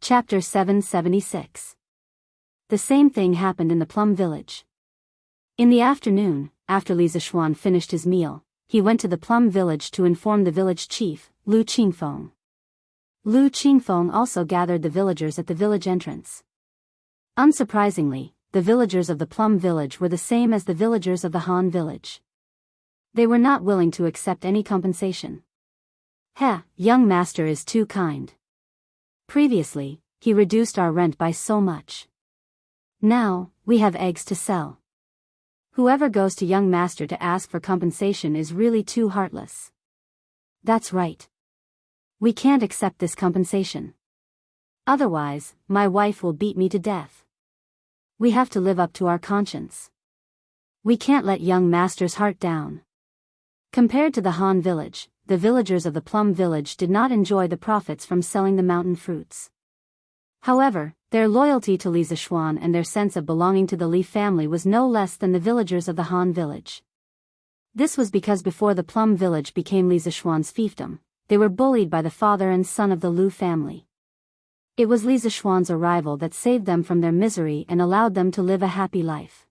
Chapter 776. The same thing happened in the Plum Village. In the afternoon, after Li Zishuan finished his meal, he went to the Plum Village to inform the village chief, Lu Qingfeng. Lu Qingfeng also gathered the villagers at the village entrance. Unsurprisingly, the villagers of the Plum Village were the same as the villagers of the Han Village. They were not willing to accept any compensation. Young master is too kind. Previously, he reduced our rent by so much. Now, we have eggs to sell. Whoever goes to young master to ask for compensation is really too heartless. That's right. We can't accept this compensation. Otherwise, my wife will beat me to death. We have to live up to our conscience. We can't let young master's heart down. Compared to the Han Village, the villagers of the Plum Village did not enjoy the profits from selling the mountain fruits. However, their loyalty to Li Zishuan and their sense of belonging to the Li family was no less than the villagers of the Han Village. This was because before the Plum Village became Li Zishuan's fiefdom, they were bullied by the father and son of the Lu family. It was Li Zishuan's arrival that saved them from their misery and allowed them to live a happy life.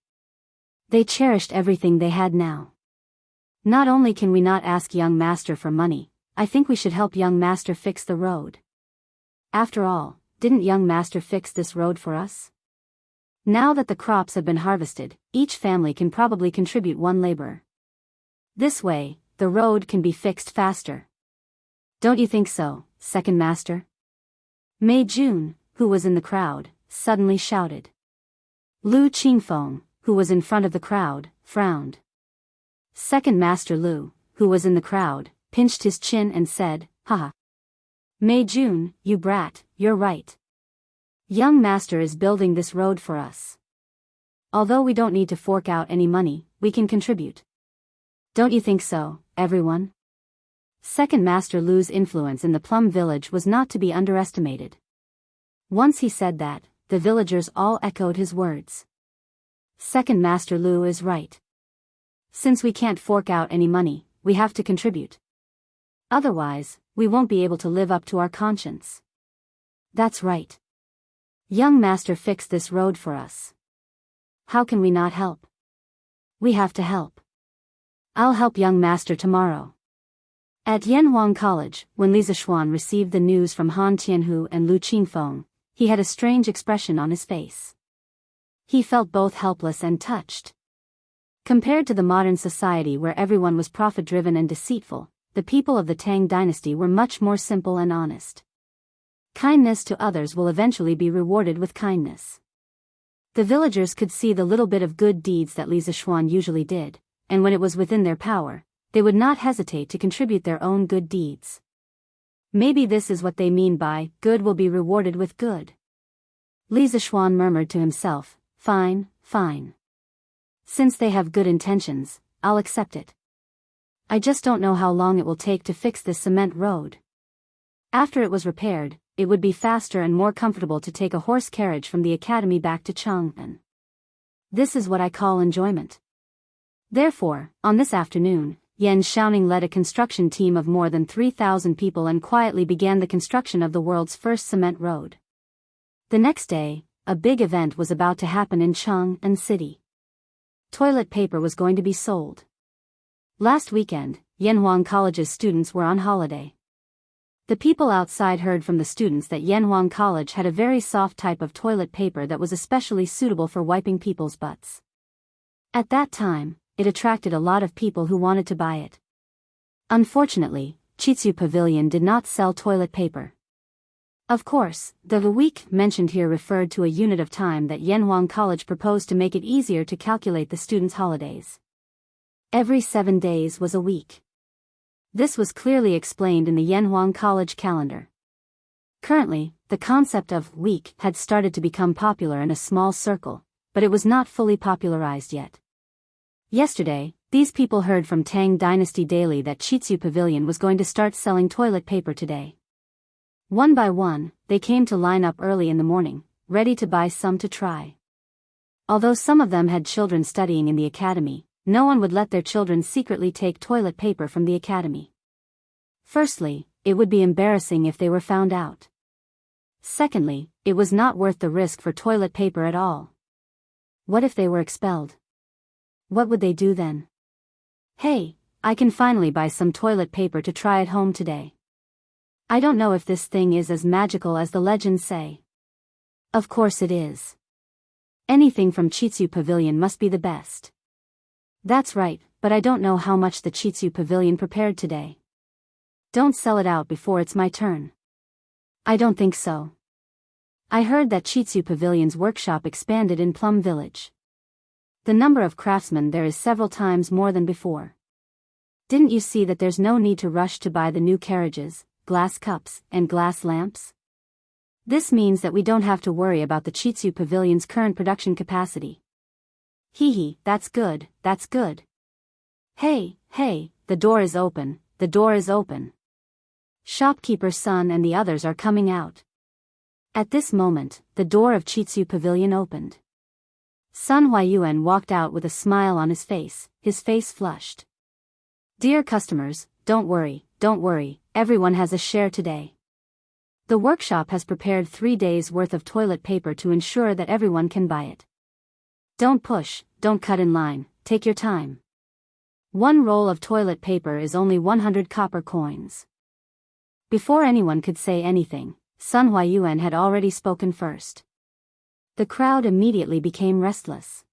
They cherished everything they had now. Not only can we not ask young master for money, I think we should help young master fix the road. After all, didn't young master fix this road for us? Now that the crops have been harvested, each family can probably contribute one laborer. This way, the road can be fixed faster. Don't you think so, second master? Mei Jun, who was in the crowd, suddenly shouted. Lu Qingfeng, who was in front of the crowd, frowned. Second Master Lu, who was in the crowd, pinched his chin and said, "Haha. Mei Jun, you brat, you're right. Young master is building this road for us. Although we don't need to fork out any money, we can contribute. Don't you think so, everyone?" Second Master Lu's influence in the Plum Village was not to be underestimated. Once he said that, the villagers all echoed his words. Second Master Lu is right. Since we can't fork out any money, we have to contribute. Otherwise, we won't be able to live up to our conscience. That's right. Young master fixed this road for us. How can we not help? We have to help. I'll help young master tomorrow. At Yanhuang College, when Li Zishuan received the news from Han Tianhu and Lu Qingfeng, he had a strange expression on his face. He felt both helpless and touched. Compared to the modern society where everyone was profit-driven and deceitful, the people of the Tang dynasty were much more simple and honest. Kindness to others will eventually be rewarded with kindness. The villagers could see the little bit of good deeds that Li Zishuan usually did, and when it was within their power, they would not hesitate to contribute their own good deeds. Maybe this is what they mean by, good will be rewarded with good. Li Zishuan murmured to himself, fine. Since they have good intentions, I'll accept it. I just don't know how long it will take to fix this cement road. After it was repaired, it would be faster and more comfortable to take a horse carriage from the academy back to Chang'an. This is what I call enjoyment. Therefore, on this afternoon, Yan Xiaoning led a construction team of more than 3,000 people and quietly began the construction of the world's first cement road. The next day, a big event was about to happen in Chang'an City. Toilet paper was going to be sold. Last weekend, Yanhuang College's students were on holiday. The people outside heard from the students that Yanhuang College had a very soft type of toilet paper that was especially suitable for wiping people's butts. At that time, it attracted a lot of people who wanted to buy it. Unfortunately, Chitsu Pavilion did not sell toilet paper. Of course, the week mentioned here referred to a unit of time that Yanhuang College proposed to make it easier to calculate the students' holidays. Every 7 days was a week. This was clearly explained in the Yanhuang College calendar. Currently, the concept of week had started to become popular in a small circle, but it was not fully popularized yet. Yesterday, these people heard from Tang Dynasty Daily that Chitsu Pavilion was going to start selling toilet paper today. One by one, they came to line up early in the morning, ready to buy some to try. Although some of them had children studying in the academy, no one would let their children secretly take toilet paper from the academy. Firstly, it would be embarrassing if they were found out. Secondly, it was not worth the risk for toilet paper at all. What if they were expelled? What would they do then? Hey, I can finally buy some toilet paper to try at home today. I don't know if this thing is as magical as the legends say. Of course it is. Anything from Chitsu Pavilion must be the best. That's right, but I don't know how much the Chitsu Pavilion prepared today. Don't sell it out before it's my turn. I don't think so. I heard that Chitsu Pavilion's workshop expanded in Plum Village. The number of craftsmen there is several times more than before. Didn't you see that there's no need to rush to buy the new carriages, glass cups, and glass lamps? This means that we don't have to worry about the Chitsu Pavilion's current production capacity. Hee, that's good, that's good. Hey, the door is open, the door is open. Shopkeeper's son and the others are coming out. At this moment, the door of Chitsu Pavilion opened. Sun Huayuan walked out with a smile on his face flushed. Dear customers, don't worry, everyone has a share today. The workshop has prepared 3 days' worth of toilet paper to ensure that everyone can buy it. Don't push, don't cut in line, take your time. 1 roll of toilet paper is only 100 copper coins. Before anyone could say anything, Sun Huayuan had already spoken first. The crowd immediately became restless.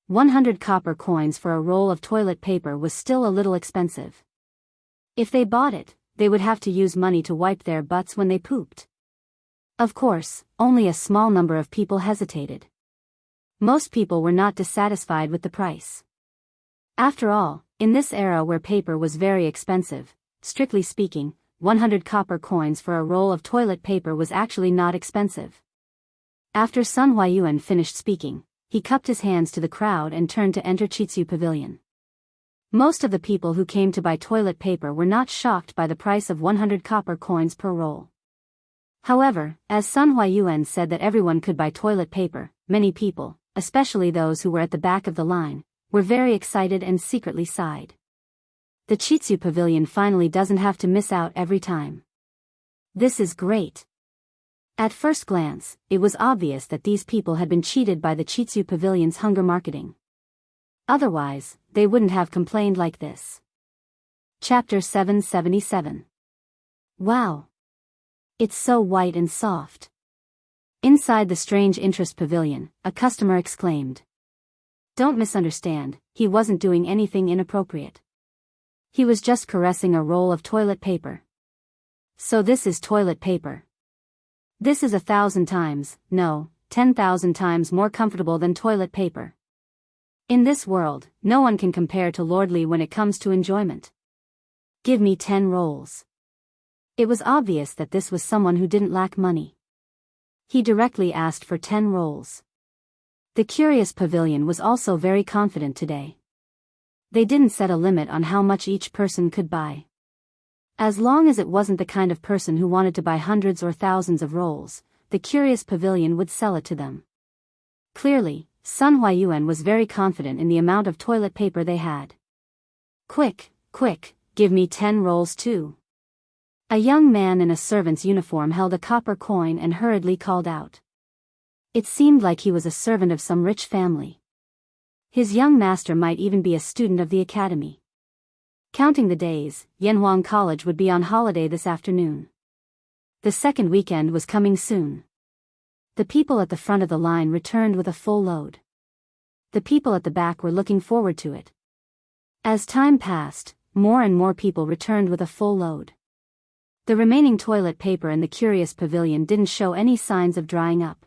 100 copper coins for a roll of toilet paper was still a little expensive. If they bought it, they would have to use money to wipe their butts when they pooped. Of course, only a small number of people hesitated. Most people were not dissatisfied with the price. After all, in this era where paper was very expensive, strictly speaking, 100 copper coins for a roll of toilet paper was actually not expensive. After Sun Huayuan finished speaking, he cupped his hands to the crowd and turned to enter Chitsu Pavilion. Most of the people who came to buy toilet paper were not shocked by the price of 100 copper coins per roll. However, as Sun Huayuan said that everyone could buy toilet paper, many people, especially those who were at the back of the line, were very excited and secretly sighed. The Chitsu Pavilion finally doesn't have to miss out every time. This is great. At first glance, it was obvious that these people had been cheated by the Chitsu Pavilion's hunger marketing. Otherwise, they wouldn't have complained like this. Chapter 777. Wow! It's so white and soft. Inside the Strange Interest Pavilion, a customer exclaimed. Don't misunderstand, he wasn't doing anything inappropriate. He was just caressing a roll of toilet paper. So this is toilet paper. This is 1,000 times, no, 10,000 times more comfortable than toilet paper. In this world, no one can compare to Lordly when it comes to enjoyment. Give me 10 rolls. It was obvious that this was someone who didn't lack money. He directly asked for 10 rolls. The Curious Pavilion was also very confident today. They didn't set a limit on how much each person could buy. As long as it wasn't the kind of person who wanted to buy hundreds or thousands of rolls, the Curious Pavilion would sell it to them. Clearly, Sun Huayuan was very confident in the amount of toilet paper they had. Quick, give me 10 rolls too. A young man in a servant's uniform held a copper coin and hurriedly called out. It seemed like he was a servant of some rich family. His young master might even be a student of the academy. Counting the days, Yanhuang College would be on holiday this afternoon. The second weekend was coming soon. The people at the front of the line returned with a full load. The people at the back were looking forward to it. As time passed, more and more people returned with a full load. The remaining toilet paper in the Curious Pavilion didn't show any signs of drying up.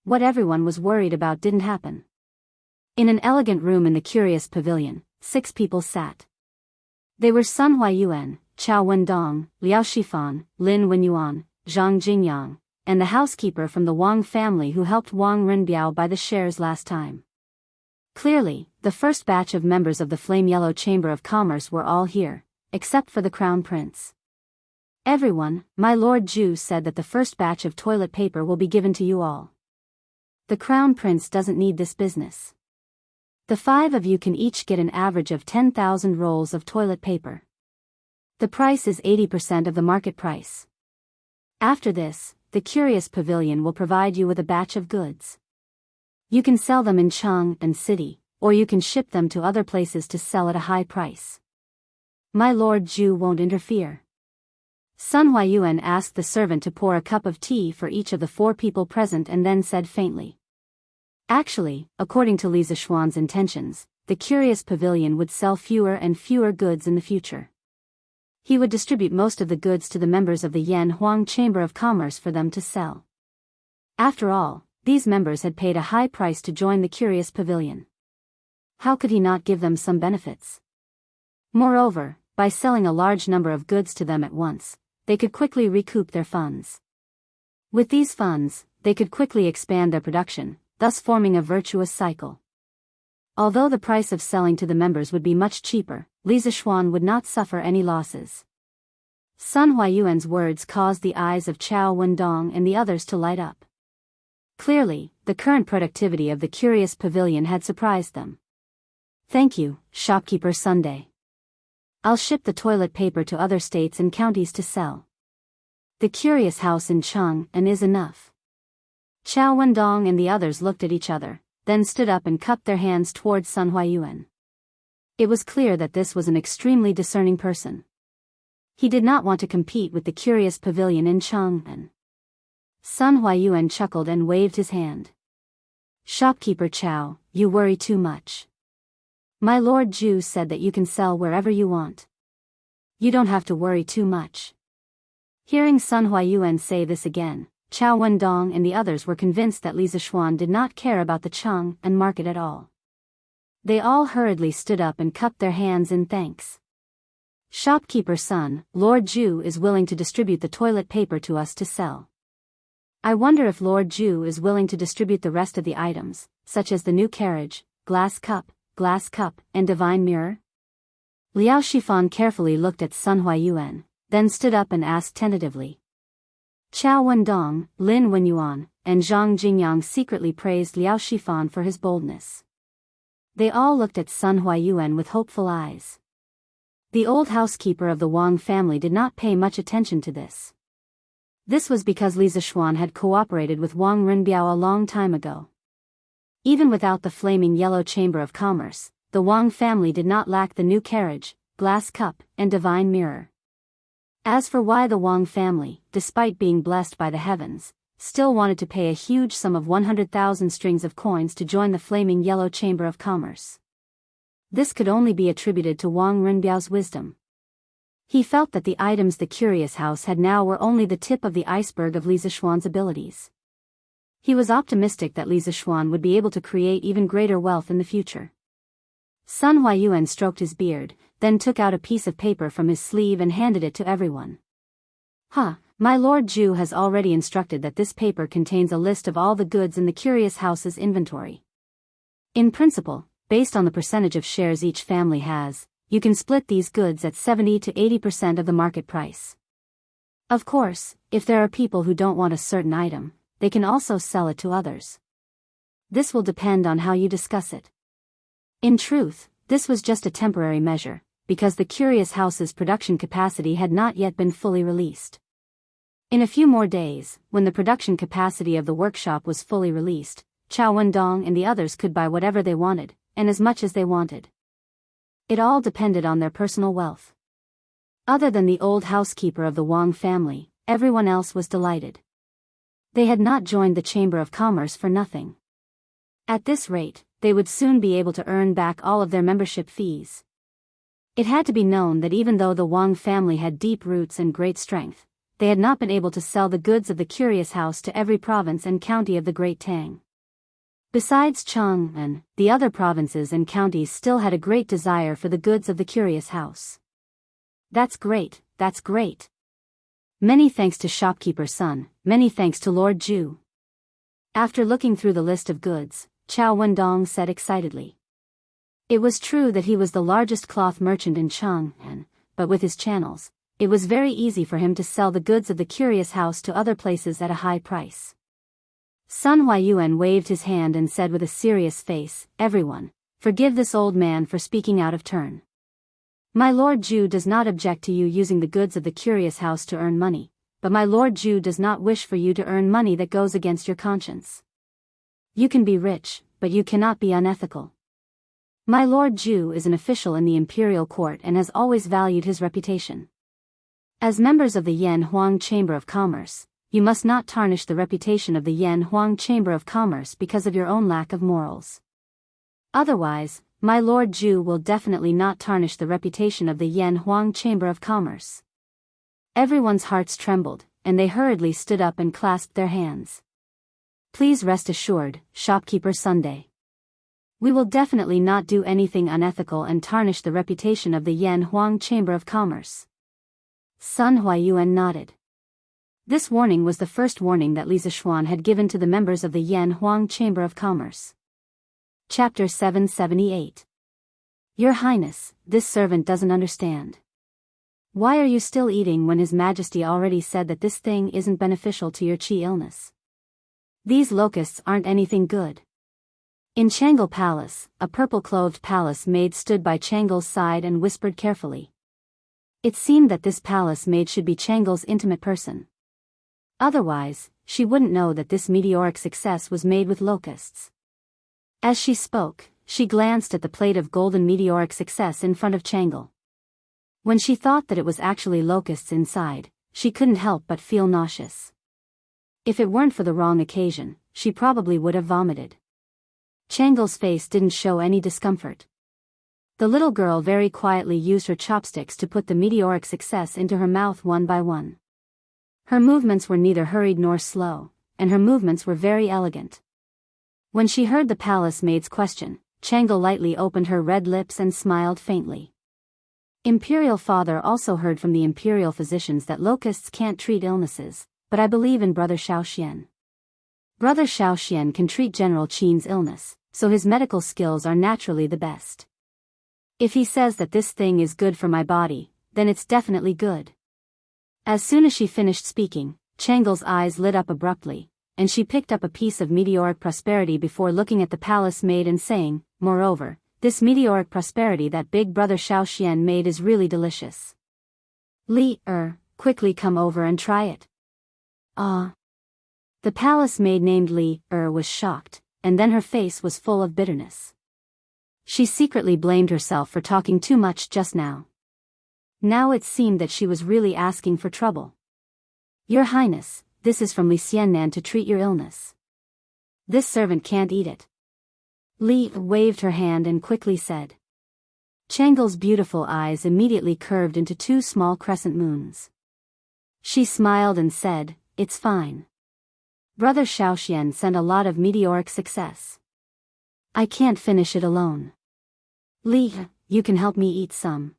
What everyone was worried about didn't happen. In an elegant room in the Curious Pavilion, 6 people sat. They were Sun Huayuan, Chao Wendong, Liao Shifan, Lin Wenyuan, Zhang Jingyang, and the housekeeper from the Wang family who helped Wang Renbiao buy the shares last time. Clearly, the first batch of members of the Flame Yellow Chamber of Commerce were all here, except for the Crown Prince. Everyone, my Lord Zhu said that the first batch of toilet paper will be given to you all. The Crown Prince doesn't need this business. The 5 of you can each get an average of 10,000 rolls of toilet paper. The price is 80% of the market price. After this, the Curious Pavilion will provide you with a batch of goods. You can sell them in Chang'an City, or you can ship them to other places to sell at a high price. My Lord Zhu won't interfere. Sun Huayuan asked the servant to pour a cup of tea for each of the 4 people present and then said faintly. Actually, according to Li Zishuan's intentions, the Curious Pavilion would sell fewer and fewer goods in the future. He would distribute most of the goods to the members of the Yan Huang Chamber of Commerce for them to sell. After all, these members had paid a high price to join the Curious Pavilion. How could he not give them some benefits? Moreover, by selling a large number of goods to them at once, they could quickly recoup their funds. With these funds, they could quickly expand their production, thus forming a virtuous cycle. Although the price of selling to the members would be much cheaper, Li Zishuan would not suffer any losses. Sun Huayuan's words caused the eyes of Chao Wendong and the others to light up. Clearly, the current productivity of the Curious Pavilion had surprised them. Thank you, shopkeeper Sunday. I'll ship the toilet paper to other states and counties to sell. The Curious House in Chang'an is enough. Chao Wendong and the others looked at each other, then stood up and cupped their hands towards Sun Huayuan. It was clear that this was an extremely discerning person. He did not want to compete with the Curious Pavilion in Chang'an. Sun Huayuan chuckled and waved his hand. Shopkeeper Chao, you worry too much. My Lord Zhu said that you can sell wherever you want. You don't have to worry too much. Hearing Sun Huayuan say this again, Chao Wendong and the others were convinced that Li Zishuan did not care about the Chang'an market at all. They all hurriedly stood up and cupped their hands in thanks. Shopkeeper Sun, Lord Zhu is willing to distribute the toilet paper to us to sell. I wonder if Lord Zhu is willing to distribute the rest of the items, such as the new carriage, glass cup, and divine mirror? Liao Shifan carefully looked at Sun Huayuan, then stood up and asked tentatively. Chao Wendong, Lin Wenyuan, and Zhang Jingyang secretly praised Liao Shifan for his boldness. They all looked at Sun Huayuan with hopeful eyes. The old housekeeper of the Wang family did not pay much attention to this. This was because Li Zishuan had cooperated with Wang Renbiao a long time ago. Even without the flaming yellow chamber of commerce, the Wang family did not lack the new carriage, glass cup, and divine mirror. As for why the Wang family, despite being blessed by the heavens, still wanted to pay a huge sum of 100,000 strings of coins to join the flaming yellow chamber of commerce. This could only be attributed to Wang Renbiao's wisdom. He felt that the items the Curious House had now were only the tip of the iceberg of Li Zishuan's abilities. He was optimistic that Li Zishuan would be able to create even greater wealth in the future. Sun Huayuan stroked his beard, then took out a piece of paper from his sleeve and handed it to everyone. My Lord Zhu has already instructed that this paper contains a list of all the goods in the Curious House's inventory. In principle, based on the percentage of shares each family has, you can split these goods at 70 to 80% of the market price. Of course, if there are people who don't want a certain item, they can also sell it to others. This will depend on how you discuss it. In truth, this was just a temporary measure, because the Curious House's production capacity had not yet been fully released. In a few more days, when the production capacity of the workshop was fully released, Chao Wendong and the others could buy whatever they wanted, and as much as they wanted. It all depended on their personal wealth. Other than the old housekeeper of the Wang family, everyone else was delighted. They had not joined the Chamber of Commerce for nothing. At this rate, they would soon be able to earn back all of their membership fees. It had to be known that even though the Wang family had deep roots and great strength, they had not been able to sell the goods of the Curious House to every province and county of the Great Tang. Besides Chang'an, the other provinces and counties still had a great desire for the goods of the Curious House. That's great, that's great. Many thanks to shopkeeper Sun, many thanks to Lord Zhu. After looking through the list of goods, Chao Wendong said excitedly. It was true that he was the largest cloth merchant in Chang'an, but with his channels, it was very easy for him to sell the goods of the Curious House to other places at a high price. Sun Huayuan waved his hand and said with a serious face, "Everyone, forgive this old man for speaking out of turn. My Lord Zhu does not object to you using the goods of the Curious House to earn money, but my Lord Jew does not wish for you to earn money that goes against your conscience. You can be rich, but you cannot be unethical. My Lord Jew is an official in the imperial court and has always valued his reputation. As members of the Yan Huang Chamber of Commerce, you must not tarnish the reputation of the Yan Huang Chamber of Commerce because of your own lack of morals. Otherwise, my Lord Jew will definitely not tarnish the reputation of the Yan Huang Chamber of Commerce. Everyone's hearts trembled, and they hurriedly stood up and clasped their hands. Please rest assured, shopkeeper Sunday. We will definitely not do anything unethical and tarnish the reputation of the Yan Huang Chamber of Commerce. Sun Huayuan nodded. This warning was the first warning that Li Zishuan had given to the members of the Yan Huang Chamber of Commerce. Chapter 778. Your Highness, this servant doesn't understand. Why are you still eating when His Majesty already said that this thing isn't beneficial to your qi illness? These locusts aren't anything good. In Changle Palace, a purple-clothed palace maid stood by Changle's side and whispered carefully. It seemed that this palace maid should be Changle's intimate person. Otherwise, she wouldn't know that this meteoric success was made with locusts. As she spoke, she glanced at the plate of golden meteoric success in front of Changle. When she thought that it was actually locusts inside, she couldn't help but feel nauseous. If it weren't for the wrong occasion, she probably would have vomited. Changle's face didn't show any discomfort. The little girl very quietly used her chopsticks to put the meteoric success into her mouth one by one. Her movements were neither hurried nor slow, and her movements were very elegant. When she heard the palace maid's question, Changle lightly opened her red lips and smiled faintly. Imperial Father also heard from the imperial physicians that locusts can't treat illnesses, but I believe in Brother Xiaoxian. Brother Xiaoxian can treat General Qin's illness, so his medical skills are naturally the best. If he says that this thing is good for my body, then it's definitely good. As soon as she finished speaking, Changle's eyes lit up abruptly, and she picked up a piece of meteoric prosperity before looking at the palace maid and saying, moreover, this meteoric prosperity that big brother Xiaoxian made is really delicious. Quickly come over and try it. Ah. The palace maid named was shocked, and then her face was full of bitterness. She secretly blamed herself for talking too much just now. Now it seemed that she was really asking for trouble. Your Highness, this is from Li Xiannan to treat your illness. This servant can't eat it. Li waved her hand and quickly said. Changle's beautiful eyes immediately curved into two small crescent moons. She smiled and said, it's fine. Brother Xiaoxian sent a lot of meteoric success. I can't finish it alone. Li, you can help me eat some.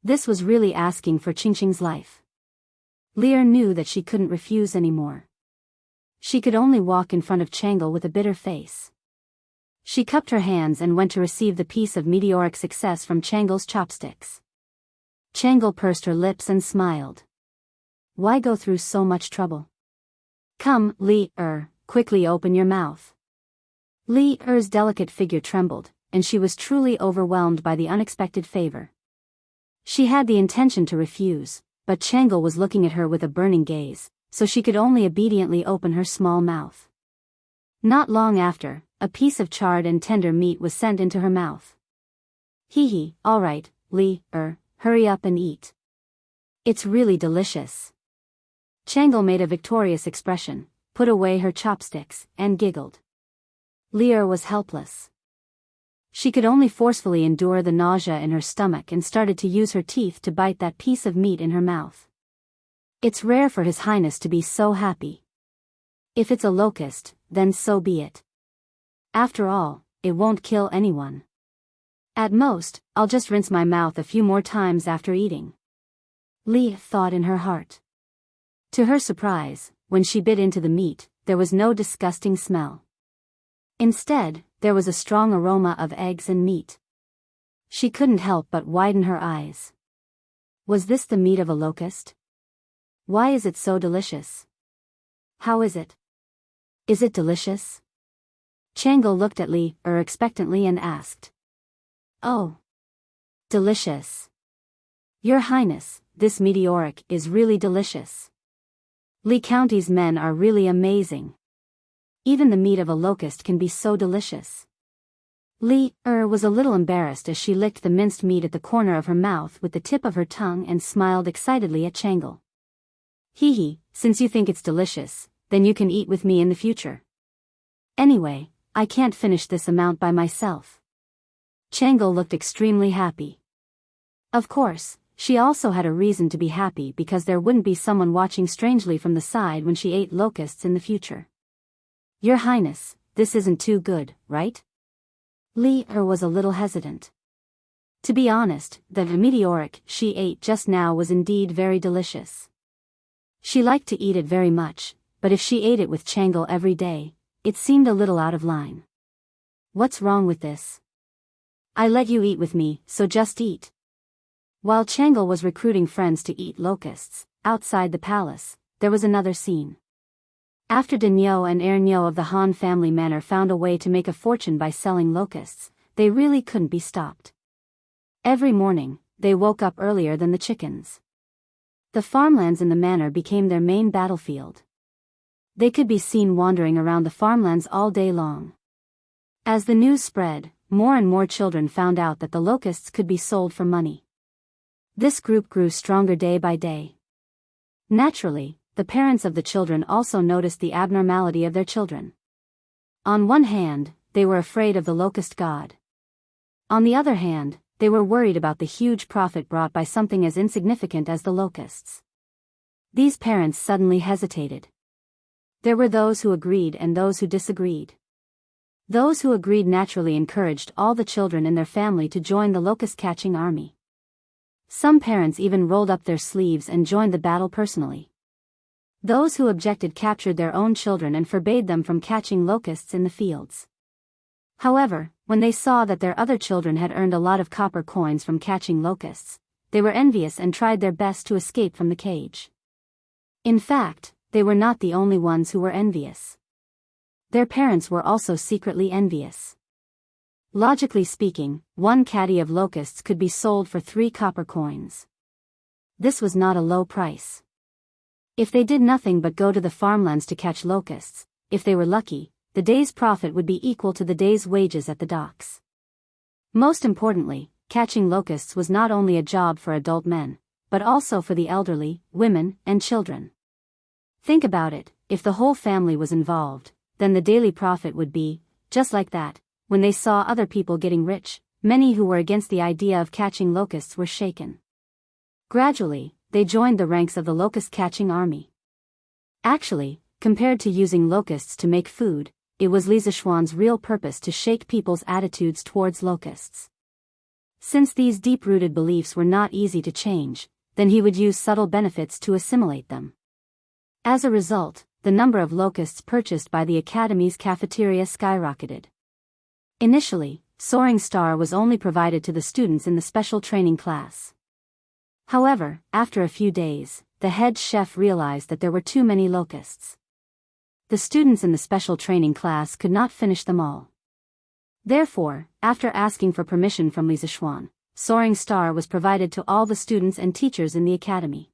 This was really asking for Qingqing's life. Li knew that she couldn't refuse anymore. She could only walk in front of Changle with a bitter face. She cupped her hands and went to receive the piece of meteoric success from Changle's chopsticks. Changle pursed her lips and smiled. Why go through so much trouble? Come, Li, quickly open your mouth. Li's delicate figure trembled, and she was truly overwhelmed by the unexpected favor. She had the intention to refuse, but Changle was looking at her with a burning gaze, so she could only obediently open her small mouth. Not long after, a piece of charred and tender meat was sent into her mouth. Hee, all right, Li, hurry up and eat. It's really delicious. Changle made a victorious expression, put away her chopsticks, and giggled. Li was helpless. She could only forcefully endure the nausea in her stomach and started to use her teeth to bite that piece of meat in her mouth. It's rare for His Highness to be so happy. If it's a locust, then so be it. After all, it won't kill anyone. At most, I'll just rinse my mouth a few more times after eating. Li thought in her heart. To her surprise, when she bit into the meat, there was no disgusting smell. Instead, there was a strong aroma of eggs and meat. She couldn't help but widen her eyes. Was this the meat of a locust? Why is it so delicious? How is it? Is it delicious? Changle looked at Li expectantly and asked. Oh. Delicious. Your Highness, this meteoric is really delicious. Lee County's men are really amazing. Even the meat of a locust can be so delicious. Lee was a little embarrassed as she licked the minced meat at the corner of her mouth with the tip of her tongue and smiled excitedly at Changle. Hee hee, since you think it's delicious, then you can eat with me in the future. Anyway, I can't finish this amount by myself. Changle looked extremely happy. Of course, she also had a reason to be happy because there wouldn't be someone watching strangely from the side when she ate locusts in the future. Your Highness, this isn't too good, right? Lee was a little hesitant. To be honest, the meteoric she ate just now was indeed very delicious. She liked to eat it very much, but if she ate it with Changle every day, it seemed a little out of line. What's wrong with this? I let you eat with me, so just eat. While Changle was recruiting friends to eat locusts, outside the palace, there was another scene. After Dagneux and Ernieux of the Han family manor found a way to make a fortune by selling locusts, they really couldn't be stopped. Every morning, they woke up earlier than the chickens. The farmlands in the manor became their main battlefield. They could be seen wandering around the farmlands all day long. As the news spread, more and more children found out that the locusts could be sold for money. This group grew stronger day by day. Naturally, the parents of the children also noticed the abnormality of their children. On one hand, they were afraid of the locust god. On the other hand, they were worried about the huge profit brought by something as insignificant as the locusts. These parents suddenly hesitated. There were those who agreed and those who disagreed. Those who agreed naturally encouraged all the children in their family to join the locust-catching army. Some parents even rolled up their sleeves and joined the battle personally. Those who objected captured their own children and forbade them from catching locusts in the fields. However, when they saw that their other children had earned a lot of copper coins from catching locusts, they were envious and tried their best to escape from the cage. In fact, they were not the only ones who were envious. Their parents were also secretly envious. Logically speaking, one caddy of locusts could be sold for 3 copper coins. This was not a low price. If they did nothing but go to the farmlands to catch locusts, if they were lucky, the day's profit would be equal to the day's wages at the docks. Most importantly, catching locusts was not only a job for adult men, but also for the elderly, women, and children. Think about it, if the whole family was involved, then the daily profit would be, just like that. When they saw other people getting rich, many who were against the idea of catching locusts were shaken. Gradually, they joined the ranks of the locust-catching army. Actually, compared to using locusts to make food, it was Li Zishuan's real purpose to shake people's attitudes towards locusts. Since these deep-rooted beliefs were not easy to change, then he would use subtle benefits to assimilate them. As a result, the number of locusts purchased by the Academy's cafeteria skyrocketed. Initially, Soaring Star was only provided to the students in the special training class. However, after a few days, the head chef realized that there were too many locusts. The students in the special training class could not finish them all. Therefore, after asking for permission from Li Zishuan, Soaring Star was provided to all the students and teachers in the academy.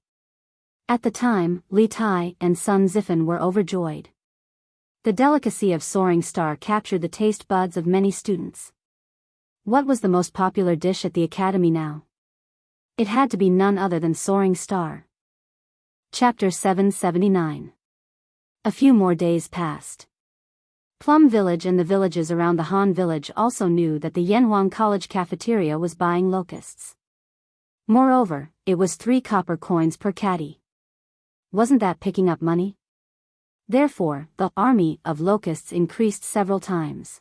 At the time, Li Tai and Sun Zifan were overjoyed. The delicacy of Soaring Star captured the taste buds of many students. What was the most popular dish at the academy now? It had to be none other than Soaring Star. Chapter 779. A few more days passed. Plum Village and the villages around the Han village also knew that the Yanhuang College cafeteria was buying locusts. Moreover, it was 3 copper coins per caddy. Wasn't that picking up money? Therefore, the army of locusts increased several times.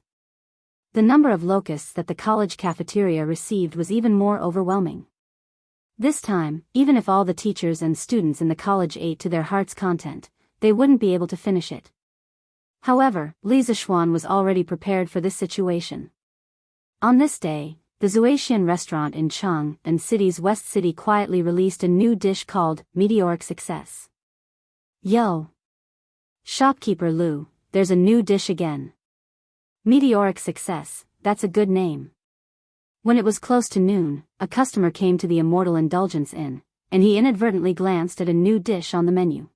The number of locusts that the college cafeteria received was even more overwhelming. This time, even if all the teachers and students in the college ate to their heart's content, they wouldn't be able to finish it. However, Li Zishuan was already prepared for this situation. On this day, the Zuaxian restaurant in Chang'an City's West City quietly released a new dish called Meteoric Success. Yo! Shopkeeper Lu, there's a new dish again. Meteoric Success, that's a good name. When it was close to noon, a customer came to the Immortal Indulgence Inn, and he inadvertently glanced at a new dish on the menu.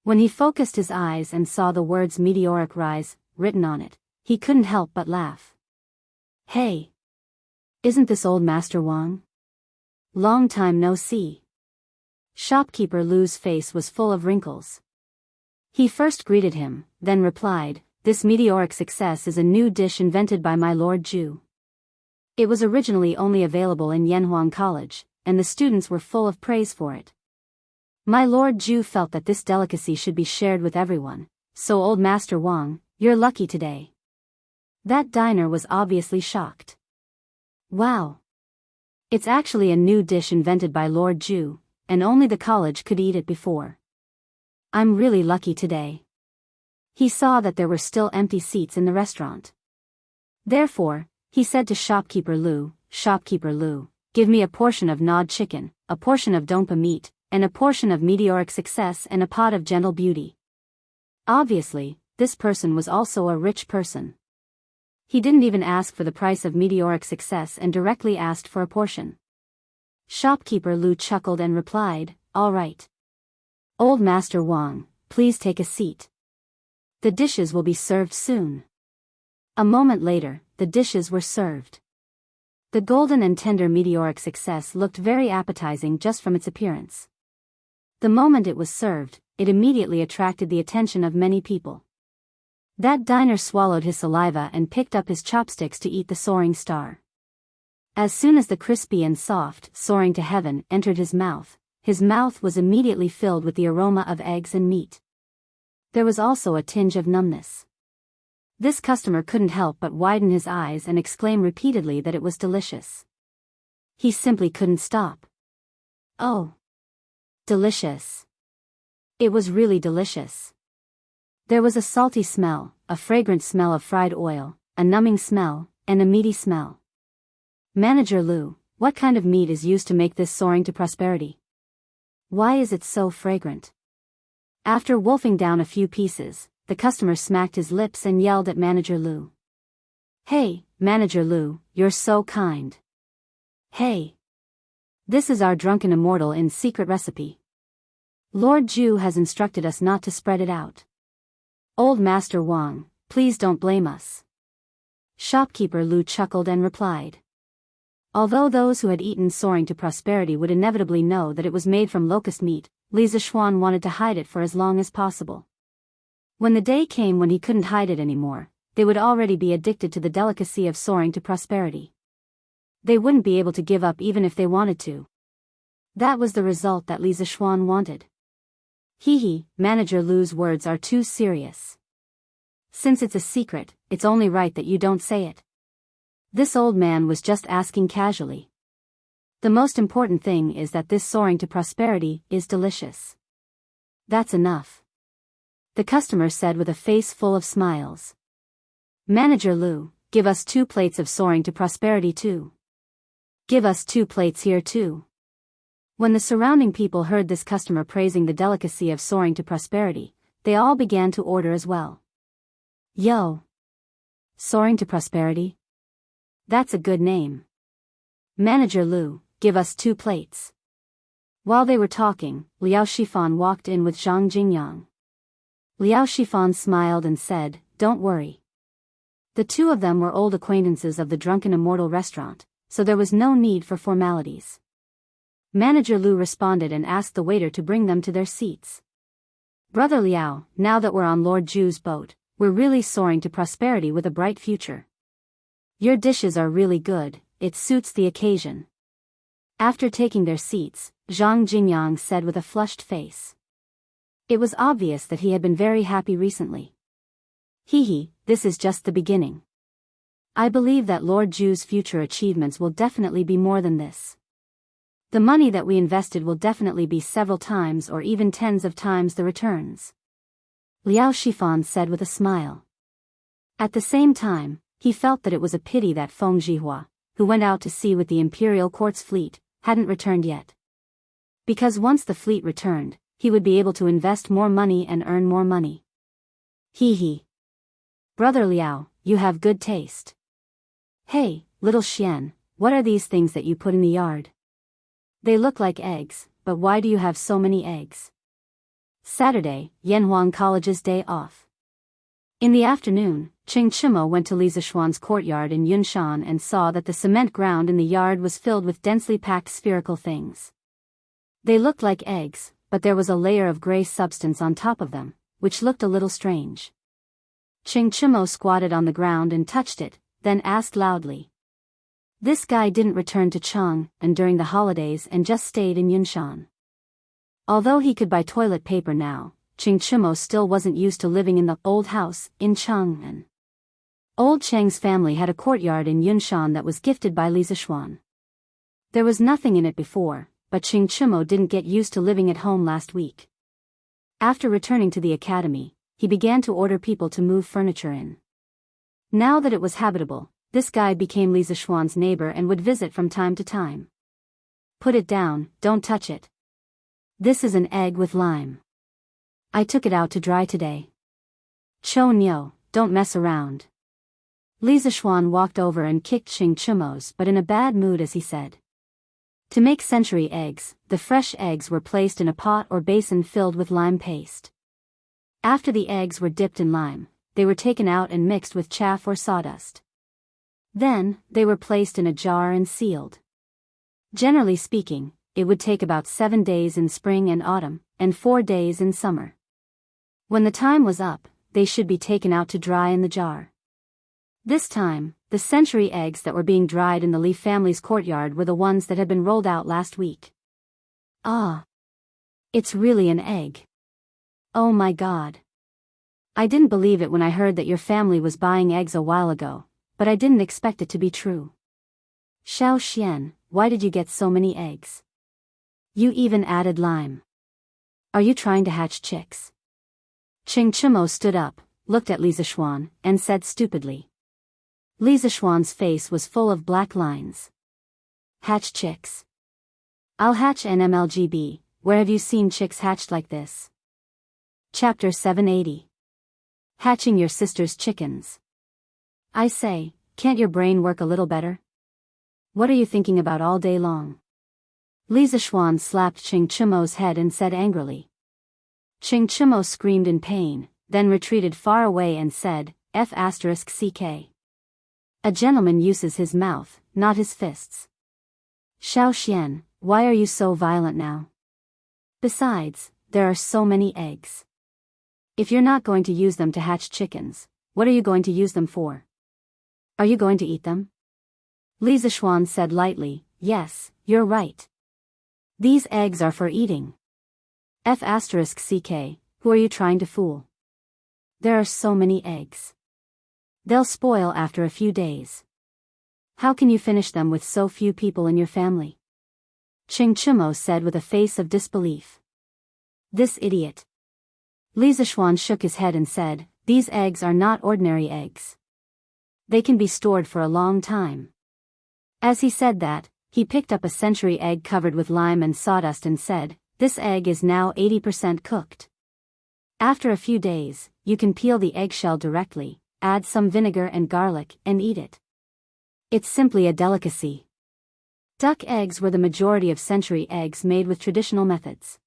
When he focused his eyes and saw the words meteoric rise written on it, he couldn't help but laugh. Hey! Isn't this old Master Wang? Long time no see. Shopkeeper Lu's face was full of wrinkles. He first greeted him, then replied, "This meteoric success is a new dish invented by my Lord Ju. It was originally only available in Yanhuang College, and the students were full of praise for it. My Lord Ju felt that this delicacy should be shared with everyone, so old Master Wang, you're lucky today." That diner was obviously shocked. Wow! It's actually a new dish invented by Lord Ju, and only the college could eat it before. I'm really lucky today. He saw that there were still empty seats in the restaurant. Therefore, he said to Shopkeeper Lu, "Shopkeeper Lu, give me a portion of gnawed chicken, a portion of dongpa meat, and a portion of meteoric success and a pot of gentle beauty." Obviously, this person was also a rich person. He didn't even ask for the price of meteoric success and directly asked for a portion. Shopkeeper Lu chuckled and replied, "All right. Old Master Wang, please take a seat. The dishes will be served soon." A moment later, the dishes were served. The golden and tender meteoric success looked very appetizing just from its appearance. The moment it was served, it immediately attracted the attention of many people. That diner swallowed his saliva and picked up his chopsticks to eat the soaring star. As soon as the crispy and soft, soaring to heaven, entered his mouth was immediately filled with the aroma of eggs and meat. There was also a tinge of numbness. This customer couldn't help but widen his eyes and exclaim repeatedly that it was delicious. He simply couldn't stop. Oh! Delicious! It was really delicious. There was a salty smell, a fragrant smell of fried oil, a numbing smell, and a meaty smell. "Manager Lu, what kind of meat is used to make this soaring to prosperity? Why is it so fragrant?" After wolfing down a few pieces, the customer smacked his lips and yelled at Manager Lu. "Hey, Manager Lu, you're so kind. Hey! This is our drunken immortal in secret recipe. Lord Ju has instructed us not to spread it out. Old Master Wang, please don't blame us." Shopkeeper Lu chuckled and replied. Although those who had eaten soaring to prosperity would inevitably know that it was made from locust meat, Li Zishuan wanted to hide it for as long as possible. When the day came when he couldn't hide it anymore, they would already be addicted to the delicacy of soaring to prosperity. They wouldn't be able to give up even if they wanted to. That was the result that Li Zishuan wanted. Hee, Manager Lu's words are too serious. Since it's a secret, it's only right that you don't say it. This old man was just asking casually. The most important thing is that this soaring to prosperity is delicious. That's enough. The customer said with a face full of smiles. "Manager Lu, give us 2 plates of soaring to prosperity too. Give us 2 plates here too." When the surrounding people heard this customer praising the delicacy of soaring to prosperity, they all began to order as well. Yo! Soaring to prosperity? That's a good name. Manager Lu, give us 2 plates. While they were talking, Liao Shifan walked in with Zhang Jingyang. Liao Shifan smiled and said, "Don't worry." The two of them were old acquaintances of the Drunken Immortal restaurant, so there was no need for formalities. Manager Lu responded and asked the waiter to bring them to their seats. "Brother Liao, now that we're on Lord Ju's boat, we're really soaring to prosperity with a bright future. Your dishes are really good, it suits the occasion." After taking their seats, Zhang Jingyang said with a flushed face. It was obvious that he had been very happy recently. Hee, this is just the beginning. I believe that Lord Ju's future achievements will definitely be more than this. The money that we invested will definitely be several times or even tens of times the returns. Liao Shifan said with a smile. At the same time, he felt that it was a pity that Feng Zhihua, who went out to sea with the Imperial Quartz fleet, hadn't returned yet. Because once the fleet returned, he would be able to invest more money and earn more money. Hee. Brother Liao, you have good taste. Hey, little Xian, what are these things that you put in the yard? They look like eggs, but why do you have so many eggs? Saturday, Yanhuang College's day off. In the afternoon, Qing Chimo went to Li Zishuan's courtyard in Yunshan and saw that the cement ground in the yard was filled with densely packed spherical things. They looked like eggs, but there was a layer of gray substance on top of them, which looked a little strange. Qing Chimo squatted on the ground and touched it, then asked loudly. This guy didn't return to Chang'an during the holidays and just stayed in Yunshan. Although he could buy toilet paper now, Qing Chimo still wasn't used to living in the old house in Chang'an. Old Cheng's family had a courtyard in Yunshan that was gifted by Li Zishuan. There was nothing in it before, but Qing Chimo didn't get used to living at home last week. After returning to the academy, he began to order people to move furniture in. Now that it was habitable, this guy became Li Zishuan's neighbor and would visit from time to time. Put it down, don't touch it. This is an egg with lime. I took it out to dry today. Cho Nyo, don't mess around. Li Zishuan walked over and kicked Qing Chimo's but in a bad mood as he said. To make century eggs, the fresh eggs were placed in a pot or basin filled with lime paste. After the eggs were dipped in lime, they were taken out and mixed with chaff or sawdust. Then, they were placed in a jar and sealed. Generally speaking, it would take about 7 days in spring and autumn, and 4 days in summer. When the time was up, they should be taken out to dry in the jar. This time, the century eggs that were being dried in the Li family's courtyard were the ones that had been rolled out last week. Ah! It's really an egg. Oh my God. I didn't believe it when I heard that your family was buying eggs a while ago, but I didn't expect it to be true. Xiao Xian, why did you get so many eggs? You even added lime. Are you trying to hatch chicks? Qing Chimo stood up, looked at Li Zishuan, and said stupidly. Li Zishuan's face was full of black lines. Hatch chicks. I'll hatch an MLGB, where have you seen chicks hatched like this? Chapter 780. Hatching your sister's chickens. I say, can't your brain work a little better? What are you thinking about all day long? Li Zishuan slapped Qing Chimo's head and said angrily. Qing Chimo screamed in pain, then retreated far away and said, F***ck. A gentleman uses his mouth, not his fists. Xiao Xian, why are you so violent now? Besides, there are so many eggs. If you're not going to use them to hatch chickens, what are you going to use them for? Are you going to eat them? Li Zishuan said lightly, yes, you're right. These eggs are for eating. F***ck, who are you trying to fool? There are so many eggs. They'll spoil after a few days. How can you finish them with so few people in your family? Qing Chimo said with a face of disbelief. This idiot. Li Zishuan shook his head and said, these eggs are not ordinary eggs. They can be stored for a long time. As he said that, he picked up a century egg covered with lime and sawdust and said, this egg is now 80% cooked. After a few days, you can peel the eggshell directly, add some vinegar and garlic, and eat it. It's simply a delicacy. Duck eggs were the majority of century eggs made with traditional methods.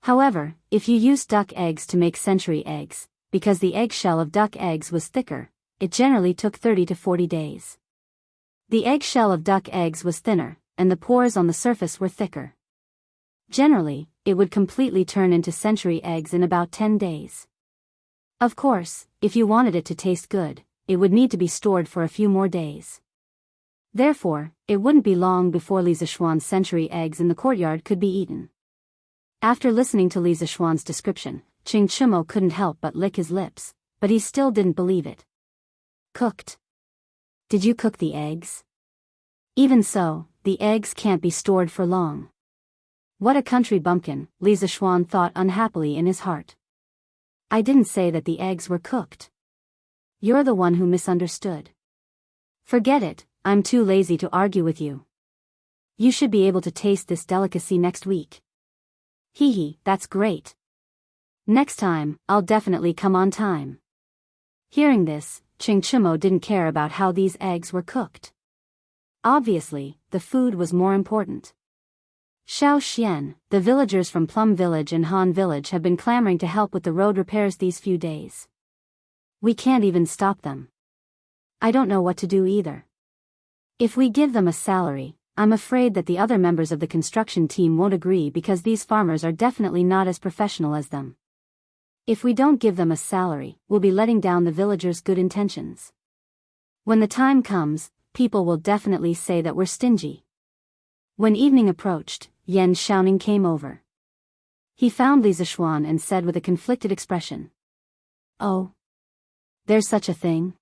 However, if you used duck eggs to make century eggs, because the eggshell of duck eggs was thicker, it generally took 30 to 40 days. The eggshell of duck eggs was thinner, and the pores on the surface were thicker. Generally, it would completely turn into century eggs in about 10 days. Of course, if you wanted it to taste good, it would need to be stored for a few more days. Therefore, it wouldn't be long before Li Zishuan's century eggs in the courtyard could be eaten. After listening to Li Zishuan's description, Qing Chimo couldn't help but lick his lips, but he still didn't believe it. Cooked. Did you cook the eggs? Even so, the eggs can't be stored for long. What a country bumpkin, Li Zishuan thought unhappily in his heart. I didn't say that the eggs were cooked. You're the one who misunderstood. Forget it, I'm too lazy to argue with you. You should be able to taste this delicacy next week. Hee hee, that's great. Next time, I'll definitely come on time. Hearing this, Qing Chimo didn't care about how these eggs were cooked. Obviously, the food was more important. Xiao Xian, the villagers from Plum Village and Han Village have been clamoring to help with the road repairs these few days. We can't even stop them. I don't know what to do either. If we give them a salary, I'm afraid that the other members of the construction team won't agree because these farmers are definitely not as professional as them. If we don't give them a salary, we'll be letting down the villagers' good intentions. When the time comes, people will definitely say that we're stingy. When evening approached, Yan Xiaoning came over. He found Li Zishuan and said with a conflicted expression, "Oh, there's such a thing?"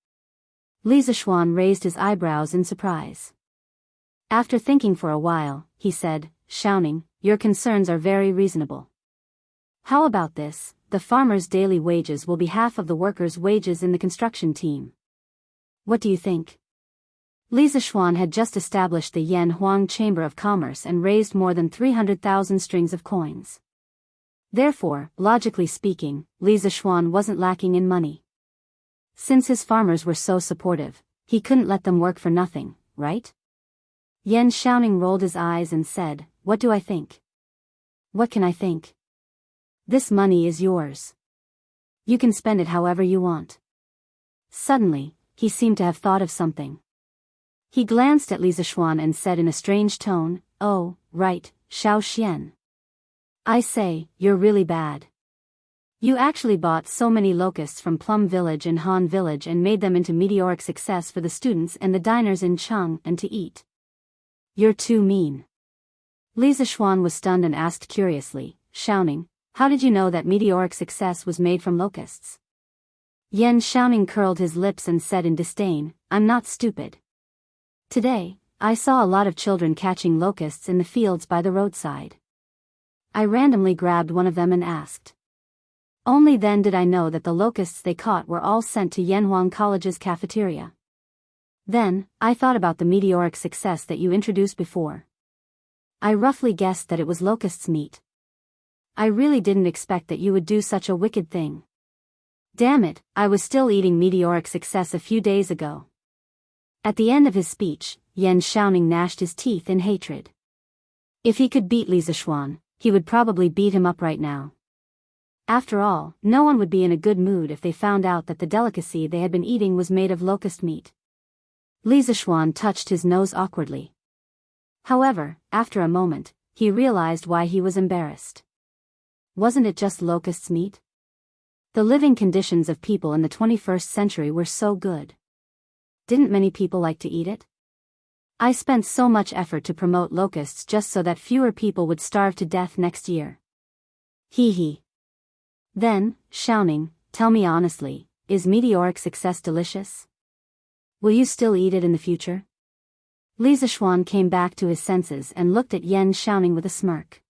Li Zishuan raised his eyebrows in surprise. After thinking for a while, he said, "Xiaoning, your concerns are very reasonable. How about this? The farmers' daily wages will be half of the workers' wages in the construction team. What do you think?" Li Zishuan had just established the Yan Huang Chamber of Commerce and raised more than 300,000 strings of coins. Therefore, logically speaking, Li Zishuan wasn't lacking in money. Since his farmers were so supportive, he couldn't let them work for nothing, right? Yan Xiaoning rolled his eyes and said, "What do I think? What can I think? This money is yours. You can spend it however you want." Suddenly, he seemed to have thought of something. He glanced at Li Zishuan and said in a strange tone, "Oh, right, Xiao Xian. I say, you're really bad. You actually bought so many locusts from Plum Village and Han Village and made them into meteoric success for the students and the diners in Cheng and to eat. You're too mean." Li Zishuan was stunned and asked curiously, "Xiaoning, how did you know that meteoric success was made from locusts?" Yan Xiaoning curled his lips and said in disdain, "I'm not stupid. Today, I saw a lot of children catching locusts in the fields by the roadside. I randomly grabbed one of them and asked. Only then did I know that the locusts they caught were all sent to Yanhuang College's cafeteria. Then, I thought about the meteoric success that you introduced before. I roughly guessed that it was locusts' meat. I really didn't expect that you would do such a wicked thing. Damn it, I was still eating meteoric success a few days ago." At the end of his speech, Yan Xiaoning gnashed his teeth in hatred. If he could beat Li Zishuan, he would probably beat him up right now. After all, no one would be in a good mood if they found out that the delicacy they had been eating was made of locust meat. Li Zishuan touched his nose awkwardly. However, after a moment, he realized why he was embarrassed. Wasn't it just locusts' meat? The living conditions of people in the 21st century were so good. Didn't many people like to eat it? I spent so much effort to promote locusts just so that fewer people would starve to death next year. Hee hee. Then, Xiaoning, tell me honestly, is meteoric success delicious? Will you still eat it in the future? Li Zishuan came back to his senses and looked at Yan Xiaoning with a smirk.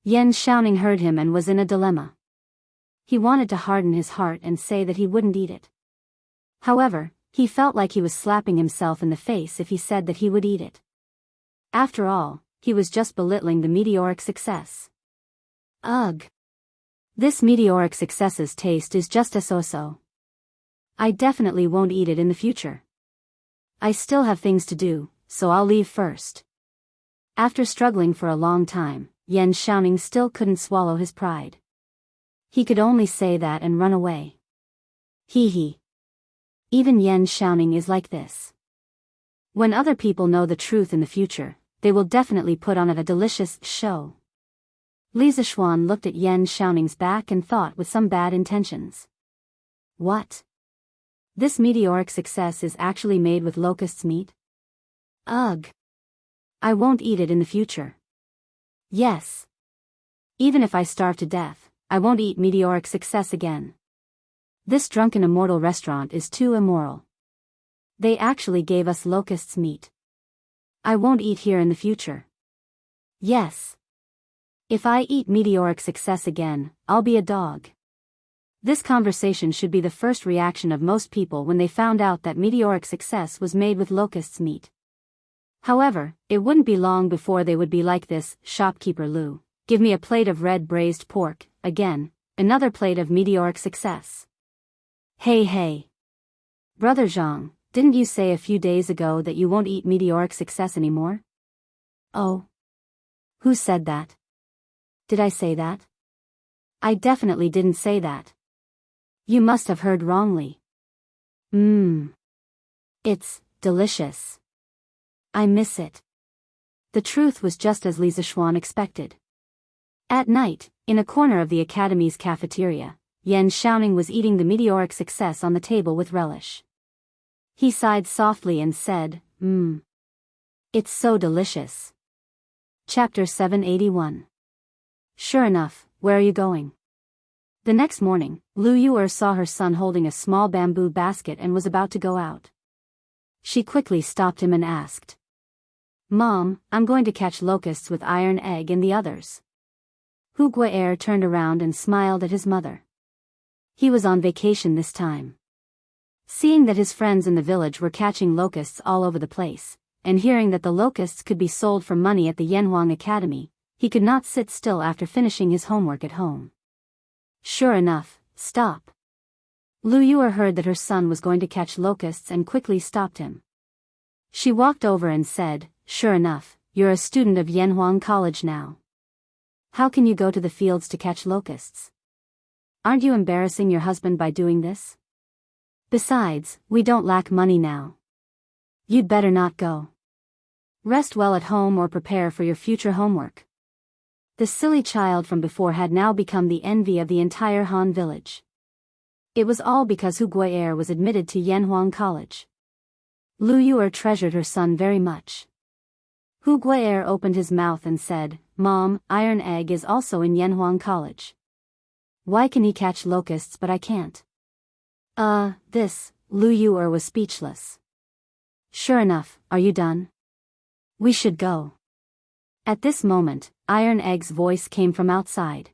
Yan Xiaoning heard him and was in a dilemma. He wanted to harden his heart and say that he wouldn't eat it. However, he felt like he was slapping himself in the face if he said that he would eat it. After all, he was just belittling the meteoric success. Ugh. This meteoric success's taste is just a so-so. I definitely won't eat it in the future. I still have things to do, so I'll leave first. After struggling for a long time, Yan Xiaoning still couldn't swallow his pride. He could only say that and run away. Hee hee. Even Yan Xiaoning is like this. When other people know the truth in the future, they will definitely put on a delicious show. Li Zishuan looked at Yan Xiaoning's back and thought with some bad intentions. What? This meteoric success is actually made with locust's meat? Ugh. I won't eat it in the future. Yes. Even if I starve to death, I won't eat meteoric success again. This drunken immortal restaurant is too immoral. They actually gave us locust's meat. I won't eat here in the future. Yes. If I eat meteoric success again, I'll be a dog. This conversation should be the first reaction of most people when they found out that meteoric success was made with locust's meat. However, it wouldn't be long before they would be like this. Shopkeeper Lu, give me a plate of red braised pork, again, another plate of meteoric success. Hey. Brother Zhang, didn't you say a few days ago that you won't eat meteoric success anymore? Oh. Who said that? Did I say that? I definitely didn't say that. You must have heard wrongly. It's delicious. I miss it. The truth was just as Lisa Schwan expected. At night, in a corner of the Academy's cafeteria, Yen Xiaoning was eating the meteoric success on the table with relish. He sighed softly and said, It's so delicious. Chapter 781. Sure enough, where are you going? The next morning, Lu Yu'er saw her son holding a small bamboo basket and was about to go out. She quickly stopped him and asked, Mom, I'm going to catch locusts with Iron Egg and the others. Hu Gui'er turned around and smiled at his mother. He was on vacation this time. Seeing that his friends in the village were catching locusts all over the place, and hearing that the locusts could be sold for money at the Yanhuang Academy, he could not sit still after finishing his homework at home. Sure enough, stop. Lu Yu'er heard that her son was going to catch locusts and quickly stopped him. She walked over and said, Sure enough, you're a student of Yanhuang College now. How can you go to the fields to catch locusts? Aren't you embarrassing your husband by doing this? Besides, we don't lack money now. You'd better not go. Rest well at home or prepare for your future homework. The silly child from before had now become the envy of the entire Han village. It was all because Hu Gui'er was admitted to Yanhuang College. Lu Yu'er treasured her son very much. Hu Gui'er opened his mouth and said, Mom, Iron Egg is also in Yanhuang College. Why can he catch locusts but I can't? Lu Yu'er was speechless. Sure enough, are you done? We should go. At this moment, Iron Egg's voice came from outside.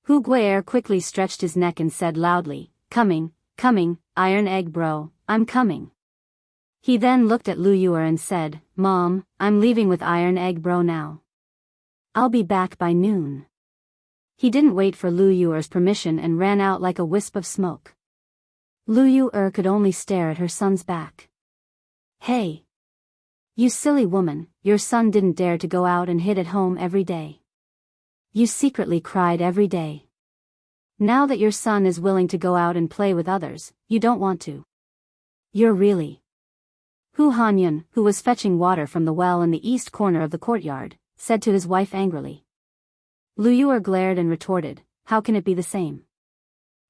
Hu Gui'er quickly stretched his neck and said loudly, Coming, Iron Egg bro, I'm coming. He then looked at Lu Yu'er and said, Mom, I'm leaving with Iron Egg bro now. I'll be back by noon. He didn't wait for Lu Yu'er's permission and ran out like a wisp of smoke. Lu Yu'er could only stare at her son's back. Hey! You silly woman, your son didn't dare to go out and hid at home every day. You secretly cried every day. Now that your son is willing to go out and play with others, you don't want to. You're really... Hu Hanyun, who was fetching water from the well in the east corner of the courtyard, said to his wife angrily. Lu Yu'er glared and retorted, How can it be the same?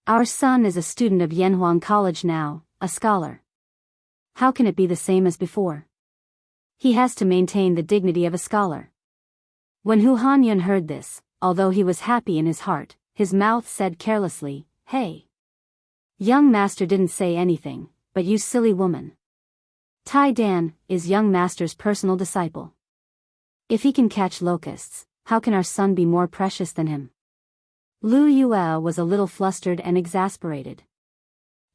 Our son is a student of Yanhuang College now, a scholar. How can it be the same as before? He has to maintain the dignity of a scholar. When Hu Hanyun heard this, although he was happy in his heart, his mouth said carelessly, Hey! Young master didn't say anything, but you silly woman. Tai Dan is young master's personal disciple. If he can catch locusts, how can our son be more precious than him? Lu Yu'er was a little flustered and exasperated.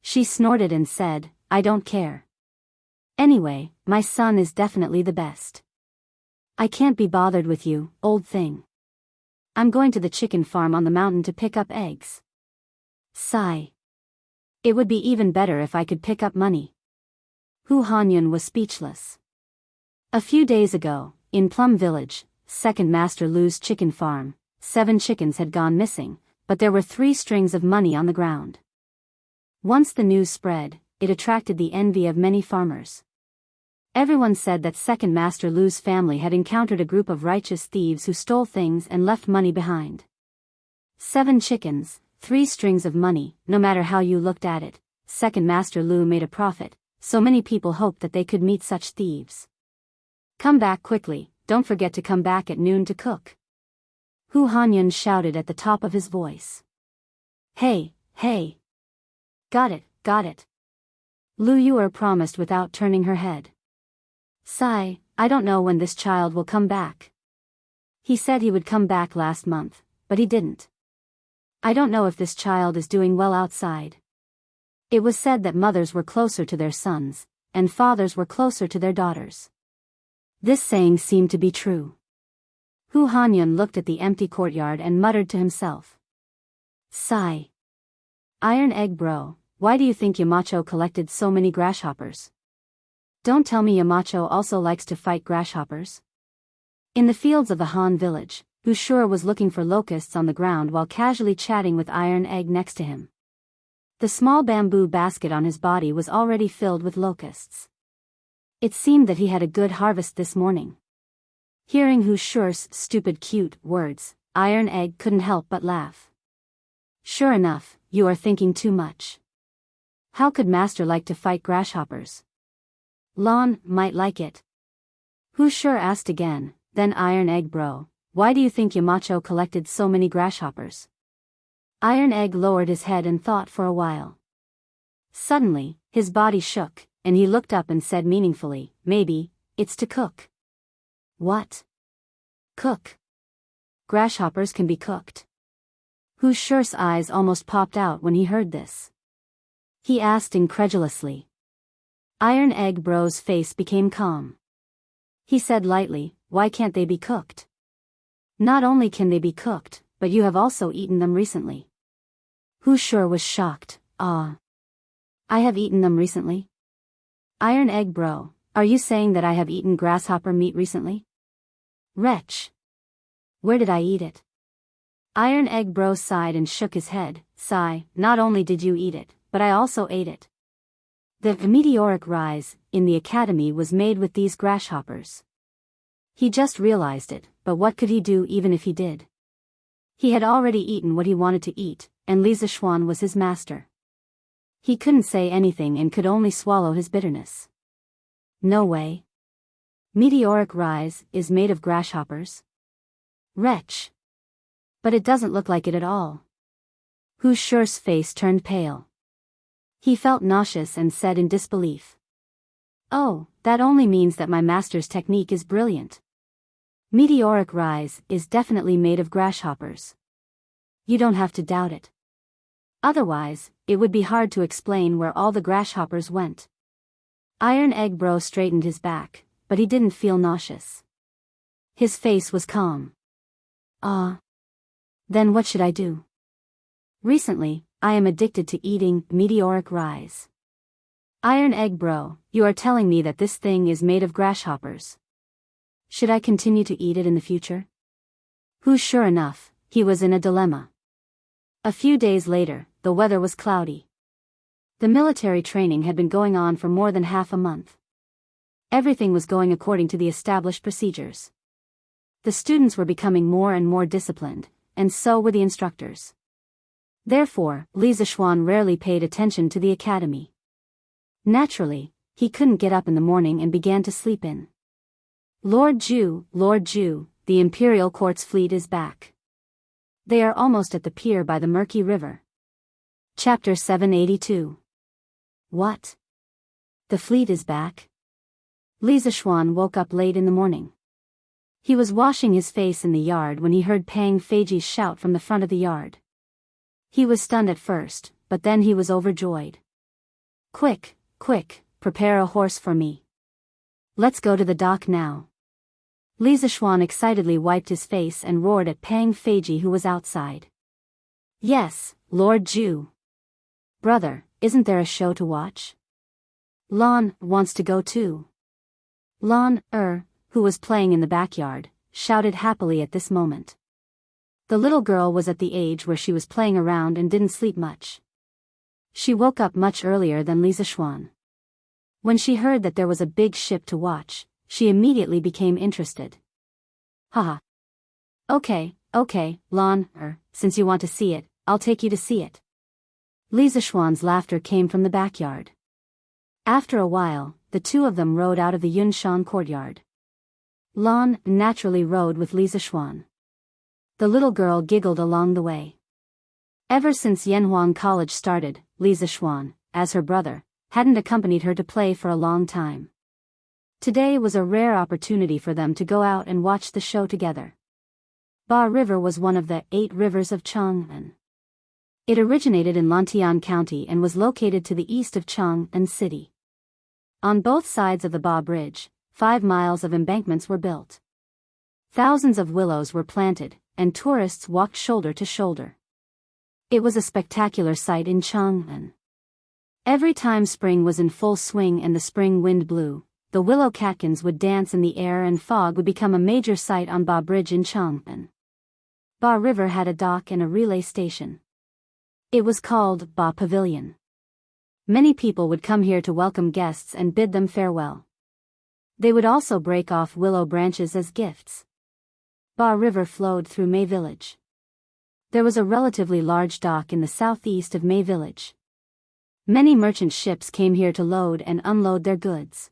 She snorted and said, I don't care. Anyway, my son is definitely the best. I can't be bothered with you, old thing. I'm going to the chicken farm on the mountain to pick up eggs. Sigh. It would be even better if I could pick up money. Hu Hanyun was speechless. A few days ago, in Plum Village, second Master Lu's chicken farm, 7 chickens had gone missing, but there were 3 strings of money on the ground. Once the news spread, it attracted the envy of many farmers. Everyone said that second Master Lu's family had encountered a group of righteous thieves who stole things and left money behind. 7 chickens, 3 strings of money, no matter how you looked at it, second Master Lu made a profit, so many people hoped that they could meet such thieves. Come back quickly, don't forget to come back at noon to cook. Hu Hanyun shouted at the top of his voice. Hey! Got it. Lu Yu'er promised without turning her head. Sigh, I don't know when this child will come back. He said he would come back last month, but he didn't. I don't know if this child is doing well outside. It was said that mothers were closer to their sons, and fathers were closer to their daughters. This saying seemed to be true. Hu Hanyun looked at the empty courtyard and muttered to himself. Sigh. Iron Egg bro, why do you think Yamacho collected so many grasshoppers? Don't tell me Yamacho also likes to fight grasshoppers. In the fields of the Han village, Bushura was looking for locusts on the ground while casually chatting with Iron Egg next to him. The small bamboo basket on his body was already filled with locusts. It seemed that he had a good harvest this morning. Hearing Bushura's stupid cute words, Iron Egg couldn't help but laugh. Sure enough, you are thinking too much. How could Master like to fight grasshoppers? Lon might like it. Bushura asked again, then Iron Egg bro, why do you think Yamacho collected so many grasshoppers? Iron Egg lowered his head and thought for a while. Suddenly, his body shook, and he looked up and said meaningfully, maybe, it's to cook. What? Cook? Grasshoppers can be cooked. Bushura's eyes almost popped out when he heard this. He asked incredulously. Iron Egg bro's face became calm. He said lightly, why can't they be cooked? Not only can they be cooked, but you have also eaten them recently. Bushura was shocked. Ah. I have eaten them recently? Iron Egg bro, are you saying that I have eaten grasshopper meat recently? Wretch. Where did I eat it? Iron Egg bro sighed and shook his head. Sigh, not only did you eat it, but I also ate it. The meteoric rise in the academy was made with these grasshoppers. He just realized it, but what could he do even if he did? He had already eaten what he wanted to eat, and Li Zishuan was his master. He couldn't say anything and could only swallow his bitterness. No way. Meteoric rise is made of grasshoppers? Wretch. But it doesn't look like it at all. Bushura's face turned pale. He felt nauseous and said in disbelief. Oh, that only means that my master's technique is brilliant. Meteoric rise is definitely made of grasshoppers. You don't have to doubt it. Otherwise, it would be hard to explain where all the grasshoppers went. Iron Egg bro straightened his back, but he didn't feel nauseous. His face was calm. Ah. Then what should I do? Recently, I am addicted to eating meteoric rise. Iron Egg bro, you are telling me that this thing is made of grasshoppers. Should I continue to eat it in the future? Sure enough, he was in a dilemma. A few days later, the weather was cloudy. The military training had been going on for more than half a month. Everything was going according to the established procedures. The students were becoming more and more disciplined, and so were the instructors. Therefore, Li Zishuan rarely paid attention to the academy. Naturally, he couldn't get up in the morning and began to sleep in. Lord Ju, the Imperial Court's fleet is back. They are almost at the pier by the murky river. Chapter 782. What? The fleet is back? Li Zishuan woke up late in the morning. He was washing his face in the yard when he heard Pang Feiji's shout from the front of the yard. He was stunned at first, but then he was overjoyed. Quick, prepare a horse for me. Let's go to the dock now. Li Zishuan excitedly wiped his face and roared at Pang Feiji who was outside. Yes, Lord Ju. Brother, isn't there a show to watch? Lon wants to go too. Lon, who was playing in the backyard, shouted happily at this moment. The little girl was at the age where she was playing around and didn't sleep much. She woke up much earlier than Li Zishuan. When she heard that there was a big ship to watch, she immediately became interested. Haha. Okay, Lon, since you want to see it, I'll take you to see it. Li Zishuan's laughter came from the backyard. After a while, the two of them rode out of the Yunshan courtyard. Lon naturally rode with Li Zishuan. The little girl giggled along the way. Ever since Yanhuang College started, Li Zishuan, as her brother, hadn't accompanied her to play for a long time. Today was a rare opportunity for them to go out and watch the show together. Ba River was one of the 8 rivers of Chang'an. It originated in Lantian County and was located to the east of Chang'an City. On both sides of the Ba Bridge, 5 miles of embankments were built. Thousands of willows were planted, and tourists walked shoulder to shoulder. It was a spectacular sight in Chang'an. Every time spring was in full swing and the spring wind blew, the willow catkins would dance in the air and fog would become a major sight on Ba Bridge in Chang'an. Ba River had a dock and a relay station. It was called Ba Pavilion. Many people would come here to welcome guests and bid them farewell. They would also break off willow branches as gifts. Ba River flowed through May Village. There was a relatively large dock in the southeast of May Village. Many merchant ships came here to load and unload their goods.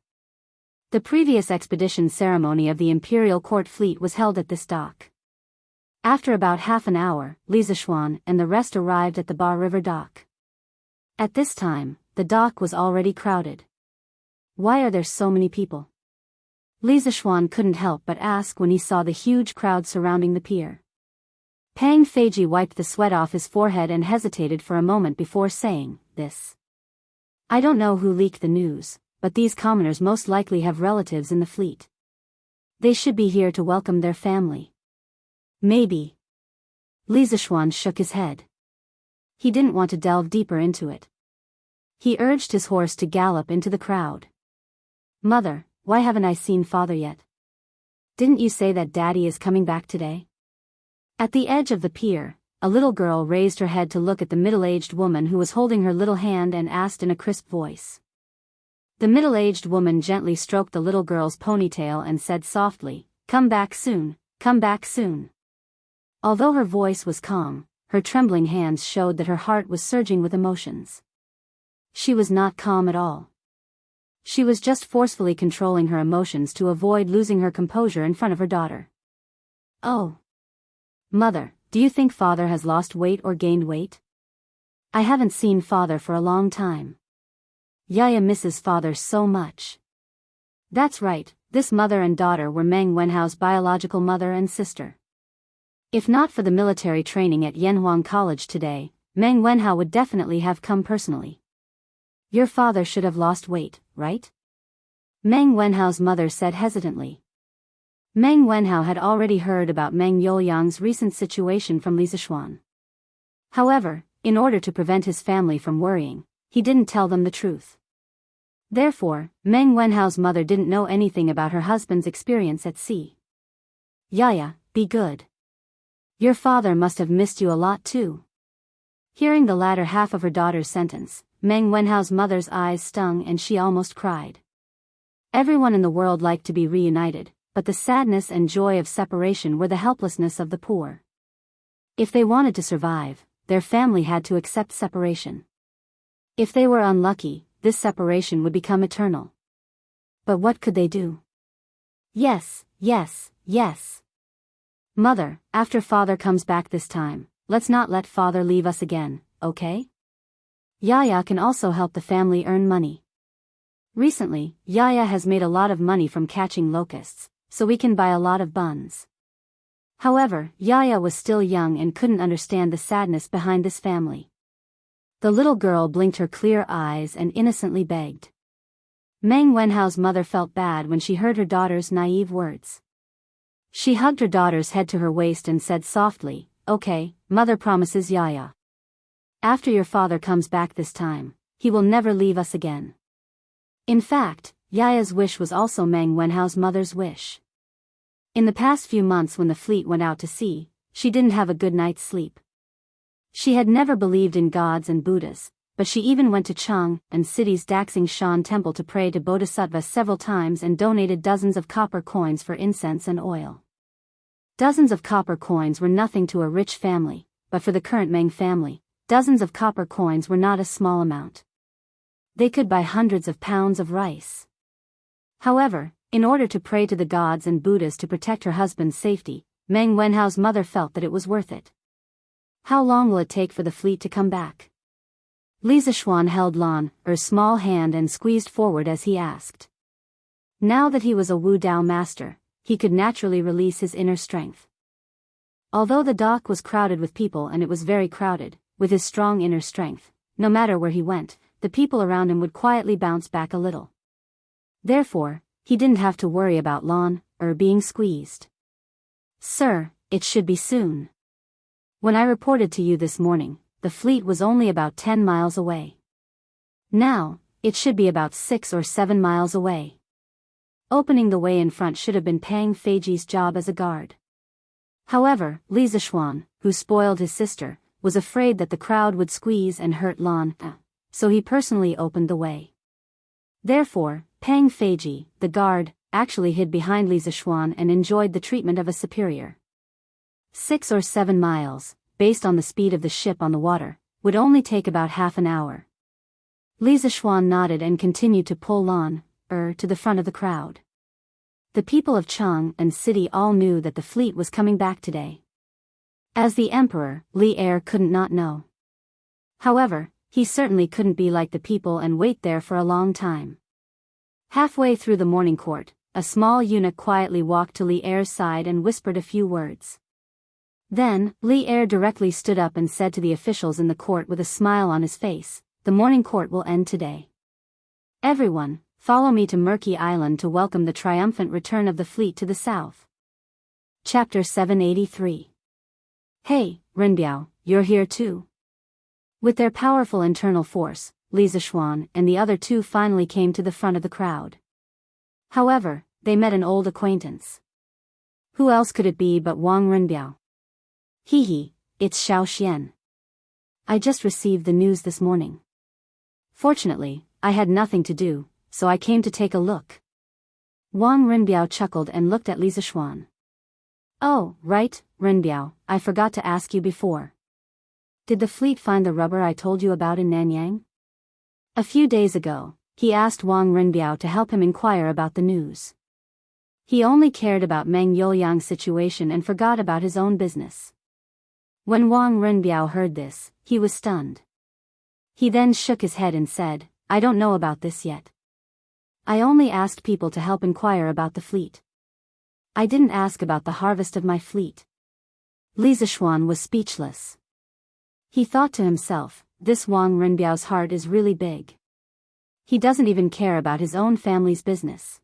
The previous expedition ceremony of the Imperial Court fleet was held at this dock. After about half an hour, Li Zishuan and the rest arrived at the Ba River dock. At this time, the dock was already crowded. Why are there so many people? Li Zishuan couldn't help but ask when he saw the huge crowd surrounding the pier. Pang Feiji wiped the sweat off his forehead and hesitated for a moment before saying, "This. I don't know who leaked the news, but these commoners most likely have relatives in the fleet. They should be here to welcome their family." Maybe. Li Zishuan shook his head. He didn't want to delve deeper into it. He urged his horse to gallop into the crowd. "Mother, why haven't I seen father yet? Didn't you say that daddy is coming back today?" At the edge of the pier, a little girl raised her head to look at the middle-aged woman who was holding her little hand and asked in a crisp voice. The middle-aged woman gently stroked the little girl's ponytail and said softly, "Come back soon, come back soon." Although her voice was calm, her trembling hands showed that her heart was surging with emotions. She was not calm at all. She was just forcefully controlling her emotions to avoid losing her composure in front of her daughter. "Oh. Mother, do you think father has lost weight or gained weight? I haven't seen father for a long time. Yaya misses father so much." That's right, this mother and daughter were Meng Wenhao's biological mother and sister. If not for the military training at Yanhuang College today, Meng Wenhao would definitely have come personally. "Your father should have lost weight, right?" Meng Wenhao's mother said hesitantly. Meng Wenhao had already heard about Meng Youliang's recent situation from Li Zishuan. However, in order to prevent his family from worrying, he didn't tell them the truth. Therefore, Meng Wenhao's mother didn't know anything about her husband's experience at sea. "Yaya, be good. Your father must have missed you a lot too." Hearing the latter half of her daughter's sentence, Meng Wenhao's mother's eyes stung and she almost cried. Everyone in the world liked to be reunited, but the sadness and joy of separation were the helplessness of the poor. If they wanted to survive, their family had to accept separation. If they were unlucky, this separation would become eternal. But what could they do? "Yes, yes, yes. Mother, after father comes back this time, let's not let father leave us again, okay? Yaya can also help the family earn money. Recently, Yaya has made a lot of money from catching locusts, so we can buy a lot of buns." However, Yaya was still young and couldn't understand the sadness behind this family. The little girl blinked her clear eyes and innocently begged. Meng Wenhao's mother felt bad when she heard her daughter's naive words. She hugged her daughter's head to her waist and said softly, "Okay, mother promises Yaya. After your father comes back this time, he will never leave us again." In fact, Yaya's wish was also Meng Wenhao's mother's wish. In the past few months when the fleet went out to sea, she didn't have a good night's sleep. She had never believed in gods and Buddhas, but she even went to Chang'an City's Daxing Shan temple to pray to Bodhisattva several times and donated dozens of copper coins for incense and oil. Dozens of copper coins were nothing to a rich family, but for the current Meng family, dozens of copper coins were not a small amount. They could buy hundreds of pounds of rice. However, in order to pray to the gods and Buddhas to protect her husband's safety, Meng Wenhao's mother felt that it was worth it. "How long will it take for the fleet to come back?" Li Zishuan held Lan Er's small hand and squeezed forward as he asked. Now that he was a Wu Dao master, he could naturally release his inner strength. Although the dock was crowded with people and it was very crowded, with his strong inner strength, no matter where he went, the people around him would quietly bounce back a little. Therefore, he didn't have to worry about Lan Er being squeezed. "Sir, it should be soon. When I reported to you this morning, the fleet was only about 10 miles away. Now, it should be about 6 or 7 miles away. Opening the way in front should have been Pang Feiji's job as a guard. However, Li Zishuan, who spoiled his sister, was afraid that the crowd would squeeze and hurt Lan, so he personally opened the way. Therefore, Pang Feiji, the guard, actually hid behind Li Zishuan and enjoyed the treatment of a superior. 6 or 7 miles, based on the speed of the ship on the water, would only take about half an hour. Li Zishuan nodded and continued to pull Lan, to the front of the crowd. The people of Chang and city all knew that the fleet was coming back today. As the emperor, Li couldn't not know. However, he certainly couldn't be like the people and wait there for a long time. Halfway through the morning court, a small eunuch quietly walked to Li side and whispered a few words. Then, Li directly stood up and said to the officials in the court with a smile on his face, "The morning court will end today. Everyone, follow me to Murky Island to welcome the triumphant return of the fleet to the south." Chapter 783. Hey, Renbiao, you're here too. With their powerful internal force, Li Zishuan and the other two finally came to the front of the crowd. However, they met an old acquaintance. Who else could it be but Wang Renbiao? Hee, it's Xiao Xian. I just received the news this morning. Fortunately, I had nothing to do, so I came to take a look. Wang Renbiao chuckled and looked at Li Zishuan. Oh, right, Renbiao, I forgot to ask you before. Did the fleet find the rubber I told you about in Nanyang? A few days ago, he asked Wang Renbiao to help him inquire about the news. He only cared about Meng Youyang's situation and forgot about his own business. When Wang Renbiao heard this, he was stunned. He then shook his head and said, I don't know about this yet. I only asked people to help inquire about the fleet. I didn't ask about the harvest of my fleet. Li Zishuan was speechless. He thought to himself, this Wang Renbiao's heart is really big. He doesn't even care about his own family's business.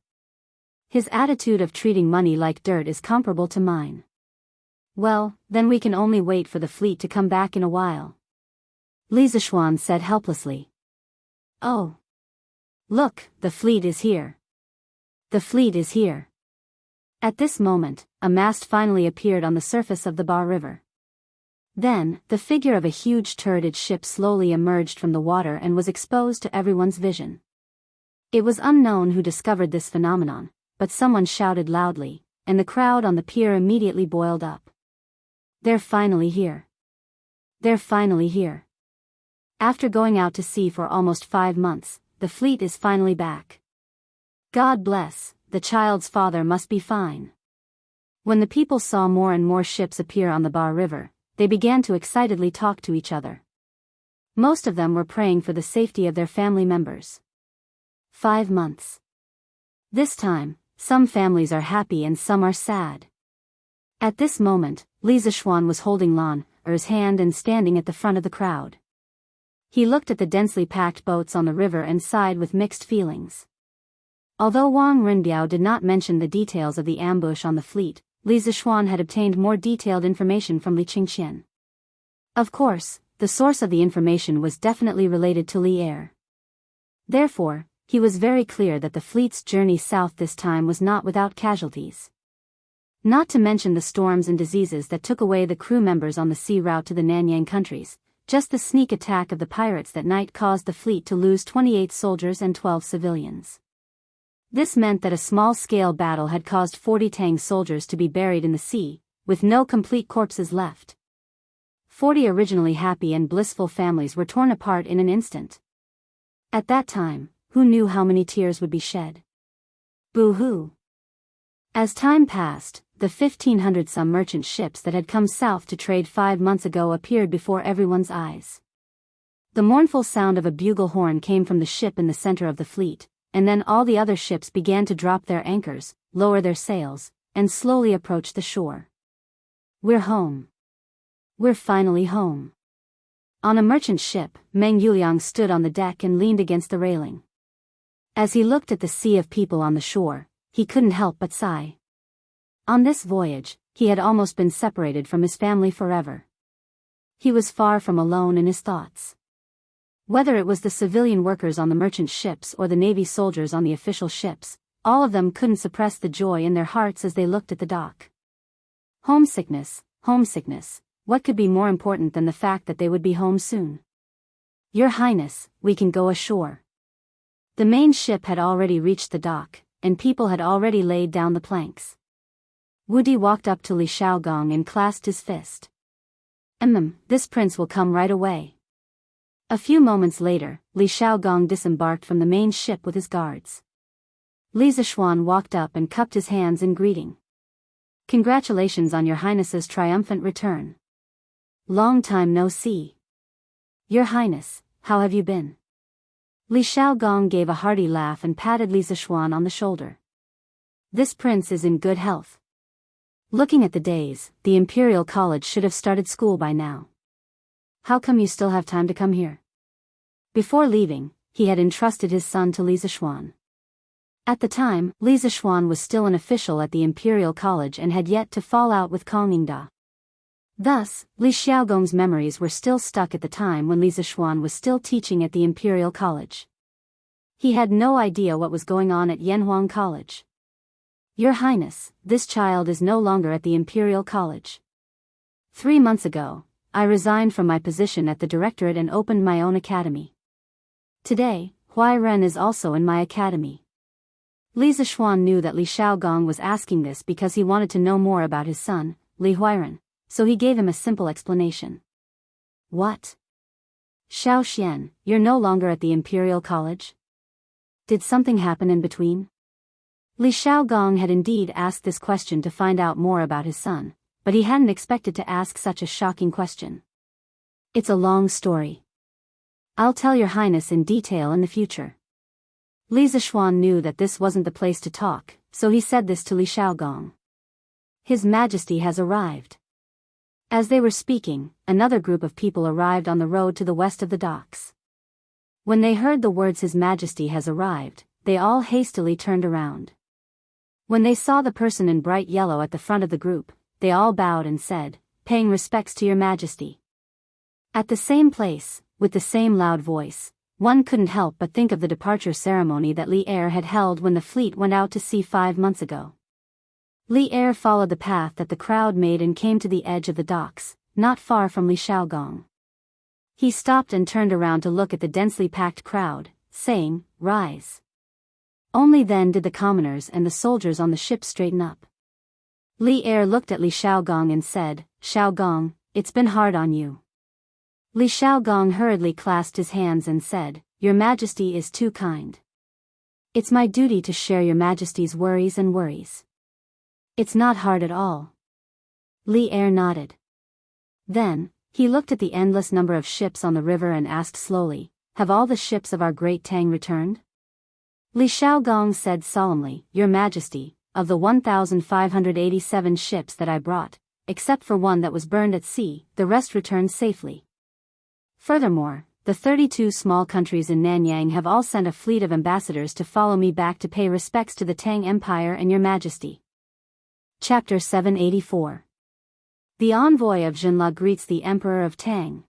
His attitude of treating money like dirt is comparable to mine. Well, then we can only wait for the fleet to come back in a while. Li Zishuan said helplessly. Oh. Look, the fleet is here. The fleet is here. At this moment, a mast finally appeared on the surface of the Ba River. Then, the figure of a huge turreted ship slowly emerged from the water and was exposed to everyone's vision. It was unknown who discovered this phenomenon, but someone shouted loudly, and the crowd on the pier immediately boiled up. They're finally here. They're finally here. After going out to sea for almost 5 months, the fleet is finally back. God bless, the child's father must be fine. When the people saw more and more ships appear on the Ba River, they began to excitedly talk to each other. Most of them were praying for the safety of their family members. 5 months. This time, some families are happy and some are sad. At this moment, Li Zishuan was holding Lan's hand and standing at the front of the crowd. He looked at the densely packed boats on the river and sighed with mixed feelings. Although Wang Renbiao did not mention the details of the ambush on the fleet, Li Zishuan had obtained more detailed information from Li Qingqian. Of course, the source of the information was definitely related to Li. Therefore, he was very clear that the fleet's journey south this time was not without casualties. Not to mention the storms and diseases that took away the crew members on the sea route to the Nanyang countries, just the sneak attack of the pirates that night caused the fleet to lose 28 soldiers and 12 civilians. This meant that a small-scale battle had caused 40 Tang soldiers to be buried in the sea, with no complete corpses left. 40 originally happy and blissful families were torn apart in an instant. At that time, who knew how many tears would be shed? Boo-hoo. As time passed, the 1,500-some merchant ships that had come south to trade 5 months ago appeared before everyone's eyes. The mournful sound of a bugle horn came from the ship in the center of the fleet, and then all the other ships began to drop their anchors, lower their sails, and slowly approach the shore. We're home. We're finally home. On a merchant ship, Meng Youyang stood on the deck and leaned against the railing. As he looked at the sea of people on the shore, he couldn't help but sigh. On this voyage, he had almost been separated from his family forever. He was far from alone in his thoughts. Whether it was the civilian workers on the merchant ships or the Navy soldiers on the official ships, all of them couldn't suppress the joy in their hearts as they looked at the dock. Homesickness, homesickness, what could be more important than the fact that they would be home soon? Your Highness, we can go ashore. The main ship had already reached the dock, and people had already laid down the planks. Wudi walked up to Li Xiaogong and clasped his fist. This prince will come right away. A few moments later, Li Xiaogong disembarked from the main ship with his guards. Li Zishuan walked up and cupped his hands in greeting. Congratulations on your Highness's triumphant return. Long time no see. Your Highness, how have you been? Li Xiaogong gave a hearty laugh and patted Li Zishuan on the shoulder. This prince is in good health. Looking at the days, the Imperial College should have started school by now. How come you still have time to come here? Before leaving, he had entrusted his son to Li Zishuan. At the time, Li Zishuan was still an official at the Imperial College and had yet to fall out with Kong Yingda. Thus, Li Xiaogong's memories were still stuck at the time when Li Zishuan was still teaching at the Imperial College. He had no idea what was going on at Yanhuang College. Your Highness, this child is no longer at the Imperial College. 3 months ago, I resigned from my position at the Directorate and opened my own academy. Today, Huai Ren is also in my academy. Li Zishuan knew that Li Xiaogong was asking this because he wanted to know more about his son, Li Huairen, so he gave him a simple explanation. What? Xiao Xian, you're no longer at the Imperial College? Did something happen in between? Li Xiaogong had indeed asked this question to find out more about his son, but he hadn't expected to ask such a shocking question. It's a long story. I'll tell your Highness in detail in the future. Li Zishuan knew that this wasn't the place to talk, so he said this to Li Xiaogong. His Majesty has arrived. As they were speaking, another group of people arrived on the road to the west of the docks. When they heard the words His Majesty has arrived, they all hastily turned around. When they saw the person in bright yellow at the front of the group, they all bowed and said, paying respects to your Majesty. At the same place, with the same loud voice, one couldn't help but think of the departure ceremony that Li Er had held when the fleet went out to sea 5 months ago. Li Er followed the path that the crowd made and came to the edge of the docks, not far from Li Xiaogong. He stopped and turned around to look at the densely packed crowd, saying, Rise. Only then did the commoners and the soldiers on the ship straighten up. Li Er looked at Li Xiaogong and said, Xiaogong, it's been hard on you. Li Xiaogong hurriedly clasped his hands and said, Your Majesty is too kind. It's my duty to share your Majesty's worries and worries. It's not hard at all. Li Er nodded. Then, he looked at the endless number of ships on the river and asked slowly, Have all the ships of our great Tang returned? Li Xiaogong said solemnly, Your Majesty, of the 1,587 ships that I brought, except for one that was burned at sea, the rest returned safely. Furthermore, the 32 small countries in Nanyang have all sent a fleet of ambassadors to follow me back to pay respects to the Tang Empire and your Majesty. Chapter 784. The envoy of Zhenla greets the Emperor of Tang.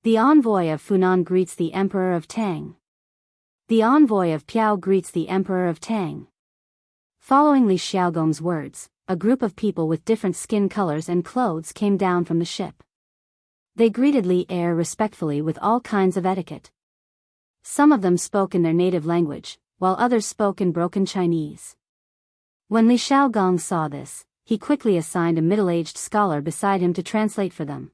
The envoy of Funan greets the Emperor of Tang. The envoy of Piao greets the Emperor of Tang. Following Li Xiaogong's words, a group of people with different skin colors and clothes came down from the ship. They greeted Li Er respectfully with all kinds of etiquette. Some of them spoke in their native language, while others spoke in broken Chinese. When Li Xiaogong saw this, he quickly assigned a middle-aged scholar beside him to translate for them.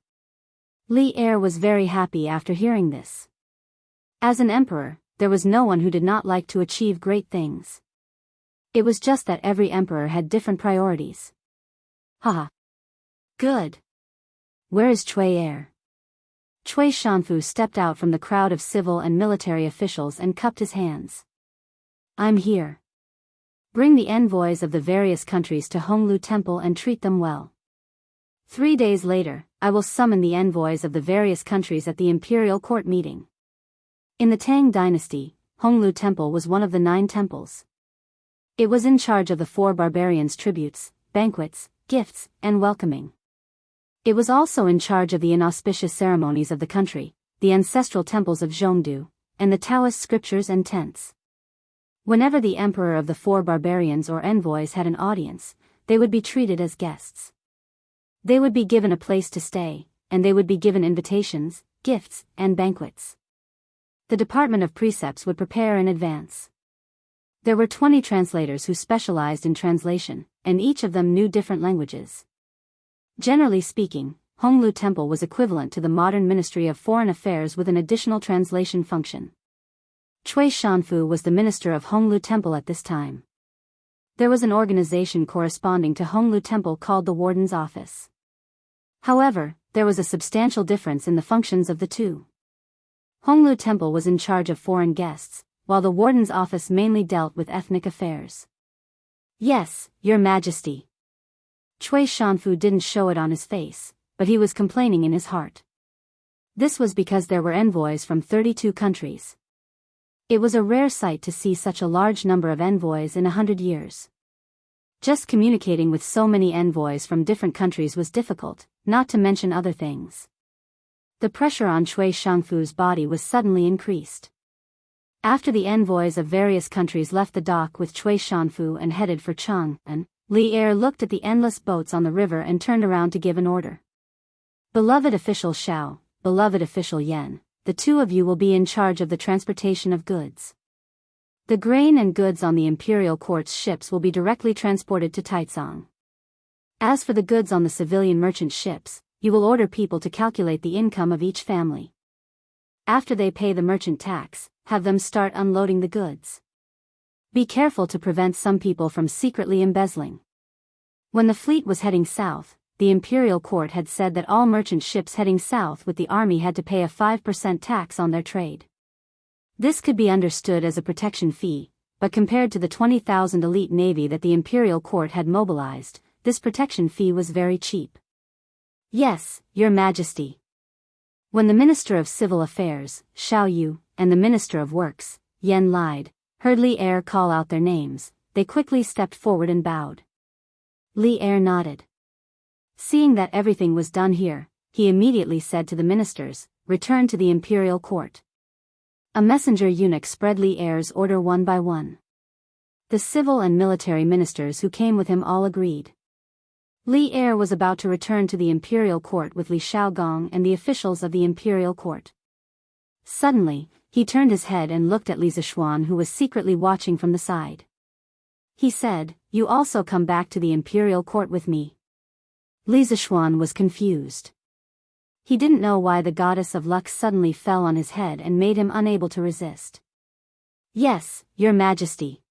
Li Er was very happy after hearing this. As an emperor, there was no one who did not like to achieve great things. It was just that every emperor had different priorities. Haha. Good. Where is Cui Er? Cui Shanfu stepped out from the crowd of civil and military officials and cupped his hands. I'm here. Bring the envoys of the various countries to Honglu Temple and treat them well. 3 days later, I will summon the envoys of the various countries at the imperial court meeting. In the Tang dynasty, Honglu Temple was one of the 9 temples. It was in charge of the 4 barbarians' tributes, banquets, gifts, and welcoming. It was also in charge of the inauspicious ceremonies of the country, the ancestral temples of Zhongdu, and the Taoist scriptures and tents. Whenever the emperor of the four barbarians or envoys had an audience, they would be treated as guests. They would be given a place to stay, and they would be given invitations, gifts, and banquets. The Department of Precepts would prepare in advance. There were 20 translators who specialized in translation, and each of them knew different languages. Generally speaking, Honglu Temple was equivalent to the modern Ministry of Foreign Affairs with an additional translation function. Cui Shanfu was the minister of Honglu Temple at this time. There was an organization corresponding to Honglu Temple called the Warden's Office. However, there was a substantial difference in the functions of the two. Honglu Temple was in charge of foreign guests, while the Warden's Office mainly dealt with ethnic affairs. Yes, Your Majesty. Cui Shanfu didn't show it on his face, but he was complaining in his heart. This was because there were envoys from 32 countries. It was a rare sight to see such a large number of envoys in 100 years. Just communicating with so many envoys from different countries was difficult, not to mention other things. The pressure on Cui Shanfu's body was suddenly increased. After the envoys of various countries left the dock with Cui Shanfu and headed for Chang'an, Li Er looked at the endless boats on the river and turned around to give an order. Beloved official Xiao, beloved official Yan, the two of you will be in charge of the transportation of goods. The grain and goods on the imperial court's ships will be directly transported to Taicang. As for the goods on the civilian merchant ships, you will order people to calculate the income of each family. After they pay the merchant tax, have them start unloading the goods. Be careful to prevent some people from secretly embezzling. When the fleet was heading south, the imperial court had said that all merchant ships heading south with the army had to pay a 5% tax on their trade. This could be understood as a protection fee, but compared to the 20,000 elite navy that the imperial court had mobilized, this protection fee was very cheap. Yes, Your Majesty. When the Minister of Civil Affairs, Xiao Yu, and the Minister of Works, Yan Lide, heard Li Er call out their names, they quickly stepped forward and bowed. Li Er nodded. Seeing that everything was done here, he immediately said to the ministers, "Return to the imperial court." A messenger eunuch spread Li Er's order one by one. The civil and military ministers who came with him all agreed. Li Er was about to return to the imperial court with Li Xiaogong and the officials of the imperial court. Suddenly, he turned his head and looked at Li Zishuan, who was secretly watching from the side. He said, "You also come back to the imperial court with me." Li Zishuan was confused. He didn't know why the goddess of luck suddenly fell on his head and made him unable to resist. "Yes, Your Majesty."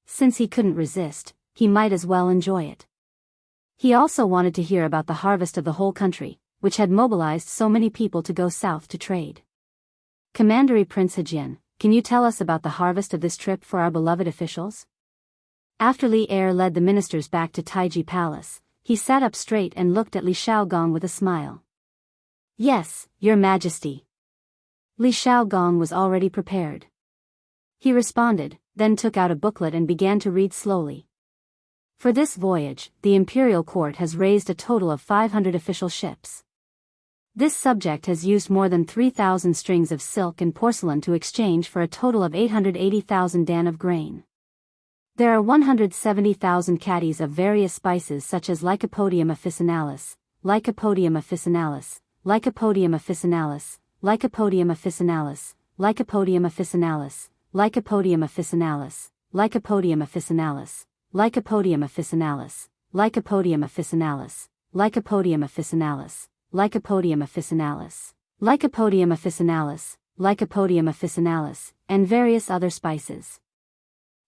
Since he couldn't resist, he might as well enjoy it. He also wanted to hear about the harvest of the whole country, which had mobilized so many people to go south to trade. "Commandery Prince Hejian, can you tell us about the harvest of this trip for our beloved officials?" After Li Er led the ministers back to Taiji Palace, he sat up straight and looked at Li Xiaogong with a smile. "Yes, Your Majesty." Li Xiaogong was already prepared. He responded, then took out a booklet and began to read slowly. For this voyage, the imperial court has raised a total of 500 official ships. This subject has used more than 3,000 strings of silk and porcelain to exchange for a total of 880,000 dan of grain. There are 170,000 caddies of various spices such as Lycopodium officinalis, Lycopodium officinalis, Lycopodium officinalis, Lycopodium officinalis, Lycopodium officinalis, Lycopodium officinalis, Lycopodium officinalis, Lycopodium officinalis, Lycopodium officinalis, Lycopodium officinalis, Lycopodium officinalis, Lycopodium officinalis, Lycopodium officinalis, and various other spices.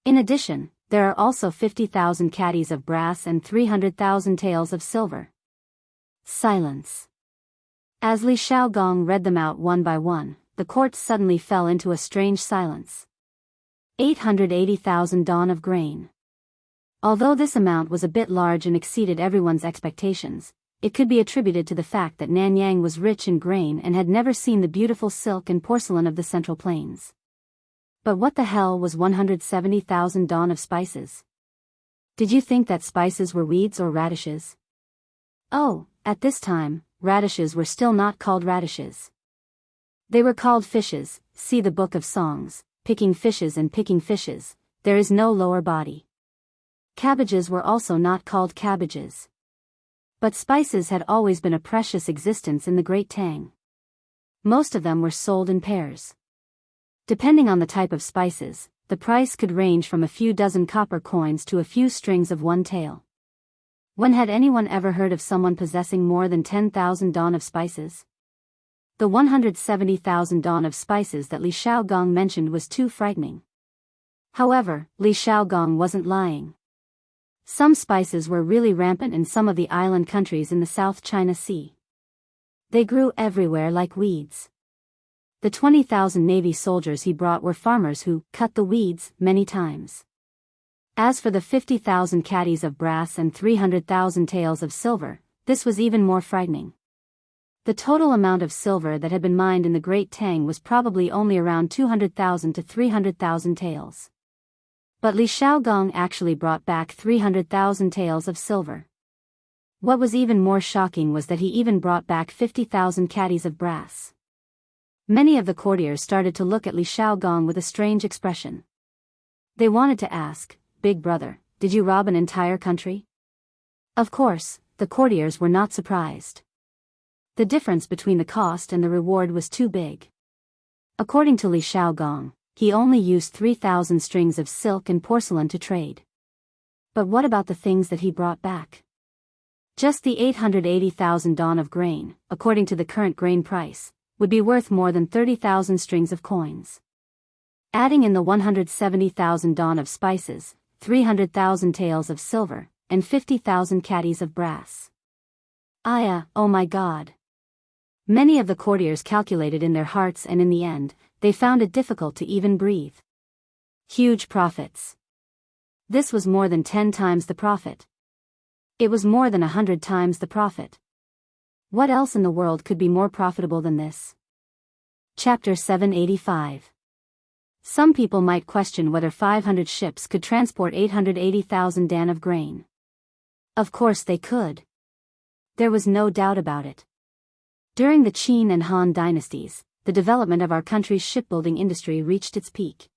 In addition, there are also 50,000 caddies of brass and 300,000 taels of silver. Silence. As Li Xiaogong read them out one by one, the court suddenly fell into a strange silence. 880,000 dan of grain. Although this amount was a bit large and exceeded everyone's expectations, it could be attributed to the fact that Nanyang was rich in grain and had never seen the beautiful silk and porcelain of the Central Plains. But what the hell was 170,000 dan of spices? Did you think that spices were weeds or radishes? Oh, at this time, radishes were still not called radishes. They were called fishes. See the Book of Songs, Picking Fishes and Picking Fishes, there is no lower body. Cabbages were also not called cabbages. But spices had always been a precious existence in the Great Tang. Most of them were sold in pairs. Depending on the type of spices, the price could range from a few dozen copper coins to a few strings of one tael. When had anyone ever heard of someone possessing more than 10,000 dawn of spices? The 170,000 dawn of spices that Li Xiaogong mentioned was too frightening. However, Li Xiaogong wasn't lying. Some spices were really rampant in some of the island countries in the South China Sea. They grew everywhere like weeds. The 20,000 Navy soldiers he brought were farmers who cut the weeds many times. As for the 50,000 caddies of brass and 300,000 taels of silver, this was even more frightening. The total amount of silver that had been mined in the Great Tang was probably only around 200,000 to 300,000 taels. But Li Xiaogong actually brought back 300,000 taels of silver. What was even more shocking was that he even brought back 50,000 caddies of brass. Many of the courtiers started to look at Li Xiaogong with a strange expression. They wanted to ask, "Big brother, did you rob an entire country?" Of course, the courtiers were not surprised. The difference between the cost and the reward was too big. According to Li Xiaogong, he only used 3,000 strings of silk and porcelain to trade. But what about the things that he brought back? Just the 880,000 dawn of grain, according to the current grain price, would be worth more than 30,000 strings of coins. Adding in the 170,000 dawn of spices, 300,000 taels of silver, and 50,000 caddies of brass. Oh my God! Many of the courtiers calculated in their hearts, and in the end, they found it difficult to even breathe. Huge profits. This was more than 10 times the profit. It was more than 100 times the profit. What else in the world could be more profitable than this? Chapter 785. Some people might question whether 500 ships could transport 880,000 dan of grain. Of course they could. There was no doubt about it. During the Qin and Han dynasties, the development of our country's shipbuilding industry reached its peak.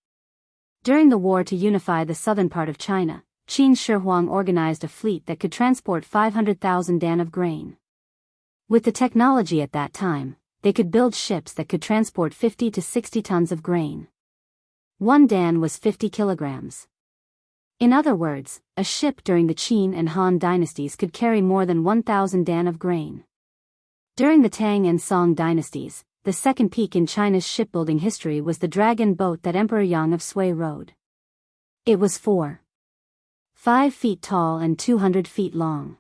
During the war to unify the southern part of China, Qin Shi Huang organized a fleet that could transport 500,000 dan of grain. With the technology at that time, they could build ships that could transport 50 to 60 tons of grain. One dan was 50 kilograms. In other words, a ship during the Qin and Han dynasties could carry more than 1,000 dan of grain. During the Tang and Song dynasties, the second peak in China's shipbuilding history was the dragon boat that Emperor Yang of Sui rode. It was 5 feet tall and 200 feet long.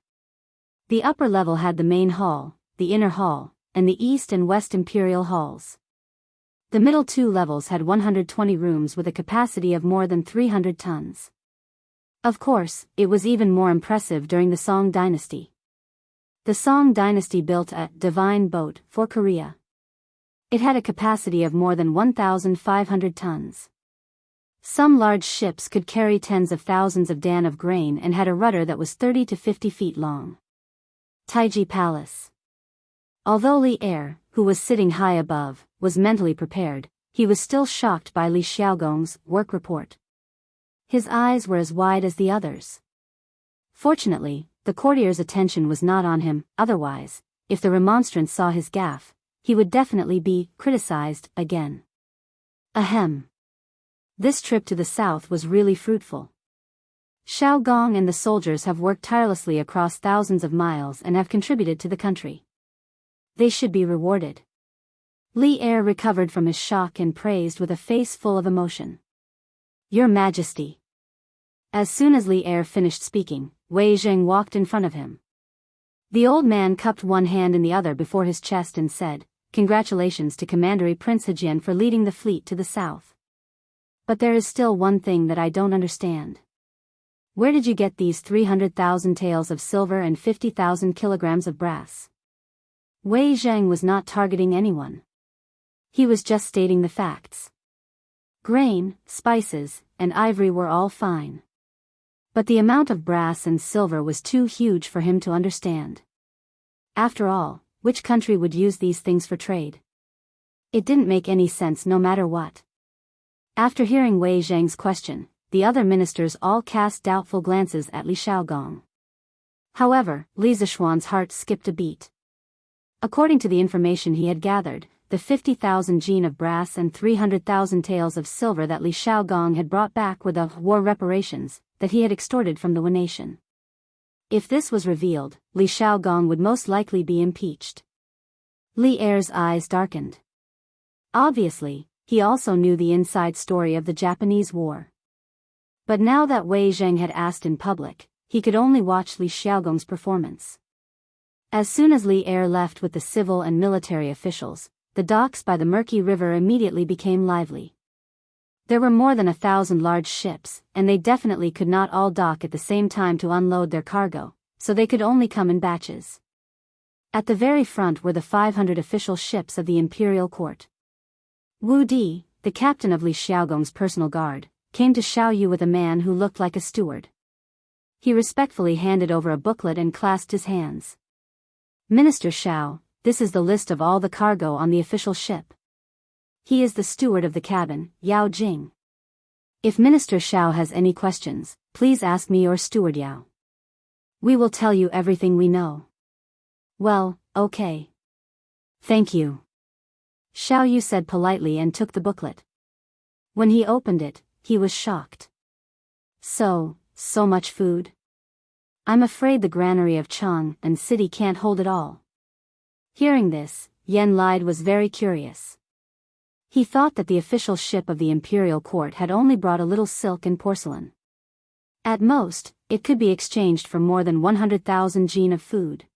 The upper level had the main hall, the inner hall, and the east and west imperial halls. The middle two levels had 120 rooms with a capacity of more than 300 tons. Of course, it was even more impressive during the Song dynasty. The Song dynasty built a divine boat for Korea. It had a capacity of more than 1,500 tons. Some large ships could carry tens of thousands of dan of grain and had a rudder that was 30 to 50 feet long. Taiji Palace. Although Li Er, who was sitting high above, was mentally prepared, he was still shocked by Li Xiaogong's work report. His eyes were as wide as the others. Fortunately, the courtier's attention was not on him, otherwise, if the remonstrant saw his gaffe, he would definitely be criticized again. Ahem. This trip to the south was really fruitful. Xiaogong and the soldiers have worked tirelessly across thousands of miles and have contributed to the country. They should be rewarded. Li Er recovered from his shock and praised with a face full of emotion. Your Majesty. As soon as Li Er finished speaking, Wei Zheng walked in front of him. The old man cupped one hand in the other before his chest and said, "Congratulations to Commander Prince Hejian for leading the fleet to the south. But there is still one thing that I don't understand. Where did you get these 300,000 taels of silver and 50,000 kilograms of brass?" Wei Zheng was not targeting anyone. He was just stating the facts. Grain, spices, and ivory were all fine. But the amount of brass and silver was too huge for him to understand. After all, which country would use these things for trade? It didn't make any sense no matter what. After hearing Wei Zheng's question, the other ministers all cast doubtful glances at Li Xiaogong. However, Li Zishuan's heart skipped a beat. According to the information he had gathered, the 50,000 jin of brass and 300,000 taels of silver that Li Xiaogong had brought back were the war reparations that he had extorted from the Wu nation. If this was revealed, Li Xiaogong would most likely be impeached. Li Er's eyes darkened. Obviously, he also knew the inside story of the Japanese war. But now that Wei Zheng had asked in public, he could only watch Li Xiaogong's performance. As soon as Li Er left with the civil and military officials, the docks by the murky river immediately became lively. There were more than 1,000 large ships, and they definitely could not all dock at the same time to unload their cargo, so they could only come in batches. At the very front were the 500 official ships of the imperial court. Wu Di, the captain of Li Xiaogong's personal guard, came to Xiaoyu with a man who looked like a steward. He respectfully handed over a booklet and clasped his hands. "Minister Xiao, this is the list of all the cargo on the official ship. He is the steward of the cabin, Yao Jing. If Minister Xiao has any questions, please ask me or Steward Yao. We will tell you everything we know." "Well, okay. Thank you," Xiaoyu said politely and took the booklet. When he opened it, he was shocked. So much food. I'm afraid the granary of Chang and city can't hold it all." Hearing this, Yen Lide was very curious. He thought that the official ship of the imperial court had only brought a little silk and porcelain. At most, it could be exchanged for more than 100,000 jin of food.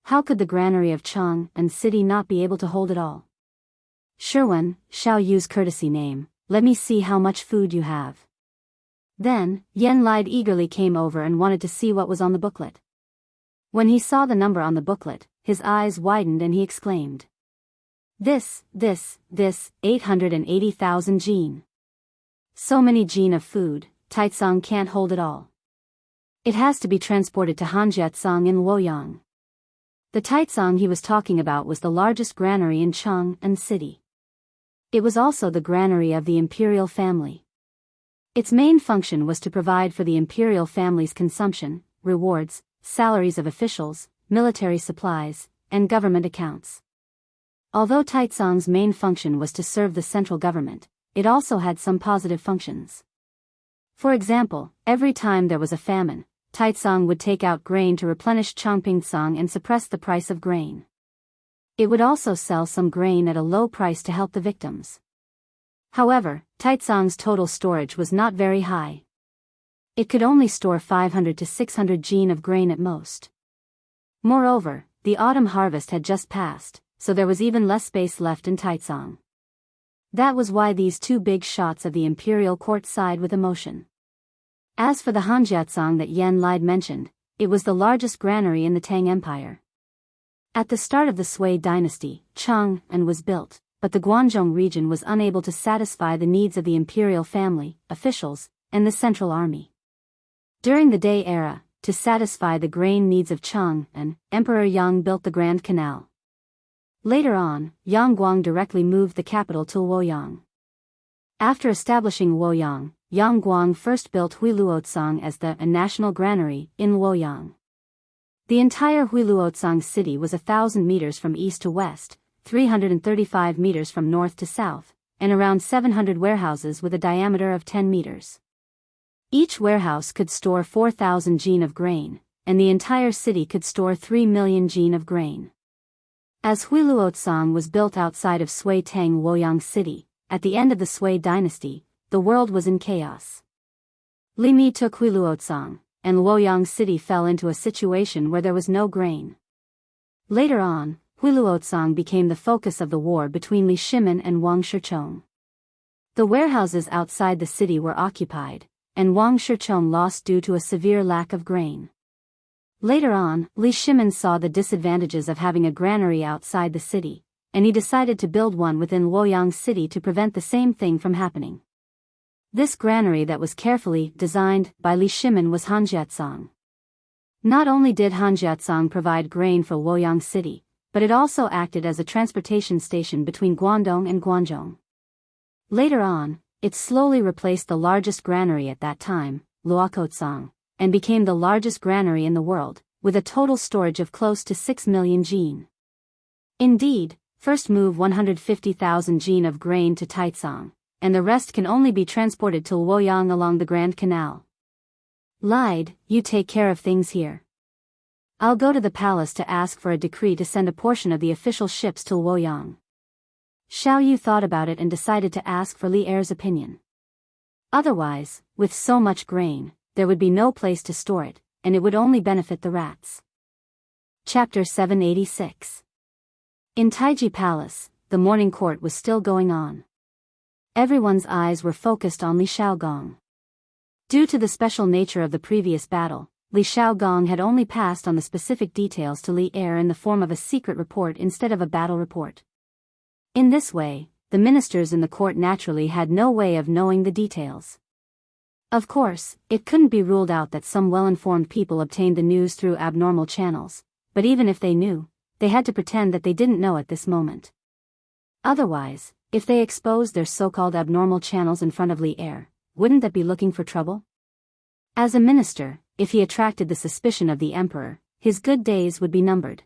How could the granary of Chang and city not be able to hold it all? "Sherwan, Xiaoyu's courtesy name, let me see how much food you have." Then, Yen Lide eagerly came over and wanted to see what was on the booklet. When he saw the number on the booklet, his eyes widened and he exclaimed. This, 880,000 jin. So many jin of food, Taicang can't hold it all. It has to be transported to Hanjiatsang in Luoyang. The Taicang he was talking about was the largest granary in Chang and city. It was also the granary of the imperial family. Its main function was to provide for the imperial family's consumption, rewards, salaries of officials, military supplies, and government accounts. Although Taicang's main function was to serve the central government, it also had some positive functions. For example, every time there was a famine, Taicang would take out grain to replenish Changpingcang and suppress the price of grain. It would also sell some grain at a low price to help the victims. However, Taicang's total storage was not very high. It could only store 500 to 600 jin of grain at most. Moreover, the autumn harvest had just passed, so there was even less space left in Taicang. That was why these two big shots of the imperial court sighed with emotion. As for the Hanjiatsang that Yen Lide mentioned, it was the largest granary in the Tang Empire. At the start of the Sui dynasty, Chang'an was built, but the Guangzhong region was unable to satisfy the needs of the imperial family, officials, and the central army. During the Day era, to satisfy the grain needs of Chang'an, Emperor Yang built the Grand Canal. Later on, Yang Guang directly moved the capital to Luoyang. After establishing Luoyang, Yang Guang first built Huiluotsang as the national granary in Luoyang. The entire Huiluotsang city was 1,000 meters from east to west, 335 meters from north to south, and around 700 warehouses with a diameter of 10 meters. Each warehouse could store 4,000 jin of grain, and the entire city could store 3 million jin of grain. As Huiluotsang was built outside of Sui Tang Luoyang City, at the end of the Sui dynasty, the world was in chaos. Li Mi took Huiluotsang, and Luoyang City fell into a situation where there was no grain. Later on, Huiluotsang became the focus of the war between Li Shimin and Wang Shichong. The warehouses outside the city were occupied, and Wang Shichong lost due to a severe lack of grain. Later on, Li Shimin saw the disadvantages of having a granary outside the city, and he decided to build one within Luoyang City to prevent the same thing from happening. This granary that was carefully designed by Li Shimin was Hanjiatsang. Not only did Hanjiatsang provide grain for Luoyang City, but it also acted as a transportation station between Guangdong and Guangzhou. Later on, it slowly replaced the largest granary at that time, Luokotsang, and became the largest granary in the world, with a total storage of close to 6 million jin. Indeed, first move 150,000 jin of grain to Taitsang, and the rest can only be transported to Luoyang along the Grand Canal. Lied, you take care of things here. I'll go to the palace to ask for a decree to send a portion of the official ships to Luoyang. Xiao Yu thought about it and decided to ask for Li Er's opinion. Otherwise, with so much grain, there would be no place to store it, and it would only benefit the rats. Chapter 786. In Taiji Palace, the morning court was still going on. Everyone's eyes were focused on Li Xiaogong. Due to the special nature of the previous battle, Li Xiaogong had only passed on the specific details to Li Er in the form of a secret report instead of a battle report. In this way, the ministers in the court naturally had no way of knowing the details. Of course, it couldn't be ruled out that some well-informed people obtained the news through abnormal channels, but even if they knew, they had to pretend that they didn't know at this moment. Otherwise, if they exposed their so-called abnormal channels in front of Li Er, wouldn't that be looking for trouble? As a minister, if he attracted the suspicion of the emperor, his good days would be numbered.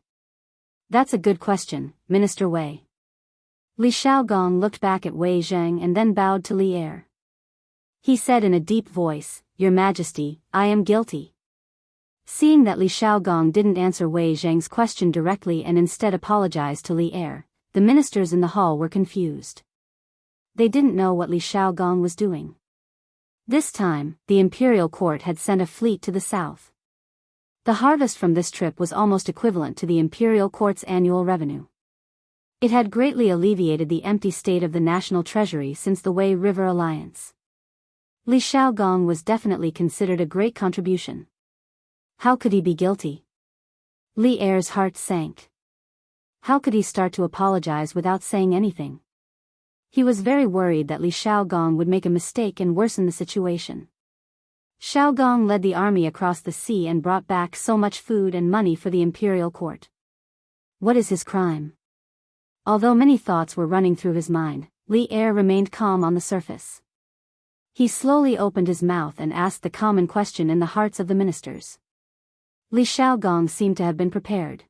That's a good question, Minister Wei. Li Xiaogong looked back at Wei Zheng and then bowed to Li Er. He said in a deep voice, Your Majesty, I am guilty. Seeing that Li Xiaogong didn't answer Wei Zheng's question directly and instead apologized to Li Er, the ministers in the hall were confused. They didn't know what Li Xiaogong was doing. This time, the imperial court had sent a fleet to the south. The harvest from this trip was almost equivalent to the imperial court's annual revenue. It had greatly alleviated the empty state of the national treasury since the Wei River Alliance. Li Xiaogong was definitely considered a great contribution. How could he be guilty? Li Er's heart sank. How could he start to apologize without saying anything? He was very worried that Li Xiaogong would make a mistake and worsen the situation. Xiaogong led the army across the sea and brought back so much food and money for the imperial court. What is his crime? Although many thoughts were running through his mind, Li Er remained calm on the surface. He slowly opened his mouth and asked the common question in the hearts of the ministers. Li Xiaogong seemed to have been prepared.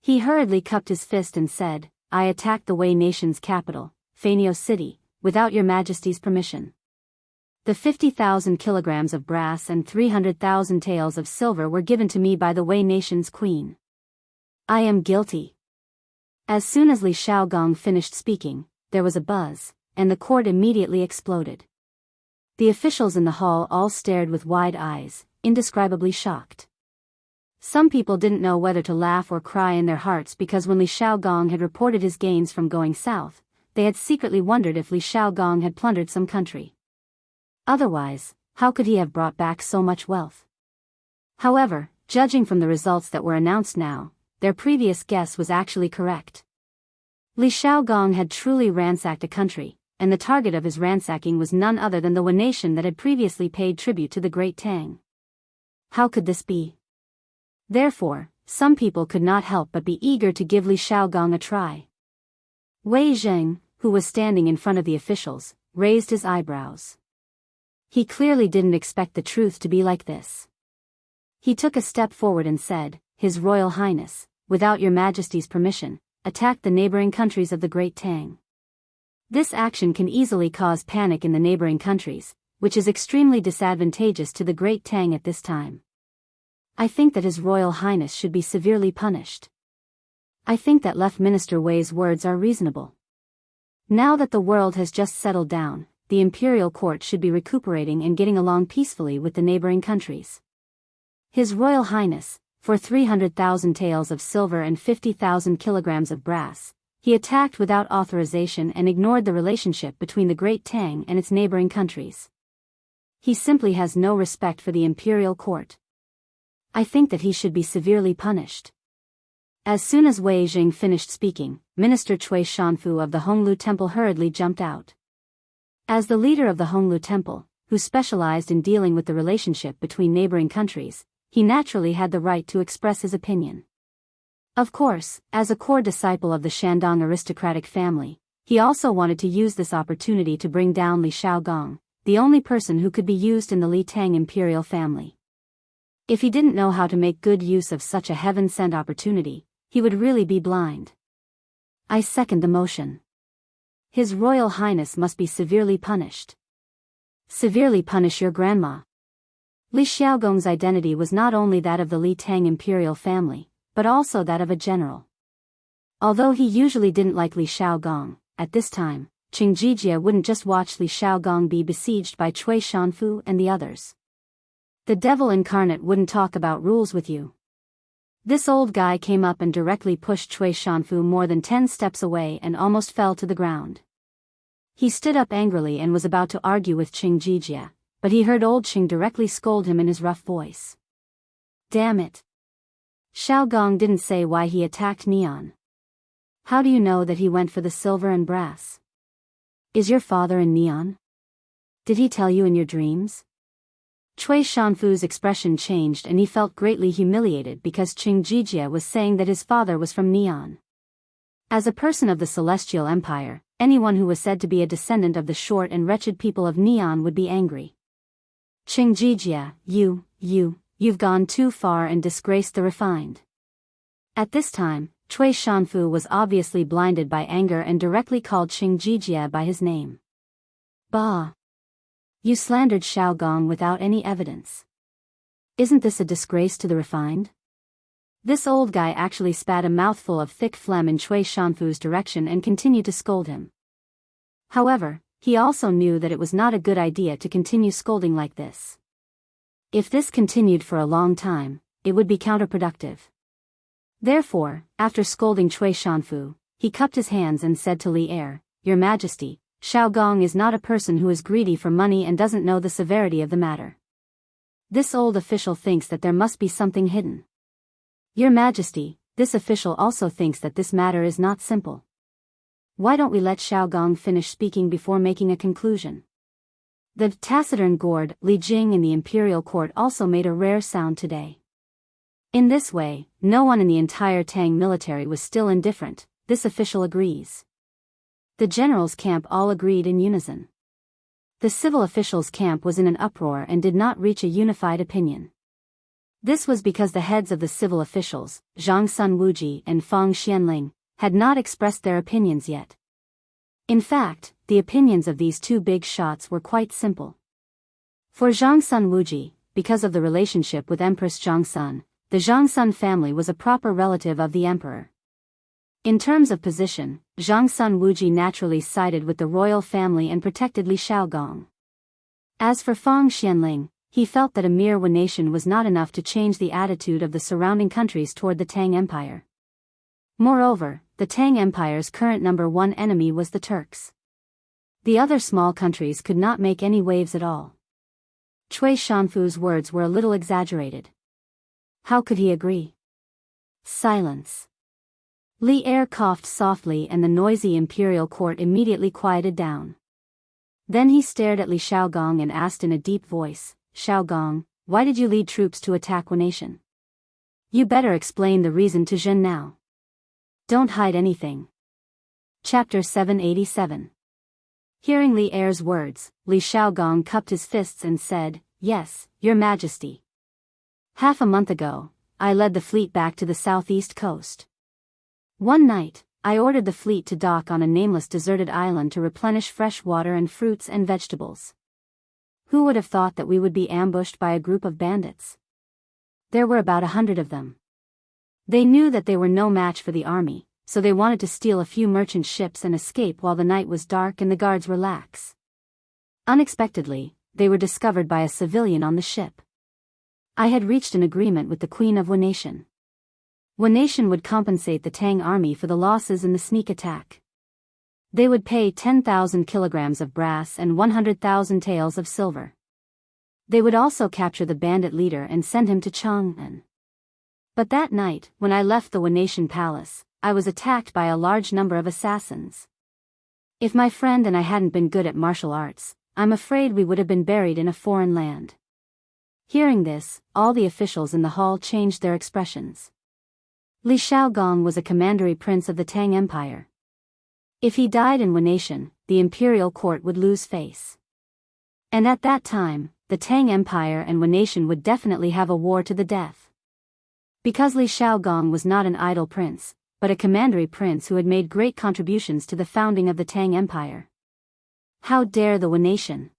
He hurriedly cupped his fist and said, I attacked the Wei nation's capital, Fanio City, without your Majesty's permission. The 50,000 kilograms of brass and 300,000 taels of silver were given to me by the Wei nation's queen. I am guilty. As soon as Li Xiaogong finished speaking, there was a buzz, and the court immediately exploded. The officials in the hall all stared with wide eyes, indescribably shocked. Some people didn't know whether to laugh or cry in their hearts because when Li Xiaogong had reported his gains from going south, they had secretly wondered if Li Xiaogong had plundered some country. Otherwise, how could he have brought back so much wealth? However, judging from the results that were announced now, their previous guess was actually correct. Li Xiaogong had truly ransacked a country, and the target of his ransacking was none other than the Wei nation that had previously paid tribute to the Great Tang. How could this be? Therefore, some people could not help but be eager to give Li Xiaogong a try. Wei Zheng, who was standing in front of the officials, raised his eyebrows. He clearly didn't expect the truth to be like this. He took a step forward and said, His Royal Highness, without your Majesty's permission, attacked the neighboring countries of the Great Tang. This action can easily cause panic in the neighboring countries, which is extremely disadvantageous to the Great Tang at this time. I think that His Royal Highness should be severely punished. I think that Left Minister Wei's words are reasonable. Now that the world has just settled down, the imperial court should be recuperating and getting along peacefully with the neighboring countries. His Royal Highness, for 300,000 taels of silver and 50,000 kilograms of brass, he attacked without authorization and ignored the relationship between the Great Tang and its neighboring countries. He simply has no respect for the imperial court. I think that he should be severely punished. As soon as Wei Jing finished speaking, Minister Cui Shanfu of the Honglu Temple hurriedly jumped out. As the leader of the Honglu Temple, who specialized in dealing with the relationship between neighboring countries, he naturally had the right to express his opinion. Of course, as a core disciple of the Shandong aristocratic family, He also wanted to use this opportunity to bring down Li Shaogong, the only person who could be used in the Li Tang imperial family. If he didn't know how to make good use of such a heaven-sent opportunity, he would really be blind. I second the motion. His Royal Highness must be severely punished. Severely punish your grandma. Li Xiaogong's identity was not only that of the Li Tang imperial family, but also that of a general. Although he usually didn't like Li Xiaogong, at this time, Qing Jijia wouldn't just watch Li Xiaogong be besieged by Cui Shanfu and the others. The devil incarnate wouldn't talk about rules with you. This old guy came up and directly pushed Cui Shanfu more than 10 steps away and almost fell to the ground. He stood up angrily and was about to argue with Qing Jijia, but he heard old Qing directly scold him in his rough voice. Damn it. Xiaogong didn't say why he attacked Neon. How do you know that he went for the silver and brass? Is your father in Neon? Did he tell you in your dreams? Cui Shanfu's expression changed and he felt greatly humiliated because Qing Jijia was saying that his father was from Neon. As a person of the Celestial Empire, anyone who was said to be a descendant of the short and wretched people of Neon would be angry. Qing Jijia, you've gone too far and disgraced the refined. At this time, Cui Shanfu was obviously blinded by anger and directly called Qing Jijia by his name. Bah! You slandered Xiaogong without any evidence. Isn't this a disgrace to the refined? This old guy actually spat a mouthful of thick phlegm in Cui Shanfu's direction and continued to scold him. However, he also knew that it was not a good idea to continue scolding like this. If this continued for a long time, it would be counterproductive. Therefore, after scolding Cui Shanfu, he cupped his hands and said to Li Er, Your Majesty, Xiaogong is not a person who is greedy for money and doesn't know the severity of the matter. This old official thinks that there must be something hidden. Your Majesty, this official also thinks that this matter is not simple. Why don't we let Xiaogong finish speaking before making a conclusion? The taciturn gourd, Li Jing in the imperial court also made a rare sound today. In this way, no one in the entire Tang military was still indifferent, this official agrees. The generals' camp all agreed in unison. The civil officials' camp was in an uproar and did not reach a unified opinion. This was because the heads of the civil officials, Zhang Sun Wuji and Fang Xianling, had not expressed their opinions yet. In fact, the opinions of these two big shots were quite simple. For Zhang Sun Wuji, because of the relationship with Empress Zhang Sun, the Zhang Sun family was a proper relative of the emperor. In terms of position, Zhang Sun Wuji naturally sided with the royal family and protected Li Xiaogong. As for Fang Xianling, he felt that a mere one nation was not enough to change the attitude of the surrounding countries toward the Tang Empire. Moreover, the Tang Empire's current number one enemy was the Turks. The other small countries could not make any waves at all. Cui Shanfu's words were a little exaggerated. How could he agree? Silence. Li Er coughed softly and the noisy imperial court immediately quieted down. Then he stared at Li Xiaogong and asked in a deep voice, Xiaogong, why did you lead troops to attack one nation? You better explain the reason to Zhen now. Don't hide anything. Chapter 787. Hearing Li Er's words, Li Xiaogong cupped his fists and said, Yes, Your Majesty. Half a month ago, I led the fleet back to the southeast coast. One night, I ordered the fleet to dock on a nameless deserted island to replenish fresh water and fruits and vegetables. Who would have thought that we would be ambushed by a group of bandits? There were about 100 of them. They knew that they were no match for the army, so they wanted to steal a few merchant ships and escape while the night was dark and the guards were lax. Unexpectedly, they were discovered by a civilian on the ship. I had reached an agreement with the Queen of One Nation. One Nation would compensate the Tang army for the losses in the sneak attack. They would pay 10,000 kilograms of brass and 100,000 taels of silver. They would also capture the bandit leader and send him to Chang'an. But that night, when I left the One Nation palace, I was attacked by a large number of assassins. If my friend and I hadn't been good at martial arts, I'm afraid we would have been buried in a foreign land. Hearing this, all the officials in the hall changed their expressions. Li Xiaogong was a commandery prince of the Tang Empire. If he died in Wanation, the imperial court would lose face. And at that time, the Tang Empire and Wanation would definitely have a war to the death. Because Li Shaogong was not an idle prince, but a commandery prince who had made great contributions to the founding of the Tang Empire. How dare the Wanation?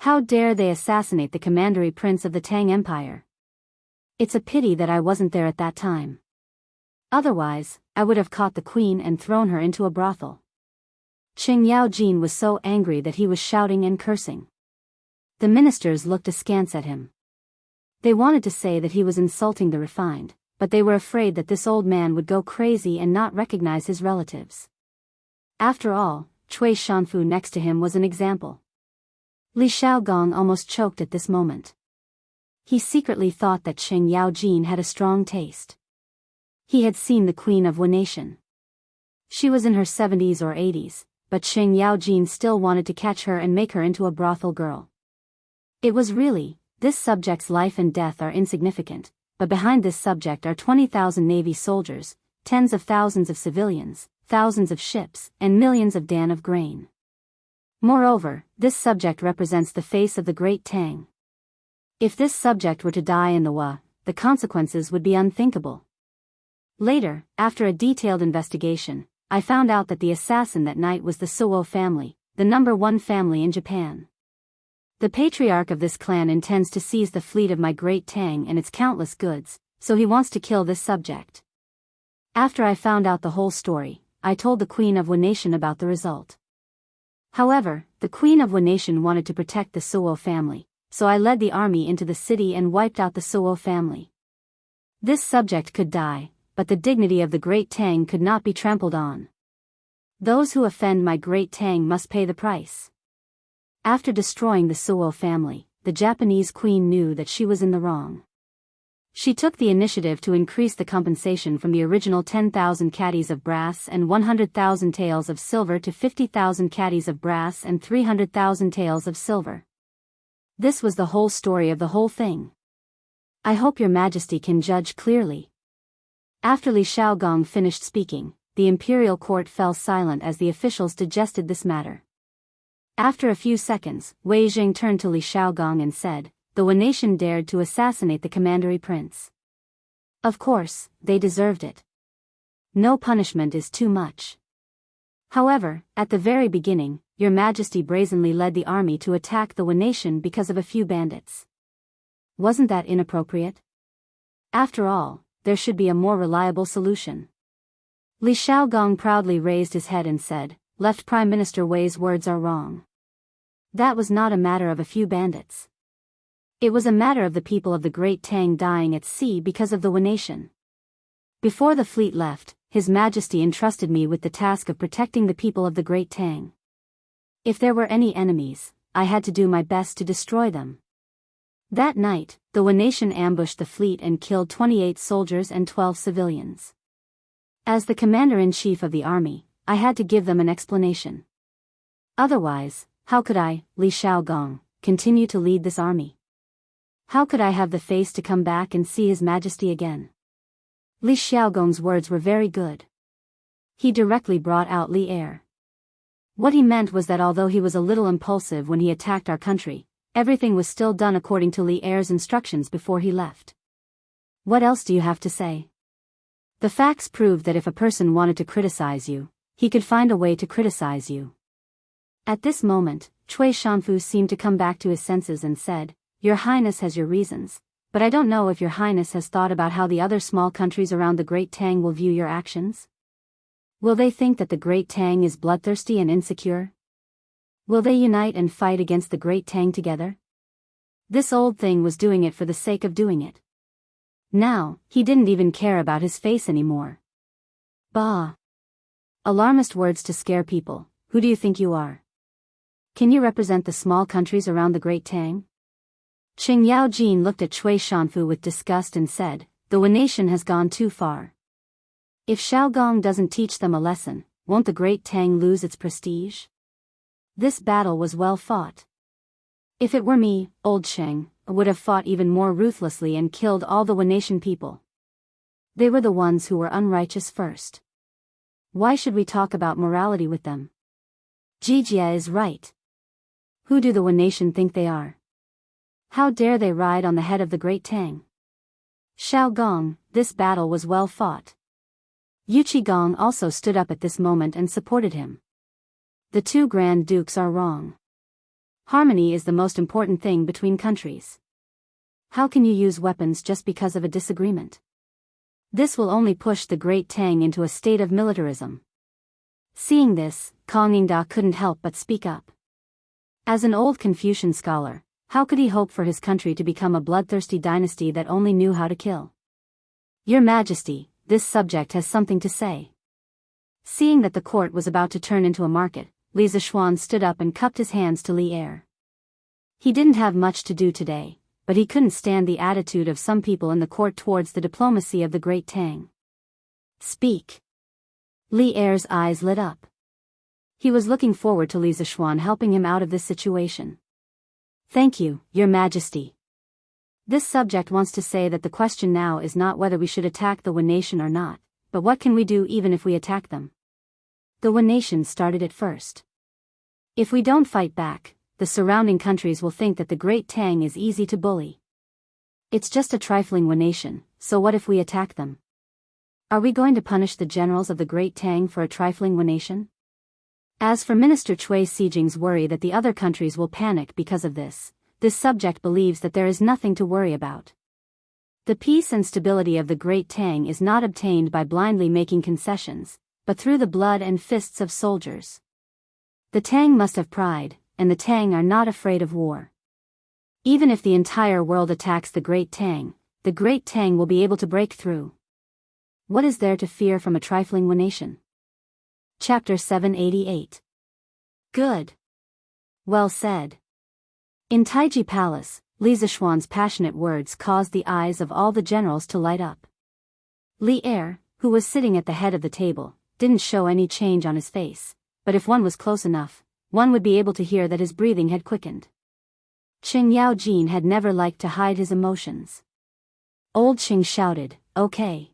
How dare they assassinate the commandery prince of the Tang Empire? It's a pity that I wasn't there at that time. Otherwise, I would have caught the queen and thrown her into a brothel. Qing Yaojin was so angry that he was shouting and cursing. The ministers looked askance at him. They wanted to say that he was insulting the refined, but they were afraid that this old man would go crazy and not recognize his relatives. After all, Cui Shanfu next to him was an example. Li Shaogong almost choked at this moment. He secretly thought that Qing Yaojin had a strong taste. He had seen the Queen of Wanation. She was in her 70s or 80s, but Qing Yaojin still wanted to catch her and make her into a brothel girl. It was really, this subject's life and death are insignificant, but behind this subject are 20,000 Navy soldiers, tens of thousands of civilians, thousands of ships, and millions of dan of grain. Moreover, this subject represents the face of the Great Tang. If this subject were to die in the Wa, the consequences would be unthinkable. Later, after a detailed investigation, I found out that the assassin that night was the Suo family, the #1 family in Japan. The patriarch of this clan intends to seize the fleet of my Great Tang and its countless goods, so he wants to kill this subject. After I found out the whole story, I told the Queen of Wanation about the result. However, the Queen of Wanation wanted to protect the Suo family, so I led the army into the city and wiped out the Suo family. This subject could die, but the dignity of the Great Tang could not be trampled on. Those who offend my Great Tang must pay the price. After destroying the Suo family, the Japanese queen knew that she was in the wrong. She took the initiative to increase the compensation from the original 10,000 caddies of brass and 100,000 taels of silver to 50,000 caddies of brass and 300,000 taels of silver. This was the whole story of the whole thing. I hope your Majesty can judge clearly. After Li Shaogong finished speaking, the imperial court fell silent as the officials digested this matter. After a few seconds, Wei Jing turned to Li Shaogong and said, "The Wanation dared to assassinate the commandery prince. Of course, they deserved it. No punishment is too much. However, at the very beginning, your Majesty brazenly led the army to attack the Wanation because of a few bandits. Wasn't that inappropriate? After all, there should be a more reliable solution." Li Shaogong proudly raised his head and said, "Left Prime Minister Wei's words are wrong. That was not a matter of a few bandits. It was a matter of the people of the Great Tang dying at sea because of the Wanation. Before the fleet left, His Majesty entrusted me with the task of protecting the people of the Great Tang. If there were any enemies, I had to do my best to destroy them." That night, the Wanation ambushed the fleet and killed 28 soldiers and 12 civilians. As the commander-in-chief of the army, I had to give them an explanation. Otherwise, how could I, Li Shaogong, continue to lead this army? How could I have the face to come back and see His Majesty again? Li Shaogong's words were very good. He directly brought out Li Er. What he meant was that although he was a little impulsive when he attacked our country, everything was still done according to Li Er's instructions before he left. What else do you have to say? The facts proved that if a person wanted to criticize you, he could find a way to criticize you. At this moment, Cui Shanfu seemed to come back to his senses and said, "Your Highness has your reasons, but I don't know if your Highness has thought about how the other small countries around the Great Tang will view your actions. Will they think that the Great Tang is bloodthirsty and insecure? Will they unite and fight against the Great Tang together? This old thing was doing it for the sake of doing it. Now, he didn't even care about his face anymore. Bah! Alarmist words to scare people. Who do you think you are? Can you represent the small countries around the Great Tang?" Qing Yaojin looked at Cui Shanfu with disgust and said, "The Wanation has gone too far. If Shaogong doesn't teach them a lesson, won't the Great Tang lose its prestige? This battle was well fought. If it were me, old Qing, I would have fought even more ruthlessly and killed all the Wanation people. They were the ones who were unrighteous first. Why should we talk about morality with them? Jijia is right. Who do the Wen nation think they are? How dare they ride on the head of the great Tang? Xiao Gong, this battle was well fought. Yu Qigong also stood up at this moment and supported him. The two Grand Dukes are wrong. Harmony is the most important thing between countries. How can you use weapons just because of a disagreement? This will only push the Great Tang into a state of militarism. Seeing this, Kong Yingda couldn't help but speak up. As an old Confucian scholar, how could he hope for his country to become a bloodthirsty dynasty that only knew how to kill? Your Majesty, this subject has something to say. Seeing that the court was about to turn into a market, Li Zishuan stood up and cupped his hands to Li Er. He didn't have much to do today, but he couldn't stand the attitude of some people in the court towards the diplomacy of the Great Tang. Speak. Li Er's eyes lit up. He was looking forward to Li Zishuan helping him out of this situation. Thank you, Your Majesty. This subject wants to say that the question now is not whether we should attack the Wen nation or not, but what can we do even if we attack them? The Wen nation started it first. If we don't fight back, the surrounding countries will think that the Great Tang is easy to bully. It's just a trifling Wen nation, so what if we attack them? Are we going to punish the generals of the Great Tang for a trifling Wen nation? As for Minister Cui Sijing's worry that the other countries will panic because of this subject believes that there is nothing to worry about. The peace and stability of the Great Tang is not obtained by blindly making concessions, but through the blood and fists of soldiers. The Tang must have pride, and the Tang are not afraid of war. Even if the entire world attacks the Great Tang will be able to break through. What is there to fear from a trifling Wen nation? Chapter 788. Good. Well said. In Taiji Palace, Li Zishuan's passionate words caused the eyes of all the generals to light up. Li Er, who was sitting at the head of the table, didn't show any change on his face, but if one was close enough, one would be able to hear that his breathing had quickened. Qing Yaojin had never liked to hide his emotions. Old Qing shouted, "Okay."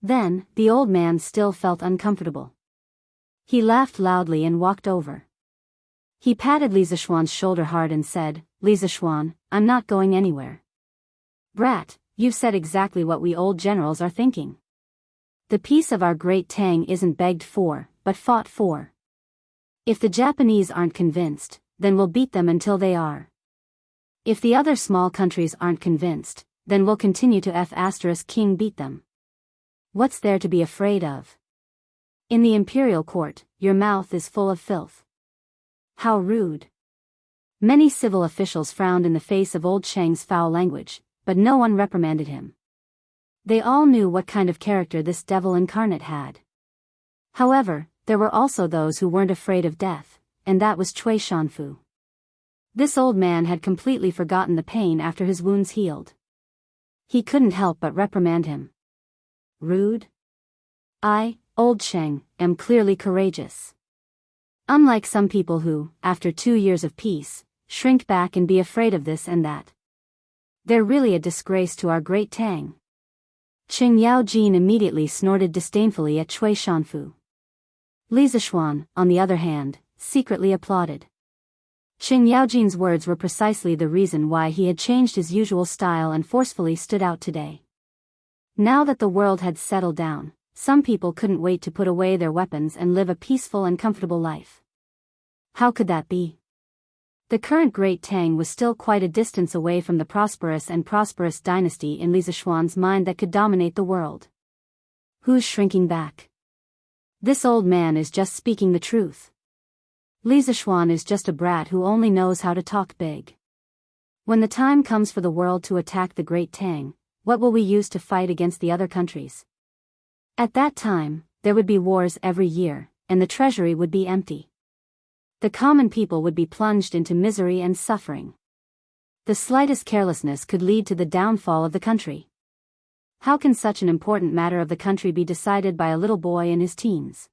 Then, the old man still felt uncomfortable. He laughed loudly and walked over. He patted Li Zishuan's shoulder hard and said, "Li Zishuan, I'm not going anywhere." "Brat, you've said exactly what we old generals are thinking. The peace of our Great Tang isn't begged for, but fought for. If the Japanese aren't convinced, then we'll beat them until they are. If the other small countries aren't convinced, then we'll continue to King beat them. What's there to be afraid of? In the imperial court, your mouth is full of filth." How rude. Many civil officials frowned in the face of old Cheng's foul language, but no one reprimanded him. They all knew what kind of character this devil incarnate had. However, there were also those who weren't afraid of death, and that was Cui Shanfu. This old man had completely forgotten the pain after his wounds healed. He couldn't help but reprimand him. Rude? I, old Cheng, am clearly courageous. Unlike some people who, after 2 years of peace, shrink back and be afraid of this and that. They're really a disgrace to our Great Tang. Qing Yaojin immediately snorted disdainfully at Cui Shanfu. Li Zishuan, on the other hand, secretly applauded. Qing Yaojin's words were precisely the reason why he had changed his usual style and forcefully stood out today. Now that the world had settled down, some people couldn't wait to put away their weapons and live a peaceful and comfortable life. How could that be? The current Great Tang was still quite a distance away from the prosperous dynasty in Li Zishuan's mind that could dominate the world. Who's shrinking back? This old man is just speaking the truth. Li Zishuan is just a brat who only knows how to talk big. When the time comes for the world to attack the Great Tang, what will we use to fight against the other countries? At that time, there would be wars every year, and the treasury would be empty. The common people would be plunged into misery and suffering. The slightest carelessness could lead to the downfall of the country. How can such an important matter of the country be decided by a little boy in his teens?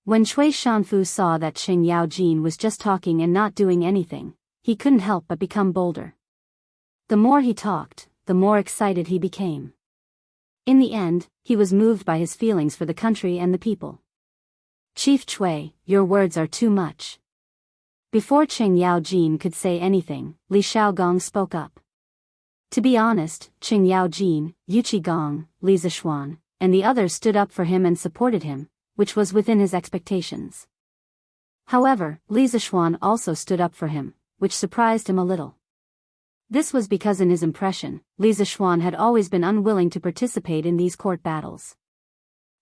When Cui Shanfu saw that Qing Yaojin was just talking and not doing anything, he couldn't help but become bolder. The more he talked, the more excited he became. In the end, he was moved by his feelings for the country and the people. Chief Chui, your words are too much. Before Qing Yaojin could say anything, Li Shaogong spoke up. To be honest, Qing Yaojin, Yu Qigong, Li Zishuan, and the others stood up for him and supported him, which was within his expectations. However, Li Zishuan also stood up for him, which surprised him a little. This was because in his impression, Li Zishuan had always been unwilling to participate in these court battles.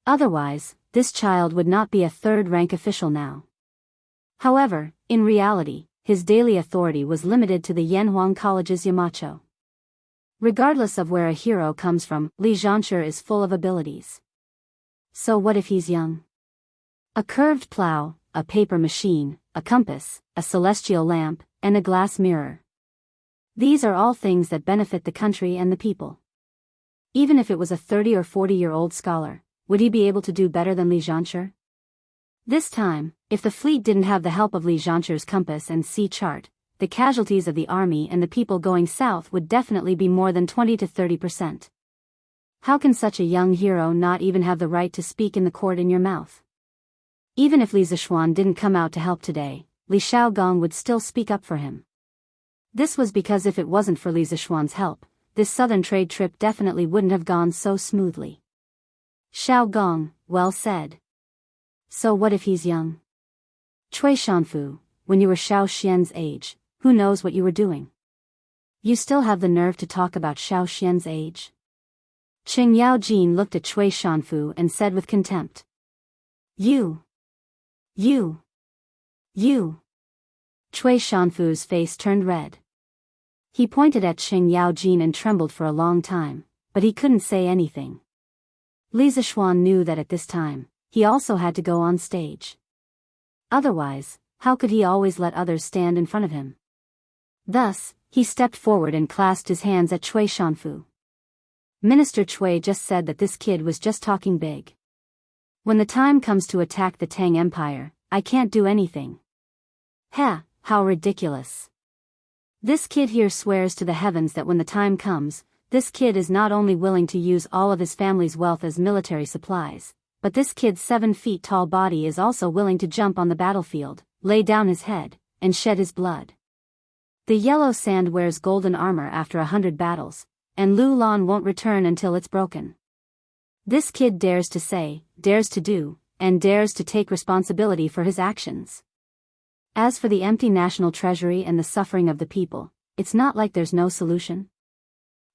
Otherwise, this child would not be a third-rank official now. However, in reality, his daily authority was limited to the Yanhuang College's Yamacho. Regardless of where a hero comes from, Li Zhanshi is full of abilities. So what if he's young? A curved plow, a paper machine, a compass, a celestial lamp, and a glass mirror. These are all things that benefit the country and the people. Even if it was a 30 or 40-year-old scholar, would he be able to do better than Li Zhanshi? This time, if the fleet didn't have the help of Li Zhanshi's compass and sea chart, the casualties of the army and the people going south would definitely be more than 20 to 30%. How can such a young hero not even have the right to speak in the court in your mouth? Even if Li Zishuan didn't come out to help today, Li Shaogong would still speak up for him. This was because if it wasn't for Li Zishuan's help, this southern trade trip definitely wouldn't have gone so smoothly. Shaogong, well said. So what if he's young? Cui Shanfu, when you were Xiao Xian's age, who knows what you were doing? You still have the nerve to talk about Xiao Xian's age? Qing Yaojin looked at Cui Shanfu and said with contempt. You. Cui Shanfu's face turned red. He pointed at Qing Yaojin and trembled for a long time, but he couldn't say anything. Li Zishuan knew that at this time, he also had to go on stage. Otherwise, how could he always let others stand in front of him? Thus, he stepped forward and clasped his hands at Cui Shanfu. Minister Cui just said that this kid was just talking big. When the time comes to attack the Tang Empire, I can't do anything. Heh, how ridiculous. This kid here swears to the heavens that when the time comes, this kid is not only willing to use all of his family's wealth as military supplies, but this kid's 7 feet tall body is also willing to jump on the battlefield, lay down his head, and shed his blood. The yellow sand wears golden armor after 100 battles, and Lu Lan won't return until it's broken. This kid dares to say, dares to do, and dares to take responsibility for his actions. As for the empty national treasury and the suffering of the people, it's not like there's no solution.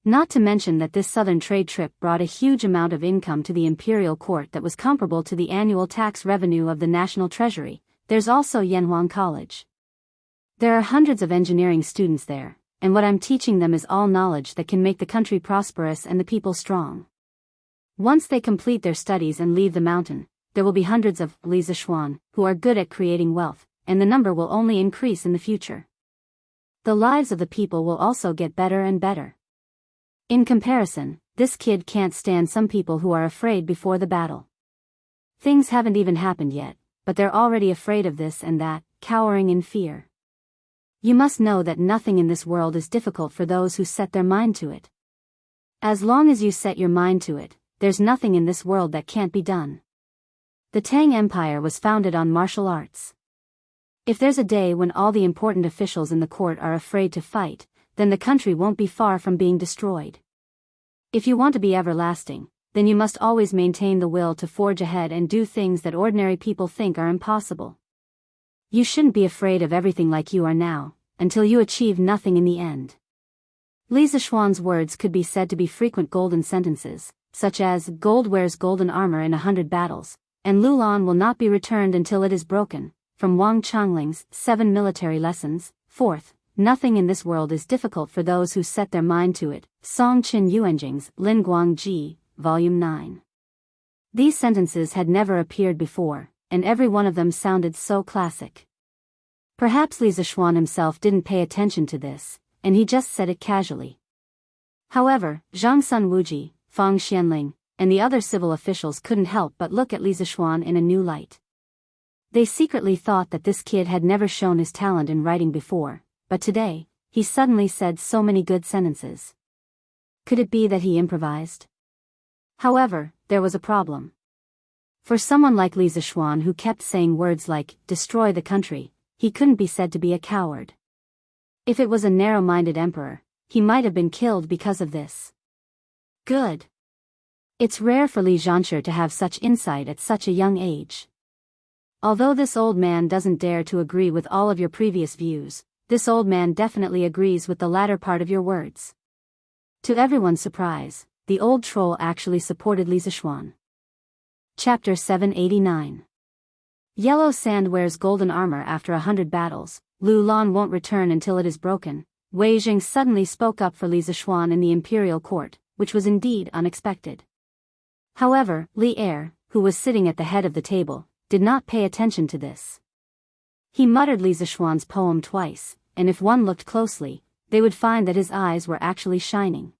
Not to mention that this southern trade trip brought a huge amount of income to the imperial court that was comparable to the annual tax revenue of the national treasury. There's also Yanhuang College. There are hundreds of engineering students there, and what I'm teaching them is all knowledge that can make the country prosperous and the people strong. Once they complete their studies and leave the mountain, there will be hundreds of Li Zishuan who are good at creating wealth, and the number will only increase in the future. The lives of the people will also get better and better. In comparison, this kid can't stand some people who are afraid before the battle. Things haven't even happened yet, but they're already afraid of this and that, cowering in fear. You must know that nothing in this world is difficult for those who set their mind to it. As long as you set your mind to it, there's nothing in this world that can't be done. The Tang Empire was founded on martial arts. If there's a day when all the important officials in the court are afraid to fight, then the country won't be far from being destroyed. If you want to be everlasting, then you must always maintain the will to forge ahead and do things that ordinary people think are impossible. You shouldn't be afraid of everything like you are now, until you achieve nothing in the end. Li Zishuan's words could be said to be frequent golden sentences, such as, gold wears golden armor in 100 battles, and Lulan will not be returned until it is broken, from Wang Changling's 7 Military Lessons. Fourth, nothing in this world is difficult for those who set their mind to it, Song Qin Yuanjing's Lin Guangji, Volume 9. These sentences had never appeared before, and every one of them sounded so classic. Perhaps Li Zishuan himself didn't pay attention to this, and he just said it casually. However, Zhang Sun Wuji, Fang Xianling, and the other civil officials couldn't help but look at Li Zishuan in a new light. They secretly thought that this kid had never shown his talent in writing before, but today, he suddenly said so many good sentences. Could it be that he improvised? However, there was a problem. For someone like Li Zishuan who kept saying words like, destroy the country, he couldn't be said to be a coward. If it was a narrow-minded emperor, he might have been killed because of this. Good. It's rare for Li Zhanshe to have such insight at such a young age. Although this old man doesn't dare to agree with all of your previous views, this old man definitely agrees with the latter part of your words. To everyone's surprise, the old troll actually supported Li Zishuan. Chapter 789. Yellow sand wears golden armor after 100 battles, Lu Lan won't return until it is broken. Wei Jing suddenly spoke up for Li Zishuan in the imperial court, which was indeed unexpected. However, Li Er, who was sitting at the head of the table, did not pay attention to this. He muttered Li Zishuan's poem twice, and if one looked closely, they would find that his eyes were actually shining.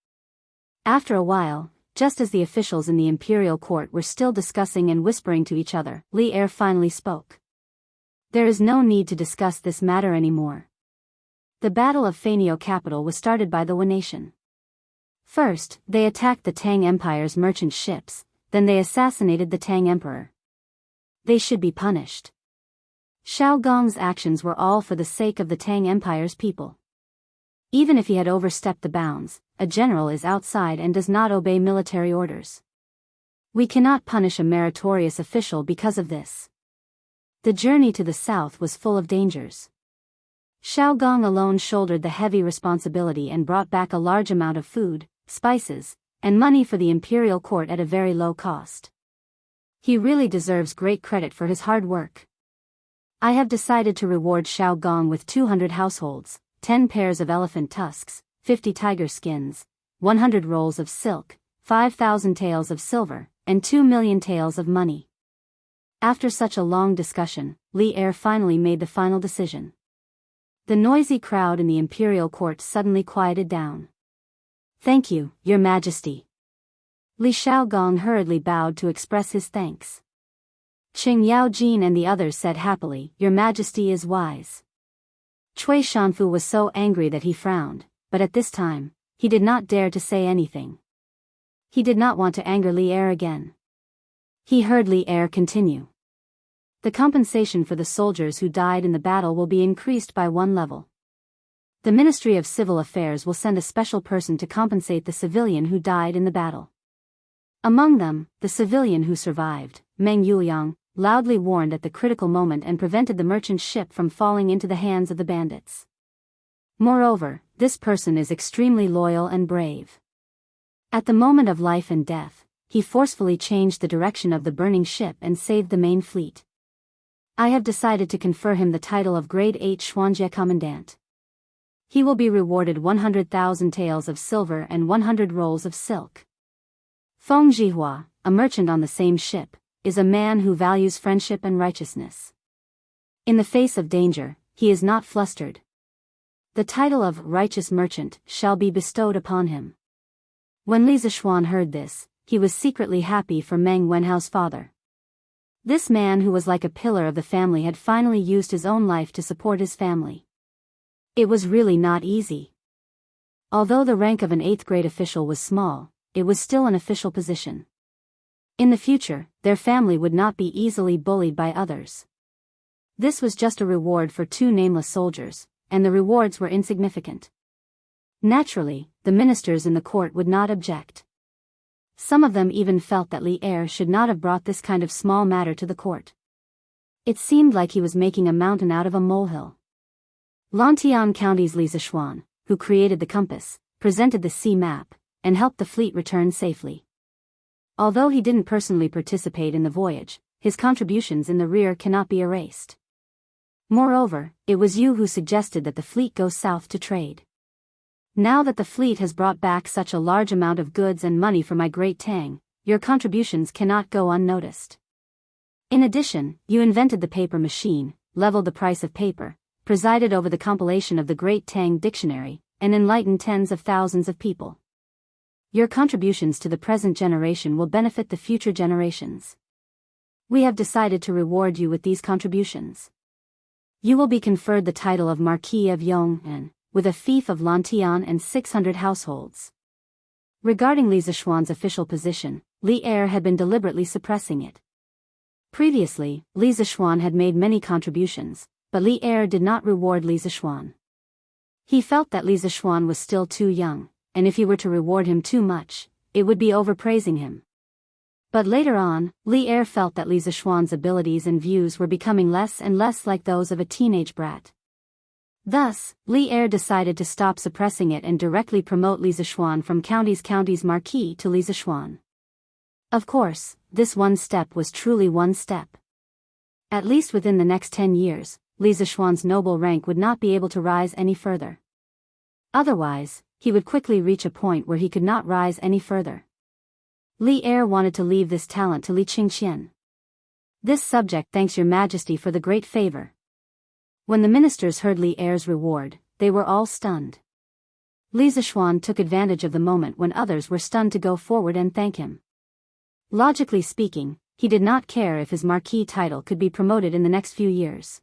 After a while, just as the officials in the imperial court were still discussing and whispering to each other, Li Er finally spoke. There is no need to discuss this matter anymore. The Battle of Faenio capital was started by the Wu nation. First, they attacked the Tang Empire's merchant ships, then they assassinated the Tang Emperor. They should be punished. Xiao Gong's actions were all for the sake of the Tang Empire's people. Even if he had overstepped the bounds, a general is outside and does not obey military orders. We cannot punish a meritorious official because of this. The journey to the south was full of dangers. Xiao Gong alone shouldered the heavy responsibility and brought back a large amount of food, spices, and money for the imperial court at a very low cost. He really deserves great credit for his hard work. I have decided to reward Xiao Gong with 200 households, 10 pairs of elephant tusks, 50 tiger skins, 100 rolls of silk, 5,000 taels of silver, and 2 million taels of money. After such a long discussion, Li Er finally made the final decision. The noisy crowd in the imperial court suddenly quieted down. Thank you, Your Majesty. Li Xiaogong hurriedly bowed to express his thanks. Qing Yaojin and the others said happily, Your Majesty is wise. Cui Shanfu was so angry that he frowned, but at this time, he did not dare to say anything. He did not want to anger Li Er again. He heard Li Er continue. The compensation for the soldiers who died in the battle will be increased by 1 level. The Ministry of Civil Affairs will send a special person to compensate the civilian who died in the battle. Among them, the civilian who survived, Meng Yuliang, loudly warned at the critical moment and prevented the merchant ship from falling into the hands of the bandits. Moreover, this person is extremely loyal and brave. At the moment of life and death, he forcefully changed the direction of the burning ship and saved the main fleet. I have decided to confer him the title of Grade 8 Xuanjie Commandant. He will be rewarded 100,000 taels of silver and 100 rolls of silk. Feng Jihua, a merchant on the same ship, is a man who values friendship and righteousness. In the face of danger, he is not flustered. The title of righteous merchant shall be bestowed upon him. When Li Zishuan heard this, he was secretly happy for Meng Wenhao's father. This man who was like a pillar of the family had finally used his own life to support his family. It was really not easy. Although the rank of an 8th grade official was small, it was still an official position. In the future, their family would not be easily bullied by others. This was just a reward for 2 nameless soldiers, and the rewards were insignificant. Naturally, the ministers in the court would not object. Some of them even felt that Li Er should not have brought this kind of small matter to the court. It seemed like he was making a mountain out of a molehill. Lantian County's Li Zishuan, who created the compass, presented the sea map, and helped the fleet return safely. Although he didn't personally participate in the voyage, his contributions in the rear cannot be erased. Moreover, it was you who suggested that the fleet go south to trade. Now that the fleet has brought back such a large amount of goods and money for my Great Tang, your contributions cannot go unnoticed. In addition, you invented the paper machine, leveled the price of paper, presided over the compilation of the Great Tang Dictionary, and enlightened tens of thousands of people. Your contributions to the present generation will benefit the future generations. We have decided to reward you with these contributions. You will be conferred the title of Marquis of Yong'an, with a fief of Lantian and 600 households. Regarding Li Zishuan's official position, Li Er had been deliberately suppressing it. Previously, Li Zixuan had made many contributions, but Li Er did not reward Li Zixuan. He felt that Li Zixuan was still too young, and if he were to reward him too much, it would be overpraising him. But later on, Li Er felt that Li Zixuan's abilities and views were becoming less and less like those of a teenage brat. Thus, Li Er decided to stop suppressing it and directly promote Li Zixuan from county's marquis to Li Zixuan. Of course, this one step was truly one step. At least within the next 10 years, Li Zixuan's noble rank would not be able to rise any further. Otherwise, he would quickly reach a point where he could not rise any further. Li Er wanted to leave this talent to Li Qingqian. This subject thanks your majesty for the great favor. When the ministers heard Li Er's reward, they were all stunned. Li Zixuan took advantage of the moment when others were stunned to go forward and thank him. Logically speaking, he did not care if his marquis title could be promoted in the next few years.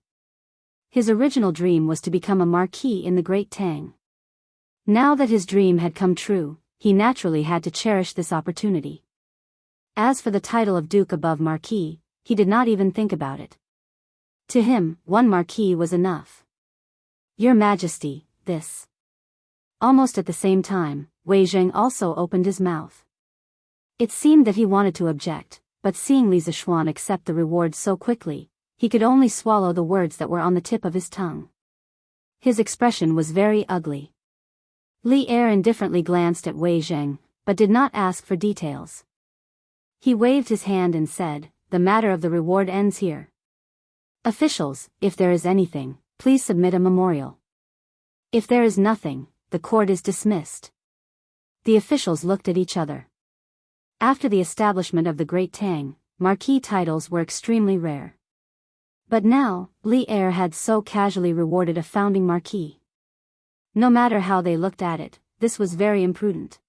His original dream was to become a marquis in the Great Tang. Now that his dream had come true, he naturally had to cherish this opportunity. As for the title of Duke above Marquis, he did not even think about it. To him, one Marquis was enough. Your Majesty, this. Almost at the same time, Wei Zheng also opened his mouth. It seemed that he wanted to object, but seeing Li Zixuan accept the reward so quickly, he could only swallow the words that were on the tip of his tongue. His expression was very ugly. Li Er indifferently glanced at Wei Zheng, but did not ask for details. He waved his hand and said, "The matter of the reward ends here. Officials, if there is anything, please submit a memorial. If there is nothing, the court is dismissed." The officials looked at each other. After the establishment of the Great Tang, marquis titles were extremely rare. But now, Li Er had so casually rewarded a founding marquis. No matter how they looked at it, this was very imprudent.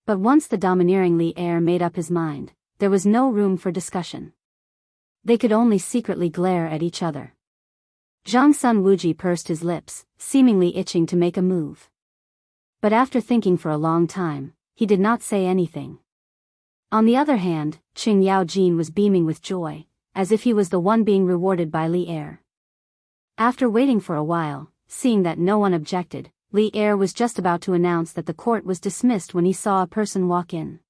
But once the domineering Li Er made up his mind, there was no room for discussion. They could only secretly glare at each other. Zhang Sun Wuji pursed his lips, seemingly itching to make a move. But after thinking for a long time, he did not say anything. On the other hand, Qing Yaojin was beaming with joy, as if he was the one being rewarded by Li Er. After waiting for a while, seeing that no one objected, Li Er was just about to announce that the court was dismissed when he saw a person walk in.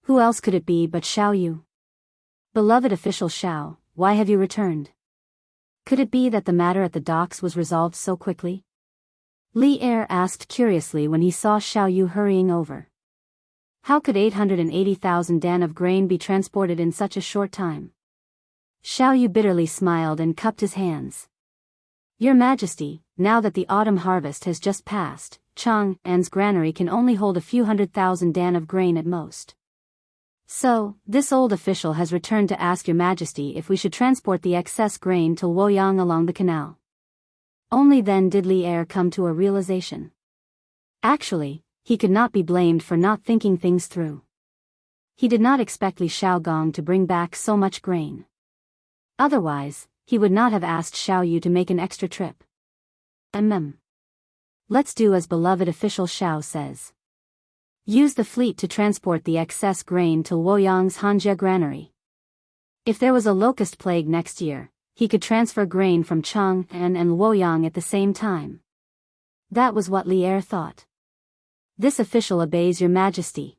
Who else could it be but Xiao Yu? Beloved official Xiao, why have you returned? Could it be that the matter at the docks was resolved so quickly? Li Er asked curiously when he saw Xiao Yu hurrying over. How could 880,000 dan of grain be transported in such a short time? Xiao Yu bitterly smiled and cupped his hands. Your Majesty, now that the autumn harvest has just passed, Chang'an's granary can only hold a few 100,000 dan of grain at most. So, this old official has returned to ask your Majesty if we should transport the excess grain to Luoyang along the canal. Only then did Li Er come to a realization. Actually, he could not be blamed for not thinking things through. He did not expect Li Xiaogong to bring back so much grain. Otherwise, he would not have asked Xiao Yu to make an extra trip. Let's do as beloved official Xiao says. Use the fleet to transport the excess grain to Luoyang's Hanjia granary. If there was a locust plague next year, he could transfer grain from Chang'an and Luoyang at the same time. That was what Li Er thought. This official obeys your Majesty.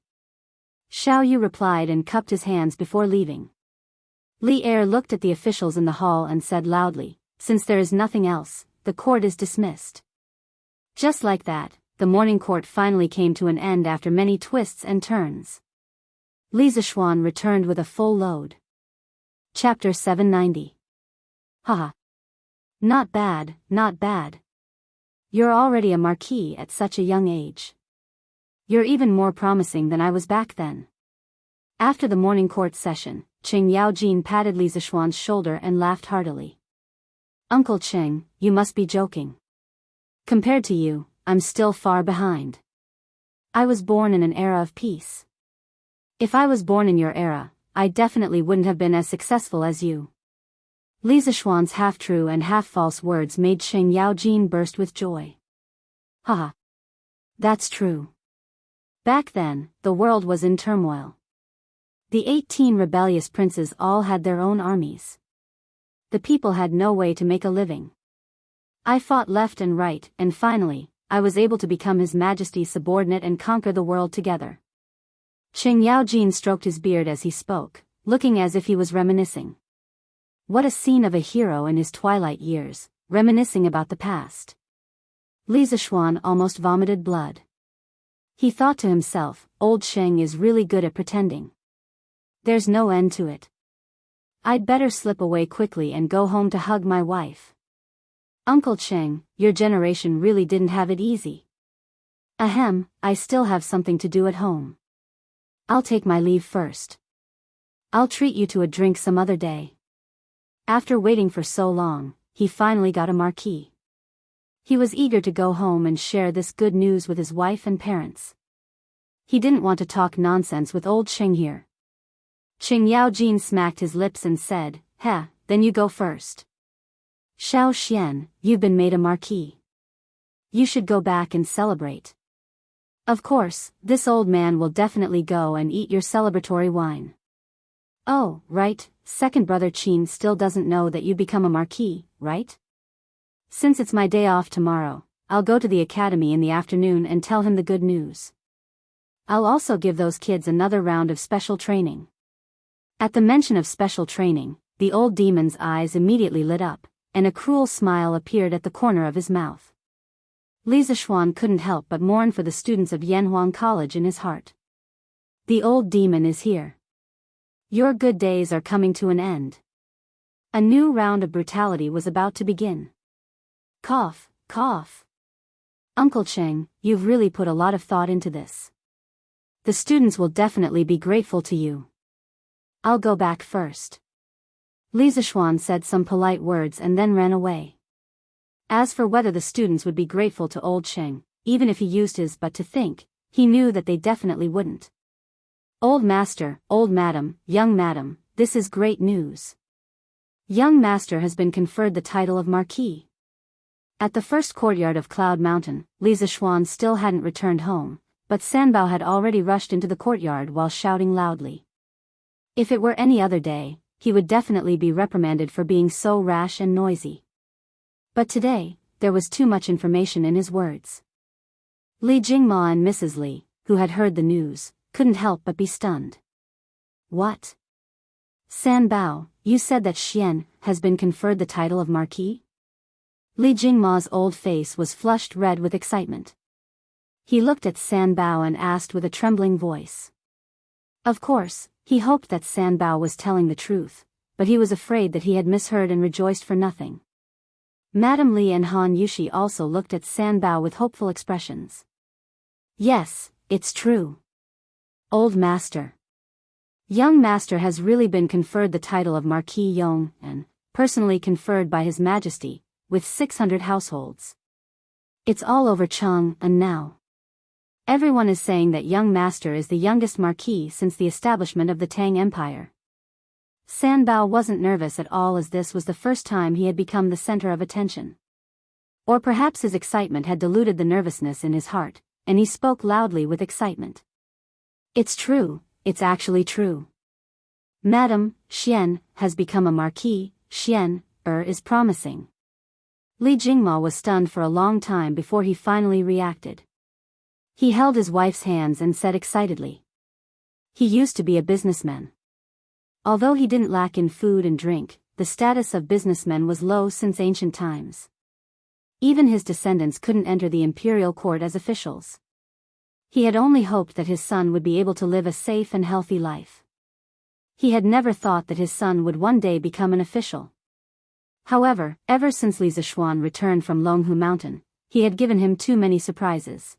Xiao Yu replied and cupped his hands before leaving. Li Er looked at the officials in the hall and said loudly, "Since there is nothing else, the court is dismissed." Just like that, the morning court finally came to an end after many twists and turns. Li Zixuan returned with a full load. Chapter 790. Haha. Not bad, not bad. You're already a marquis at such a young age. You're even more promising than I was back then. After the morning court session, Qing Yaojin patted Li Zixuan's shoulder and laughed heartily. Uncle Qing, you must be joking. Compared to you, I'm still far behind. I was born in an era of peace. If I was born in your era, I definitely wouldn't have been as successful as you. Li Zixuan's half-true and half-false words made Qing Yaojin burst with joy. Haha. That's true. Back then, the world was in turmoil. The 18 rebellious princes all had their own armies. The people had no way to make a living. I fought left and right, and finally, I was able to become His Majesty's subordinate and conquer the world together. Cheng Yaojin stroked his beard as he spoke, looking as if he was reminiscing. What a scene of a hero in his twilight years, reminiscing about the past. Li Zishuan almost vomited blood. He thought to himself, old Cheng is really good at pretending. There's no end to it. I'd better slip away quickly and go home to hug my wife. Uncle Cheng, your generation really didn't have it easy. Ahem, I still have something to do at home. I'll take my leave first. I'll treat you to a drink some other day. After waiting for so long, he finally got a marquee. He was eager to go home and share this good news with his wife and parents. He didn't want to talk nonsense with old Cheng here. Cheng Yaojin smacked his lips and said, "Heh, then you go first. Xiao Xian, you've been made a marquis. You should go back and celebrate. Of course, this old man will definitely go and eat your celebratory wine." "Oh, right, second brother Qin still doesn't know that you become a marquis, right? Since it's my day off tomorrow, I'll go to the academy in the afternoon and tell him the good news. I'll also give those kids another round of special training." At the mention of special training, the old demon's eyes immediately lit up, and a cruel smile appeared at the corner of his mouth. Li Zishuan couldn't help but mourn for the students of Yanhuang College in his heart. The old demon is here. Your good days are coming to an end. A new round of brutality was about to begin. Cough, cough. Uncle Cheng, you've really put a lot of thought into this. The students will definitely be grateful to you. I'll go back first. Li Zishuan said some polite words and then ran away. As for whether the students would be grateful to old Cheng, even if he used his butt to think, he knew that they definitely wouldn't. Old master, old madam, young madam, this is great news. Young master has been conferred the title of marquis. At the first courtyard of Cloud Mountain, Li Zishuan still hadn't returned home, but Sanbao had already rushed into the courtyard while shouting loudly. If it were any other day, he would definitely be reprimanded for being so rash and noisy. But today, there was too much information in his words. Li Jingma and Mrs. Li, who had heard the news, couldn't help but be stunned. What? Sanbao, you said that Xian has been conferred the title of marquis? Li Jingma's old face was flushed red with excitement. He looked at Sanbao and asked with a trembling voice. Of course, he hoped that Sanbao was telling the truth, but he was afraid that he had misheard and rejoiced for nothing. Madame Li and Han Yushi also looked at Sanbao with hopeful expressions. Yes, it's true. Old master. Young master has really been conferred the title of Marquis Yong, and personally conferred by His Majesty, with 600 households. It's all over Chang, and now everyone is saying that young master is the youngest marquis since the establishment of the Tang Empire. Sanbao wasn't nervous at all, as this was the first time he had become the center of attention. Or perhaps his excitement had diluted the nervousness in his heart, and he spoke loudly with excitement. It's true, it's actually true. Madam, Xian has become a marquis. Xian is promising. Li Jingma was stunned for a long time before he finally reacted. He held his wife's hands and said excitedly. He used to be a businessman. Although he didn't lack in food and drink, the status of businessmen was low since ancient times. Even his descendants couldn't enter the imperial court as officials. He had only hoped that his son would be able to live a safe and healthy life. He had never thought that his son would one day become an official. However, ever since Li Zishuan returned from Longhu Mountain, he had given him too many surprises.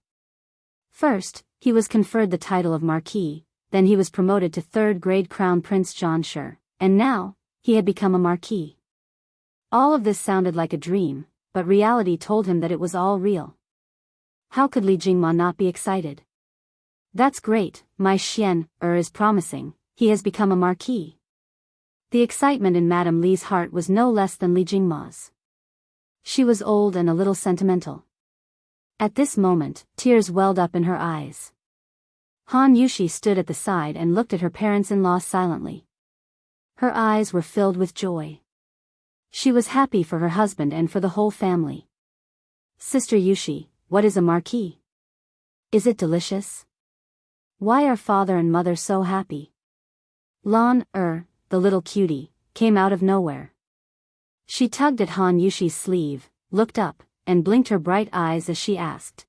First, he was conferred the title of marquis, then he was promoted to third-grade crown prince Zhan Shi, and now, he had become a marquis. All of this sounded like a dream, but reality told him that it was all real. How could Li Jingma not be excited? That's great, my Xian is promising, he has become a marquis. The excitement in Madame Li's heart was no less than Li Jingma's. She was old and a little sentimental. At this moment, tears welled up in her eyes. Han Yushi stood at the side and looked at her parents-in-law silently. Her eyes were filled with joy. She was happy for her husband and for the whole family. Sister Yushi, what is a marquee? Is it delicious? Why are father and mother so happy? Lan, the little cutie, came out of nowhere. She tugged at Han Yushi's sleeve, looked up, and blinked her bright eyes as she asked.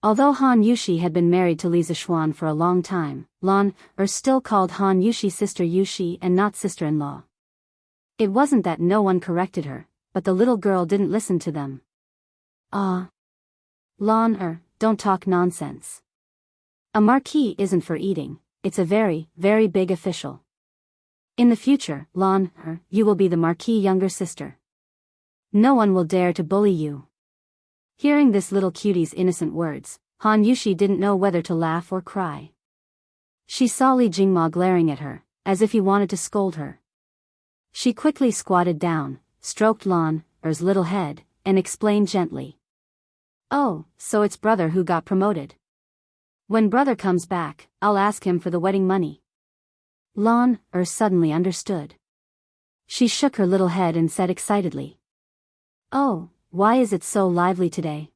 Although Han Yushi had been married to Li Zixuan for a long time, Lan, still called Han Yushi Sister Yushi and not sister-in-law. It wasn't that no one corrected her, but the little girl didn't listen to them. Lan, don't talk nonsense. A marquee isn't for eating, it's a very, very big official. In the future, Lan, you will be the marquee younger sister. No one will dare to bully you. Hearing this little cutie's innocent words, Han Yushi didn't know whether to laugh or cry. She saw Li Jingma glaring at her, as if he wanted to scold her. She quickly squatted down, stroked Lan's little head, and explained gently. Oh, so it's brother who got promoted. When brother comes back, I'll ask him for the wedding money. Lan suddenly understood. She shook her little head and said excitedly. Oh, why is it so lively today?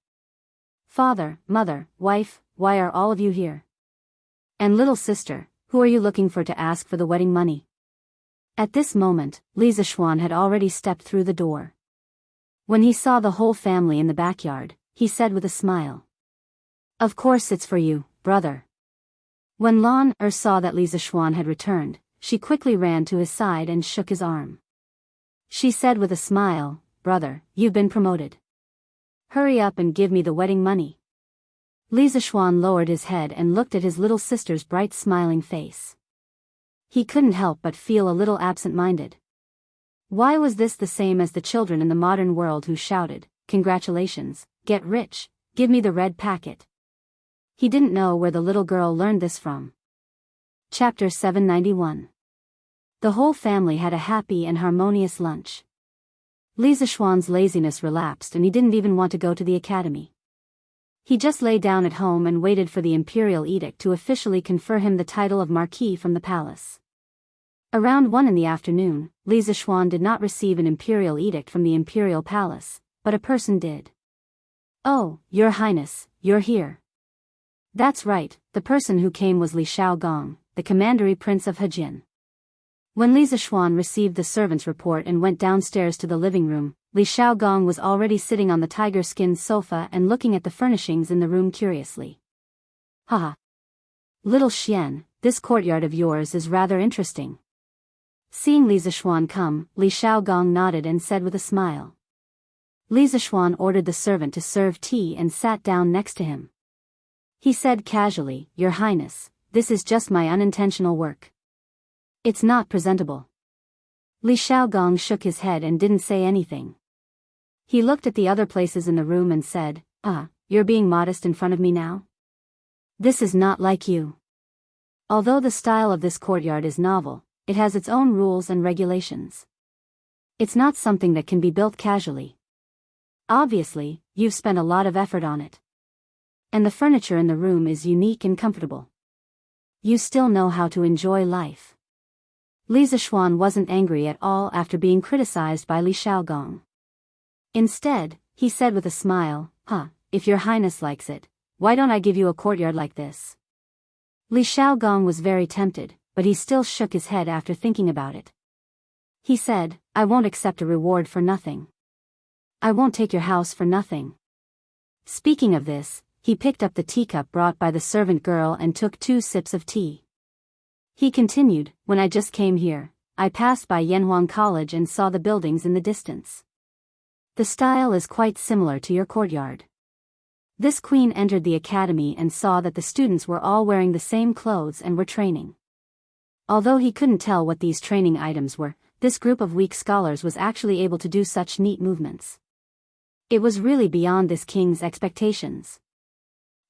Father, mother, wife, why are all of you here? And little sister, who are you looking for to ask for the wedding money? At this moment, Li Zixuan had already stepped through the door. When he saw the whole family in the backyard, he said with a smile. Of course it's for you, brother. When Lan saw that Li Zixuan had returned, she quickly ran to his side and shook his arm. She said with a smile, Brother, you've been promoted. Hurry up and give me the wedding money. Li Zixuan lowered his head and looked at his little sister's bright smiling face. He couldn't help but feel a little absent-minded. Why was this the same as the children in the modern world who shouted, Congratulations, get rich, give me the red packet? He didn't know where the little girl learned this from. Chapter 791. The whole family had a happy and harmonious lunch. Li Zixuan's laziness relapsed and he didn't even want to go to the academy. He just lay down at home and waited for the imperial edict to officially confer him the title of Marquis from the palace. Around 1 in the afternoon, Li Zixuan did not receive an imperial edict from the imperial palace, but a person did. Oh, Your Highness, you're here. That's right, the person who came was Li Shaogong, the commandery prince of Hejin. When Li Zixuan received the servant's report and went downstairs to the living room, Li Shaogong was already sitting on the tiger-skin sofa and looking at the furnishings in the room curiously. Haha. Little Xian, this courtyard of yours is rather interesting. Seeing Li Zixuan come, Li Shaogong nodded and said with a smile. Li Zixuan ordered the servant to serve tea and sat down next to him. He said casually, Your Highness, this is just my unintentional work. It's not presentable. Li Shaogong shook his head and didn't say anything. He looked at the other places in the room and said, You're being modest in front of me now? This is not like you. Although the style of this courtyard is novel, it has its own rules and regulations. It's not something that can be built casually. Obviously, you've spent a lot of effort on it. And the furniture in the room is unique and comfortable. You still know how to enjoy life. Li Zixuan wasn't angry at all after being criticized by Li Shaogong. Instead, he said with a smile, If Your Highness likes it, why don't I give you a courtyard like this? Li Shaogong was very tempted, but he still shook his head after thinking about it. He said, I won't accept a reward for nothing. I won't take your house for nothing. Speaking of this, he picked up the teacup brought by the servant girl and took 2 sips of tea. He continued, When I just came here, I passed by Yanhuang College and saw the buildings in the distance. The style is quite similar to your courtyard. This queen entered the academy and saw that the students were all wearing the same clothes and were training. Although he couldn't tell what these training items were, this group of weak scholars was actually able to do such neat movements. It was really beyond this king's expectations.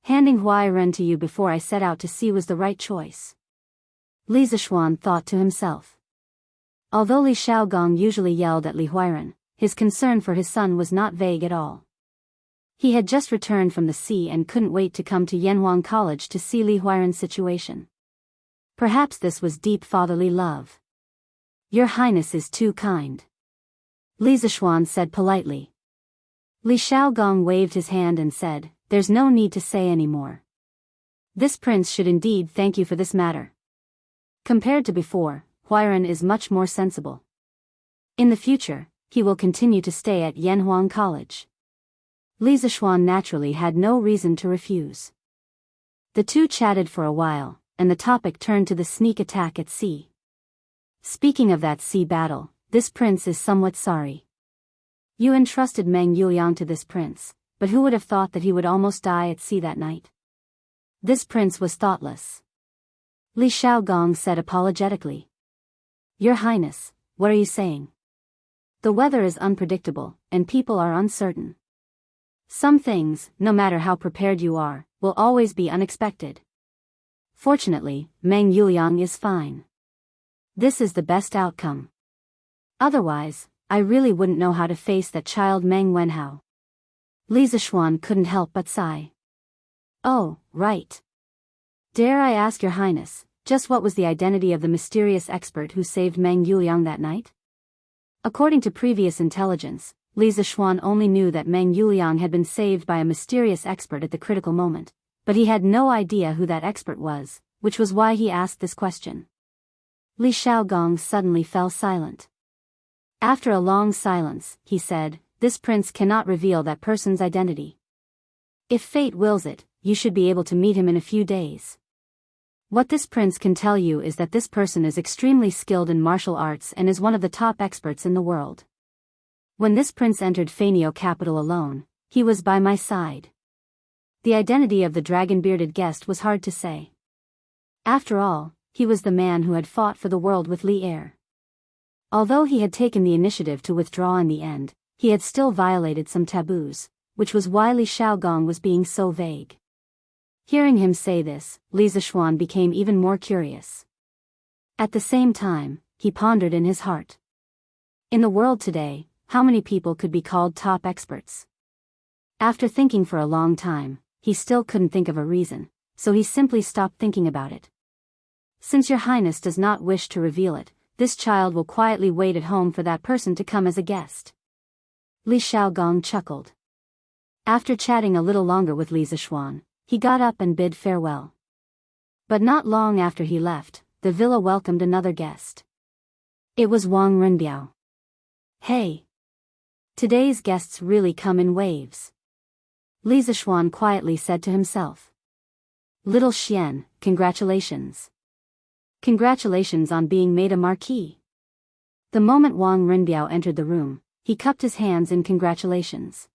Handing Huairen to you before I set out to sea was the right choice. Li Zixuan thought to himself. Although Li Shaogong usually yelled at Li Huairen, his concern for his son was not vague at all. He had just returned from the sea and couldn't wait to come to Yanhuang College to see Li Huiran's situation. Perhaps this was deep fatherly love. Your Highness is too kind, Li Zishuan said politely. Li Shaogong waved his hand and said, there's no need to say any more. This prince should indeed thank you for this matter. Compared to before, Huiran is much more sensible. In the future, he will continue to stay at Yanhuang College. Li Zishuan naturally had no reason to refuse. The two chatted for a while, and the topic turned to the sneak attack at sea. Speaking of that sea battle, this prince is somewhat sorry. You entrusted Meng Yuliang to this prince, but who would have thought that he would almost die at sea that night? This prince was thoughtless. Li Shaogong said apologetically. Your Highness, what are you saying? The weather is unpredictable, and people are uncertain. Some things, no matter how prepared you are, will always be unexpected. Fortunately, Meng Yuliang is fine. This is the best outcome. Otherwise, I really wouldn't know how to face that child Meng Wenhao. Li Zishuan couldn't help but sigh. Oh, right. Dare I ask your Highness, just what was the identity of the mysterious expert who saved Meng Yuliang that night? According to previous intelligence, Li Zishuan only knew that Meng Yuliang had been saved by a mysterious expert at the critical moment, but he had no idea who that expert was, which was why he asked this question. Li Shaogong suddenly fell silent. After a long silence, he said, this prince cannot reveal that person's identity. If fate wills it, you should be able to meet him in a few days. What this prince can tell you is that this person is extremely skilled in martial arts and is one of the top experts in the world. When this prince entered Fainio capital alone, he was by my side. The identity of the dragon-bearded guest was hard to say. After all, he was the man who had fought for the world with Li Er. Although he had taken the initiative to withdraw in the end, he had still violated some taboos, which was why Li Shaogong was being so vague. Hearing him say this, Li Zishuan became even more curious. At the same time, he pondered in his heart. In the world today, how many people could be called top experts? After thinking for a long time, he still couldn't think of a reason, so he simply stopped thinking about it. Since your Highness does not wish to reveal it, this child will quietly wait at home for that person to come as a guest. Li Shaogong chuckled. After chatting a little longer with Li Zishuan, he got up and bid farewell. But not long after he left, the villa welcomed another guest. It was Wang Renbiao. Hey! Today's guests really come in waves. Li Zishuan quietly said to himself. Little Xian, congratulations. Congratulations on being made a marquis. The moment Wang Renbiao entered the room, he cupped his hands in congratulations.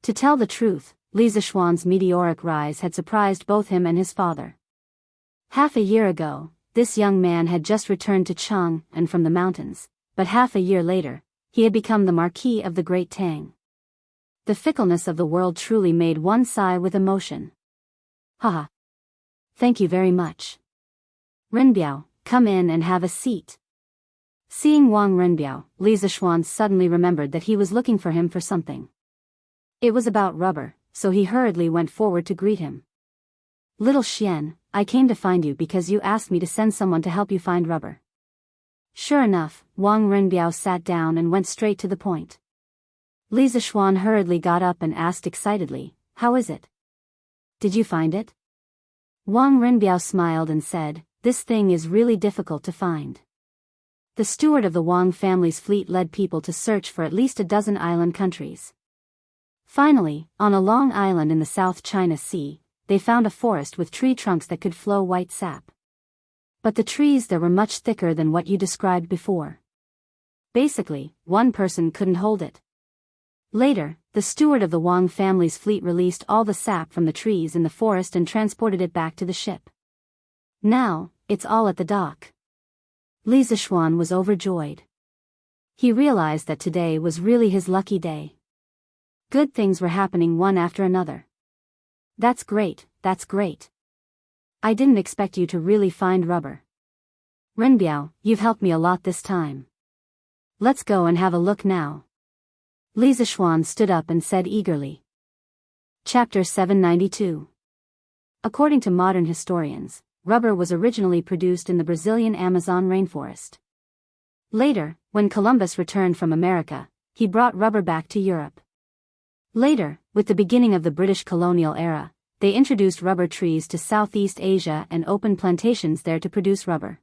To tell the truth, Li Zishuan's meteoric rise had surprised both him and his father. Half a year ago, this young man had just returned to Chang and from the mountains, but half a year later, he had become the Marquis of the Great Tang. The fickleness of the world truly made one sigh with emotion. Haha. Thank you very much. Renbiao, come in and have a seat. Seeing Wang Renbiao, Li Zishuan suddenly remembered that he was looking for him for something. It was about rubber, so he hurriedly went forward to greet him. Little Xian, I came to find you because you asked me to send someone to help you find rubber. Sure enough, Wang Renbiao sat down and went straight to the point. Li Zishuan hurriedly got up and asked excitedly, how is it? Did you find it? Wang Renbiao smiled and said, this thing is really difficult to find. The steward of the Wang family's fleet led people to search for at least a dozen island countries. Finally, on a long island in the South China Sea, they found a forest with tree trunks that could flow white sap. But the trees there were much thicker than what you described before. Basically, one person couldn't hold it. Later, the steward of the Wang family's fleet released all the sap from the trees in the forest and transported it back to the ship. Now, it's all at the dock. Li Zishuan was overjoyed. He realized that today was really his lucky day. Good things were happening one after another. That's great, that's great. I didn't expect you to really find rubber. Renbiao, you've helped me a lot this time. Let's go and have a look now. Li Zishuan stood up and said eagerly. Chapter 792. According to modern historians, rubber was originally produced in the Brazilian Amazon rainforest. Later, when Columbus returned from America, he brought rubber back to Europe. Later, with the beginning of the British colonial era, they introduced rubber trees to Southeast Asia and opened plantations there to produce rubber.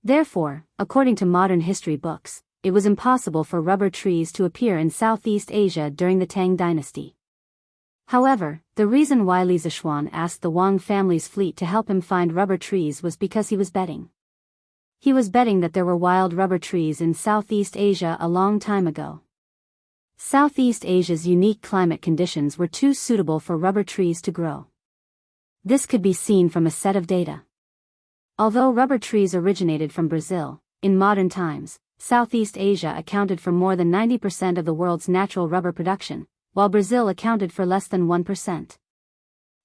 Therefore, according to modern history books, it was impossible for rubber trees to appear in Southeast Asia during the Tang dynasty. However, the reason why Li Zhishuan asked the Wang family's fleet to help him find rubber trees was because he was betting. He was betting that there were wild rubber trees in Southeast Asia a long time ago. Southeast Asia's unique climate conditions were too suitable for rubber trees to grow. This could be seen from a set of data. Although rubber trees originated from Brazil, in modern times, Southeast Asia accounted for more than 90% of the world's natural rubber production, while Brazil accounted for less than 1%.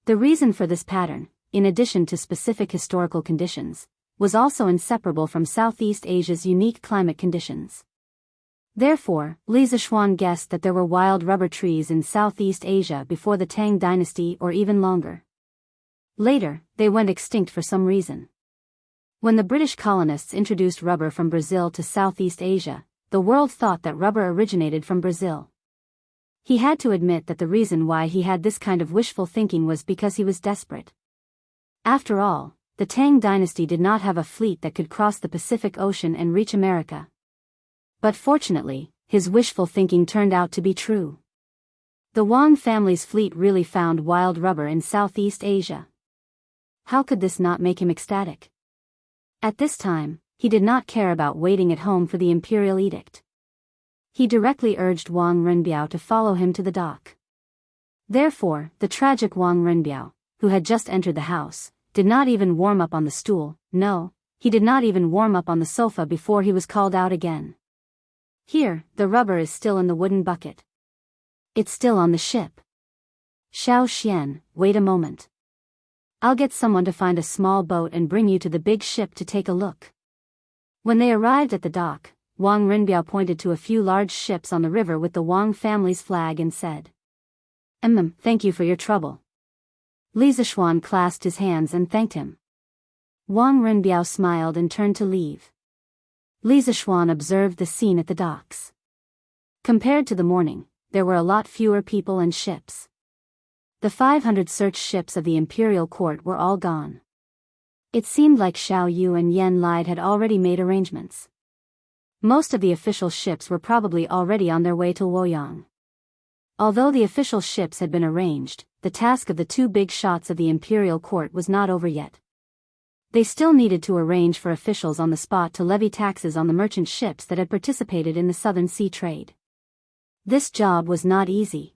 The reason for this pattern, in addition to specific historical conditions, was also inseparable from Southeast Asia's unique climate conditions. Therefore, Li Zhishuan guessed that there were wild rubber trees in Southeast Asia before the Tang dynasty or even longer. Later, they went extinct for some reason. When the British colonists introduced rubber from Brazil to Southeast Asia, the world thought that rubber originated from Brazil. He had to admit that the reason why he had this kind of wishful thinking was because he was desperate. After all, the Tang dynasty did not have a fleet that could cross the Pacific Ocean and reach America. But fortunately, his wishful thinking turned out to be true. The Wang family's fleet really found wild rubber in Southeast Asia. How could this not make him ecstatic? At this time, he did not care about waiting at home for the imperial edict. He directly urged Wang Renbiao to follow him to the dock. Therefore, the tragic Wang Renbiao, who had just entered the house, did not even warm up on the stool. No, he did not even warm up on the sofa before he was called out again. Here, the rubber is still in the wooden bucket. It's still on the ship. Xiao Xian, wait a moment. I'll get someone to find a small boat and bring you to the big ship to take a look. When they arrived at the dock, Wang Renbiao pointed to a few large ships on the river with the Wang family's flag and said, Thank you for your trouble." Li Zhishuan clasped his hands and thanked him. Wang Renbiao smiled and turned to leave. Li Zhishuan observed the scene at the docks. Compared to the morning, there were a lot fewer people and ships. The 500 search ships of the imperial court were all gone. It seemed like Xiao Yu and Yan Lide had already made arrangements. Most of the official ships were probably already on their way to Luoyang. Although the official ships had been arranged, the task of the two big shots of the imperial court was not over yet. They still needed to arrange for officials on the spot to levy taxes on the merchant ships that had participated in the Southern Sea trade. This job was not easy.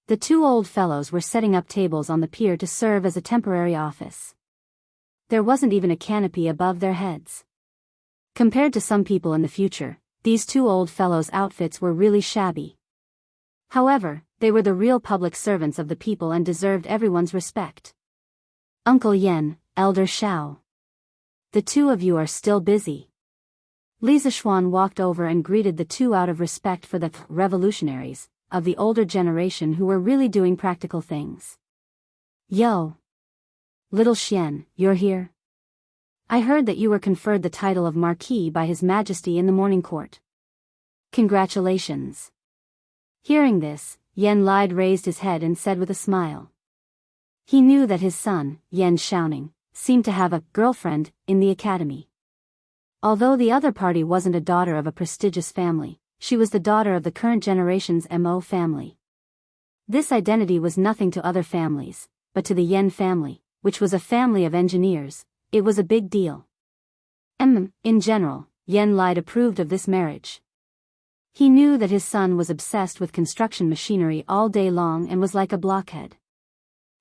The two old fellows were setting up tables on the pier to serve as a temporary office. There wasn't even a canopy above their heads. Compared to some people in the future, these two old fellows' outfits were really shabby. However, they were the real public servants of the people and deserved everyone's respect. "Uncle Yen, Elder Xiao. The two of you are still busy." Li Zhishuan walked over and greeted the two out of respect for the revolutionaries of the older generation who were really doing practical things. "Yo. Little Xian, you're here? I heard that you were conferred the title of Marquis by His Majesty in the morning court. Congratulations." Hearing this, Yan Lide raised his head and said with a smile. He knew that his son, Yan Xiaoning, seemed to have a girlfriend in the academy. Although the other party wasn't a daughter of a prestigious family, she was the daughter of the current generation's Mo family. This identity was nothing to other families, but to the Yan family, which was a family of engineers, it was a big deal. In general, Yan Lide approved of this marriage. He knew that his son was obsessed with construction machinery all day long and was like a blockhead.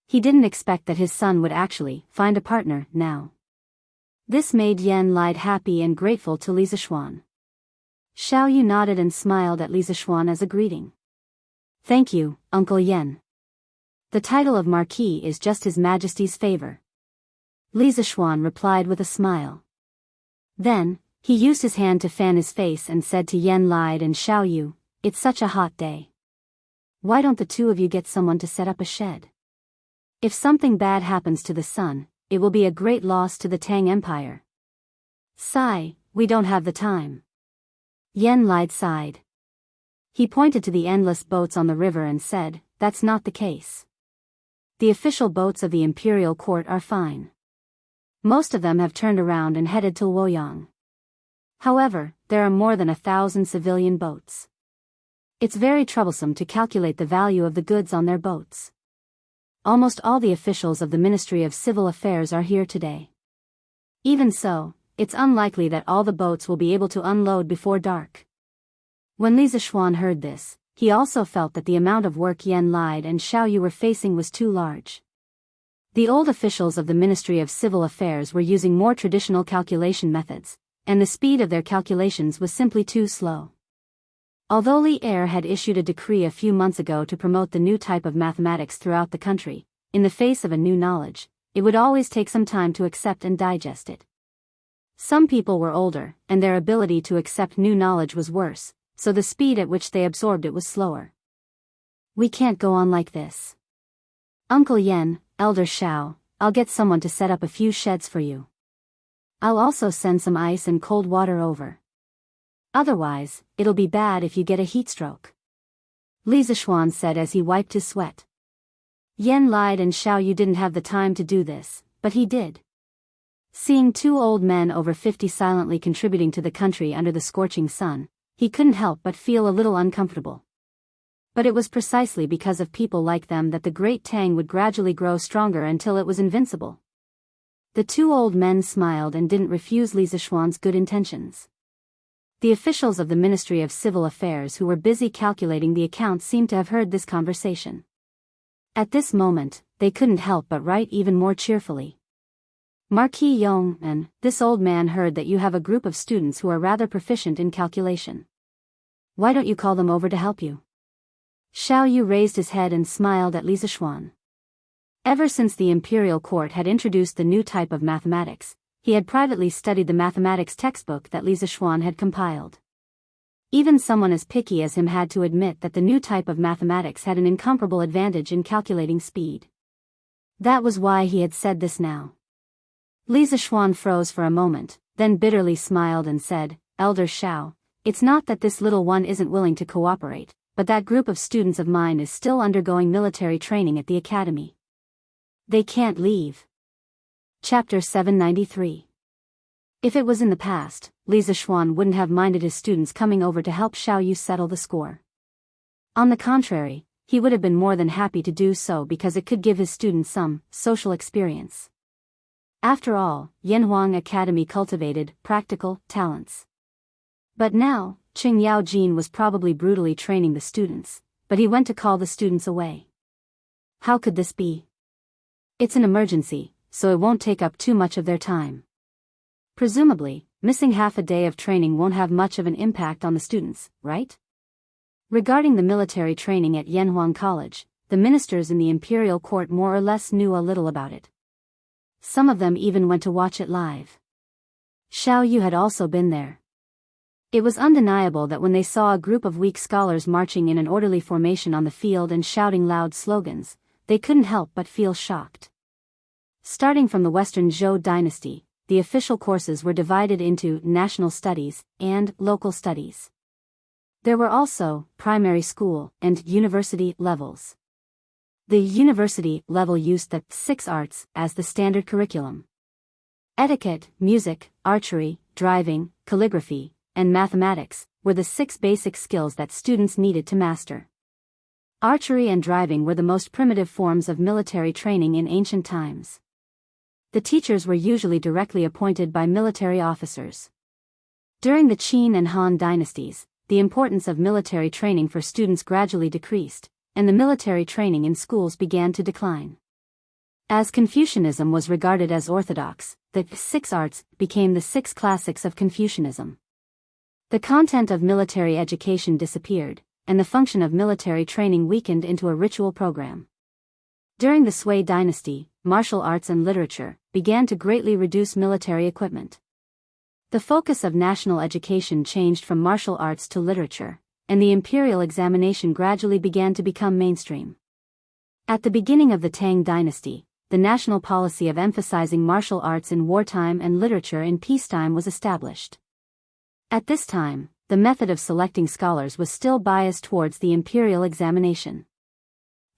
He didn't expect that his son would actually find a partner now. This made Yan Lide happy and grateful to Li Zhishuan. Xiao Yu nodded and smiled at Li Zhishuan as a greeting. "Thank you, Uncle Yan. The title of Marquis is just His Majesty's favor." Li Zhishuan replied with a smile. Then, he used his hand to fan his face and said to Yan Lide and Xiao Yu, "It's such a hot day. Why don't the two of you get someone to set up a shed? If something bad happens to the sun, it will be a great loss to the Tang Empire. Sigh, we don't have the time. Yen Lai sighed. He pointed to the endless boats on the river and said, that's not the case. The official boats of the imperial court are fine. Most of them have turned around and headed to Luoyang. However, there are more than 1,000 civilian boats. It's very troublesome to calculate the value of the goods on their boats. Almost all the officials of the Ministry of Civil Affairs are here today. Even so, it's unlikely that all the boats will be able to unload before dark. When Li Zishuan heard this, he also felt that the amount of work Yen Lai and Xiao Yu were facing was too large. The old officials of the Ministry of Civil Affairs were using more traditional calculation methods, and the speed of their calculations was simply too slow. Although Li Er had issued a decree a few months ago to promote the new type of mathematics throughout the country, in the face of a new knowledge, it would always take some time to accept and digest it. Some people were older, and their ability to accept new knowledge was worse, so the speed at which they absorbed it was slower. We can't go on like this. Uncle Yen, Elder Xiao, I'll get someone to set up a few sheds for you. I'll also send some ice and cold water over. Otherwise, it'll be bad if you get a heat stroke. Li Zishuan said as he wiped his sweat. Yen Lai and Xiao Yu didn't have the time to do this, but he did. Seeing two old men over 50 silently contributing to the country under the scorching sun, he couldn't help but feel a little uncomfortable. But it was precisely because of people like them that the Great Tang would gradually grow stronger until it was invincible. The two old men smiled and didn't refuse Li Zishuan's good intentions. The officials of the Ministry of Civil Affairs who were busy calculating the accounts seemed to have heard this conversation. At this moment, they couldn't help but write even more cheerfully. Marquis Yong, and this old man heard that you have a group of students who are rather proficient in calculation. Why don't you call them over to help you? Xiao Yu raised his head and smiled at Li Zishuan. Ever since the imperial court had introduced the new type of mathematics, he had privately studied the mathematics textbook that Li Zishuan had compiled. Even someone as picky as him had to admit that the new type of mathematics had an incomparable advantage in calculating speed. That was why he had said this now. Li Zishuan froze for a moment, then bitterly smiled and said, Elder Xiao, it's not that this little one isn't willing to cooperate, but that group of students of mine is still undergoing military training at the academy. They can't leave. Chapter 793. If it was in the past, Li Zishuan wouldn't have minded his students coming over to help Xiao Yu settle the score. On the contrary, he would have been more than happy to do so because it could give his students some social experience. After all, Yanhuang Academy cultivated practical talents. But now, Qing Yaojin was probably brutally training the students, but he went to call the students away. How could this be? It's an emergency, so it won't take up too much of their time. Presumably, missing half a day of training won't have much of an impact on the students, right? Regarding the military training at Yanhuang College, the ministers in the imperial court more or less knew a little about it. Some of them even went to watch it live. Xiao Yu had also been there. It was undeniable that when they saw a group of weak scholars marching in an orderly formation on the field and shouting loud slogans, they couldn't help but feel shocked. Starting from the Western Zhou dynasty, the official courses were divided into national studies and local studies. There were also primary school and university levels. The university level used the 6 arts as the standard curriculum. Etiquette, music, archery, driving, calligraphy, and mathematics were the 6 basic skills that students needed to master. Archery and driving were the most primitive forms of military training in ancient times. The teachers were usually directly appointed by military officers. During the Qin and Han dynasties, the importance of military training for students gradually decreased, and the military training in schools began to decline. As Confucianism was regarded as orthodox, the 6 arts became the 6 classics of Confucianism. The content of military education disappeared, and the function of military training weakened into a ritual program. During the Sui dynasty, martial arts and literature began to greatly reduce military equipment. The focus of national education changed from martial arts to literature, and the imperial examination gradually began to become mainstream. At the beginning of the Tang dynasty, the national policy of emphasizing martial arts in wartime and literature in peacetime was established. At this time, the method of selecting scholars was still biased towards the imperial examination.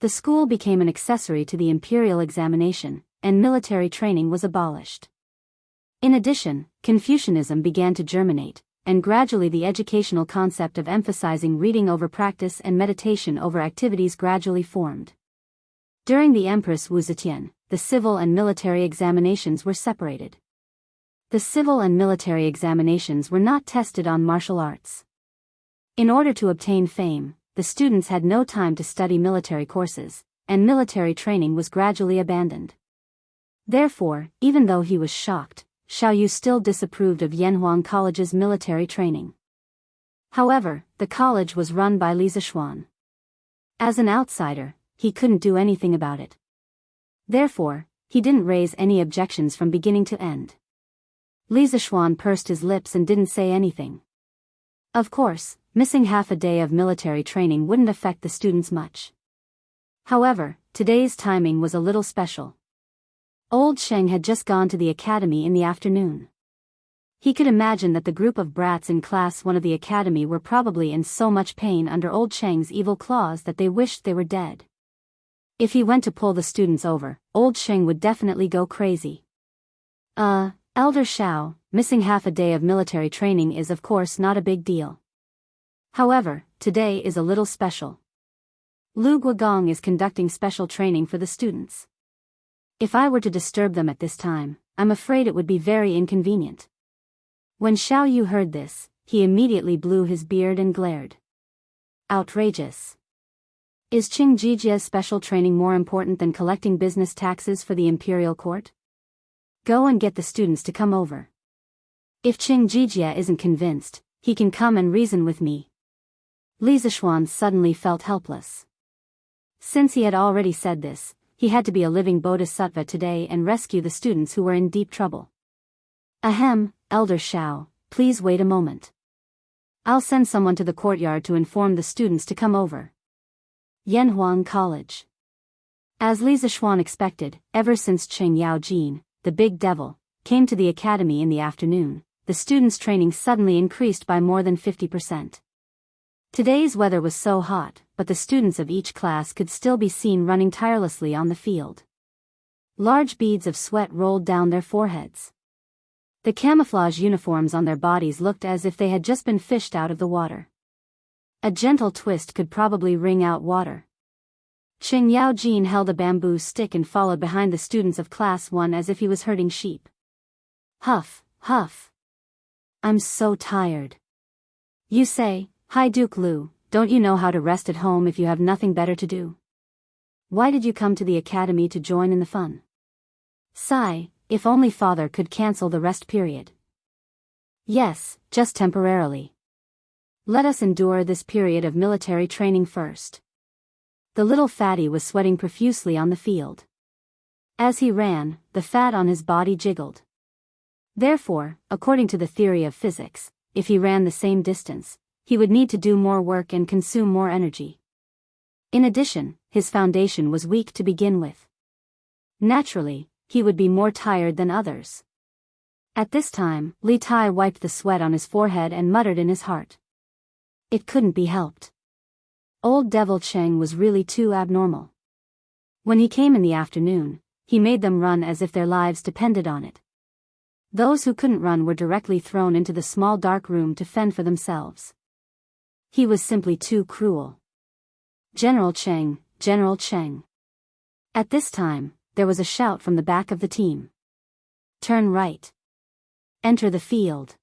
The school became an accessory to the imperial examination, and military training was abolished. In addition, Confucianism began to germinate, and gradually the educational concept of emphasizing reading over practice and meditation over activities gradually formed. During the Empress Wu Zetian, the civil and military examinations were separated. The civil and military examinations were not tested on martial arts. In order to obtain fame, the students had no time to study military courses, and military training was gradually abandoned. Therefore, even though he was shocked, Xiao Yu still disapproved of Yanhuang College's military training. However, the college was run by Li Zishuan. As an outsider, he couldn't do anything about it. Therefore, he didn't raise any objections from beginning to end. Li Zishuan pursed his lips and didn't say anything. Of course, missing half a day of military training wouldn't affect the students much. However, today's timing was a little special. Old Sheng had just gone to the academy in the afternoon. He could imagine that the group of brats in class 1 of the academy were probably in so much pain under Old Sheng's evil claws that they wished they were dead. If he went to pull the students over, Old Sheng would definitely go crazy. Elder Xiao, missing half a day of military training is of course not a big deal. However, today is a little special. Lu Guogong is conducting special training for the students. If I were to disturb them at this time, I'm afraid it would be very inconvenient. When Xiao Yu heard this, he immediately blew his beard and glared. Outrageous. Is Qing Jijia's special training more important than collecting business taxes for the imperial court? Go and get the students to come over. If Qing Jijia isn't convinced, he can come and reason with me. Li Zishuan suddenly felt helpless. Since he had already said this, he had to be a living bodhisattva today and rescue the students who were in deep trouble. Ahem, Elder Xiao, please wait a moment. I'll send someone to the courtyard to inform the students to come over. Yanhuang College. As Li Zishuan expected, ever since Qing Yaojin, the big devil, came to the academy in the afternoon, the students' training suddenly increased by more than 50%. Today's weather was so hot, but the students of each class could still be seen running tirelessly on the field. Large beads of sweat rolled down their foreheads. The camouflage uniforms on their bodies looked as if they had just been fished out of the water. A gentle twist could probably wring out water. Qing Yaojin held a bamboo stick and followed behind the students of Class 1 as if he was herding sheep. Huff, huff. I'm so tired. You say, Hi Duke Lu, don't you know how to rest at home if you have nothing better to do? Why did you come to the academy to join in the fun? Sigh, if only father could cancel the rest period. Yes, just temporarily. Let us endure this period of military training first. The little fatty was sweating profusely on the field. As he ran, the fat on his body jiggled. Therefore, according to the theory of physics, if he ran the same distance, he would need to do more work and consume more energy. In addition, his foundation was weak to begin with. Naturally, he would be more tired than others. At this time, Li Tai wiped the sweat on his forehead and muttered in his heart. It couldn't be helped. Old Devil Cheng was really too abnormal. When he came in the afternoon, he made them run as if their lives depended on it. Those who couldn't run were directly thrown into the small dark room to fend for themselves. He was simply too cruel. General Cheng, General Cheng. At this time, there was a shout from the back of the team. Turn right. Enter the field.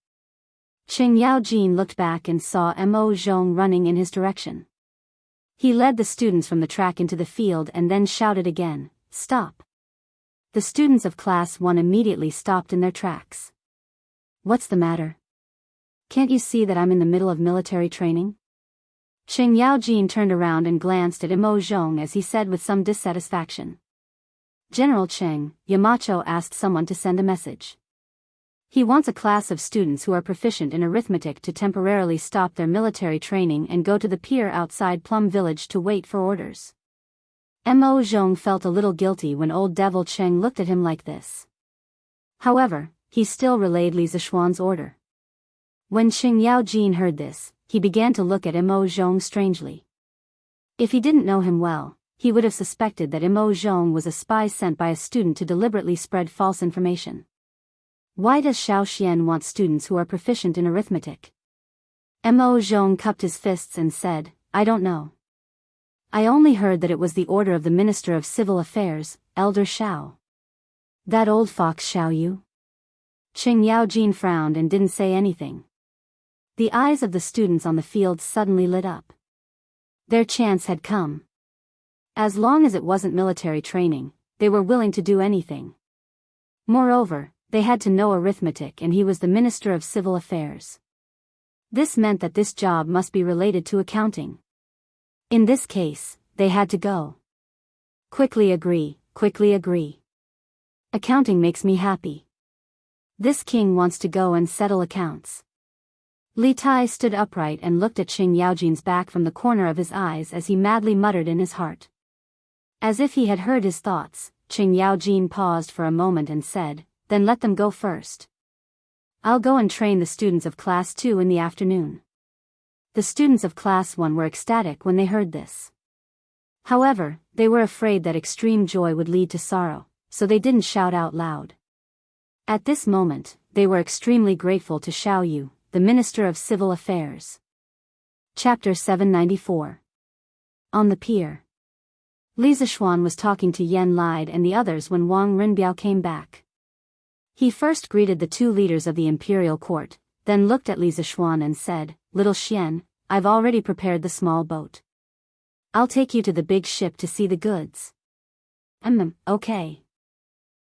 Qing Yaojin looked back and saw Mo Zhong running in his direction. He led the students from the track into the field and then shouted again, Stop. The students of Class 1 immediately stopped in their tracks. What's the matter? Can't you see that I'm in the middle of military training? Qing Yaojin turned around and glanced at Mo Zhong as he said with some dissatisfaction. General Cheng, Yamacho asked someone to send a message. He wants a class of students who are proficient in arithmetic to temporarily stop their military training and go to the pier outside Plum Village to wait for orders. Mo Zhong felt a little guilty when old Devil Cheng looked at him like this. However, he still relayed Li Zishuan's order. When Qing Yaojin heard this, he began to look at Mo Zhong strangely. If he didn't know him well, he would have suspected that Mo Zhong was a spy sent by a student to deliberately spread false information. Why does Xiao Xian want students who are proficient in arithmetic? Mo Zhong cupped his fists and said, I don't know. I only heard that it was the order of the Minister of Civil Affairs, Elder Xiao. That old fox Xiao Yu? Qing Yaojin frowned and didn't say anything. The eyes of the students on the field suddenly lit up. Their chance had come. As long as it wasn't military training, they were willing to do anything. Moreover, they had to know arithmetic and he was the Minister of Civil Affairs. This meant that this job must be related to accounting. In this case, they had to go. Quickly agree, quickly agree. Accounting makes me happy. This king wants to go and settle accounts. Li Tai stood upright and looked at Qing Yaojin's back from the corner of his eyes as he madly muttered in his heart. As if he had heard his thoughts, Qing Yaojin paused for a moment and said, Then let them go first. I'll go and train the students of Class 2 in the afternoon. The students of Class 1 were ecstatic when they heard this. However, they were afraid that extreme joy would lead to sorrow, so they didn't shout out loud. At this moment, they were extremely grateful to Xiao Yu, the Minister of Civil Affairs. Chapter 794. On the pier. Li Zishuan was talking to Yen Lide and the others when Wang Rinbiao came back. He first greeted the two leaders of the imperial court, then looked at Li Zishuan and said, Little Xian, I've already prepared the small boat. I'll take you to the big ship to see the goods. Okay.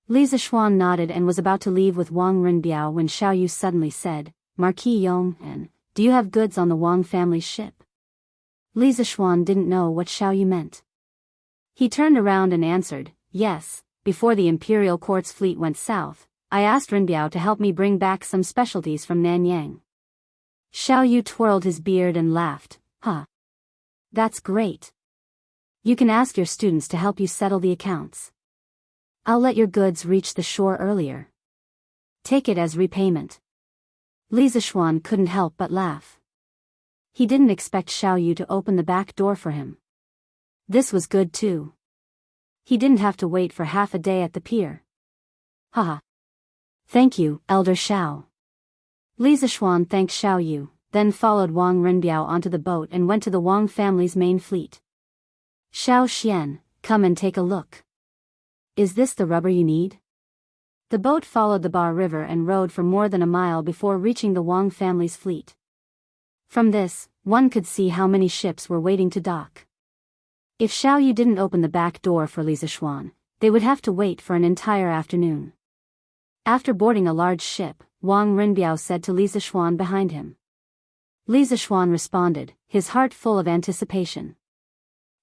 Li Zishuan nodded and was about to leave with Wang Rinbiao when Xiao Yu suddenly said, Marquis Yong, do you have goods on the Wang family's ship? Li Zishuan didn't know what Xiao Yu meant. He turned around and answered, Yes, before the imperial court's fleet went south, I asked Rinbiao to help me bring back some specialties from Nanyang. Xiao Yu twirled his beard and laughed, Huh. That's great. You can ask your students to help you settle the accounts. I'll let your goods reach the shore earlier. Take it as repayment. Li Zishuan couldn't help but laugh. He didn't expect Xiao Yu to open the back door for him. This was good too. He didn't have to wait for half a day at the pier. Haha. Thank you, Elder Xiao. Li Zishuan thanked Xiao Yu, then followed Wang Rinbiao onto the boat and went to the Wang family's main fleet. Xiao Xian, come and take a look. Is this the rubber you need? The boat followed the Bar River and rode for more than a mile before reaching the Wang family's fleet. From this, one could see how many ships were waiting to dock. If Xiao Yu didn't open the back door for Li Zishuan, they would have to wait for an entire afternoon. After boarding a large ship, Wang Rinbiao said to Li Zishuan behind him. Li Zishuan responded, his heart full of anticipation.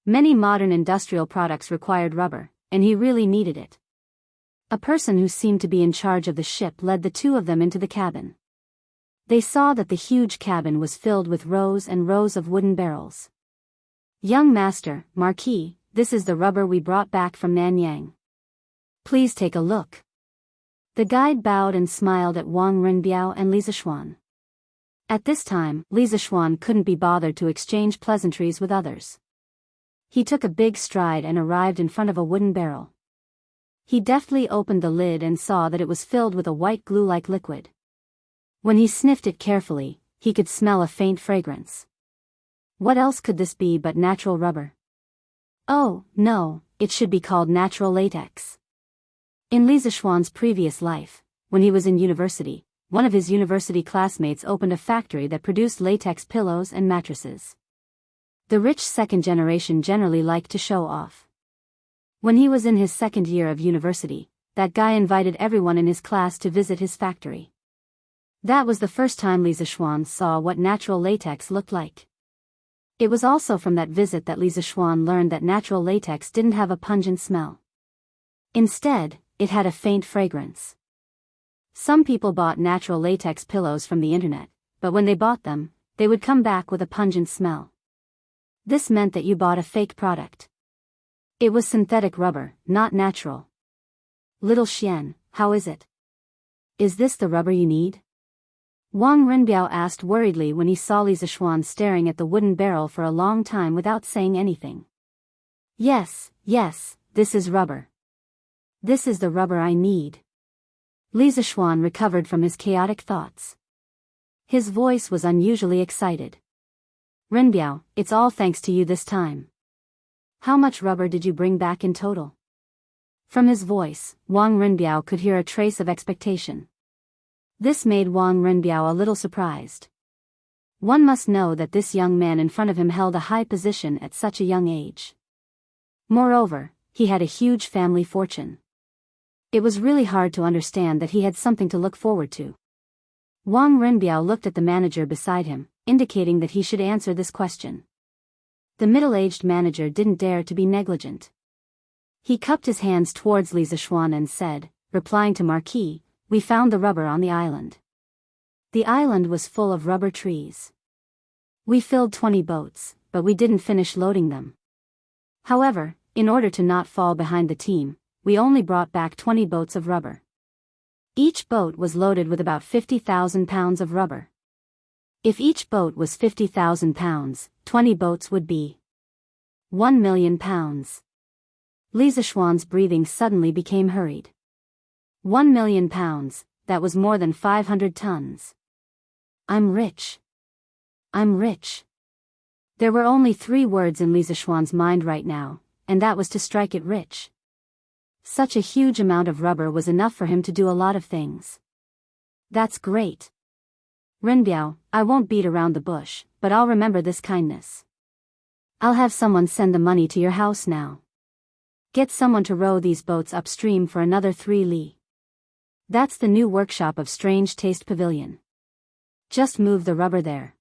Many modern industrial products required rubber, and he really needed it. A person who seemed to be in charge of the ship led the two of them into the cabin. They saw that the huge cabin was filled with rows and rows of wooden barrels. Young master, Marquis, this is the rubber we brought back from Nanyang. Please take a look. The guide bowed and smiled at Wang Rinbiao and Li Zishuan. At this time, Li Zishuan couldn't be bothered to exchange pleasantries with others. He took a big stride and arrived in front of a wooden barrel. He deftly opened the lid and saw that it was filled with a white glue-like liquid. When he sniffed it carefully, he could smell a faint fragrance. What else could this be but natural rubber? Oh, no, it should be called natural latex. In Li Zishuan's previous life, when he was in university, one of his university classmates opened a factory that produced latex pillows and mattresses. The rich second generation generally liked to show off. When he was in his second year of university, that guy invited everyone in his class to visit his factory. That was the first time Li Zishuan saw what natural latex looked like. It was also from that visit that Li Zishuan learned that natural latex didn't have a pungent smell. Instead, it had a faint fragrance. Some people bought natural latex pillows from the internet, but when they bought them, they would come back with a pungent smell. This meant that you bought a fake product. It was synthetic rubber, not natural. Little Xian, how is it? Is this the rubber you need? Wang Renbiao asked worriedly when he saw Li Zishuan staring at the wooden barrel for a long time without saying anything. Yes, this is rubber. This is the rubber I need. Li Zishuan recovered from his chaotic thoughts. His voice was unusually excited. Renbiao, it's all thanks to you this time. How much rubber did you bring back in total? From his voice, Wang Renbiao could hear a trace of expectation. This made Wang Renbiao a little surprised. One must know that this young man in front of him held a high position at such a young age. Moreover, he had a huge family fortune. It was really hard to understand that he had something to look forward to. Wang Renbiao looked at the manager beside him, indicating that he should answer this question. The middle-aged manager didn't dare to be negligent. He cupped his hands towards Li Zishuan and said, replying to Marquis, we found the rubber on the island. The island was full of rubber trees. We filled 20 boats, but we didn't finish loading them. However, in order to not fall behind the team, we only brought back 20 boats of rubber. Each boat was loaded with about 50,000 pounds of rubber. If each boat was 50,000 pounds, 20 boats would be 1 million pounds. Li Zishuan's breathing suddenly became hurried. 1 million pounds, that was more than 500 tons. I'm rich. I'm rich. There were only 3 words in Li Zishuan's mind right now, and that was to strike it rich. Such a huge amount of rubber was enough for him to do a lot of things. That's great. Renbiao, I won't beat around the bush, but I'll remember this kindness. I'll have someone send the money to your house now. Get someone to row these boats upstream for another 3 li. That's the new workshop of Strange Taste Pavilion. Just move the rubber there.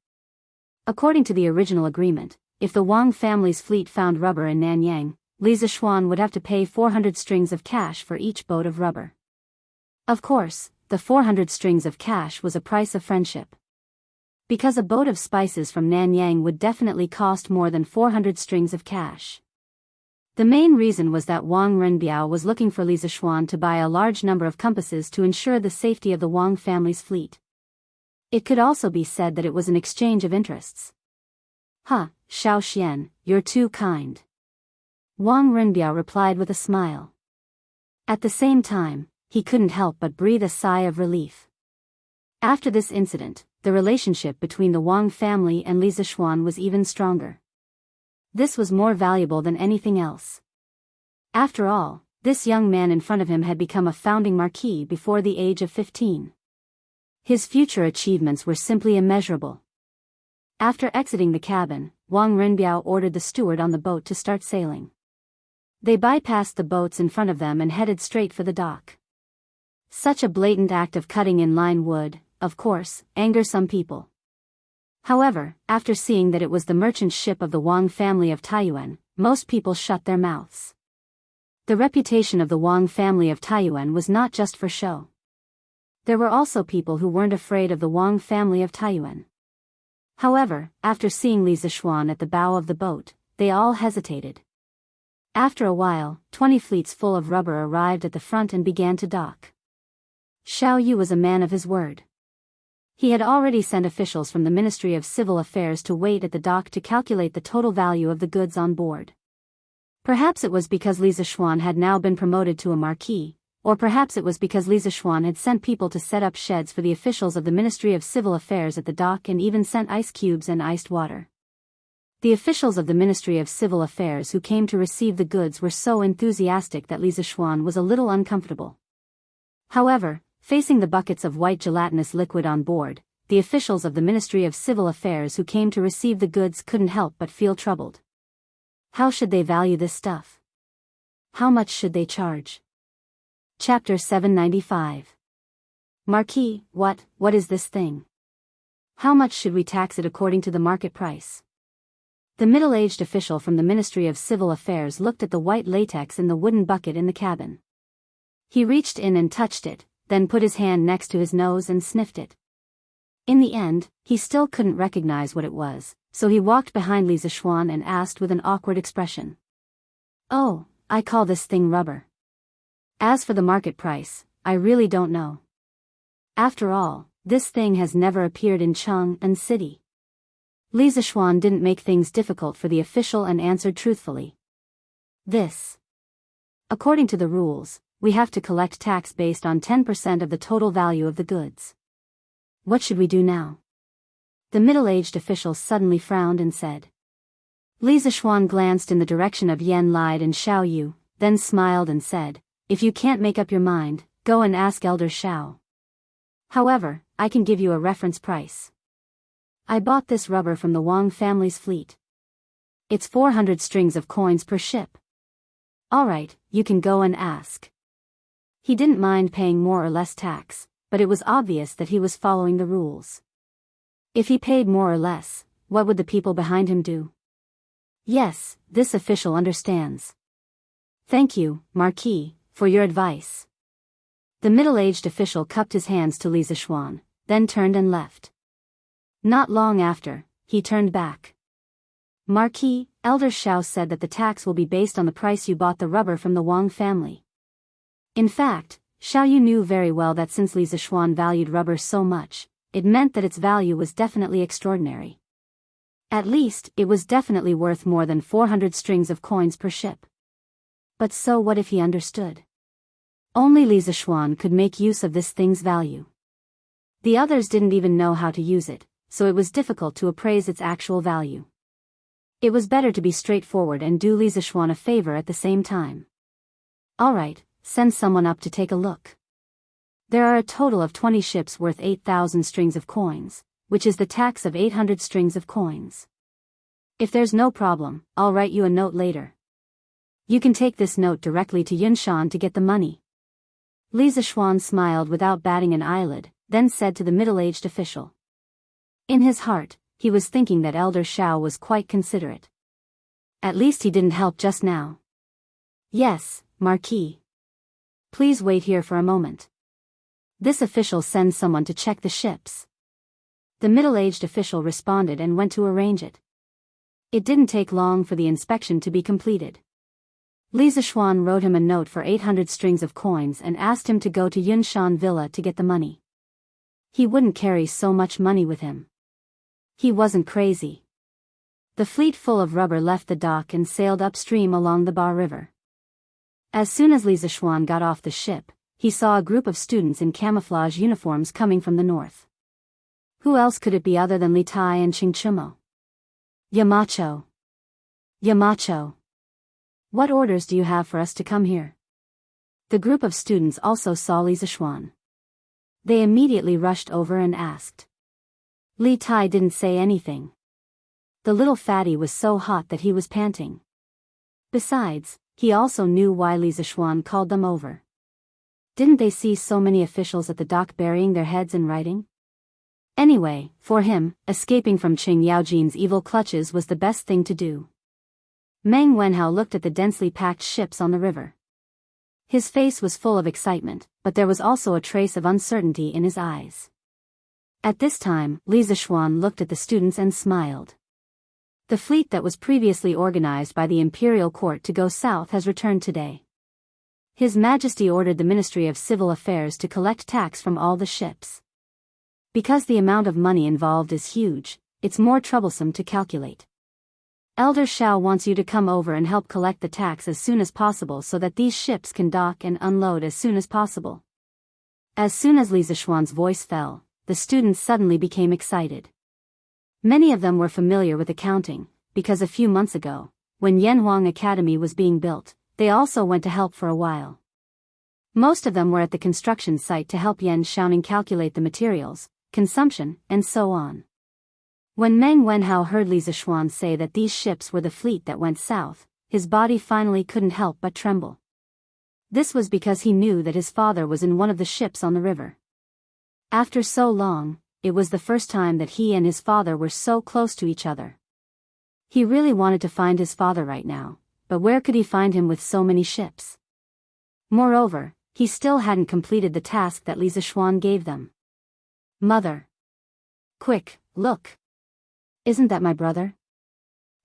According to the original agreement, if the Wang family's fleet found rubber in Nanyang, Li Zishuan would have to pay 400 strings of cash for each boat of rubber. Of course, the 400 strings of cash was a price of friendship. Because a boat of spices from Nanyang would definitely cost more than 400 strings of cash. The main reason was that Wang Renbiao was looking for Li Zishuan to buy a large number of compasses to ensure the safety of the Wang family's fleet. It could also be said that it was an exchange of interests. Xiao Xian, you're too kind. Wang Renbiao replied with a smile. At the same time, he couldn't help but breathe a sigh of relief. After this incident, the relationship between the Wang family and Li Zishuan was even stronger. This was more valuable than anything else. After all, this young man in front of him had become a founding marquis before the age of 15. His future achievements were simply immeasurable. After exiting the cabin, Wang Renbiao ordered the steward on the boat to start sailing. They bypassed the boats in front of them and headed straight for the dock. Such a blatant act of cutting in line would, of course, anger some people. However, after seeing that it was the merchant ship of the Wang family of Taiyuan, most people shut their mouths. The reputation of the Wang family of Taiyuan was not just for show. There were also people who weren't afraid of the Wang family of Taiyuan. However, after seeing Li Zishuan at the bow of the boat, they all hesitated. After a while, 20 fleets full of rubber arrived at the front and began to dock. Xiao Yu was a man of his word. He had already sent officials from the Ministry of Civil Affairs to wait at the dock to calculate the total value of the goods on board. Perhaps it was because Li Zishuan had now been promoted to a marquis, or perhaps it was because Li Zishuan had sent people to set up sheds for the officials of the Ministry of Civil Affairs at the dock and even sent ice cubes and iced water. The officials of the Ministry of Civil Affairs who came to receive the goods were so enthusiastic that Li Zishuan was a little uncomfortable. However, facing the buckets of white gelatinous liquid on board, the officials of the Ministry of Civil Affairs who came to receive the goods couldn't help but feel troubled. How should they value this stuff? How much should they charge? Chapter 795. Marquis, what is this thing? How much should we tax it according to the market price? The middle-aged official from the Ministry of Civil Affairs looked at the white latex in the wooden bucket in the cabin. He reached in and touched it, then put his hand next to his nose and sniffed it. In the end, he still couldn't recognize what it was, so he walked behind Li Zishuan and asked with an awkward expression. "Oh, I call this thing rubber. As for the market price, I really don't know. After all, this thing has never appeared in Chang'an City." Li Zishuan didn't make things difficult for the official and answered truthfully. According to the rules, we have to collect tax based on 10% of the total value of the goods. What should we do now? The middle-aged official suddenly frowned and said. Li Zishuan glanced in the direction of Yan Lide and Xiao Yu, then smiled and said, "If you can't make up your mind, go and ask Elder Xiao. However, I can give you a reference price. I bought this rubber from the Wang family's fleet. It's 400 strings of coins per ship. Alright, you can go and ask." He didn't mind paying more or less tax, but it was obvious that he was following the rules. If he paid more or less, what would the people behind him do? Yes, this official understands. Thank you, Marquis, for your advice. The middle-aged official cupped his hands to Li Zishuan, then turned and left. Not long after, he turned back. Marquis, Elder Xiao said that the tax will be based on the price you bought the rubber from the Wang family. In fact, Xiao Yu knew very well that since Li Zishuan valued rubber so much, it meant that its value was definitely extraordinary. At least, it was definitely worth more than 400 strings of coins per ship. But so what if he understood? Only Li Zishuan could make use of this thing's value. The others didn't even know how to use it, so it was difficult to appraise its actual value. It was better to be straightforward and do Li Zishuan a favor at the same time. Alright, send someone up to take a look. There are a total of 20 ships worth 8,000 strings of coins, which is the tax of 800 strings of coins. If there's no problem, I'll write you a note later. You can take this note directly to Yunshan to get the money. Li Zishuan smiled without batting an eyelid, then said to the middle-aged official. In his heart, he was thinking that Elder Xiao was quite considerate. At least he didn't help just now. Yes, Marquis. Please wait here for a moment. This official sends someone to check the ships. The middle-aged official responded and went to arrange it. It didn't take long for the inspection to be completed. Li Zishuan wrote him a note for 800 strings of coins and asked him to go to Yunshan Villa to get the money. He wouldn't carry so much money with him. He wasn't crazy. The fleet full of rubber left the dock and sailed upstream along the Ba River. As soon as Li Zishuan got off the ship, he saw a group of students in camouflage uniforms coming from the north. Who else could it be other than Li Tai and Qing Chumo? Yamacho. Yamacho. What orders do you have for us to come here? The group of students also saw Li Zishuan. They immediately rushed over and asked. Li Tai didn't say anything. The little fatty was so hot that he was panting. Besides, he also knew why Li Zishuan called them over. Didn't they see so many officials at the dock burying their heads in writing? Anyway, for him, escaping from Qing Yaojin's evil clutches was the best thing to do. Meng Wenhao looked at the densely packed ships on the river. His face was full of excitement, but there was also a trace of uncertainty in his eyes. At this time, Li Zishuan looked at the students and smiled. The fleet that was previously organized by the imperial court to go south has returned today. His Majesty ordered the Ministry of Civil Affairs to collect tax from all the ships. Because the amount of money involved is huge, it's more troublesome to calculate. Elder Xiao wants you to come over and help collect the tax as soon as possible so that these ships can dock and unload as soon as possible. As soon as Li Zishuan's voice fell, the students suddenly became excited. Many of them were familiar with accounting, because a few months ago, when Yanhuang Academy was being built, they also went to help for a while. Most of them were at the construction site to help Yan Xiaoning calculate the materials, consumption, and so on. When Meng Wenhao heard Li Zishuan say that these ships were the fleet that went south, his body finally couldn't help but tremble. This was because he knew that his father was in one of the ships on the river. After so long, it was the first time that he and his father were so close to each other. He really wanted to find his father right now, but where could he find him with so many ships? Moreover, he still hadn't completed the task that Li Zixuan gave them. Mother! Quick, look! Isn't that my brother?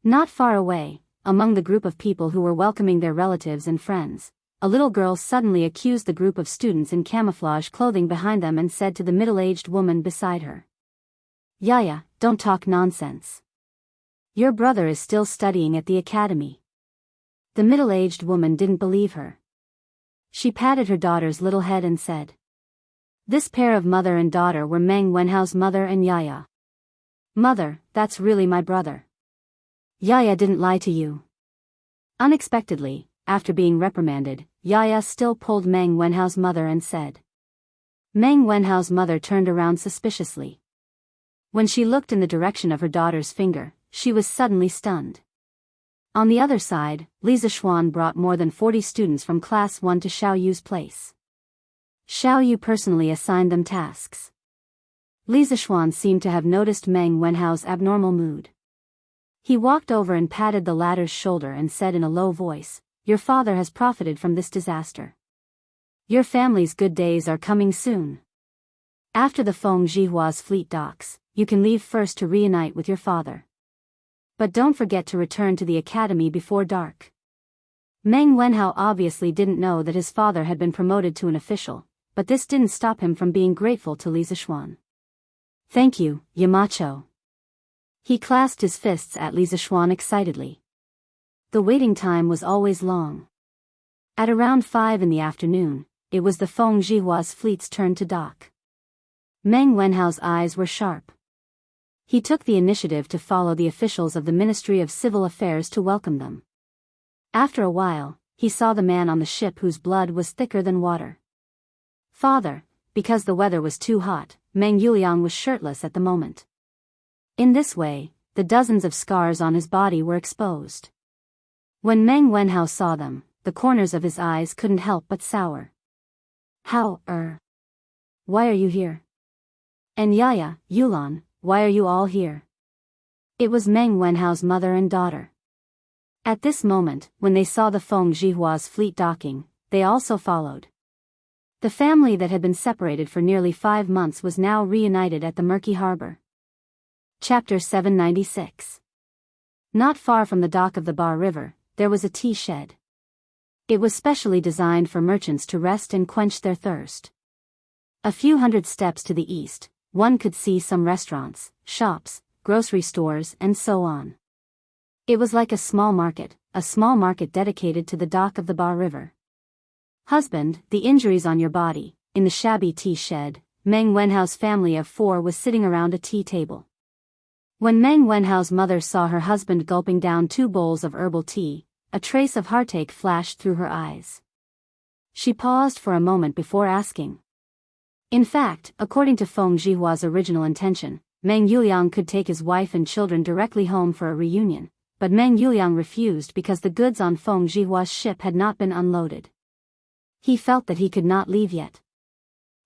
Not far away, among the group of people who were welcoming their relatives and friends, a little girl suddenly accused the group of students in camouflage clothing behind them and said to the middle-aged woman beside her, "Yaya, don't talk nonsense. Your brother is still studying at the academy." The middle-aged woman didn't believe her. She patted her daughter's little head and said, "This pair of mother and daughter were Meng Wenhao's mother and Yaya. Mother, that's really my brother. Yaya didn't lie to you." Unexpectedly, after being reprimanded, Yaya still pulled Meng Wenhao's mother and said. Meng Wenhao's mother turned around suspiciously. When she looked in the direction of her daughter's finger, she was suddenly stunned. On the other side, Li Zixuan brought more than 40 students from Class 1 to Xiao Yu's place. Xiao Yu personally assigned them tasks. Li Zixuan seemed to have noticed Meng Wenhao's abnormal mood. He walked over and patted the latter's shoulder and said in a low voice, "Your father has profited from this disaster. Your family's good days are coming soon. After the Feng Jihua's fleet docks, you can leave first to reunite with your father. But don't forget to return to the academy before dark." Meng Wenhao obviously didn't know that his father had been promoted to an official, but this didn't stop him from being grateful to Li Zixuan. "Thank you, Yamacho." He clasped his fists at Li Zixuan excitedly. The waiting time was always long. At around 5 in the afternoon, it was the Feng Jihua's fleet's turn to dock. Meng Wenhao's eyes were sharp. He took the initiative to follow the officials of the Ministry of Civil Affairs to welcome them. After a while, he saw the man on the ship whose blood was thicker than water. Father, because the weather was too hot, Meng Yuliang was shirtless at the moment. In this way, the dozens of scars on his body were exposed. When Meng Wenhao saw them, the corners of his eyes couldn't help but sour. Why are you here? And Yaya, Yulan, why are you all here?" It was Meng Wenhao's mother and daughter. At this moment, when they saw the Feng Jihua's fleet docking, they also followed. The family that had been separated for nearly 5 months was now reunited at the murky harbor. Chapter 796. Not far from the dock of the Bar River, there was a tea shed. It was specially designed for merchants to rest and quench their thirst. A few hundred steps to the east, one could see some restaurants, shops, grocery stores, and so on. It was like a small market dedicated to the dock of the Bar River. "Husband, the injuries on your body." In the shabby tea shed, Meng Wenhao's family of 4 was sitting around a tea table. When Meng Wenhao's mother saw her husband gulping down 2 bowls of herbal tea, a trace of heartache flashed through her eyes. She paused for a moment before asking. In fact, according to Feng Jihua's original intention, Meng Yuliang could take his wife and children directly home for a reunion, but Meng Yuliang refused because the goods on Feng Jihua's ship had not been unloaded. He felt that he could not leave yet.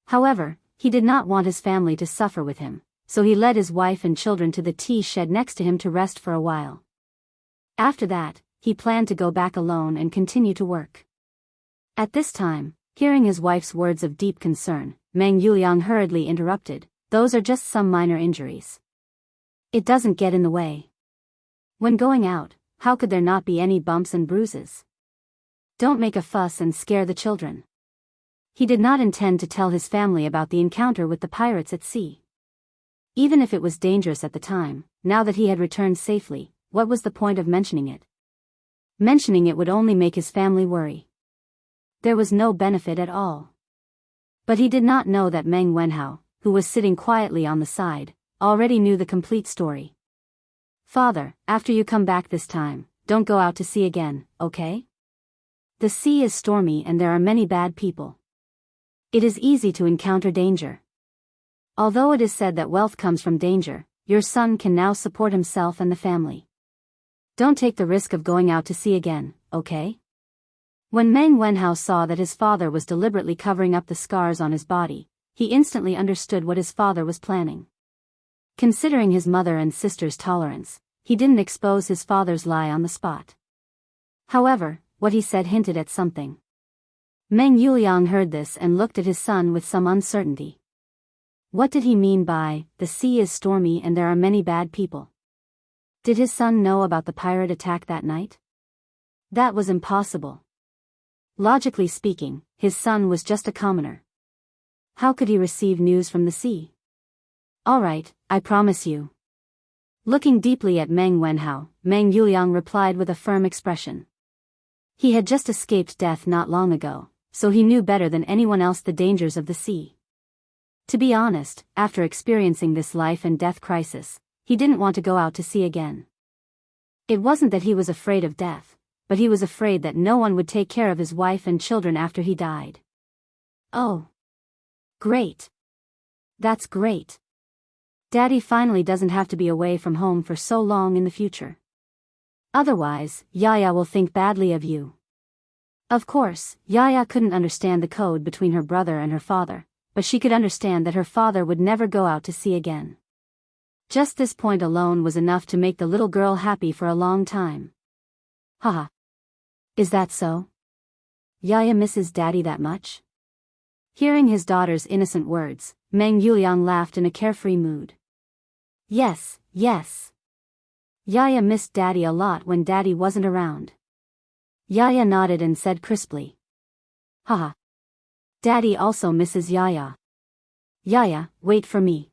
However, he did not want his family to suffer with him, so he led his wife and children to the tea shed next to him to rest for a while. After that, he planned to go back alone and continue to work. At this time, hearing his wife's words of deep concern, Meng Yuliang hurriedly interrupted, "Those are just some minor injuries. It doesn't get in the way. When going out, how could there not be any bumps and bruises? Don't make a fuss and scare the children." He did not intend to tell his family about the encounter with the pirates at sea. Even if it was dangerous at the time, now that he had returned safely, what was the point of mentioning it? Mentioning it would only make his family worry. There was no benefit at all. But he did not know that Meng Wenhao, who was sitting quietly on the side, already knew the complete story. "Father, after you come back this time, don't go out to sea again, okay? The sea is stormy and there are many bad people. It is easy to encounter danger. Although it is said that wealth comes from danger, your son can now support himself and the family. Don't take the risk of going out to sea again, okay?" When Meng Wenhao saw that his father was deliberately covering up the scars on his body, he instantly understood what his father was planning. Considering his mother and sister's tolerance, he didn't expose his father's lie on the spot. However, what he said hinted at something. Meng Yuliang heard this and looked at his son with some uncertainty. What did he mean by, the sea is stormy and there are many bad people? Did his son know about the pirate attack that night? That was impossible. Logically speaking, his son was just a commoner. How could he receive news from the sea? All right, I promise you. Looking deeply at Meng Wenhao, Meng Yuliang replied with a firm expression. He had just escaped death not long ago, so he knew better than anyone else the dangers of the sea. To be honest, after experiencing this life and death crisis, he didn't want to go out to sea again. It wasn't that he was afraid of death, but he was afraid that no one would take care of his wife and children after he died. Oh. Great. That's great. Daddy finally doesn't have to be away from home for so long in the future. Otherwise, Yaya will think badly of you. Of course, Yaya couldn't understand the code between her brother and her father, but she could understand that her father would never go out to sea again. Just this point alone was enough to make the little girl happy for a long time. Haha. Is that so? Yaya misses Daddy that much? Hearing his daughter's innocent words, Meng Yuliang laughed in a carefree mood. Yes, yes. Yaya missed Daddy a lot when Daddy wasn't around. Yaya nodded and said crisply. Haha. Daddy also misses Yaya. Yaya, wait for me.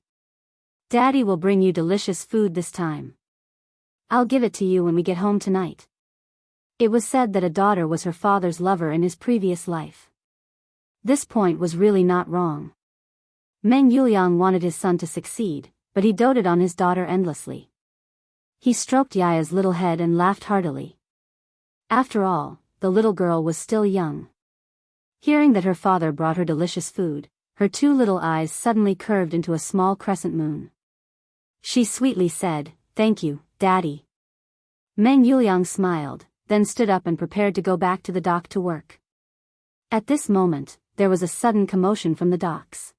Daddy will bring you delicious food this time. I'll give it to you when we get home tonight. It was said that a daughter was her father's lover in his previous life. This point was really not wrong. Meng Yuliang wanted his son to succeed, but he doted on his daughter endlessly. He stroked Yaya's little head and laughed heartily. After all, the little girl was still young. Hearing that her father brought her delicious food, her two little eyes suddenly curved into a small crescent moon. She sweetly said, "Thank you, Daddy." Meng Yuliang smiled, then stood up and prepared to go back to the dock to work. At this moment, there was a sudden commotion from the docks.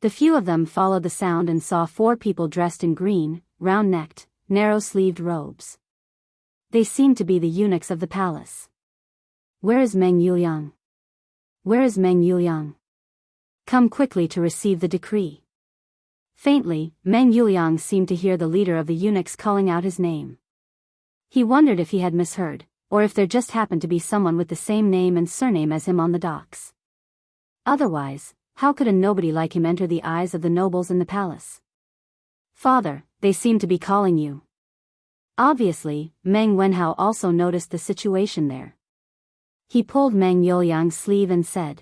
The few of them followed the sound and saw 4 people dressed in green, round-necked, narrow-sleeved robes. They seemed to be the eunuchs of the palace. Where is Meng Yuliang? Where is Meng Yuliang? Come quickly to receive the decree. Faintly, Meng Yuliang seemed to hear the leader of the eunuchs calling out his name. He wondered if he had misheard, or if there just happened to be someone with the same name and surname as him on the docks. Otherwise, how could a nobody like him enter the eyes of the nobles in the palace? Father, they seem to be calling you. Obviously, Meng Wenhao also noticed the situation there. He pulled Meng Yuliang's sleeve and said.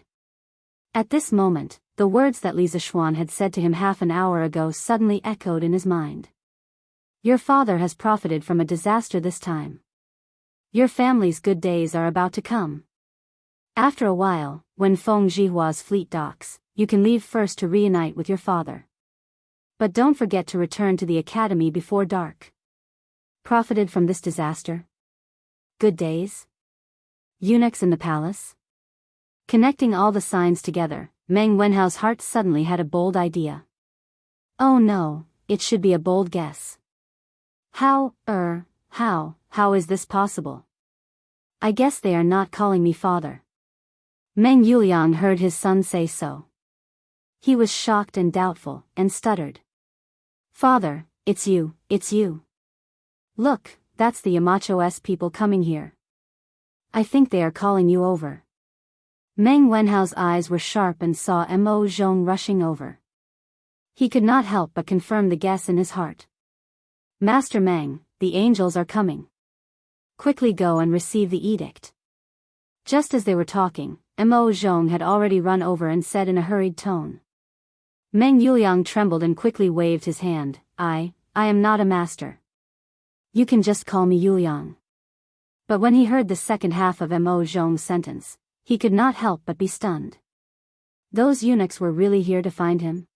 At this moment, the words that Li Zishuan had said to him half an hour ago suddenly echoed in his mind. Your father has profited from a disaster this time. Your family's good days are about to come. After a while, when Feng Jihua's fleet docks, you can leave first to reunite with your father. But don't forget to return to the academy before dark. Profited from this disaster? Good days? Eunuchs in the palace? Connecting all the signs together, Meng Wenhao's heart suddenly had a bold idea. Oh no, it should be a bold guess. How is this possible? I guess they are not calling me father. Meng Yuliang heard his son say so. He was shocked and doubtful, and stuttered. Father, it's you. Look, that's the Yamacho's people coming here. I think they are calling you over. Meng Wenhao's eyes were sharp and saw Mo Zhong rushing over. He could not help but confirm the guess in his heart. Master Meng, the angels are coming. Quickly go and receive the edict. Just as they were talking, Mo Zhong had already run over and said in a hurried tone. Meng Yuliang trembled and quickly waved his hand. I am not a master. You can just call me Yuliang. But when he heard the second half of Mo Zhong's sentence, he could not help but be stunned. Those eunuchs were really here to find him?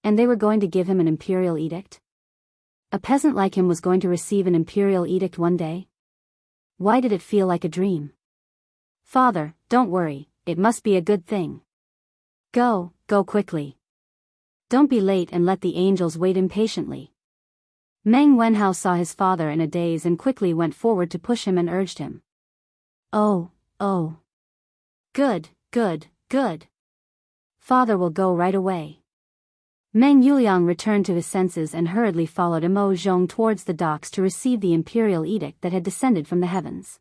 And they were going to give him an imperial edict? A peasant like him was going to receive an imperial edict one day? Why did it feel like a dream? Father, don't worry, it must be a good thing. Go quickly. Don't be late and let the angels wait impatiently. Meng Wenhao saw his father in a daze and quickly went forward to push him and urged him. Oh. Good, good, good. Father will go right away. Meng Yuliang returned to his senses and hurriedly followed Mo Zhong towards the docks to receive the imperial edict that had descended from the heavens.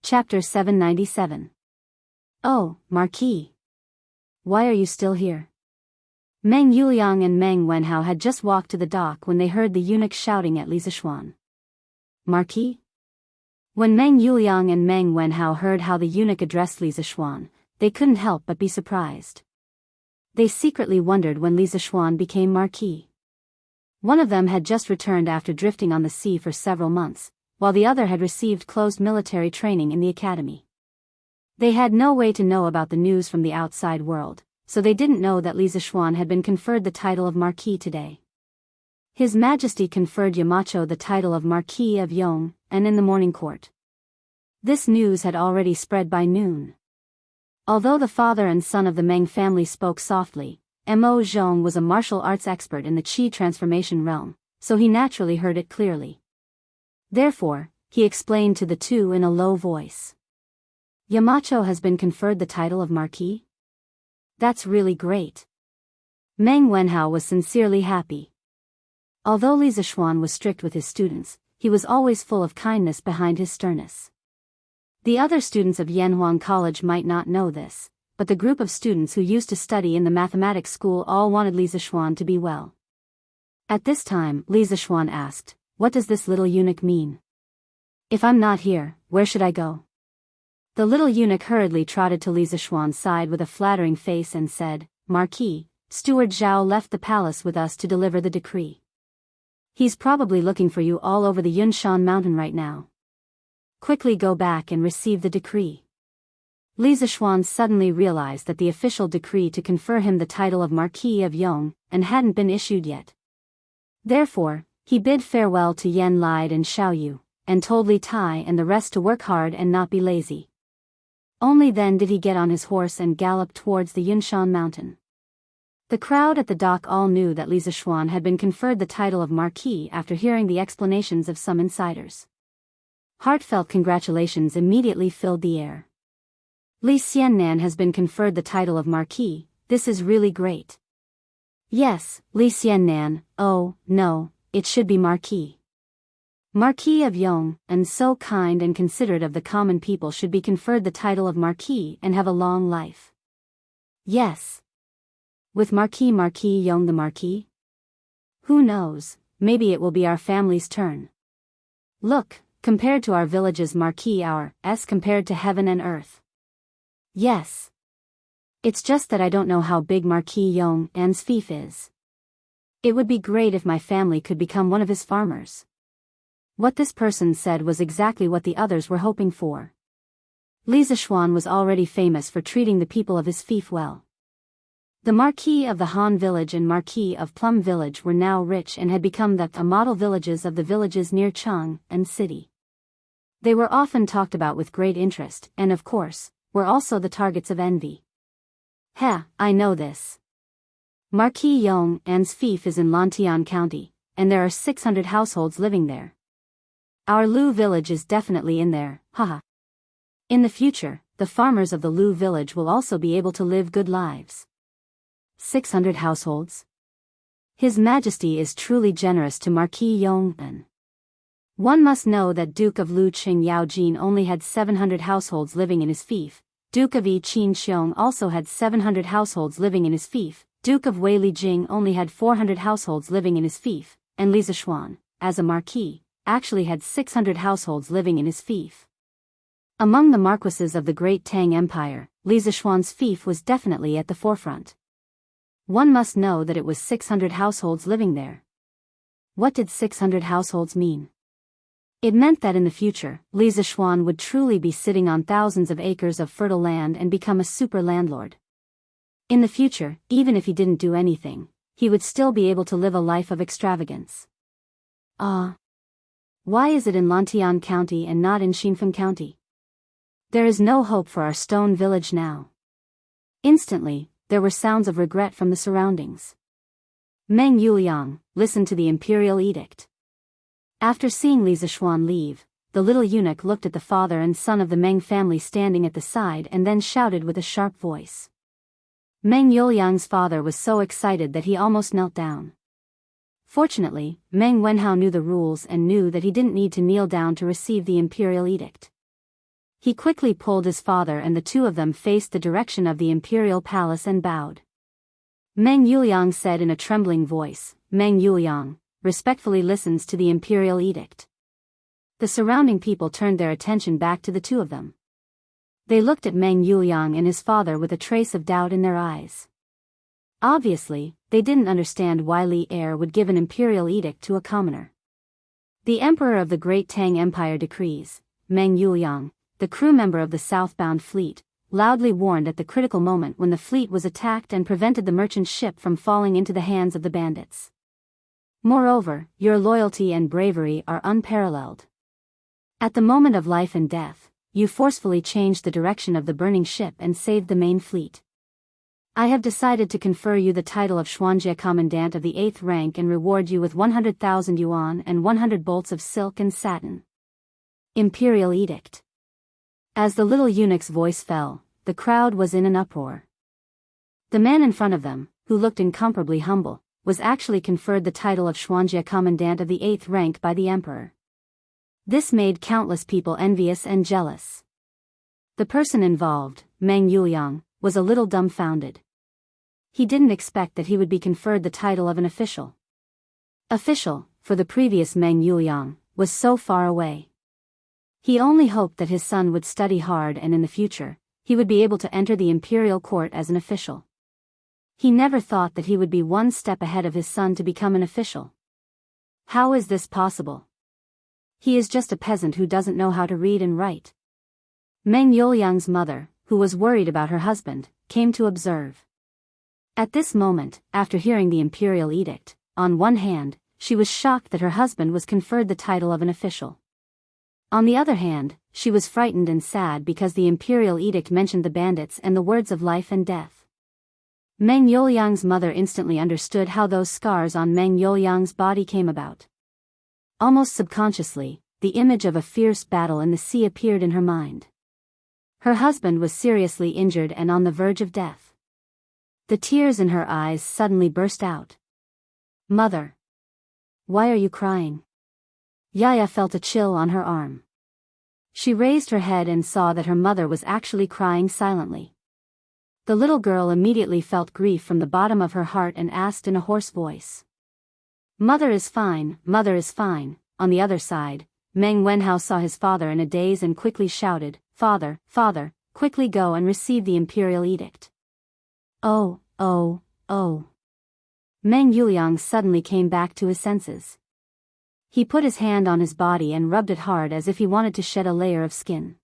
Chapter 797. Oh, Marquis. Why are you still here? Meng Yuliang and Meng Wenhao had just walked to the dock when they heard the eunuch shouting at Li Zishuan. Marquis? When Meng Yuliang and Meng Wenhao heard how the eunuch addressed Li Zishuan, they couldn't help but be surprised. They secretly wondered when Li Zishuan became Marquis. One of them had just returned after drifting on the sea for several months, while the other had received closed military training in the academy. They had no way to know about the news from the outside world, so they didn't know that Li Zishuan had been conferred the title of Marquis today. His Majesty conferred Yamacho the title of Marquis of Yong, and in the morning court. This news had already spread by noon. Although the father and son of the Meng family spoke softly, Mo Zhong was a martial arts expert in the Qi transformation realm, so he naturally heard it clearly. Therefore, he explained to the two in a low voice. Yamacho has been conferred the title of Marquis? That's really great. Meng Wenhao was sincerely happy. Although Li Zishuan was strict with his students, he was always full of kindness behind his sternness. The other students of Yanhuang College might not know this, but the group of students who used to study in the mathematics school all wanted Li Zishuan to be well. At this time, Li Zishuan asked, "What does this little eunuch mean? If I'm not here, where should I go?" The little eunuch hurriedly trotted to Li Zishuan's side with a flattering face and said, "Marquis, Steward Zhao left the palace with us to deliver the decree. He's probably looking for you all over the Yunshan mountain right now. Quickly go back and receive the decree." Li Zishuan suddenly realized that the official decree to confer him the title of Marquis of Yong hadn't been issued yet. Therefore, he bid farewell to Yan Lide and Xiao Yu, and told Li Tai and the rest to work hard and not be lazy. Only then did he get on his horse and gallop towards the Yunshan mountain. The crowd at the dock all knew that Li Zishuan had been conferred the title of Marquis after hearing the explanations of some insiders. Heartfelt congratulations immediately filled the air. Li Xiannan has been conferred the title of Marquis, this is really great. Yes, Li Xiannan, oh, no, it should be Marquis. Marquis of Yong, and so kind and considerate of the common people should be conferred the title of Marquis and have a long life. Yes. With Marquis Yong the Marquis? Who knows, maybe it will be our family's turn. Look, compared to our village's Marquis ours compared to heaven and earth. Yes. It's just that I don't know how big Marquis Yong's fief is. It would be great if my family could become one of his farmers. What this person said was exactly what the others were hoping for. Li Zishuan was already famous for treating the people of his fief well. The Marquis of the Han village and Marquis of Plum village were now rich and had become the model villages of the villages near Chang and city. They were often talked about with great interest and, of course, were also the targets of envy. I know this. Marquis Yong's fief is in Lantian County, and there are 600 households living there. Our Lu village is definitely in there, haha. In the future, the farmers of the Lu village will also be able to live good lives. 600 households? His Majesty is truly generous to Marquis Yong. One must know that Duke of Lu Qing Yao Jin only had 700 households living in his fief, Duke of Yi Qin Xiong also had 700 households living in his fief, Duke of Wei Li Jing only had 400 households living in his fief, and Li Zishuan, as a marquis, actually had 600 households living in his fief. Among the marquises of the Great Tang Empire, Li Zishuan's fief was definitely at the forefront. One must know that it was 600 households living there. What did 600 households mean? It meant that in the future, Li Zishuan would truly be sitting on thousands of acres of fertile land and become a super landlord. In the future, even if he didn't do anything, he would still be able to live a life of extravagance. Why is it in Lantian County and not in Xinfeng County? There is no hope for our stone village now. Instantly, there were sounds of regret from the surroundings. Meng Yuliang listened to the imperial edict. After seeing Li Zishuan leave, the little eunuch looked at the father and son of the Meng family standing at the side and then shouted with a sharp voice. Meng Yuliang's father was so excited that he almost knelt down. Fortunately, Meng Wenhao knew the rules and knew that he didn't need to kneel down to receive the imperial edict. He quickly pulled his father and the two of them faced the direction of the imperial palace and bowed. Meng Yuliang said in a trembling voice, "Meng Yuliang respectfully listens to the imperial edict." The surrounding people turned their attention back to the two of them. They looked at Meng Yuliang and his father with a trace of doubt in their eyes. Obviously, they didn't understand why Li Er would give an imperial edict to a commoner. The emperor of the Great Tang Empire decrees, Meng Yuliang, the crew member of the southbound fleet, loudly warned at the critical moment when the fleet was attacked and prevented the merchant ship from falling into the hands of the bandits. Moreover, your loyalty and bravery are unparalleled. At the moment of life and death, you forcefully changed the direction of the burning ship and saved the main fleet. I have decided to confer you the title of Xuanjie Commandant of the 8th rank and reward you with 100,000 yuan and 100 bolts of silk and satin. Imperial Edict. As the little eunuch's voice fell, the crowd was in an uproar. The man in front of them, who looked incomparably humble, was actually conferred the title of Xuanjie Commandant of the 8th rank by the emperor. This made countless people envious and jealous. The person involved, Meng Yuliang, was a little dumbfounded. He didn't expect that he would be conferred the title of an official. Official, for the previous Meng Yuliang, was so far away. He only hoped that his son would study hard and in the future, he would be able to enter the imperial court as an official. He never thought that he would be one step ahead of his son to become an official. How is this possible? He is just a peasant who doesn't know how to read and write. Meng Yuliang's mother, who was worried about her husband, came to observe. At this moment, after hearing the imperial edict, on one hand, she was shocked that her husband was conferred the title of an official. On the other hand, she was frightened and sad because the imperial edict mentioned the bandits and the words of life and death. Meng Yuliang's mother instantly understood how those scars on Meng Yuliang's body came about. Almost subconsciously, the image of a fierce battle in the sea appeared in her mind. Her husband was seriously injured and on the verge of death. The tears in her eyes suddenly burst out. "Mother! Why are you crying?" Yaya felt a chill on her arm. She raised her head and saw that her mother was actually crying silently. The little girl immediately felt grief from the bottom of her heart and asked in a hoarse voice. "Mother is fine, mother is fine." On the other side, Meng Wenhao saw his father in a daze and quickly shouted, "Father, father, quickly go and receive the imperial edict." Oh, oh, oh. Meng Yuliang suddenly came back to his senses. He put his hand on his body and rubbed it hard as if he wanted to shed a layer of skin.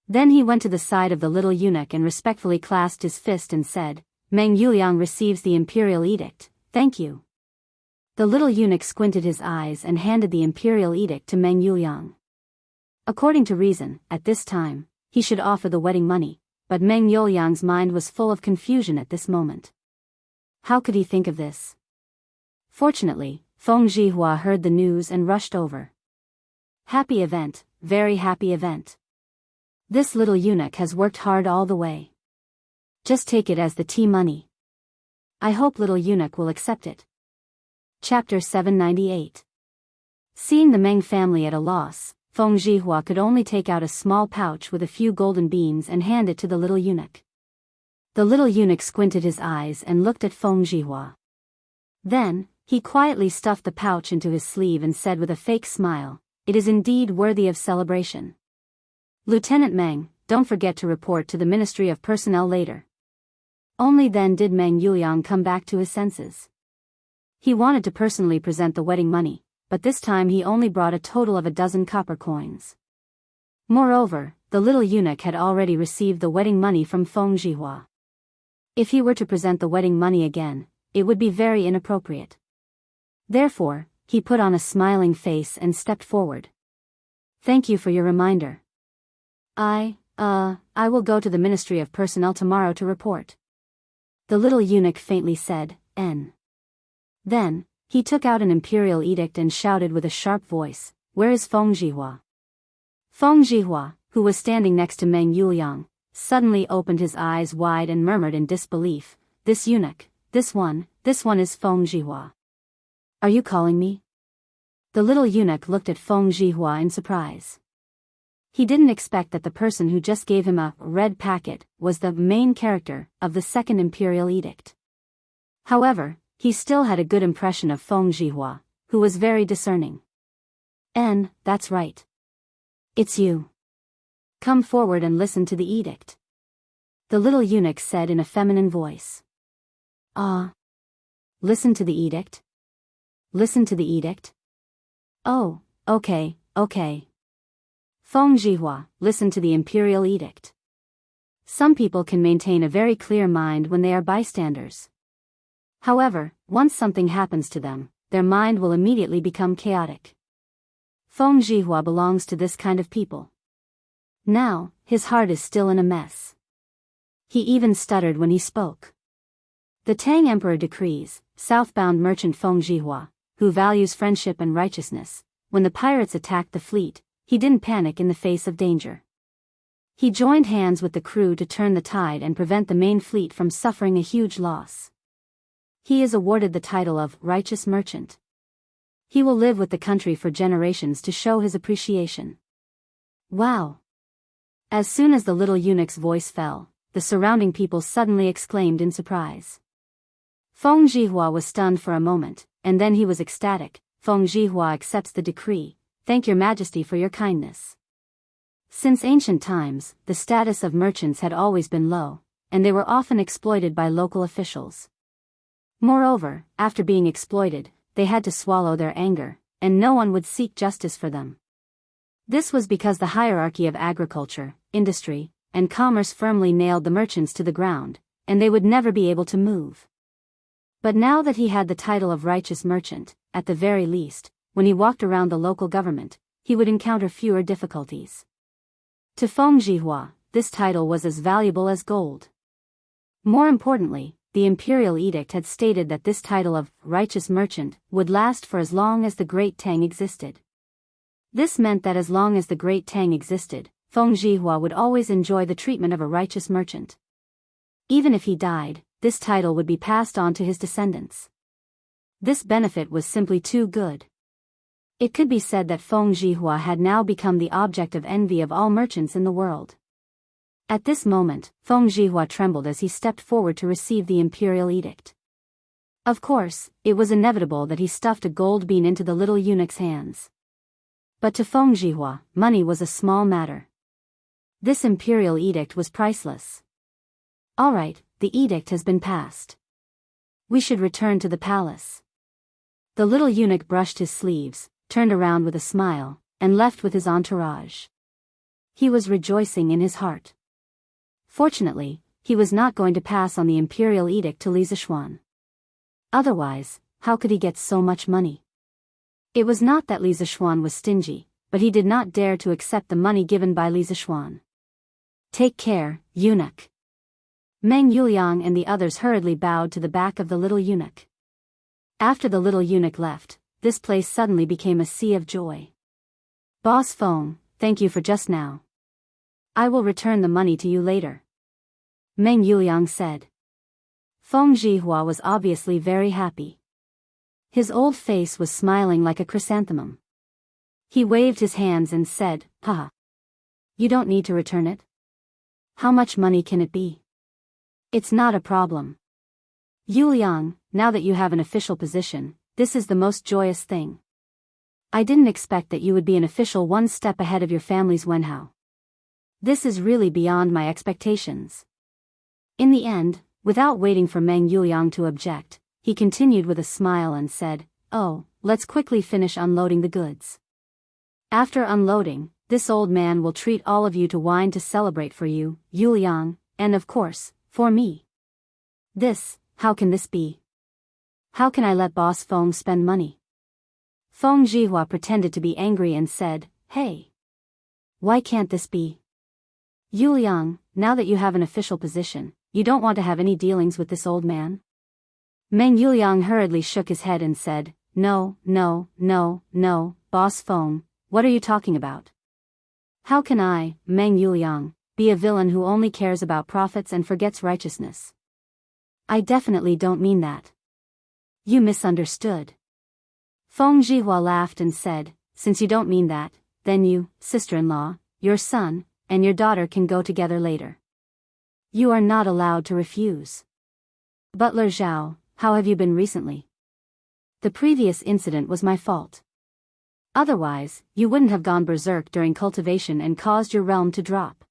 Then he went to the side of the little eunuch and respectfully clasped his fist and said, "Meng Yuliang receives the imperial edict, thank you." The little eunuch squinted his eyes and handed the imperial edict to Meng Yuliang. According to reason, at this time, he should offer the wedding money, but Meng Yuliang's mind was full of confusion at this moment. How could he think of this? Fortunately, Feng Zhihua heard the news and rushed over. Happy event, very happy event. This little eunuch has worked hard all the way. Just take it as the tea money. I hope little eunuch will accept it. Chapter 798. Seeing the Meng family at a loss, Feng Zhihua could only take out a small pouch with a few golden beans and hand it to the little eunuch. The little eunuch squinted his eyes and looked at Feng Zhihua. Then, he quietly stuffed the pouch into his sleeve and said with a fake smile, "It is indeed worthy of celebration. Lieutenant Meng, don't forget to report to the Ministry of Personnel later." Only then did Meng Yuliang come back to his senses. He wanted to personally present the wedding money, but this time he only brought a total of 12 copper coins. Moreover, the little eunuch had already received the wedding money from Feng Zhihua. If he were to present the wedding money again, it would be very inappropriate. Therefore, he put on a smiling face and stepped forward. "Thank you for your reminder. I will go to the Ministry of Personnel tomorrow to report." The little eunuch faintly said, "N." Then, he took out an imperial edict and shouted with a sharp voice, "Where is Feng Zhihua?" Feng Zhihua, who was standing next to Meng Yuliang, suddenly opened his eyes wide and murmured in disbelief, "This eunuch, this one is Feng Zhihua. Are you calling me?" The little eunuch looked at Feng Zhihua in surprise. He didn't expect that the person who just gave him a red packet was the main character of the Second Imperial Edict. However, he still had a good impression of Feng Zhihua, who was very discerning. That's right. It's you. Come forward and listen to the edict," the little eunuch said in a feminine voice. Listen to the edict? Listen to the edict? Oh, okay. Feng Zhihua, listen to the imperial edict. Some people can maintain a very clear mind when they are bystanders. However, once something happens to them, their mind will immediately become chaotic. Feng Zhihua belongs to this kind of people. Now, his heart is still in a mess. He even stuttered when he spoke. The Tang Emperor decrees, southbound merchant Feng Zhihua, who values friendship and righteousness, when the pirates attacked the fleet, he didn't panic in the face of danger. He joined hands with the crew to turn the tide and prevent the main fleet from suffering a huge loss. He is awarded the title of Righteous Merchant. He will live with the country for generations to show his appreciation. Wow! As soon as the little eunuch's voice fell, the surrounding people suddenly exclaimed in surprise. Feng Zhihua was stunned for a moment, and then he was ecstatic. Feng Zhihua accepts the decree. Thank your majesty for your kindness. Since ancient times, the status of merchants had always been low, and they were often exploited by local officials. Moreover, after being exploited, they had to swallow their anger, and no one would seek justice for them. This was because the hierarchy of agriculture, industry, and commerce firmly nailed the merchants to the ground, and they would never be able to move. But now that he had the title of Righteous Merchant, at the very least, when he walked around the local government, he would encounter fewer difficulties. To Feng Zhihua, this title was as valuable as gold. More importantly, the imperial edict had stated that this title of Righteous Merchant would last for as long as the Great Tang existed. This meant that as long as the Great Tang existed, Feng Zhihua would always enjoy the treatment of a righteous merchant. Even if he died, this title would be passed on to his descendants. This benefit was simply too good. It could be said that Feng Zhihua had now become the object of envy of all merchants in the world. At this moment, Feng Zhihua trembled as he stepped forward to receive the imperial edict. Of course, it was inevitable that he stuffed a gold bean into the little eunuch's hands. But to Feng Zhihua, money was a small matter. This imperial edict was priceless. All right, the edict has been passed. We should return to the palace. The little eunuch brushed his sleeves, turned around with a smile, and left with his entourage. He was rejoicing in his heart. Fortunately, he was not going to pass on the imperial edict to Li Zishuan. Otherwise, how could he get so much money? It was not that Li Zishuan was stingy, but he did not dare to accept the money given by Li Zishuan. Take care, eunuch. Meng Yuliang and the others hurriedly bowed to the back of the little eunuch. After the little eunuch left, this place suddenly became a sea of joy. Boss Feng, thank you for just now. I will return the money to you later, Meng Yuliang said. Feng Zhihua was obviously very happy. His old face was smiling like a chrysanthemum. He waved his hands and said, "Haha. You don't need to return it. How much money can it be? It's not a problem. Yuliang, now that you have an official position, this is the most joyous thing. I didn't expect that you would be an official one step ahead of your family's Wenhao. This is really beyond my expectations." In the end, without waiting for Meng Yuliang to object, he continued with a smile and said, "Oh, let's quickly finish unloading the goods. After unloading, this old man will treat all of you to wine to celebrate for you, Yuliang, and of course, for me. How can this be? How can I let Boss Feng spend money?" Feng Zhihua pretended to be angry and said, "Hey. Why can't this be? Yuliang, now that you have an official position, you don't want to have any dealings with this old man?" Meng Yuliang hurriedly shook his head and said, No, Boss Feng, what are you talking about? How can I, Meng Yuliang, be a villain who only cares about profits and forgets righteousness? I definitely don't mean that. You misunderstood. Feng Zhihua laughed and said, since you don't mean that, then you, sister-in-law, your son, and your daughter can go together later. You are not allowed to refuse. Butler Zhao, how have you been recently? The previous incident was my fault. Otherwise, you wouldn't have gone berserk during cultivation and caused your realm to drop.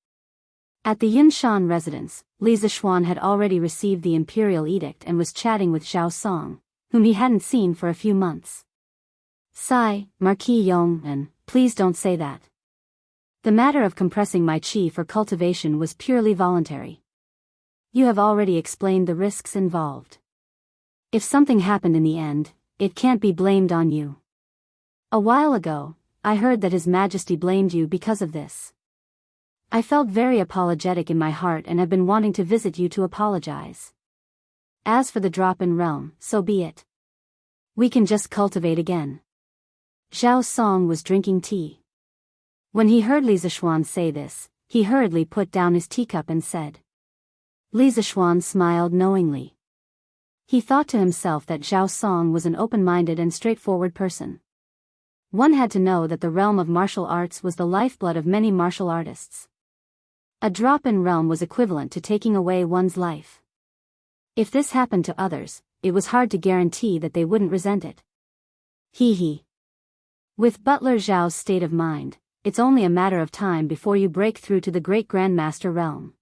At the Yunshan residence, Li Zishuan had already received the imperial edict and was chatting with Zhao Song, whom he hadn't seen for a few months. Sigh, Marquis Yong, and please don't say that. The matter of compressing my qi for cultivation was purely voluntary. You have already explained the risks involved. If something happened in the end, it can't be blamed on you. A while ago, I heard that His Majesty blamed you because of this. I felt very apologetic in my heart and have been wanting to visit you to apologize. As for the drop in realm, so be it. We can just cultivate again. Zhao Song was drinking tea. When he heard Li Zishuan say this, he hurriedly put down his teacup and said. Li Zishuan smiled knowingly. He thought to himself that Zhao Song was an open-minded and straightforward person. One had to know that the realm of martial arts was the lifeblood of many martial artists. A drop in realm was equivalent to taking away one's life. If this happened to others, it was hard to guarantee that they wouldn't resent it. Hee. With Butler Zhao's state of mind, it's only a matter of time before you break through to the Great Grandmaster realm.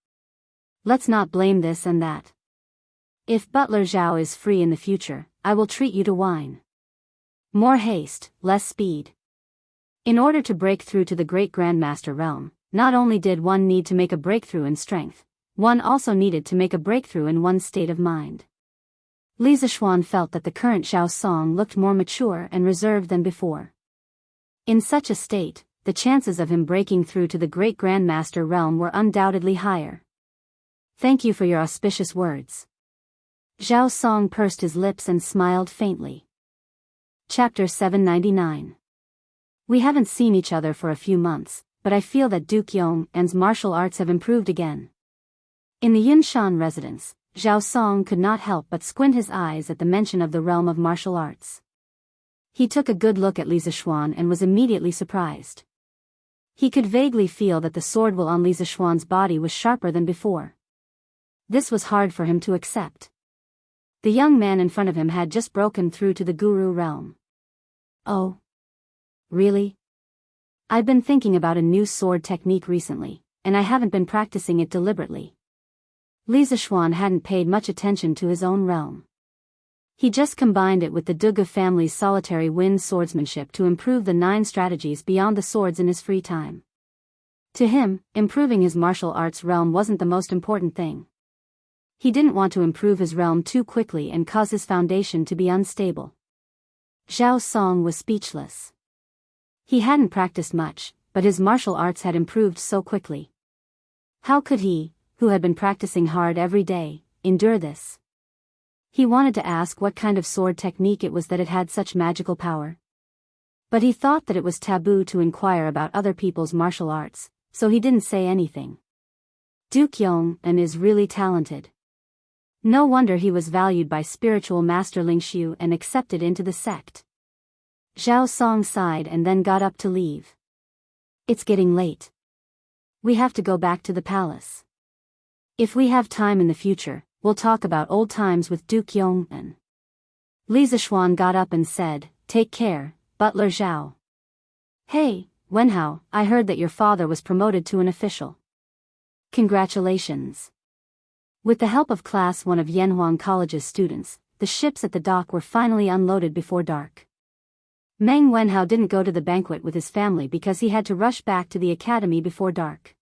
Let's not blame this and that. If Butler Zhao is free in the future, I will treat you to wine. More haste, less speed. In order to break through to the Great Grandmaster realm, not only did one need to make a breakthrough in strength, one also needed to make a breakthrough in one's state of mind. Li Zishuan felt that the current Zhao Song looked more mature and reserved than before. In such a state, the chances of him breaking through to the Great Grandmaster realm were undoubtedly higher. Thank you for your auspicious words. Zhao Song pursed his lips and smiled faintly. Chapter 799. We haven't seen each other for a few months, but I feel that Duke Yong'an's martial arts have improved again. In the Yunshan residence, Zhao Song could not help but squint his eyes at the mention of the realm of martial arts. He took a good look at Li Zishuan and was immediately surprised. He could vaguely feel that the sword will on Li Zishuan's body was sharper than before. This was hard for him to accept. The young man in front of him had just broken through to the Guru realm. Oh. Really? I've been thinking about a new sword technique recently, and I haven't been practicing it deliberately. Li Zishuan hadn't paid much attention to his own realm. He just combined it with the Duga family's solitary wind swordsmanship to improve the 9 strategies beyond the swords in his free time. To him, improving his martial arts realm wasn't the most important thing. He didn't want to improve his realm too quickly and cause his foundation to be unstable. Zhao Song was speechless. He hadn't practiced much, but his martial arts had improved so quickly. How could he, who had been practicing hard every day, endure this? He wanted to ask what kind of sword technique it was that it had such magical power. But he thought that it was taboo to inquire about other people's martial arts, so he didn't say anything. Duke Yong'an is really talented. No wonder he was valued by spiritual master Ling Xiu and accepted into the sect. Zhao Song sighed and then got up to leave. It's getting late. We have to go back to the palace. If we have time in the future, we'll talk about old times with Duke Yong'an. Li Zishuan got up and said, Take care, Butler Zhao. Hey, Wenhao, I heard that your father was promoted to an official. Congratulations. With the help of Class 1 of Yanhuang College's students, the ships at the dock were finally unloaded before dark. Meng Wenhao didn't go to the banquet with his family because he had to rush back to the academy before dark.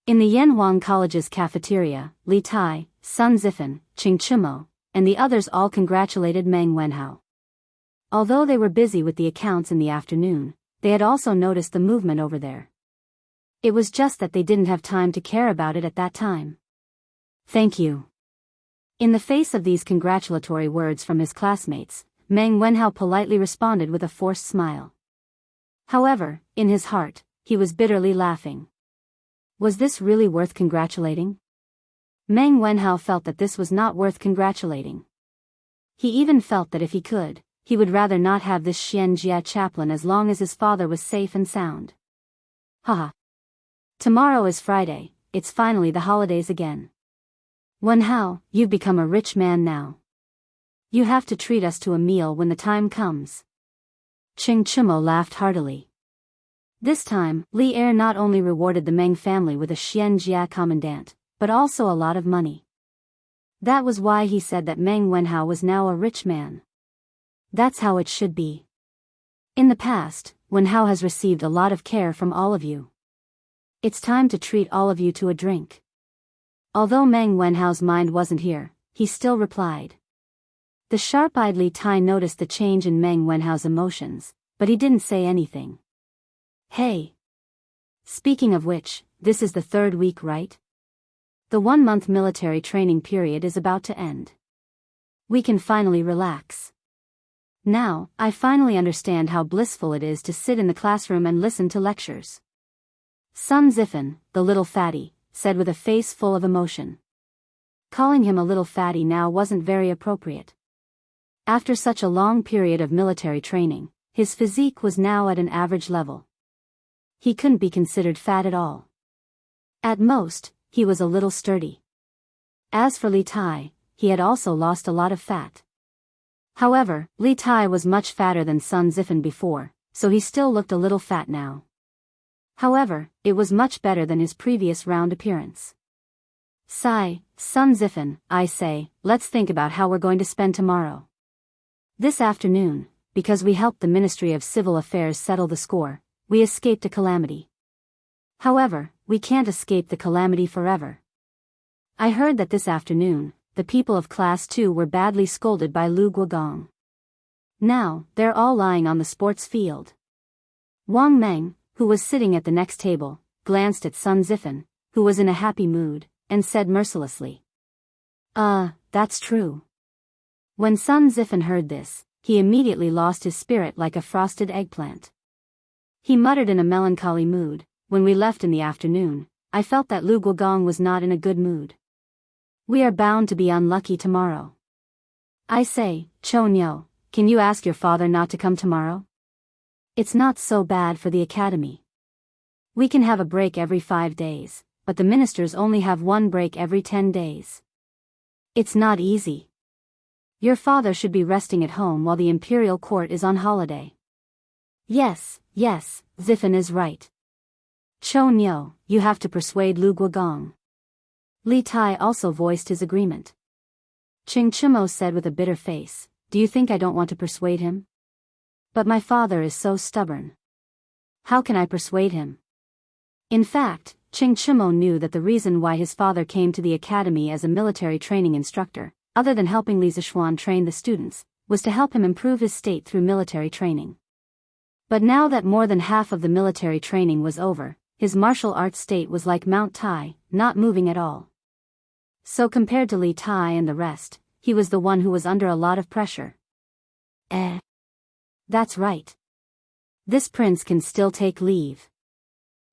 In the Yanhuang College's cafeteria, Li Tai, Sun Zifan, Qing Chimo, and the others all congratulated Meng Wenhao. Although they were busy with the accounts in the afternoon, they had also noticed the movement over there. It was just that they didn't have time to care about it at that time. Thank you. In the face of these congratulatory words from his classmates, Meng Wenhao politely responded with a forced smile. However, in his heart, he was bitterly laughing. Was this really worth congratulating? Meng Wenhao felt that this was not worth congratulating. He even felt that if he could, he would rather not have this Xian Jia chaplain as long as his father was safe and sound. Haha. Tomorrow is Friday, it's finally the holidays again. Wenhao, you've become a rich man now. You have to treat us to a meal when the time comes. Qing Chumo laughed heartily. This time, Li Er not only rewarded the Meng family with a Xian Jia commandant, but also a lot of money. That was why he said that Meng Wenhao was now a rich man. That's how it should be. In the past, Wenhao has received a lot of care from all of you. It's time to treat all of you to a drink. Although Meng Wenhao's mind wasn't here, he still replied. The sharp-eyed Li Tai noticed the change in Meng Wenhao's emotions, but he didn't say anything. Hey! Speaking of which, this is the 3rd week, right? The 1-month military training period is about to end. We can finally relax. Now, I finally understand how blissful it is to sit in the classroom and listen to lectures. Sun Zifen, the little fatty, said with a face full of emotion. Calling him a little fatty now wasn't very appropriate. After such a long period of military training, his physique was now at an average level. He couldn't be considered fat at all. At most, he was a little sturdy. As for Li Tai, he had also lost a lot of fat. However, Li Tai was much fatter than Sun Zifen before, so he still looked a little fat now. However, it was much better than his previous round appearance. Sigh, Sun Zifen, I say, let's think about how we're going to spend tomorrow. This afternoon, because we helped the Ministry of Civil Affairs settle the score, we escaped a calamity. However, we can't escape the calamity forever. I heard that this afternoon, the people of Class 2 were badly scolded by Lu Guogong. Now, they're all lying on the sports field. Wang Meng, who was sitting at the next table, glanced at Sun Zifen, who was in a happy mood, and said mercilessly. That's true. When Sun Zifen heard this, he immediately lost his spirit like a frosted eggplant. He muttered in a melancholy mood, when we left in the afternoon, I felt that Lu Guogong was not in a good mood. We are bound to be unlucky tomorrow. I say, Chonyo, can you ask your father not to come tomorrow? It's not so bad for the academy. We can have a break every 5 days, but the ministers only have 1 break every 10 days. It's not easy. Your father should be resting at home while the imperial court is on holiday. Yes, Zifen is right. Chonyo, you have to persuade Lu Guogong. Li Tai also voiced his agreement. Qing Chumo said with a bitter face, do you think I don't want to persuade him? But my father is so stubborn. How can I persuade him? In fact, Qing Chumo knew that the reason why his father came to the academy as a military training instructor, other than helping Li Zishuan train the students, was to help him improve his state through military training. But now that more than half of the military training was over, his martial arts state was like Mount Tai, not moving at all. So compared to Li Tai and the rest, he was the one who was under a lot of pressure. That's right. This prince can still take leave.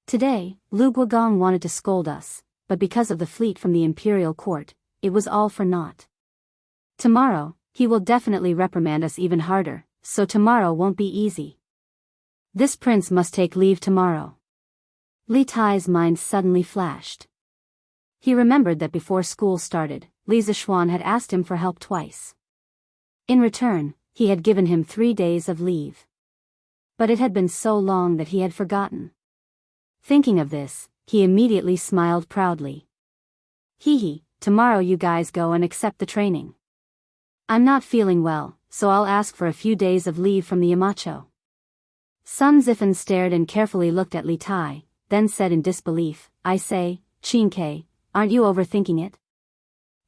Today, Lu Guogong wanted to scold us, but because of the fleet from the imperial court, it was all for naught. Tomorrow, he will definitely reprimand us even harder, so tomorrow won't be easy. This prince must take leave tomorrow. Li Tai's mind suddenly flashed. He remembered that before school started, Li Zishuan had asked him for help twice. In return, he had given him 3 days of leave. But it had been so long that he had forgotten. Thinking of this, he immediately smiled proudly. Hee, tomorrow you guys go and accept the training. I'm not feeling well, so I'll ask for a few days of leave from the Yamacho. Sun Zifen stared and carefully looked at Li Tai, then said in disbelief, I say, Qingke, aren't you overthinking it?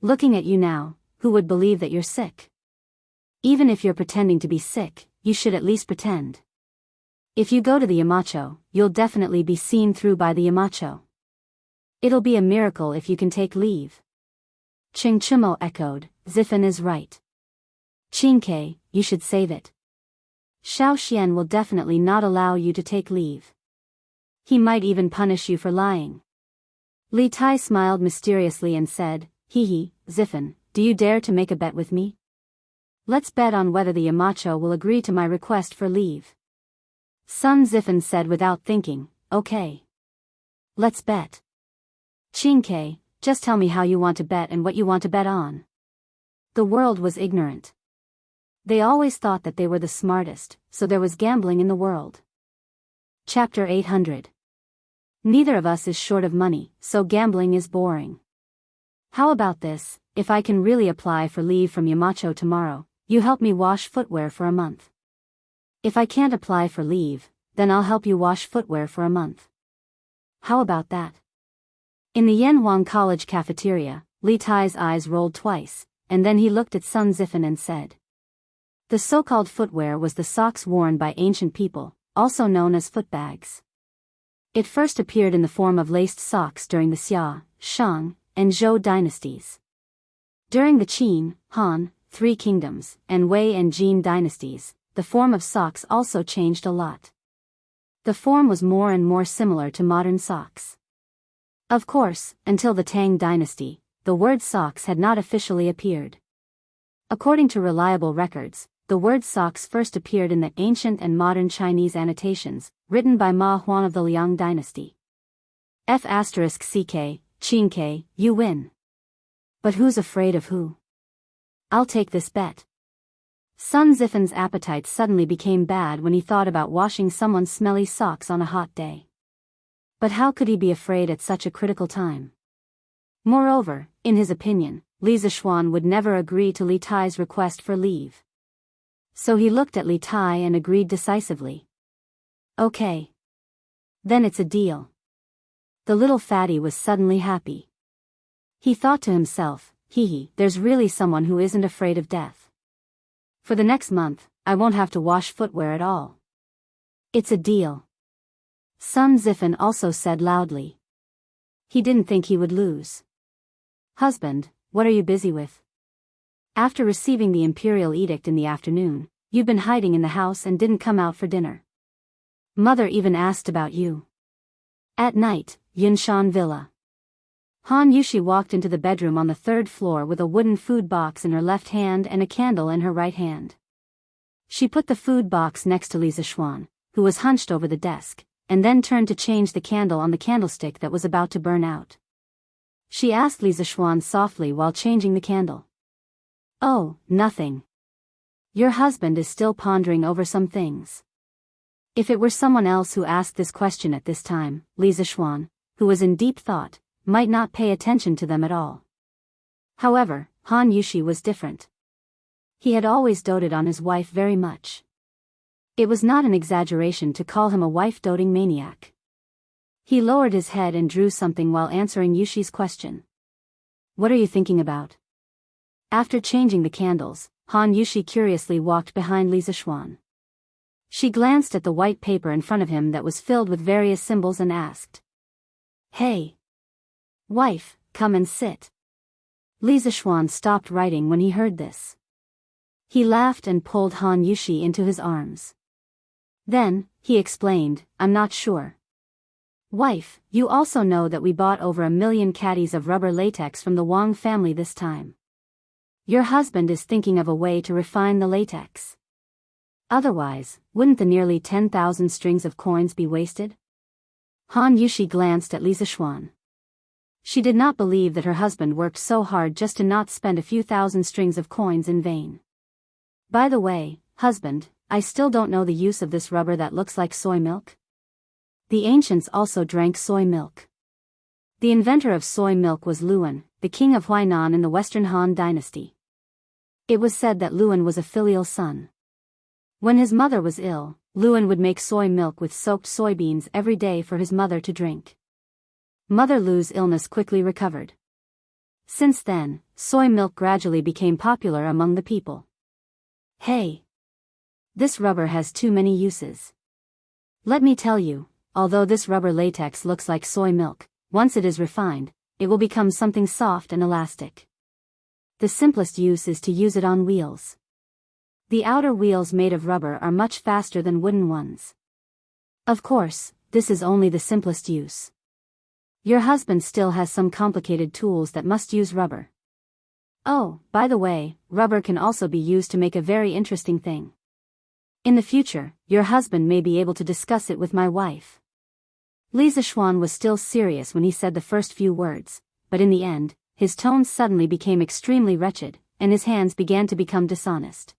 Looking at you now, who would believe that you're sick? Even if you're pretending to be sick, you should at least pretend. If you go to the Yamacho, you'll definitely be seen through by the Yamacho. It'll be a miracle if you can take leave. Qing Chumo echoed, Zifen is right. Qingke, you should save it. Xiao Xian will definitely not allow you to take leave. He might even punish you for lying. Li Tai smiled mysteriously and said, "Hee hee, Ziffin, do you dare to make a bet with me? Let's bet on whether the Yamacho will agree to my request for leave." Sun Ziffin said without thinking, "Okay. Let's bet." "Qingke, just tell me how you want to bet and what you want to bet on." The world was ignorant. They always thought that they were the smartest, so there was gambling in the world. Chapter 800. Neither of us is short of money, so gambling is boring. How about this, if I can really apply for leave from Yamacho tomorrow, you help me wash footwear for a month. If I can't apply for leave, then I'll help you wash footwear for a month. How about that? In the Yanhuang College cafeteria, Li Tai's eyes rolled twice, and then he looked at Sun Ziffin and said. The so-called footwear was the socks worn by ancient people, also known as footbags. It first appeared in the form of laced socks during the Xia, Shang, and Zhou dynasties. During the Qin, Han, Three Kingdoms, and Wei and Jin dynasties, the form of socks also changed a lot. The form was more and more similar to modern socks. Of course, until the Tang dynasty, the word socks had not officially appeared. According to reliable records, the word socks first appeared in the ancient and modern Chinese annotations, written by Ma Huan of the Liang dynasty. F***ck, Qingke, you win. But who's afraid of who? I'll take this bet. Sun Ziffin's appetite suddenly became bad when he thought about washing someone's smelly socks on a hot day. But how could he be afraid at such a critical time? Moreover, in his opinion, Li Zishuan would never agree to Li Tai's request for leave. So he looked at Li Tai and agreed decisively. Okay. Then it's a deal. The little fatty was suddenly happy. He thought to himself, hee hee, there's really someone who isn't afraid of death. For the next month, I won't have to wash footwear at all. It's a deal. Sun Ziffin also said loudly. He didn't think he would lose. Husband, what are you busy with? After receiving the imperial edict in the afternoon, you've been hiding in the house and didn't come out for dinner. Mother even asked about you. At night, Yunshan Villa. Han Yushi walked into the bedroom on the third floor with a wooden food box in her left hand and a candle in her right hand. She put the food box next to Li Zishuan, who was hunched over the desk, and then turned to change the candle on the candlestick that was about to burn out. She asked Li Zishuan softly while changing the candle. Oh, nothing. Your husband is still pondering over some things. If it were someone else who asked this question at this time, Li Zishuan, who was in deep thought, might not pay attention to them at all. However, Han Yushi was different. He had always doted on his wife very much. It was not an exaggeration to call him a wife-doting maniac. He lowered his head and drew something while answering Yushi's question. What are you thinking about? After changing the candles, Han Yushi curiously walked behind Li Zishuan. She glanced at the white paper in front of him that was filled with various symbols and asked. Hey! Wife, come and sit. Li Zishuan stopped writing when he heard this. He laughed and pulled Han Yushi into his arms. Then, he explained, I'm not sure. Wife, you also know that we bought over 1 million caddies of rubber latex from the Wang family this time. Your husband is thinking of a way to refine the latex. Otherwise, wouldn't the nearly 10,000 strings of coins be wasted? Han Yushi glanced at Li Zishuan. She did not believe that her husband worked so hard just to not spend a few thousand strings of coins in vain. By the way, husband, I still don't know the use of this rubber that looks like soy milk. The ancients also drank soy milk. The inventor of soy milk was Luan, the king of Huainan in the Western Han dynasty. It was said that Luan was a filial son. When his mother was ill, Luan would make soy milk with soaked soybeans every day for his mother to drink. Mother Lu's illness quickly recovered. Since then, soy milk gradually became popular among the people. Hey! This rubber has too many uses. Let me tell you, although this rubber latex looks like soy milk, once it is refined, it will become something soft and elastic. The simplest use is to use it on wheels. The outer wheels made of rubber are much faster than wooden ones. Of course, this is only the simplest use. Your husband still has some complicated tools that must use rubber. Oh, by the way, rubber can also be used to make a very interesting thing. In the future, your husband may be able to discuss it with my wife. Lisa Schwan was still serious when he said the first few words, but in the end, his tone suddenly became extremely wretched, and his hands began to become dishonest.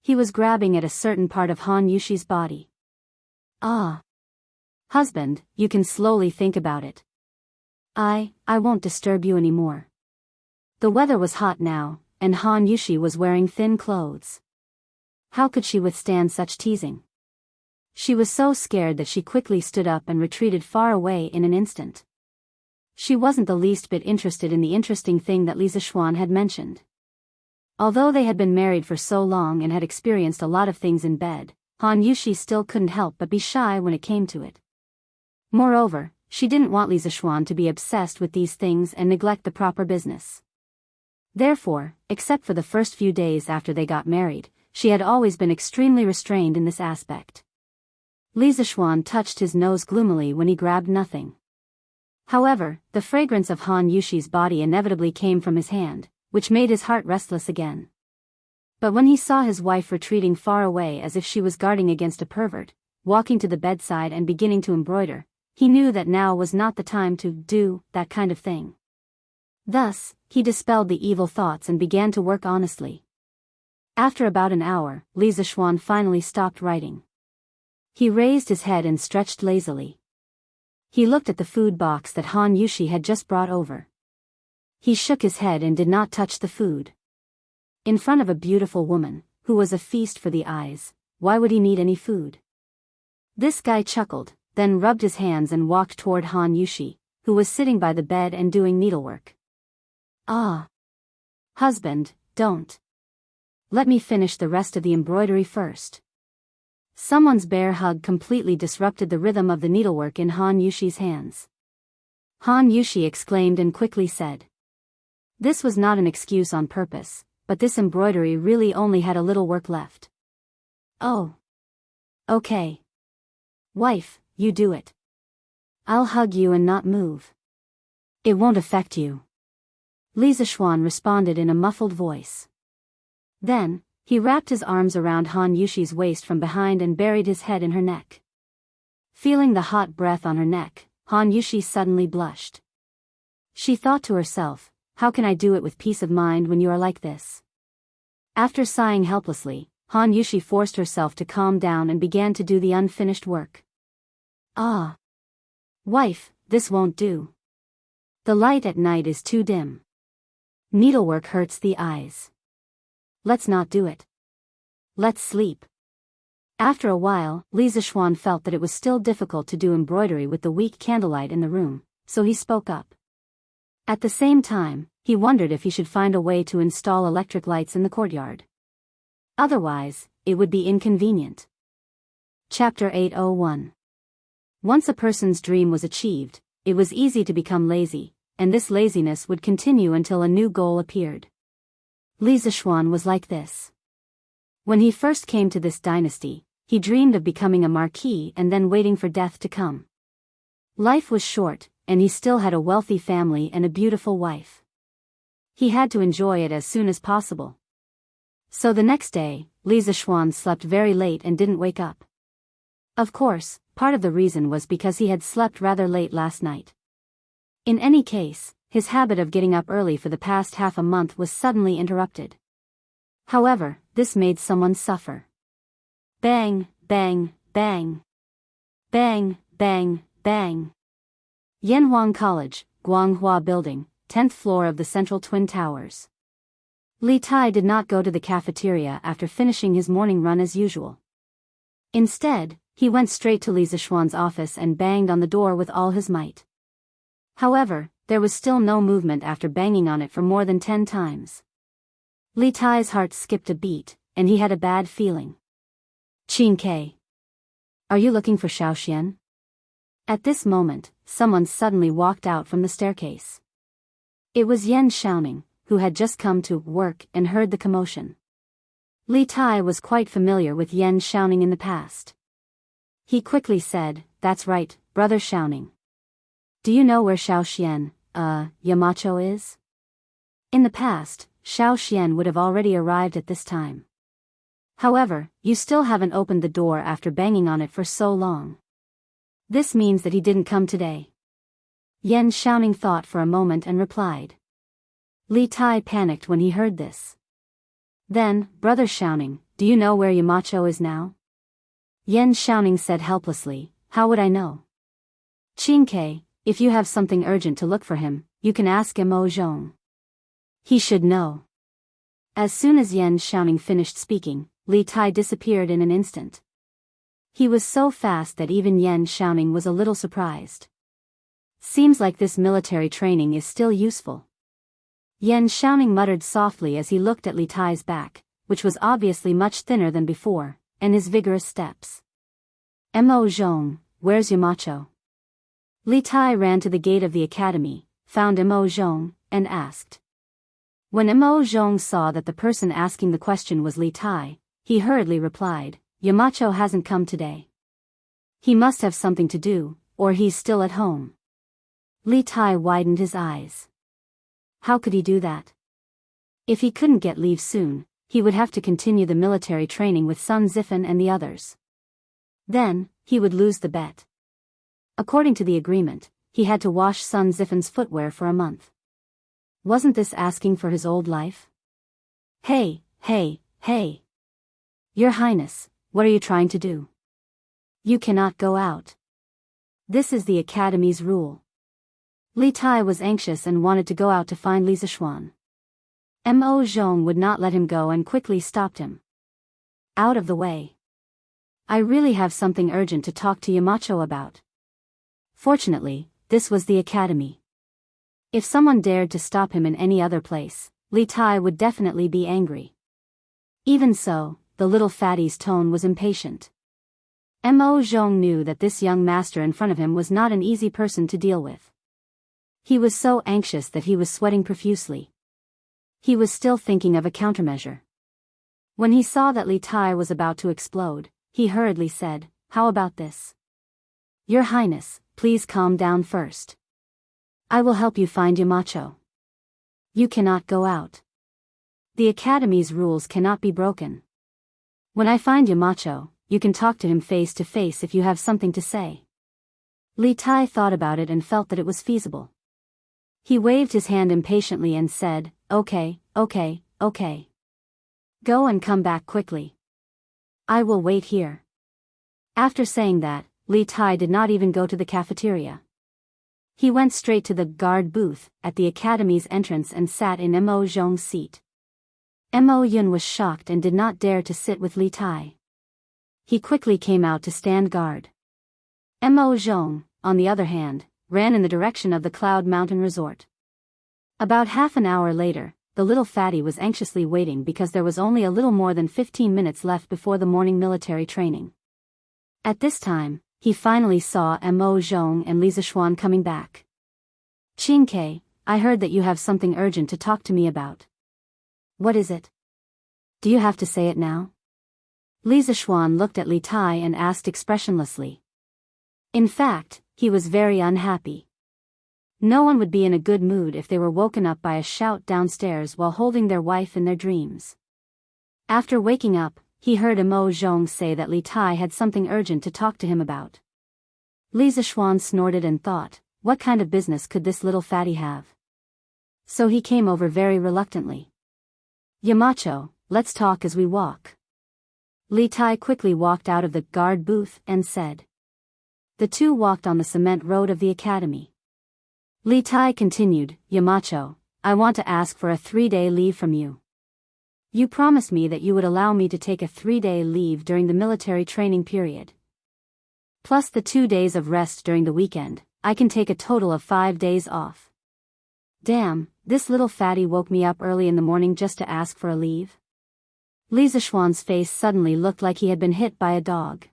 He was grabbing at a certain part of Han Yushi's body. Ah. Husband, you can slowly think about it. I won't disturb you anymore. The weather was hot now, and Han Yushi was wearing thin clothes. How could she withstand such teasing? She was so scared that she quickly stood up and retreated far away in an instant. She wasn't the least bit interested in the interesting thing that Lisa Schwan had mentioned. Although they had been married for so long and had experienced a lot of things in bed, Han Yushi still couldn't help but be shy when it came to it. Moreover, she didn't want Lisa Schwan to be obsessed with these things and neglect the proper business. Therefore, except for the first few days after they got married, she had always been extremely restrained in this aspect. Lisa Schwan touched his nose gloomily when he grabbed nothing. However, the fragrance of Han Yushi's body inevitably came from his hand, which made his heart restless again. But when he saw his wife retreating far away as if she was guarding against a pervert, walking to the bedside and beginning to embroider, he knew that now was not the time to do that kind of thing. Thus, he dispelled the evil thoughts and began to work honestly. After about an hour, Lisa Schwan finally stopped writing. He raised his head and stretched lazily. He looked at the food box that Han Yushi had just brought over. He shook his head and did not touch the food. In front of a beautiful woman, who was a feast for the eyes, why would he need any food? This guy chuckled, then rubbed his hands and walked toward Han Yushi, who was sitting by the bed and doing needlework. Ah. Husband, don't. Let me finish the rest of the embroidery first. Someone's bear hug completely disrupted the rhythm of the needlework in Han Yushi's hands. Han Yushi exclaimed and quickly said. This was not an excuse on purpose, but this embroidery really only had a little work left. Oh. Okay. Wife, you do it. I'll hug you and not move. It won't affect you. Lisa Schwan responded in a muffled voice. Then, he wrapped his arms around Han Yushi's waist from behind and buried his head in her neck. Feeling the hot breath on her neck, Han Yushi suddenly blushed. She thought to herself, how can I do it with peace of mind when you are like this? After sighing helplessly, Han Yushi forced herself to calm down and began to do the unfinished work. Ah. Wife, this won't do. The light at night is too dim. Needlework hurts the eyes. Let's not do it. Let's sleep. After a while, Lisa Schwan felt that it was still difficult to do embroidery with the weak candlelight in the room, so he spoke up. At the same time, he wondered if he should find a way to install electric lights in the courtyard. Otherwise, it would be inconvenient. Chapter 801. Once a person's dream was achieved, it was easy to become lazy, and this laziness would continue until a new goal appeared. Lisa Schwan was like this. When he first came to this dynasty, he dreamed of becoming a marquis and then waiting for death to come. Life was short, and he still had a wealthy family and a beautiful wife. He had to enjoy it as soon as possible. So the next day, Lisa Schwan slept very late and didn't wake up. Of course, part of the reason was because he had slept rather late last night. In any case, his habit of getting up early for the past half a month was suddenly interrupted. However, this made someone suffer. Bang, bang, bang. Bang, bang, bang. Yanhuang College, Guanghua Building, 10th floor of the Central Twin Towers. Li Tai did not go to the cafeteria after finishing his morning run as usual. Instead, he went straight to Lisa Schwan's office and banged on the door with all his might. However, there was still no movement after banging on it for more than 10 times. Li Tai's heart skipped a beat, and he had a bad feeling. Qin Ke. Are you looking for Xiaoxian? At this moment, someone suddenly walked out from the staircase. It was Yan Xiaoning, who had just come to work and heard the commotion. Li Tai was quite familiar with Yan Xiaoning in the past. He quickly said, "That's right, Brother Xiaoning. Do you know where Xiao Xian, Yamacho is?" In the past, Xiao Xian would have already arrived at this time. However, you still haven't opened the door after banging on it for so long. This means that he didn't come today. Yan Xiaoning thought for a moment and replied. Li Tai panicked when he heard this. Then, Brother Xiaoning, do you know where Yamacho is now? Yan Xiaoning said helplessly, how would I know? Qingke, if you have something urgent to look for him, you can ask Mo Zhong. He should know. As soon as Yan Xiaoning finished speaking, Li Tai disappeared in an instant. He was so fast that even Yan Xiaoning was a little surprised. Seems like this military training is still useful. Yan Xiaoning muttered softly as he looked at Li Tai's back, which was obviously much thinner than before, and his vigorous steps. Mo Zhong, where's Yamacho? Li Tai ran to the gate of the academy, found Mo Zhong, and asked. When Mo Zhong saw that the person asking the question was Li Tai, he hurriedly replied, Yamacho hasn't come today. He must have something to do, or he's still at home. Li Tai widened his eyes. How could he do that? If he couldn't get leave soon, he would have to continue the military training with Sun Zifan and the others. Then, he would lose the bet. According to the agreement, he had to wash Sun Zifan's footwear for a month. Wasn't this asking for his old life? Hey! Your Highness, what are you trying to do? You cannot go out. This is the Academy's rule. Li Tai was anxious and wanted to go out to find Li Zishuan. Mo Zhong would not let him go and quickly stopped him. Out of the way. I really have something urgent to talk to Yamacho about. Fortunately, this was the Academy. If someone dared to stop him in any other place, Li Tai would definitely be angry. Even so, the little fatty's tone was impatient. Mo Zhong knew that this young master in front of him was not an easy person to deal with. He was so anxious that he was sweating profusely. He was still thinking of a countermeasure. When he saw that Li Tai was about to explode, he hurriedly said, how about this? Your Highness, please calm down first. I will help you find Yamacho. You cannot go out. The Academy's rules cannot be broken. When I find Yamacho, you can talk to him face to face if you have something to say. Li Tai thought about it and felt that it was feasible. He waved his hand impatiently and said, okay. Go and come back quickly. I will wait here. After saying that, Li Tai did not even go to the cafeteria. He went straight to the guard booth at the Academy's entrance and sat in Mo Zhong's seat. Mo Yun was shocked and did not dare to sit with Li Tai. He quickly came out to stand guard. Mo Zhong, on the other hand, ran in the direction of the Cloud Mountain Resort. About half an hour later, the little fatty was anxiously waiting because there was only a little more than 15 minutes left before the morning military training. At this time, he finally saw Mo Zhong and Li Zishuan coming back. Qingke, I heard that you have something urgent to talk to me about. What is it? Do you have to say it now? Li Zishuan looked at Li Tai and asked expressionlessly. In fact, he was very unhappy. No one would be in a good mood if they were woken up by a shout downstairs while holding their wife in their dreams. After waking up, he heard Mo Zhong say that Li Tai had something urgent to talk to him about. Li Zishuan snorted and thought, what kind of business could this little fatty have? So he came over very reluctantly. Yamacho, let's talk as we walk. Li Tai quickly walked out of the guard booth and said. The two walked on the cement road of the academy. Li Tai continued, Yamacho, I want to ask for a 3-day leave from you. You promised me that you would allow me to take a 3-day leave during the military training period. Plus the 2 days of rest during the weekend, I can take a total of 5 days off. Damn, this little fatty woke me up early in the morning just to ask for a leave. Li Zishuan's face suddenly looked like he had been hit by a dog.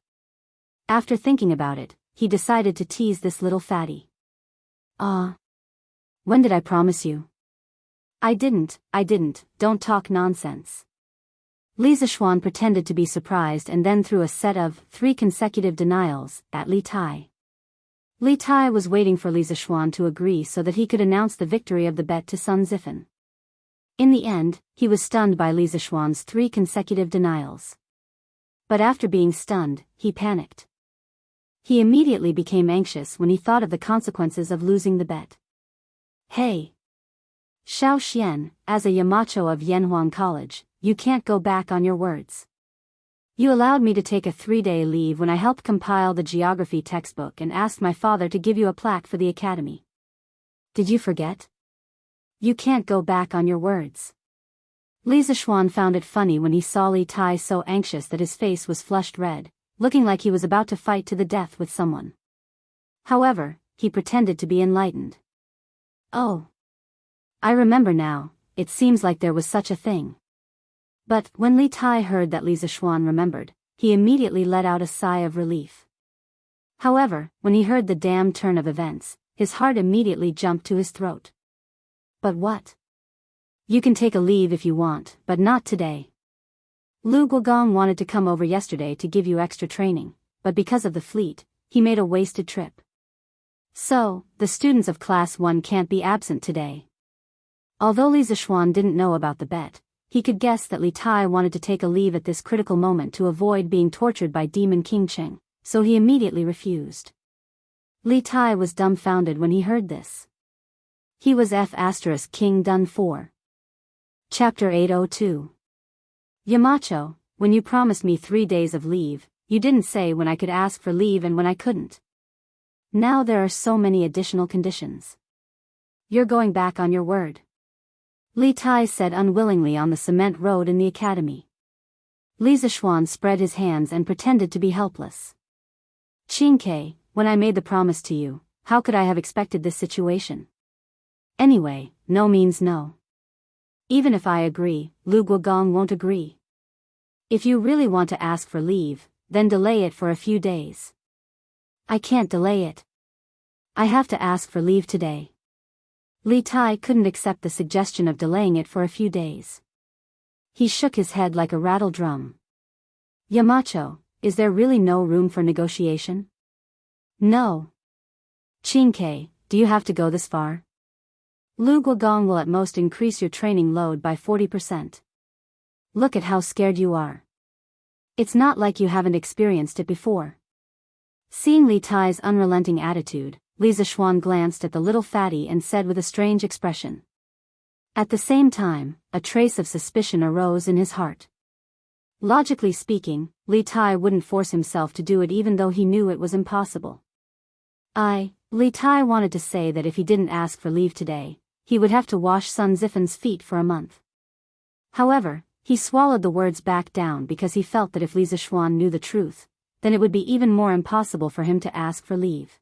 After thinking about it, he decided to tease this little fatty. When did I promise you? I didn't, don't talk nonsense. Li Zixuan pretended to be surprised and then threw a set of 3 consecutive denials at Li Tai. Li Tai was waiting for Li Zixuan to agree so that he could announce the victory of the bet to Sun Zifen. In the end, he was stunned by Li Zixuan's 3 consecutive denials. But after being stunned, he panicked. He immediately became anxious when he thought of the consequences of losing the bet. Hey! Xiao Xian, as a Yamacho of Yanhuang College, you can't go back on your words. You allowed me to take a 3-day leave when I helped compile the geography textbook and asked my father to give you a plaque for the academy. Did you forget? You can't go back on your words. Li Zixuan found it funny when he saw Li Tai so anxious that his face was flushed red, looking like he was about to fight to the death with someone. However, he pretended to be enlightened. Oh. I remember now, it seems like there was such a thing. But, when Li Tai heard that Li Zixuan remembered, he immediately let out a sigh of relief. However, when he heard the damn turn of events, his heart immediately jumped to his throat. But what? You can take a leave if you want, but not today. Lu Guogong wanted to come over yesterday to give you extra training, but because of the fleet, he made a wasted trip. So, the students of Class 1 can't be absent today. Although Li Zixuan didn't know about the bet, he could guess that Li Tai wanted to take a leave at this critical moment to avoid being tortured by Demon King Cheng, so he immediately refused. Li Tai was dumbfounded when he heard this. He was King Dun 4. Chapter 802. Yamacho, when you promised me 3 days of leave, you didn't say when I could ask for leave and when I couldn't. Now there are so many additional conditions. You're going back on your word. Li Tai said unwillingly on the cement road in the academy. Li Zixuan spread his hands and pretended to be helpless. Qingke, when I made the promise to you, how could I have expected this situation? Anyway, no means no. Even if I agree, Lu Guogong won't agree. If you really want to ask for leave, then delay it for a few days. I can't delay it. I have to ask for leave today. Li Tai couldn't accept the suggestion of delaying it for a few days. He shook his head like a rattle drum. Yamacho, is there really no room for negotiation? No. Qingke, do you have to go this far? Lu Guogong will at most increase your training load by 40%. Look at how scared you are. It's not like you haven't experienced it before. Seeing Li Tai's unrelenting attitude, Li Zixuan glanced at the little fatty and said with a strange expression. At the same time, a trace of suspicion arose in his heart. Logically speaking, Li Tai wouldn't force himself to do it even though he knew it was impossible. Li Tai wanted to say that if he didn't ask for leave today, he would have to wash Sun Zifen's feet for a month. However, he swallowed the words back down because he felt that if Li Zixuan knew the truth, then it would be even more impossible for him to ask for leave.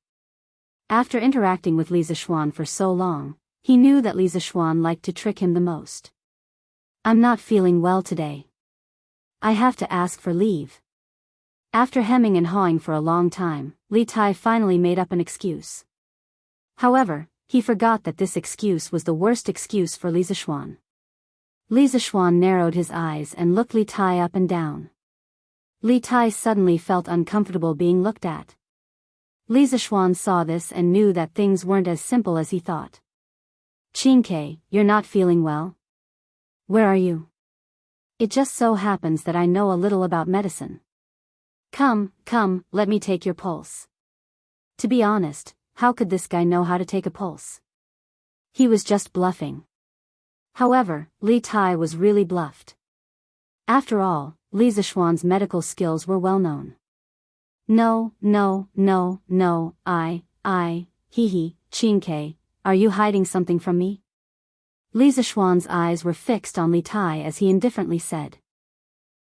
After interacting with Li Zixuan for so long, he knew that Li Zixuan liked to trick him the most. I'm not feeling well today. I have to ask for leave. After hemming and hawing for a long time, Li Tai finally made up an excuse. However, he forgot that this excuse was the worst excuse for Li Zixuan. Li Zixuan narrowed his eyes and looked Li Tai up and down. Li Tai suddenly felt uncomfortable being looked at. Li Zixuan saw this and knew that things weren't as simple as he thought. Qingke, you're not feeling well? Where are you? It just so happens that I know a little about medicine. Come, let me take your pulse. To be honest, how could this guy know how to take a pulse? He was just bluffing. However, Li Tai was really bluffed. After all, Li Zixuan's medical skills were well known. No, Qingke, are you hiding something from me? Li Zixuan's eyes were fixed on Li Tai as he indifferently said.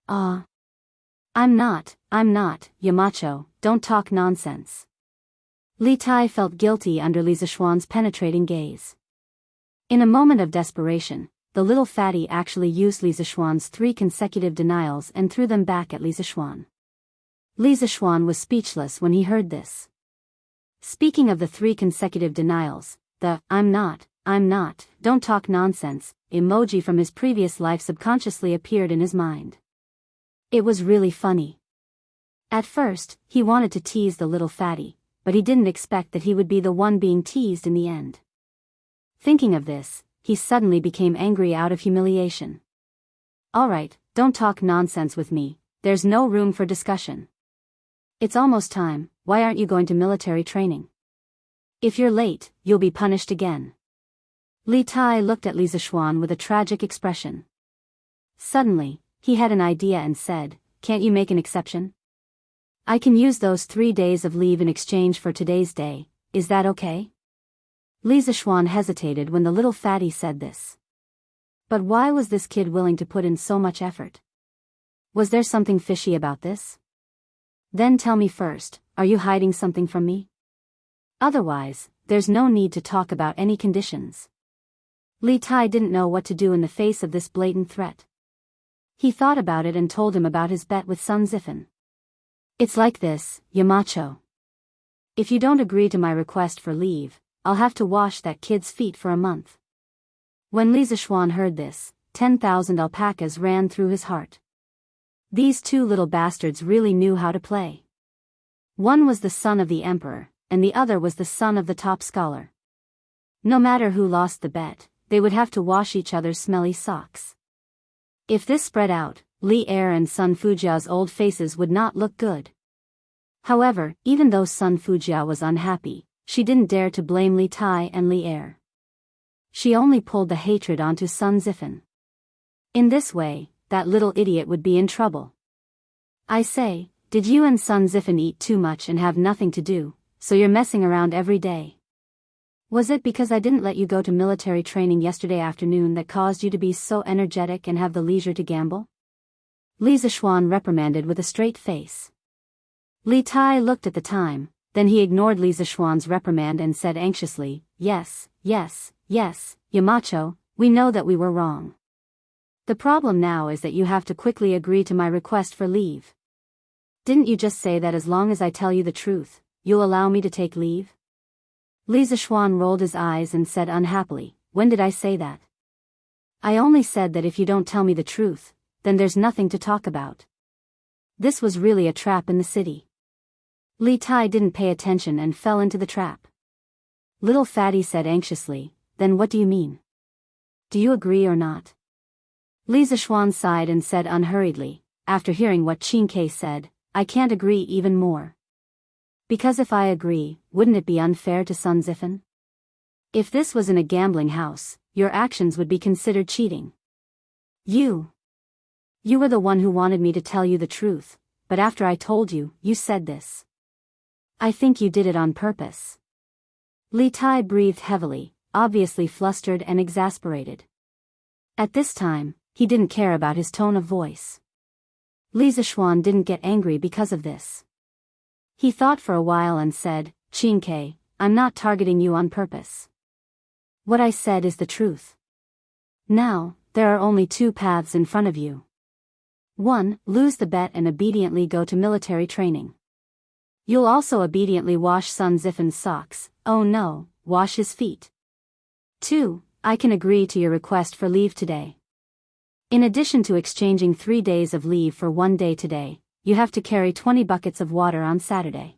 I'm not, Yamacho, don't talk nonsense. Li Tai felt guilty under Li Zixuan's penetrating gaze. In a moment of desperation, the little fatty actually used Li Zixuan's 3 consecutive denials and threw them back at Li Zixuan. Li Zixuan was speechless when he heard this. Speaking of the 3 consecutive denials, the I'm not, don't talk nonsense emoji from his previous life subconsciously appeared in his mind. It was really funny. At first, he wanted to tease the little fatty, but he didn't expect that he would be the one being teased in the end. Thinking of this, he suddenly became angry out of humiliation. Alright, don't talk nonsense with me, there's no room for discussion. It's almost time, why aren't you going to military training? If you're late, you'll be punished again. Li Tai looked at Li Zishuan with a tragic expression. Suddenly, he had an idea and said, can't you make an exception? I can use those 3 days of leave in exchange for today's day, is that okay? Li Zishuan hesitated when the little fatty said this. But why was this kid willing to put in so much effort? Was there something fishy about this? Then tell me first, are you hiding something from me? Otherwise, there's no need to talk about any conditions. Li Tai didn't know what to do in the face of this blatant threat. He thought about it and told him about his bet with Sun Zifan. It's like this, Yamacho. If you don't agree to my request for leave, I'll have to wash that kid's feet for a month. When Li Zishuan heard this, 10,000 alpacas ran through his heart. These two little bastards really knew how to play. One was the son of the emperor, and the other was the son of the top scholar. No matter who lost the bet, they would have to wash each other's smelly socks. If this spread out, Li Er and Sun Fujia's old faces would not look good. However, even though Sun Fujia was unhappy, she didn't dare to blame Li Tai and Li Er. She only pulled the hatred onto Sun Zifan. In this way, that little idiot would be in trouble. I say, did you and Sun Zifan eat too much and have nothing to do, so you're messing around every day? Was it because I didn't let you go to military training yesterday afternoon that caused you to be so energetic and have the leisure to gamble? Li Zishuan reprimanded with a straight face. Li Tai looked at the time, then he ignored Li Zishuan's reprimand and said anxiously, yes, Yamacho, we know that we were wrong. The problem now is that you have to quickly agree to my request for leave. Didn't you just say that as long as I tell you the truth, you'll allow me to take leave? Li Zishuan rolled his eyes and said unhappily, when did I say that? I only said that if you don't tell me the truth, then there's nothing to talk about. This was really a trap in the city. Li Tai didn't pay attention and fell into the trap. Little Fatty said anxiously, then what do you mean? Do you agree or not? Li Zishuan sighed and said unhurriedly, after hearing what Qin Ke said, I can't agree even more. Because if I agree, wouldn't it be unfair to Sun Zifan? If this was in a gambling house, your actions would be considered cheating. You were the one who wanted me to tell you the truth, but after I told you, you said this. I think you did it on purpose. Li Tai breathed heavily, obviously flustered and exasperated. At this time, he didn't care about his tone of voice. Li Zishuan didn't get angry because of this. He thought for a while and said, Qin Ke, I'm not targeting you on purpose. What I said is the truth. Now, there are only 2 paths in front of you. 1. Lose the bet and obediently go to military training. You'll also obediently wash Sun Zifan's socks, oh no, wash his feet. 2. I can agree to your request for leave today. In addition to exchanging 3 days of leave for 1 day today, you have to carry 20 buckets of water on Saturday.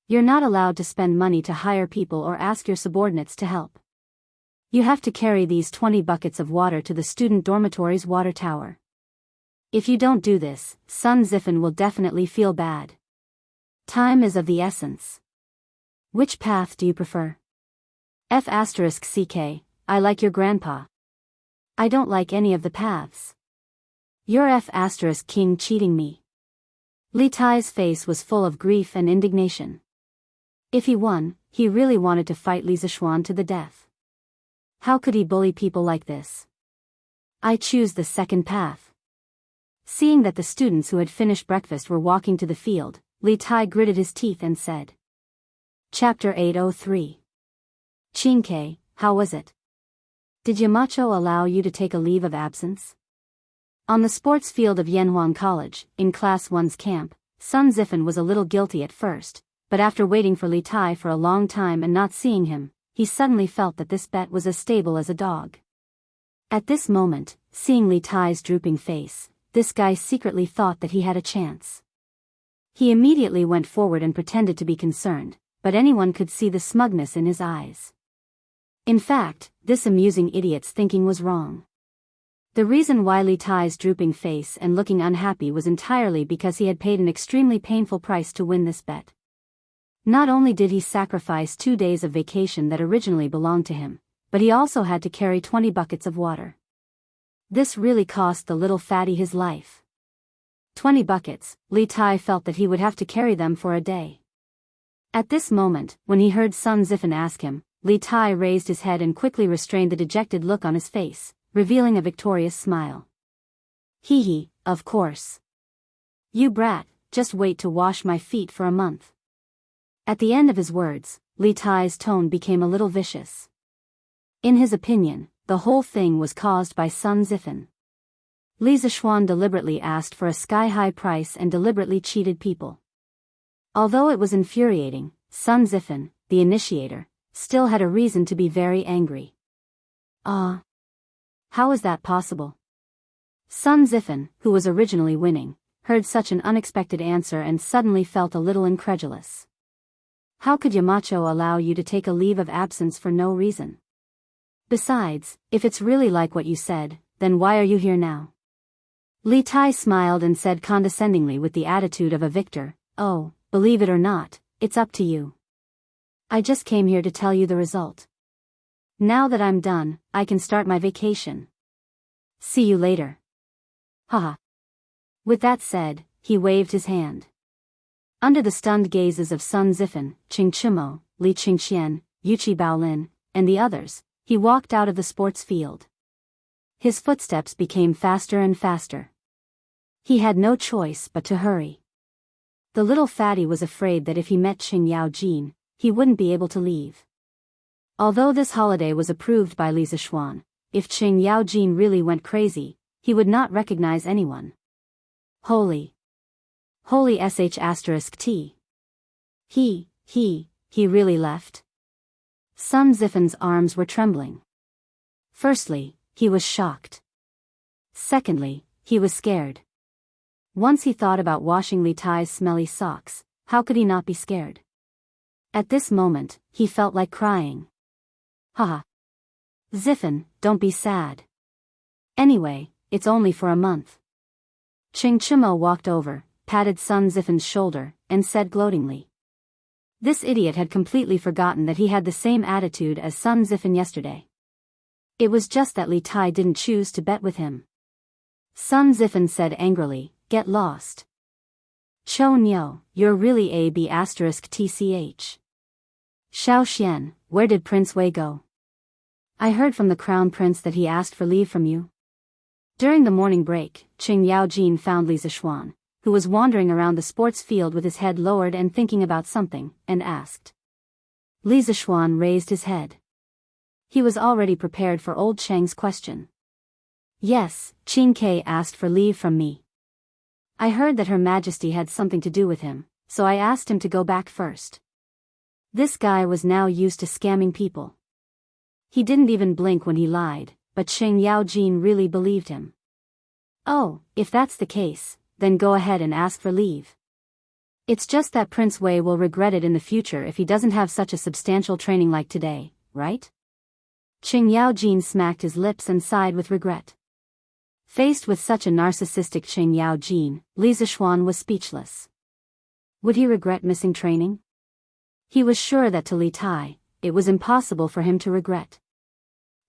You're not allowed to spend money to hire people or ask your subordinates to help. You have to carry these 20 buckets of water to the student dormitory's water tower. If you don't do this, Sun Zifan will definitely feel bad. Time is of the essence. Which path do you prefer? F*CK, I like your grandpa. I don't like any of the paths. You're F*King cheating me. Li Tai's face was full of grief and indignation. If he won, he really wanted to fight Li Zishuan to the death. How could he bully people like this? I choose the second path. Seeing that the students who had finished breakfast were walking to the field, Li Tai gritted his teeth and said. Chapter 803. Qin Ke, how was it? Did Yamacho allow you to take a leave of absence? On the sports field of Yanhuan College, in Class 1's camp, Sun Zifan was a little guilty at first, but after waiting for Li Tai for a long time and not seeing him, he suddenly felt that this bet was as stable as a dog. At this moment, seeing Li Tai's drooping face, this guy secretly thought that he had a chance. He immediately went forward and pretended to be concerned, but anyone could see the smugness in his eyes. In fact, this amusing idiot's thinking was wrong. The reason why Li Tai's drooping face and looking unhappy was entirely because he had paid an extremely painful price to win this bet. Not only did he sacrifice 2 days of vacation that originally belonged to him, but he also had to carry 20 buckets of water. This really cost the little fatty his life. 20 buckets, Li Tai felt that he would have to carry them for a day. At this moment, when he heard Sun Zifen ask him, Li Tai raised his head and quickly restrained the dejected look on his face, revealing a victorious smile. Hee hee, of course. You brat, just wait to wash my feet for a month. At the end of his words, Li Tai's tone became a little vicious. In his opinion, the whole thing was caused by Sun Zifen. Li Zishuan deliberately asked for a sky-high price and deliberately cheated people. Although it was infuriating, Sun Zifen, the initiator, still had a reason to be very angry. How is that possible? Sun Zifen, who was originally winning, heard such an unexpected answer and suddenly felt a little incredulous. How could Yamacho allow you to take a leave of absence for no reason? Besides, if it's really like what you said, then why are you here now? Li Tai smiled and said condescendingly with the attitude of a victor, "Oh, believe it or not, it's up to you. I just came here to tell you the result. Now that I'm done, I can start my vacation. See you later." Haha. With that said, he waved his hand. Under the stunned gazes of Sun Zifen, Qing Chimo, Li Qingxian, Yuchi Baolin, and the others, he walked out of the sports field. His footsteps became faster and faster. He had no choice but to hurry. The little fatty was afraid that if he met Qing Yaojin, he wouldn't be able to leave. Although this holiday was approved by Li Zishuan, if Qing Yaojin really went crazy, he would not recognize anyone. Holy sh*t. He really left? Sun Zifen's arms were trembling. Firstly, he was shocked. Secondly, he was scared. Once he thought about washing Li Tai's smelly socks, how could he not be scared? At this moment, he felt like crying. Haha. Zifen, don't be sad. Anyway, it's only for a month. Qing Chimo walked over, patted Sun Zifen's shoulder, and said gloatingly. This idiot had completely forgotten that he had the same attitude as Sun Zifen yesterday. It was just that Li Tai didn't choose to bet with him. Sun Zifen said angrily, "Get lost. Cho Nyo, you're really a B***tch. Xiao Xian, where did Prince Wei go? I heard from the Crown Prince that he asked for leave from you." During the morning break, Qing Yaojin found Li Zishuan, who was wandering around the sports field with his head lowered and thinking about something, and asked. Li Zishuan raised his head. He was already prepared for old Cheng's question. "Yes, Qing Ke asked for leave from me. I heard that Her Majesty had something to do with him, so I asked him to go back first." This guy was now used to scamming people. He didn't even blink when he lied, but Qing Yaojin really believed him. "Oh, if that's the case, then go ahead and ask for leave. It's just that Prince Wei will regret it in the future if he doesn't have such a substantial training like today, right?" Qing Yaojin smacked his lips and sighed with regret. Faced with such a narcissistic Qing Yaojin, Li Zishuan was speechless. Would he regret missing training? He was sure that to Li Tai, it was impossible for him to regret.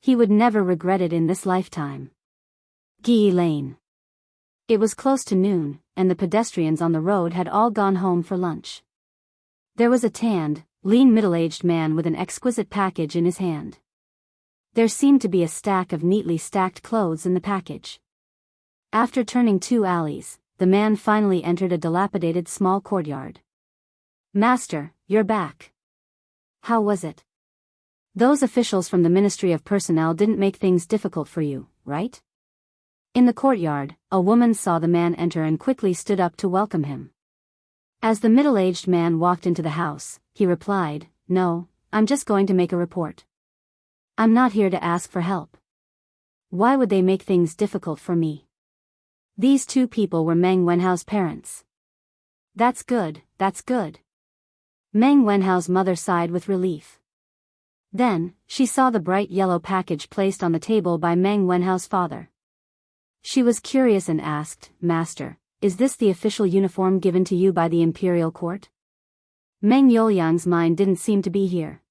He would never regret it in this lifetime. Gi Lane. It was close to noon, and the pedestrians on the road had all gone home for lunch. There was a tanned, lean middle-aged man with an exquisite package in his hand. There seemed to be a stack of neatly stacked clothes in the package. After turning 2 alleys, the man finally entered a dilapidated small courtyard. "Master, you're back. How was it? Those officials from the Ministry of Personnel didn't make things difficult for you, right?" In the courtyard, a woman saw the man enter and quickly stood up to welcome him. As the middle-aged man walked into the house, he replied, "No, I'm just going to make a report. I'm not here to ask for help. Why would they make things difficult for me? These two people were Meng Wenhao's parents. That's good, that's good. Meng Wenhao's mother sighed with relief. Then, she saw the bright yellow package placed on the table by Meng Wenhao's father. She was curious and asked, "Master, is this the official uniform given to you by the imperial court?" Meng Yuliang's mind didn't seem to be here.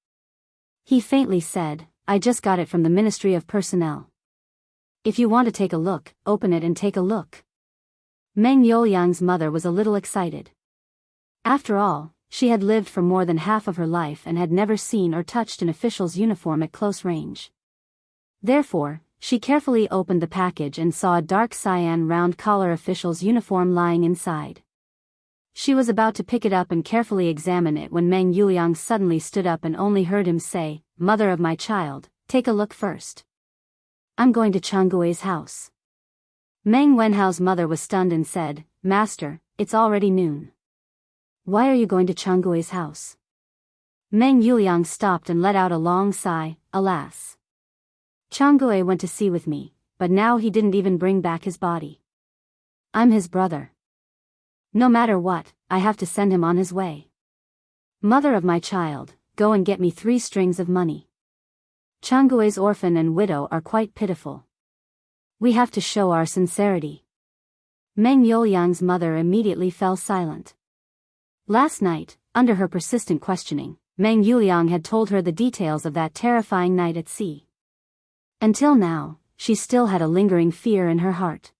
He faintly said, "I just got it from the Ministry of Personnel. If you want to take a look, open it and take a look." Meng Yuliang's mother was a little excited. After all, she had lived for more than half of her life and had never seen or touched an official's uniform at close range. Therefore, she carefully opened the package and saw a dark cyan round-collar official's uniform lying inside. She was about to pick it up and carefully examine it when Meng Yuliang suddenly stood up and only heard him say, "Mother of my child, take a look first. I'm going to Changue's house." Meng Wenhao's mother was stunned and said, "Master, it's already noon. Why are you going to Changue's house?" Meng Yuliang stopped and let out a long sigh, "Alas. Changue went to sea with me, but now he didn't even bring back his body. I'm his brother. No matter what, I have to send him on his way. Mother of my child, go and get me 3 strings of money. Changue's orphan and widow are quite pitiful. We have to show our sincerity." Meng Yuliang's mother immediately fell silent. Last night, under her persistent questioning, Meng Yuliang had told her the details of that terrifying night at sea. Until now, she still had a lingering fear in her heart.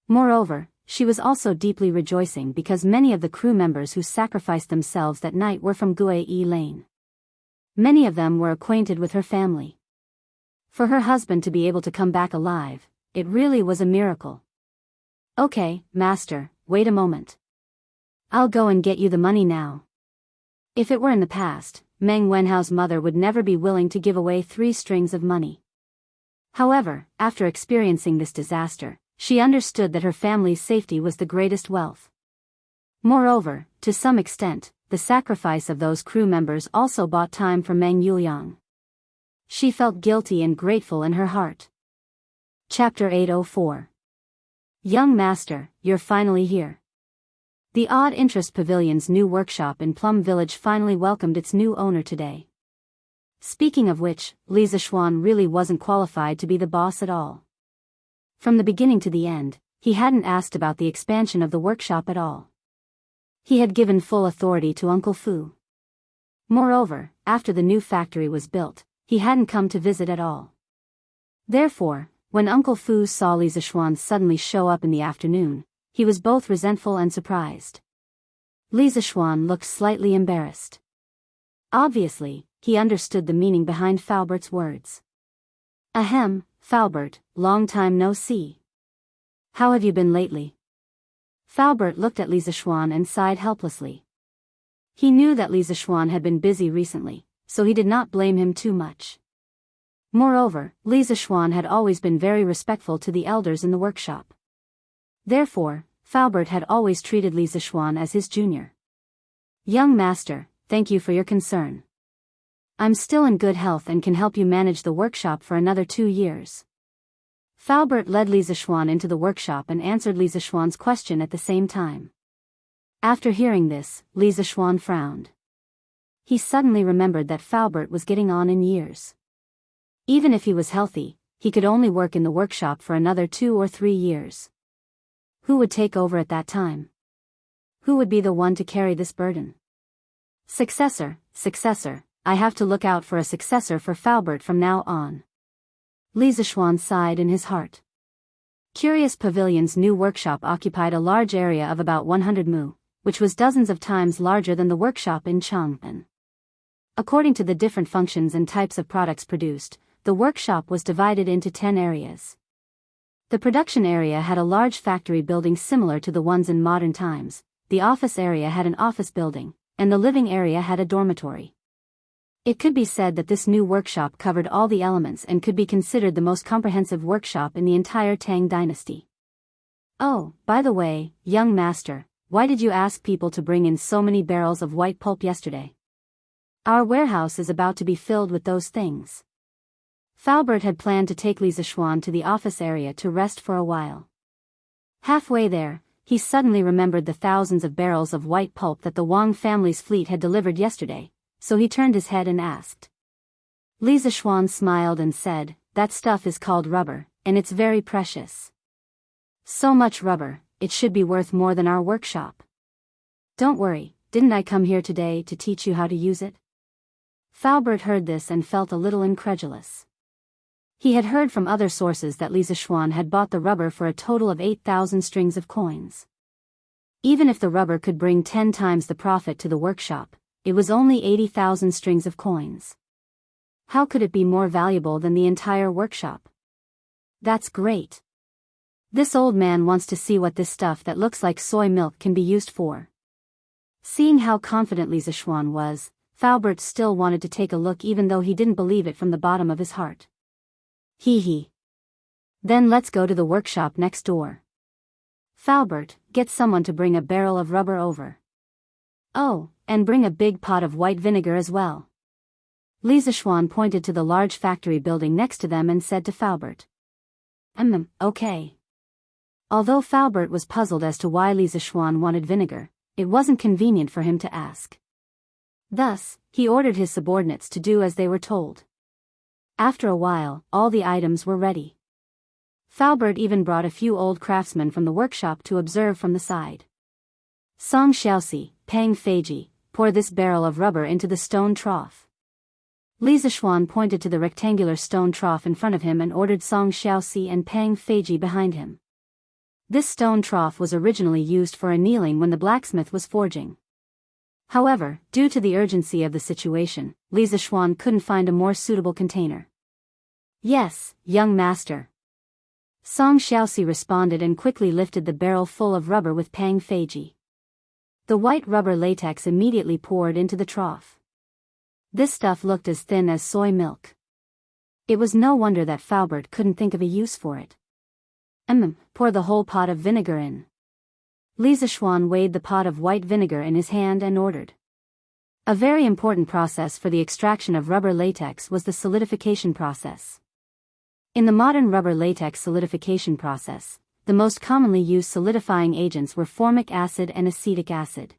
Moreover, she was also deeply rejoicing because many of the crew members who sacrificed themselves that night were from Gue Lane. Many of them were acquainted with her family. For her husband to be able to come back alive, it really was a miracle. "Okay, master, wait a moment. I'll go and get you the money now." If it were in the past, Meng Wenhao's mother would never be willing to give away 3 strings of money. However, after experiencing this disaster, she understood that her family's safety was the greatest wealth. Moreover, to some extent, the sacrifice of those crew members also bought time for Meng Yuliang. She felt guilty and grateful in her heart. Chapter 804. Young Master, you're finally here. The Odd Interest Pavilion's new workshop in Plum Village finally welcomed its new owner today. Speaking of which, Li Zixuan really wasn't qualified to be the boss at all. From the beginning to the end, he hadn't asked about the expansion of the workshop at all. He had given full authority to Uncle Fu. Moreover, after the new factory was built, he hadn't come to visit at all. Therefore, when Uncle Fu saw Li Zixuan suddenly show up in the afternoon, he was both resentful and surprised. Li Zixuan looked slightly embarrassed. Obviously, he understood the meaning behind Falbert's words. "Ahem, Falbert, long time no see. How have you been lately?" Falbert looked at Li Zixuan and sighed helplessly. He knew that Li Zixuan had been busy recently, so he did not blame him too much. Moreover, Li Zixuan had always been very respectful to the elders in the workshop. Therefore, Falbert had always treated Li Zixuan as his junior. "Young master, thank you for your concern. I'm still in good health and can help you manage the workshop for another 2 years." Falbert led Li Zixuan into the workshop and answered Li Zixuan's question at the same time. After hearing this, Li Zixuan frowned. He suddenly remembered that Falbert was getting on in years. Even if he was healthy, he could only work in the workshop for another 2 or 3 years. Who would take over at that time? Who would be the one to carry this burden? Successor, I have to look out for a successor for Falbert from now on. Li Zixuan sighed in his heart. Curious Pavilion's new workshop occupied a large area of about 100 mu, which was dozens of times larger than the workshop in Chang'an. According to the different functions and types of products produced, the workshop was divided into 10 areas. The production area had a large factory building similar to the ones in modern times, the office area had an office building, and the living area had a dormitory. It could be said that this new workshop covered all the elements and could be considered the most comprehensive workshop in the entire Tang dynasty. "Oh, by the way, young master, why did you ask people to bring in so many barrels of white pulp yesterday? Our warehouse is about to be filled with those things." Falbert had planned to take Li Zixuan to the office area to rest for a while. Halfway there, he suddenly remembered the thousands of barrels of white pulp that the Wang family's fleet had delivered yesterday, so he turned his head and asked. Li Zishuan smiled and said, "That stuff is called rubber, and it's very precious. So much rubber, it should be worth more than our workshop. Don't worry, didn't I come here today to teach you how to use it?" Faubert heard this and felt a little incredulous. He had heard from other sources that Li Zishuan had bought the rubber for a total of 8,000 strings of coins. Even if the rubber could bring 10 times the profit to the workshop, it was only 80,000 strings of coins. How could it be more valuable than the entire workshop? That's great. This old man wants to see what this stuff that looks like soy milk can be used for. Seeing how confident Li Zishuan was, Faubert still wanted to take a look even though he didn't believe it from the bottom of his heart. Hee. Then let's go to the workshop next door. Faubert, get someone to bring a barrel of rubber over. Oh, and bring a big pot of white vinegar as well. Li Zishuan pointed to the large factory building next to them and said to Faubert. Okay. Although Faubert was puzzled as to why Li Zishuan wanted vinegar, it wasn't convenient for him to ask. Thus, he ordered his subordinates to do as they were told. After a while, all the items were ready. Faubert even brought a few old craftsmen from the workshop to observe from the side. Song Xiaoxi, Pang Feiji, pour this barrel of rubber into the stone trough. Li Zishuan pointed to the rectangular stone trough in front of him and ordered Song Xiaoxi and Pang Feiji behind him. This stone trough was originally used for annealing when the blacksmith was forging. However, due to the urgency of the situation, Li Zishuan couldn't find a more suitable container. Yes, young master. Song Xiaoxi responded and quickly lifted the barrel full of rubber with Pang Feiji. The white rubber latex immediately poured into the trough. This stuff looked as thin as soy milk. It was no wonder that Faubert couldn't think of a use for it. Pour the whole pot of vinegar in. Li Zishuan weighed the pot of white vinegar in his hand and ordered. A very important process for the extraction of rubber latex was the solidification process. In the modern rubber latex solidification process, the most commonly used solidifying agents were formic acid and acetic acid.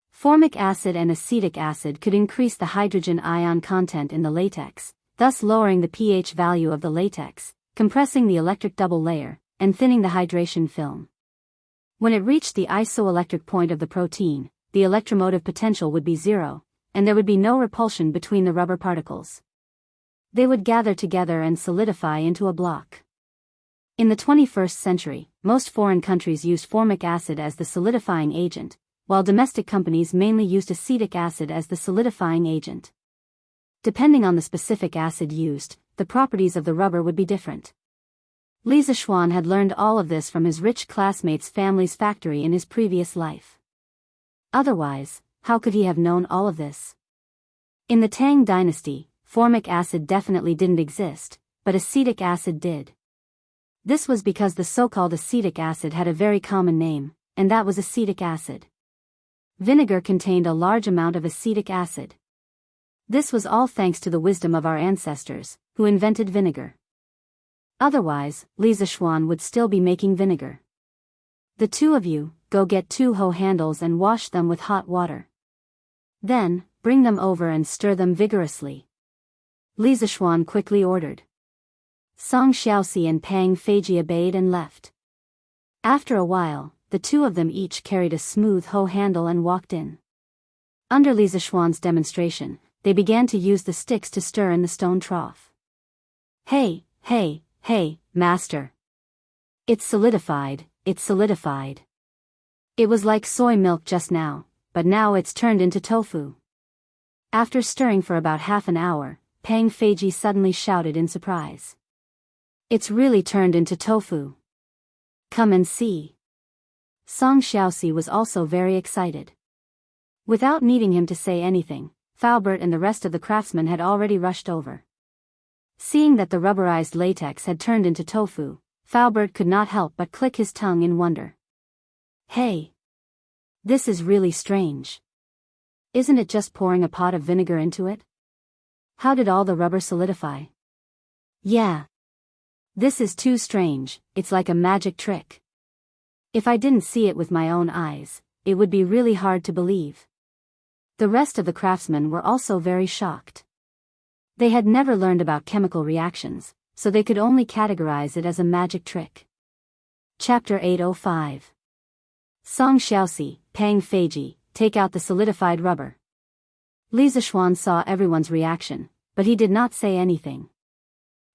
Formic acid and acetic acid could increase the hydrogen ion content in the latex, thus lowering the pH value of the latex, compressing the electric double layer, and thinning the hydration film. When it reached the isoelectric point of the protein, the electromotive potential would be zero, and there would be no repulsion between the rubber particles. They would gather together and solidify into a block. In the 21st century, most foreign countries used formic acid as the solidifying agent, while domestic companies mainly used acetic acid as the solidifying agent. Depending on the specific acid used, the properties of the rubber would be different. Li Zishuan had learned all of this from his rich classmate's family's factory in his previous life. Otherwise, how could he have known all of this? In the Tang dynasty, formic acid definitely didn't exist, but acetic acid did. This was because the so-called acetic acid had a very common name, and that was acetic acid. Vinegar contained a large amount of acetic acid. This was all thanks to the wisdom of our ancestors, who invented vinegar. Otherwise, Li Zishuan would still be making vinegar. The two of you, go get 2 hoe handles and wash them with hot water. Then, bring them over and stir them vigorously. Li Zishuan quickly ordered. Song Xiaoxi and Pang Feiji obeyed and left. After a while, the two of them each carried a smooth hoe handle and walked in. Under Li Zishuan's demonstration, they began to use the sticks to stir in the stone trough. Hey, master. It's solidified, it's solidified. It was like soy milk just now, but now it's turned into tofu. After stirring for about half an hour, Pang Feiji suddenly shouted in surprise. It's really turned into tofu. Come and see. Song Xiaoxi was also very excited. Without needing him to say anything, Faubert and the rest of the craftsmen had already rushed over. Seeing that the rubberized latex had turned into tofu, Faubert could not help but click his tongue in wonder. Hey! This is really strange. Isn't it just pouring a pot of vinegar into it? How did all the rubber solidify? Yeah. This is too strange, it's like a magic trick. If I didn't see it with my own eyes, it would be really hard to believe. The rest of the craftsmen were also very shocked. They had never learned about chemical reactions, so they could only categorize it as a magic trick. Chapter 805. Song Xiaoxi, Pang Feiji, take out the solidified rubber. Li Zixuan saw everyone's reaction, but he did not say anything.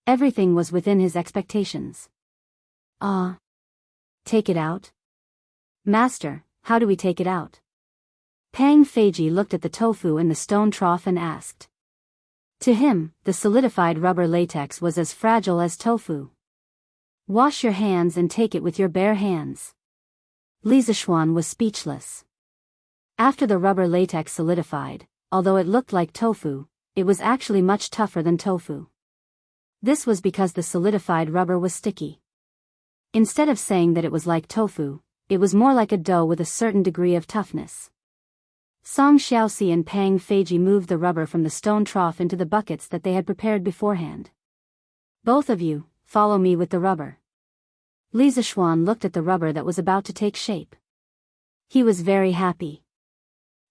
Everything was within his expectations. Take it out? Master, how do we take it out? Pang Feiji looked at the tofu in the stone trough and asked. To him, the solidified rubber latex was as fragile as tofu. Wash your hands and take it with your bare hands. Li Zixuan was speechless. After the rubber latex solidified, although it looked like tofu, it was actually much tougher than tofu. This was because the solidified rubber was sticky. Instead of saying that it was like tofu, it was more like a dough with a certain degree of toughness. Song Xiaoxi and Pang Feiji moved the rubber from the stone trough into the buckets that they had prepared beforehand. Both of you, follow me with the rubber. Li Zixuan looked at the rubber that was about to take shape. He was very happy.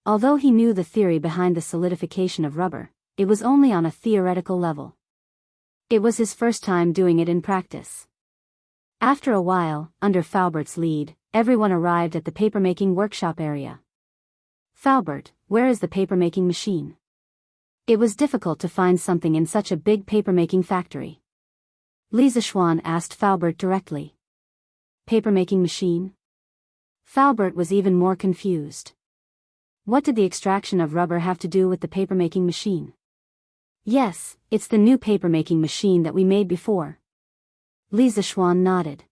Although he knew the theory behind the solidification of rubber, it was only on a theoretical level. It was his first time doing it in practice. After a while, under Falbert's lead, everyone arrived at the papermaking workshop area. Falbert, where is the papermaking machine? It was difficult to find something in such a big papermaking factory. Li Zixuan asked Falbert directly. Papermaking machine? Falbert was even more confused. What did the extraction of rubber have to do with the papermaking machine? Yes, it's the new papermaking machine that we made before. Li Zixuan nodded.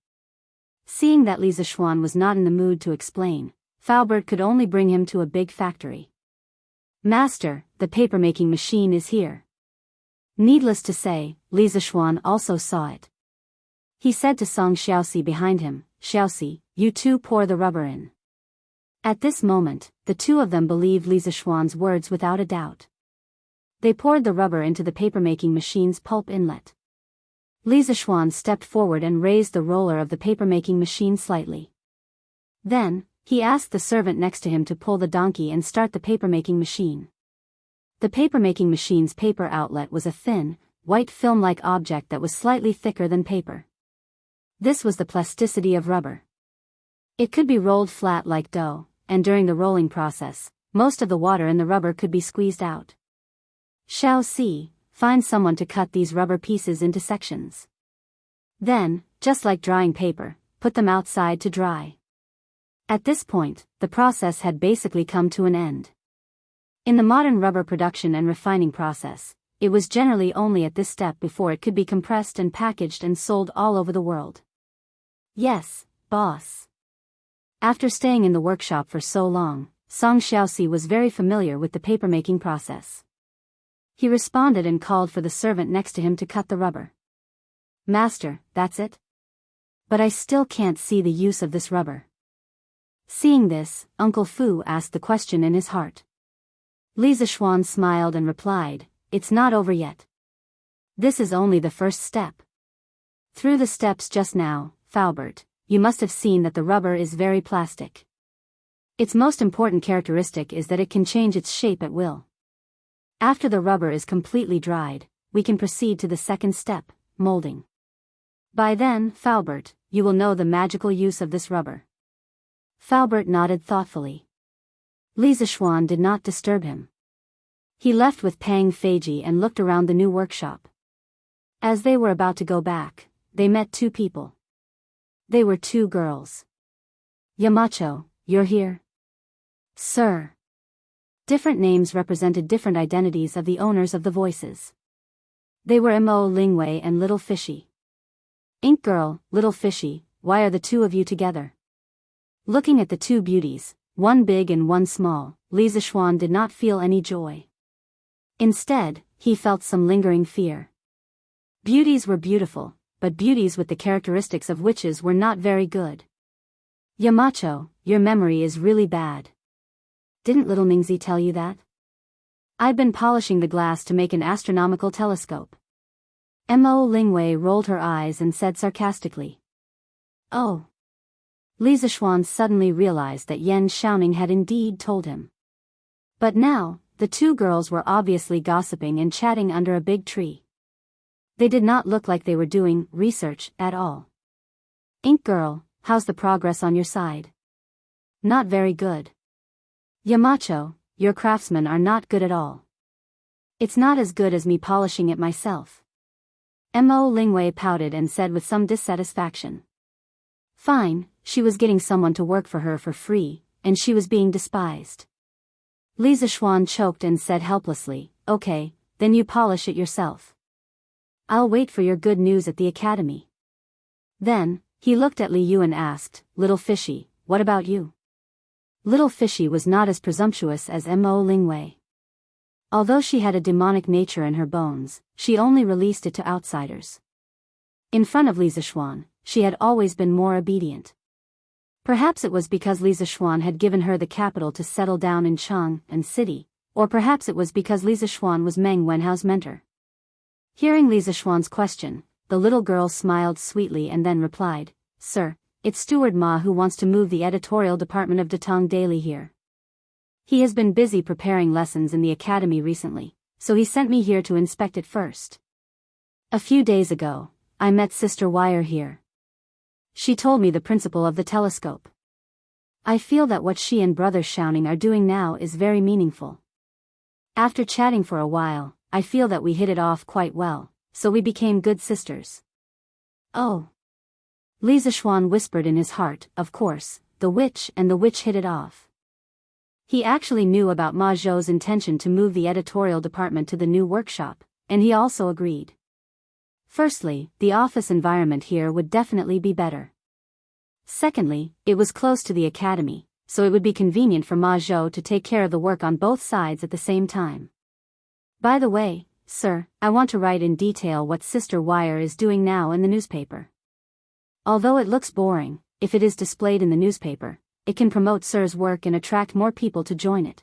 Seeing that Li Zixuan was not in the mood to explain, Falbert could only bring him to a big factory. Master, the papermaking machine is here. Needless to say, Li Zixuan also saw it. He said to Song Xiaoxi behind him, Xiaoxi, you two pour the rubber in. At this moment, the two of them believed Li Zixuan's words without a doubt. They poured the rubber into the papermaking machine's pulp inlet. Li Zixuan stepped forward and raised the roller of the papermaking machine slightly. Then, he asked the servant next to him to pull the donkey and start the papermaking machine. The papermaking machine's paper outlet was a thin, white film-like object that was slightly thicker than paper. This was the plasticity of rubber. It could be rolled flat like dough, and during the rolling process, most of the water in the rubber could be squeezed out. Xiaoxi, find someone to cut these rubber pieces into sections. Then, just like drying paper, put them outside to dry. At this point, the process had basically come to an end. In the modern rubber production and refining process, it was generally only at this step before it could be compressed and packaged and sold all over the world. Yes, boss. After staying in the workshop for so long, Song Xiaoxi was very familiar with the papermaking process. He responded and called for the servant next to him to cut the rubber. Master, that's it? But I still can't see the use of this rubber. Seeing this, Uncle Fu asked the question in his heart. Li Zixuan smiled and replied, it's not over yet. This is only the first step. Through the steps just now, Falbert, you must have seen that the rubber is very plastic. Its most important characteristic is that it can change its shape at will. After the rubber is completely dried, we can proceed to the second step, molding. By then, Falbert, you will know the magical use of this rubber. Falbert nodded thoughtfully. Li Zixuan did not disturb him. He left with Pang Feiji and looked around the new workshop. As they were about to go back, they met two people. They were two girls. Yamacho, you're here? Sir. Different names represented different identities of the owners of the voices. They were Mo Lingwei and Little Fishy. Ink Girl, Little Fishy, why are the two of you together? Looking at the two beauties, one big and one small, Li Zixuan did not feel any joy. Instead, he felt some lingering fear. Beauties were beautiful, but beauties with the characteristics of witches were not very good. Yamacho, your memory is really bad. Didn't little Mingzi tell you that? I'd been polishing the glass to make an astronomical telescope. Mo Lingwei rolled her eyes and said sarcastically. Oh. Li Zishuan suddenly realized that Yan Xiaoning had indeed told him. But now, the two girls were obviously gossiping and chatting under a big tree. They did not look like they were doing research at all. Ink girl, how's the progress on your side? Not very good. Yamacho, your craftsmen are not good at all. It's not as good as me polishing it myself. Mo Lingwei pouted and said with some dissatisfaction. Fine, she was getting someone to work for her for free, and she was being despised. Li Zishuan choked and said helplessly, okay, then you polish it yourself. I'll wait for your good news at the academy. Then, he looked at Li Yu and asked, Little Fishy, what about you? Little Fishy was not as presumptuous as Mo Lingwei. Although she had a demonic nature in her bones, she only released it to outsiders. In front of Li Zishuan, she had always been more obedient. Perhaps it was because Li Zishuan had given her the capital to settle down in Chang and City, or perhaps it was because Li Zishuan was Meng Wenhao's mentor. Hearing Li Zishuan's question, the little girl smiled sweetly and then replied, Sir, it's Steward Ma who wants to move the editorial department of Datong Daily here. He has been busy preparing lessons in the academy recently, so he sent me here to inspect it first. A few days ago, I met Sister Wire here. She told me the principle of the telescope. I feel that what she and Brother Xiaoning are doing now is very meaningful. After chatting for a while, I feel that we hit it off quite well, so we became good sisters. Oh. Li Zishuan whispered in his heart, of course, the witch and the witch hit it off. He actually knew about Ma Zhou's intention to move the editorial department to the new workshop, and he also agreed. Firstly, the office environment here would definitely be better. Secondly, it was close to the academy, so it would be convenient for Ma Zhou to take care of the work on both sides at the same time. By the way, sir, I want to write in detail what Sister Wire is doing now in the newspaper. Although it looks boring, if it is displayed in the newspaper, it can promote Sir's work and attract more people to join it.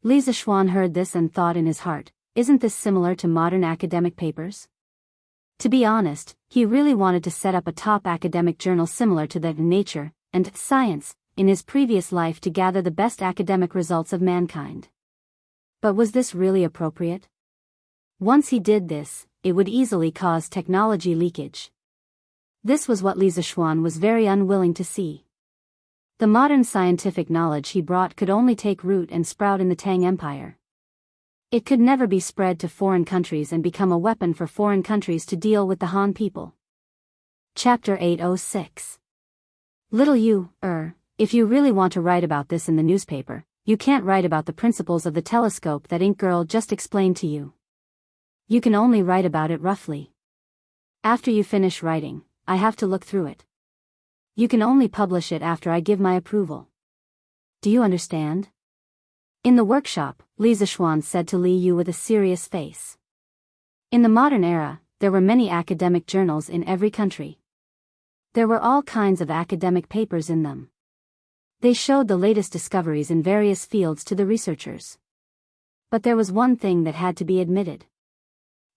Li Zishuan heard this and thought in his heart, isn't this similar to modern academic papers? To be honest, he really wanted to set up a top academic journal similar to that in Nature and Science in his previous life to gather the best academic results of mankind. But was this really appropriate? Once he did this, it would easily cause technology leakage. This was what Li Zishuan was very unwilling to see. The modern scientific knowledge he brought could only take root and sprout in the Tang Empire. It could never be spread to foreign countries and become a weapon for foreign countries to deal with the Han people. Chapter 806. Little you, if you really want to write about this in the newspaper, you can't write about the principles of the telescope that Ink Girl just explained to you. You can only write about it roughly. After you finish writing, I have to look through it. You can only publish it after I give my approval. Do you understand? In the workshop, Li Zishuan said to Li Yu with a serious face. In the modern era, there were many academic journals in every country. There were all kinds of academic papers in them. They showed the latest discoveries in various fields to the researchers. But there was one thing that had to be admitted.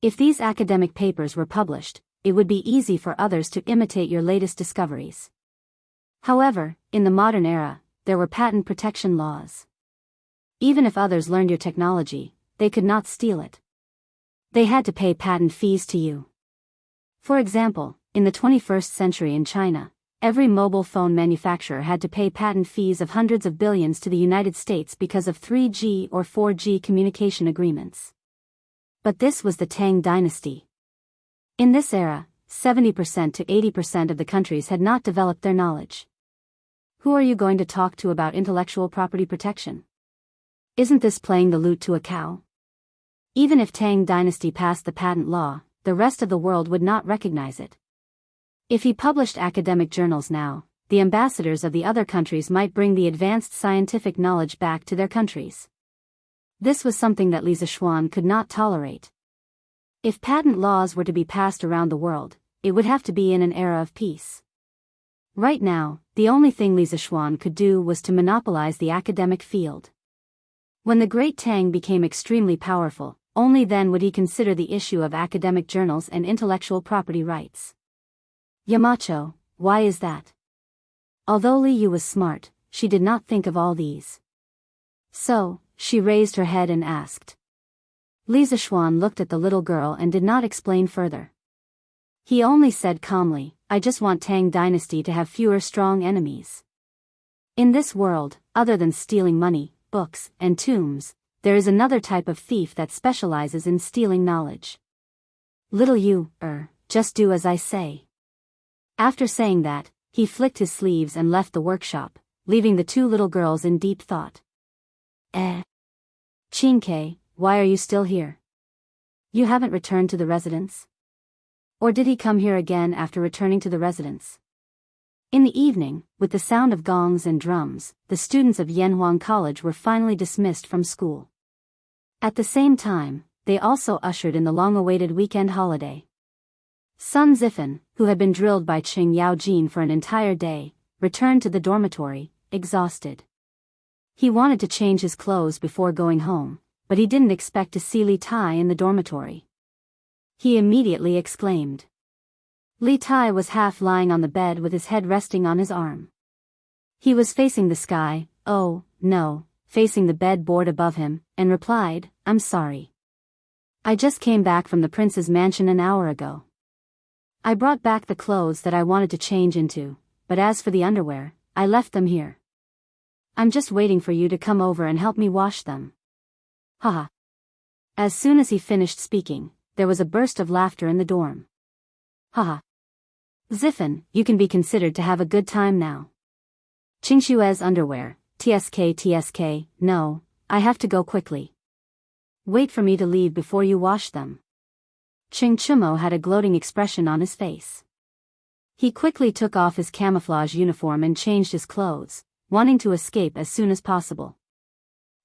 If these academic papers were published, it would be easy for others to imitate your latest discoveries. However, in the modern era, there were patent protection laws. Even if others learned your technology, they could not steal it. They had to pay patent fees to you. For example, in the 21st century in China, every mobile phone manufacturer had to pay patent fees of hundreds of billions to the United States because of 3G or 4G communication agreements. But this was the Tang dynasty. In this era, 70% to 80% of the countries had not developed their knowledge. Who are you going to talk to about intellectual property protection? Isn't this playing the lute to a cow? Even if Tang dynasty passed the patent law, the rest of the world would not recognize it. If he published academic journals now, the ambassadors of the other countries might bring the advanced scientific knowledge back to their countries. This was something that Li Zishuan could not tolerate. If patent laws were to be passed around the world, it would have to be in an era of peace. Right now, the only thing Li Zishuan could do was to monopolize the academic field. When the Great Tang became extremely powerful, only then would he consider the issue of academic journals and intellectual property rights. Yamacho, why is that? Although Li Yu was smart, she did not think of all these. So, she raised her head and asked. Li Zishuan looked at the little girl and did not explain further. He only said calmly, I just want Tang Dynasty to have fewer strong enemies. In this world, other than stealing money, books, and tombs, there is another type of thief that specializes in stealing knowledge. Little you, just do as I say. After saying that, he flicked his sleeves and left the workshop, leaving the two little girls in deep thought. Qingke, why are you still here? You haven't returned to the residence? Or did he come here again after returning to the residence? In the evening, with the sound of gongs and drums, the students of Yanhuang College were finally dismissed from school. At the same time, they also ushered in the long-awaited weekend holiday. Sun Zifen, who had been drilled by Qing Yaojin for an entire day, returned to the dormitory, exhausted. He wanted to change his clothes before going home, but he didn't expect to see Li Tai in the dormitory. He immediately exclaimed. Li Tai was half lying on the bed with his head resting on his arm. He was facing the sky, oh, no, facing the bed board above him, and replied, I'm sorry. I just came back from the prince's mansion an hour ago. I brought back the clothes that I wanted to change into, but as for the underwear, I left them here. I'm just waiting for you to come over and help me wash them. Haha. As soon as he finished speaking, there was a burst of laughter in the dorm. Haha. Zifen, you can be considered to have a good time now. Qingshue's underwear, TSK, no, I have to go quickly. Wait for me to leave before you wash them. Qing Chumo had a gloating expression on his face. He quickly took off his camouflage uniform and changed his clothes, wanting to escape as soon as possible.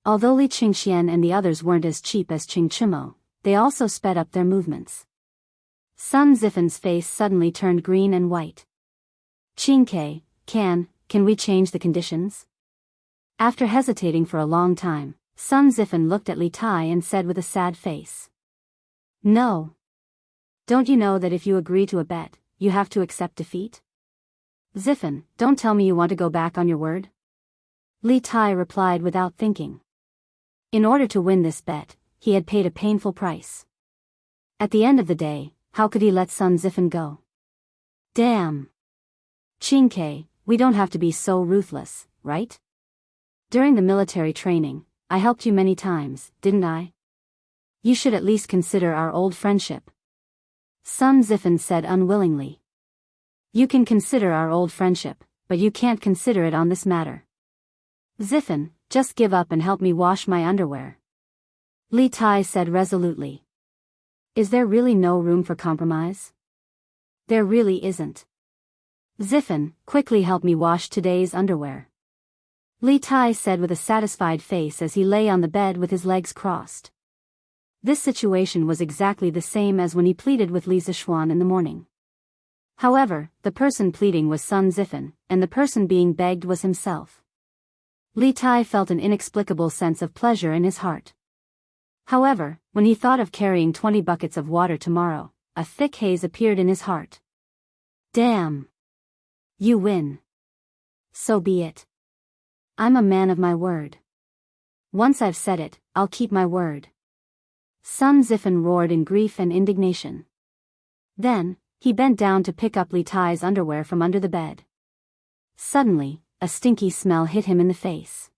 Although Li Qingxian and the others weren't as cheap as Qing Chumo, they also sped up their movements. Sun Zifen's face suddenly turned green and white. Qingke, can we change the conditions? After hesitating for a long time, Sun Zifen looked at Li Tai and said with a sad face. No. Don't you know that if you agree to a bet, you have to accept defeat? Zifen, don't tell me you want to go back on your word? Li Tai replied without thinking. In order to win this bet, he had paid a painful price. At the end of the day, how could he let Sun Zifen go? Damn. Qingke, we don't have to be so ruthless, right? During the military training, I helped you many times, didn't I? You should at least consider our old friendship. Sun Zifen said unwillingly. You can consider our old friendship, but you can't consider it on this matter. Zifen, just give up and help me wash my underwear. Li Tai said resolutely. Is there really no room for compromise? There really isn't. Zifen, quickly help me wash today's underwear. Li Tai said with a satisfied face as he lay on the bed with his legs crossed. This situation was exactly the same as when he pleaded with Li Zishuan in the morning. However, the person pleading was Sun Zifen, and the person being begged was himself. Li Tai felt an inexplicable sense of pleasure in his heart. However, when he thought of carrying 20 buckets of water tomorrow, a thick haze appeared in his heart. Damn. You win. So be it. I'm a man of my word. Once I've said it, I'll keep my word. Sun Zifen roared in grief and indignation. Then, he bent down to pick up Li Tai's underwear from under the bed. Suddenly, a stinky smell hit him in the face.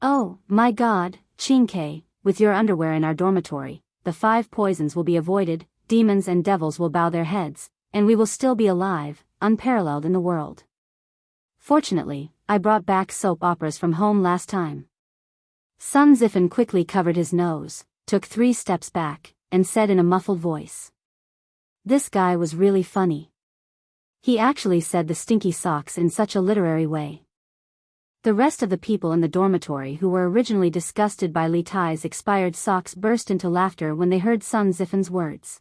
Oh, my God, Qingke, with your underwear in our dormitory, the 5 poisons will be avoided, demons and devils will bow their heads, and we will still be alive, unparalleled in the world. Fortunately, I brought back soap operas from home last time. Sun Zifen quickly covered his nose, took 3 steps back, and said in a muffled voice. This guy was really funny. He actually said the stinky socks in such a literary way. The rest of the people in the dormitory who were originally disgusted by Li Tai's expired socks burst into laughter when they heard Sun Zifen's words.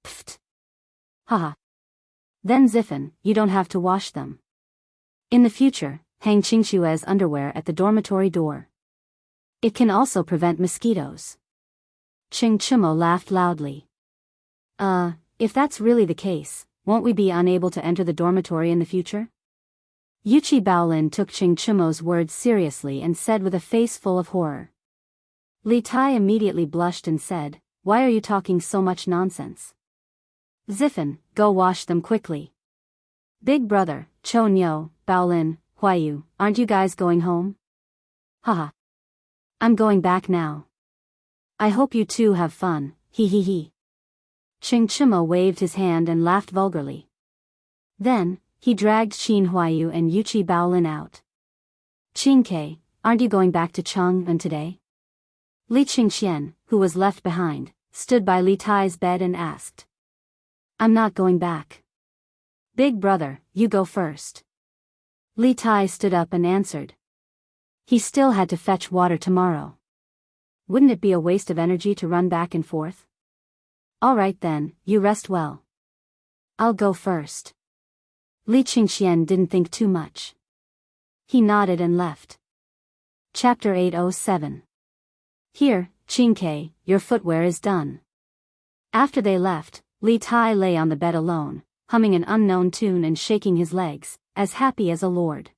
Pfft. Haha. Then Zifen, you don't have to wash them. In the future, hang Qingshue's underwear at the dormitory door. It can also prevent mosquitoes. Qing Chumo laughed loudly. If that's really the case, won't we be unable to enter the dormitory in the future? Yuchi Baolin took Ching Chumo's words seriously and said with a face full of horror. Li Tai immediately blushed and said, "Why are you talking so much nonsense? Ziffin, go wash them quickly." Big brother, Cho Nyo, Baolin, Huayu, aren't you guys going home? Haha. I'm going back now. I hope you two have fun, hee hee hee. Ching Chumo waved his hand and laughed vulgarly. Then, he dragged Qin Huayu and Yuchi Baolin out. Qingke, aren't you going back to Chang'an today? Li Qingxian, who was left behind, stood by Li Tai's bed and asked. I'm not going back. Big brother, you go first. Li Tai stood up and answered. He still had to fetch water tomorrow. Wouldn't it be a waste of energy to run back and forth? All right then, you rest well. I'll go first. Li Qingxian didn't think too much. He nodded and left. Chapter 807. Here, Qingke, your footwear is done. After they left, Li Tai lay on the bed alone, humming an unknown tune and shaking his legs, as happy as a lord.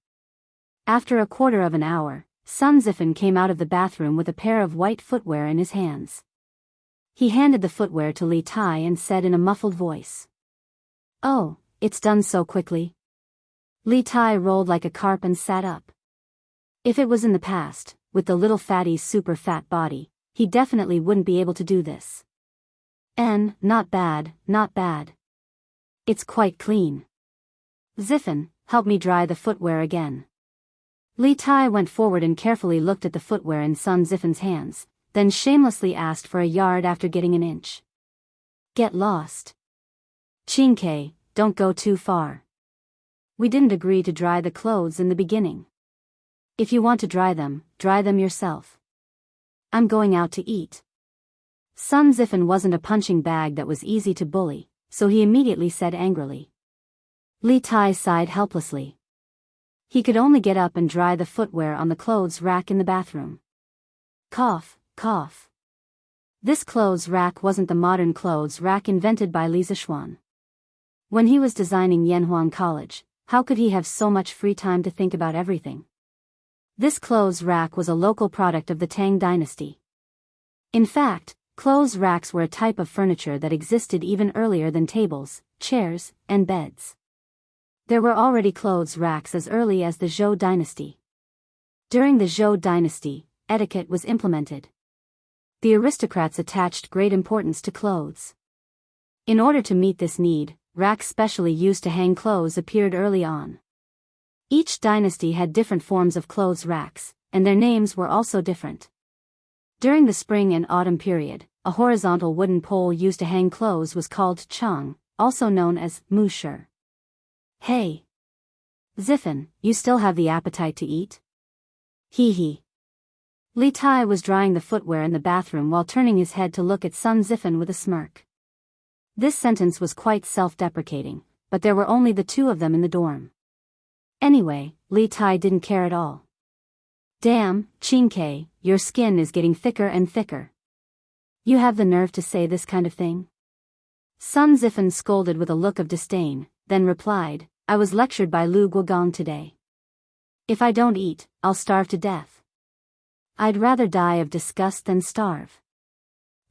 After a quarter of an hour, Sun Ziffin came out of the bathroom with a pair of white footwear in his hands. He handed the footwear to Li Tai and said in a muffled voice. Oh, it's done so quickly. Li Tai rolled like a carp and sat up. If it was in the past, with the little fatty's super fat body, he definitely wouldn't be able to do this. Not bad, not bad. It's quite clean. Ziffin, help me dry the footwear again. Li Tai went forward and carefully looked at the footwear in Sun Ziffin's hands, then shamelessly asked for a yard after getting an inch. Get lost. Qingke, don't go too far. We didn't agree to dry the clothes in the beginning. If you want to dry them yourself. I'm going out to eat. Sun Ziffin wasn't a punching bag that was easy to bully, so he immediately said angrily. Li Tai sighed helplessly. He could only get up and dry the footwear on the clothes rack in the bathroom. Cough, cough. This clothes rack wasn't the modern clothes rack invented by Li Zishuan. When he was designing Yanhuang College, how could he have so much free time to think about everything? This clothes rack was a local product of the Tang dynasty. In fact, clothes racks were a type of furniture that existed even earlier than tables, chairs, and beds. There were already clothes racks as early as the Zhou dynasty. During the Zhou dynasty, etiquette was implemented. The aristocrats attached great importance to clothes. In order to meet this need, racks specially used to hang clothes appeared early on. Each dynasty had different forms of clothes racks, and their names were also different. During the spring and autumn period, a horizontal wooden pole used to hang clothes was called chang, also known as musher. Hey! Ziffin, you still have the appetite to eat? Hee hee. Li Tai was drying the footwear in the bathroom while turning his head to look at Sun Ziffin with a smirk. This sentence was quite self-deprecating, but there were only the two of them in the dorm. Anyway, Li Tai didn't care at all. Damn, Qingke, your skin is getting thicker and thicker. You have the nerve to say this kind of thing? Sun Ziffin scolded with a look of disdain, then replied, I was lectured by Lu Guogong today. If I don't eat, I'll starve to death. I'd rather die of disgust than starve.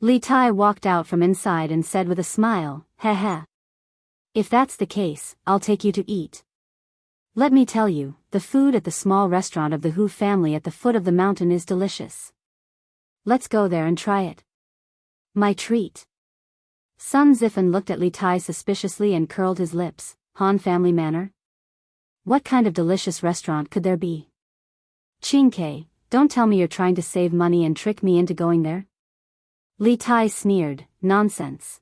Li Tai walked out from inside and said with a smile, heh heh. If that's the case, I'll take you to eat. Let me tell you, the food at the small restaurant of the Hu family at the foot of the mountain is delicious. Let's go there and try it. My treat. Sun Ziffin looked at Li Tai suspiciously and curled his lips. Han family manner? What kind of delicious restaurant could there be? Qingke, don't tell me you're trying to save money and trick me into going there? Li Tai sneered, nonsense.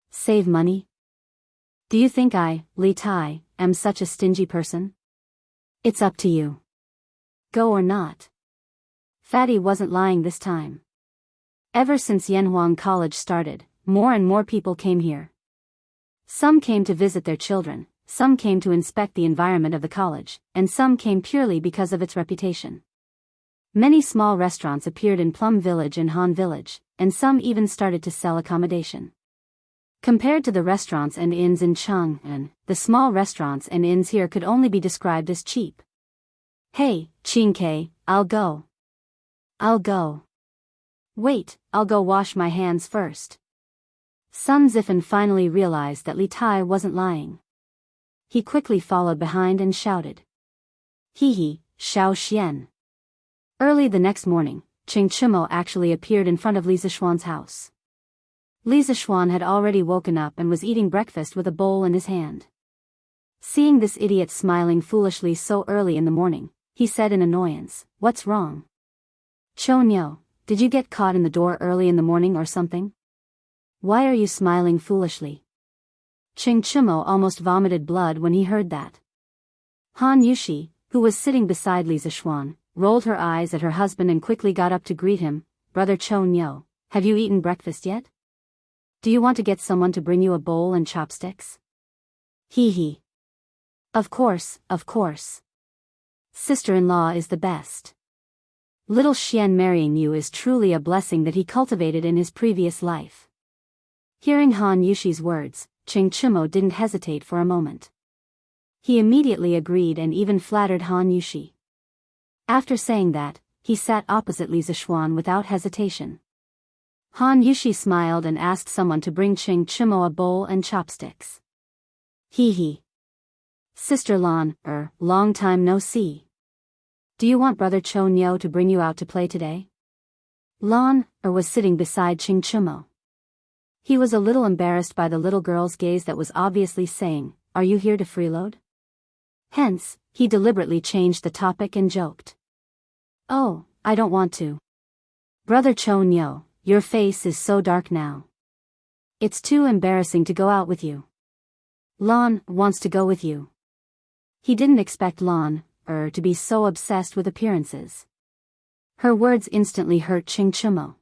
Save money? Do you think I, Li Tai, am such a stingy person? It's up to you. Go or not. Fatty wasn't lying this time. Ever since Yanhuang College started, more and more people came here. Some came to visit their children, some came to inspect the environment of the college, and some came purely because of its reputation. Many small restaurants appeared in Plum Village and Han Village, and some even started to sell accommodation. Compared to the restaurants and inns in Chang'an, the small restaurants and inns here could only be described as cheap. Hey, Qingke, I'll go. I'll go. Wait, I'll go wash my hands first. Sun Zifan finally realized that Li Tai wasn't lying. He quickly followed behind and shouted. Hee, Xiao Xian. Early the next morning, Qing Chimo actually appeared in front of Li Zishuan's house. Li Zishuan had already woken up and was eating breakfast with a bowl in his hand. Seeing this idiot smiling foolishly so early in the morning, he said in annoyance, "What's wrong? Chonyo, did you get caught in the door early in the morning or something? Why are you smiling foolishly?" Qing Chimo almost vomited blood when he heard that. Han Yushi, who was sitting beside Li Zishuan, rolled her eyes at her husband and quickly got up to greet him. "Brother Chonyo, have you eaten breakfast yet? Do you want to get someone to bring you a bowl and chopsticks?" Hee. Of course, of course. Sister-in-law is the best. Little Xian marrying you is truly a blessing that he cultivated in his previous life. Hearing Han Yushi's words, Qing Chimo didn't hesitate for a moment. He immediately agreed and even flattered Han Yushi. After saying that, he sat opposite Li Zishuan without hesitation. Han Yushi smiled and asked someone to bring Qing Chimo a bowl and chopsticks. Hee. Sister Lan, long time no see. Do you want Brother Chonyo to bring you out to play today? Lan, was sitting beside Qing Chimo. He was a little embarrassed by the little girl's gaze that was obviously saying, "Are you here to freeload?" Hence, he deliberately changed the topic and joked. "Oh, I don't want to. Brother Chonyo, your face is so dark now. It's too embarrassing to go out with you. Lan wants to go with you." He didn't expect Lan, to be so obsessed with appearances. Her words instantly hurt Qing Chimo.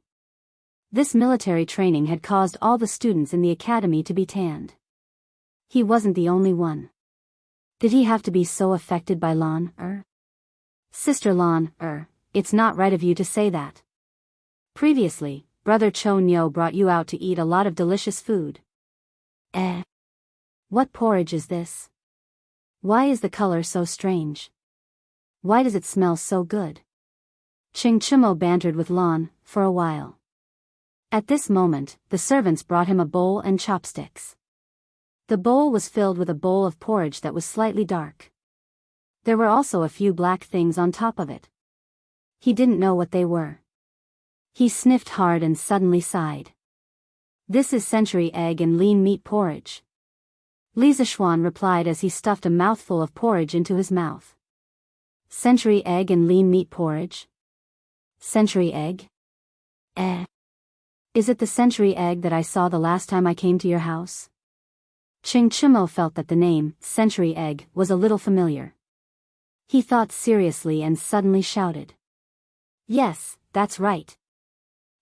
This military training had caused all the students in the academy to be tanned. He wasn't the only one. Did he have to be so affected by Lan, Sister Lan, it's not right of you to say that. Previously, Brother Chonyo brought you out to eat a lot of delicious food. What porridge is this? Why is the color so strange? Why does it smell so good? Qing Chimo bantered with Lan for a while. At this moment, the servants brought him a bowl and chopsticks. The bowl was filled with a bowl of porridge that was slightly dark. There were also a few black things on top of it. He didn't know what they were. He sniffed hard and suddenly sighed. "This is century egg and lean meat porridge." Li Zishuan replied as he stuffed a mouthful of porridge into his mouth. "Century egg and lean meat porridge? Century egg? Is it the century egg that I saw the last time I came to your house?" Qing Chimo felt that the name, century egg, was a little familiar. He thought seriously and suddenly shouted. "Yes, that's right.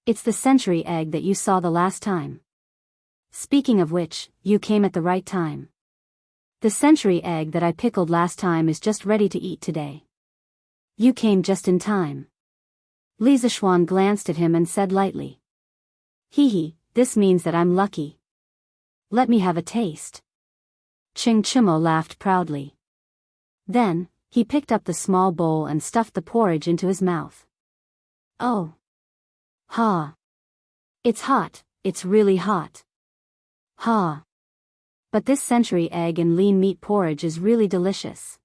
It's the century egg that you saw the last time. Speaking of which, you came at the right time. The century egg that I pickled last time is just ready to eat today. You came just in time." Li Zishuan glanced at him and said lightly. Hee, this means that I'm lucky. Let me have a taste." Qing Chimo laughed proudly. Then, he picked up the small bowl and stuffed the porridge into his mouth. "Oh. Ha. It's hot, it's really hot. Ha. But this century egg and lean meat porridge is really delicious.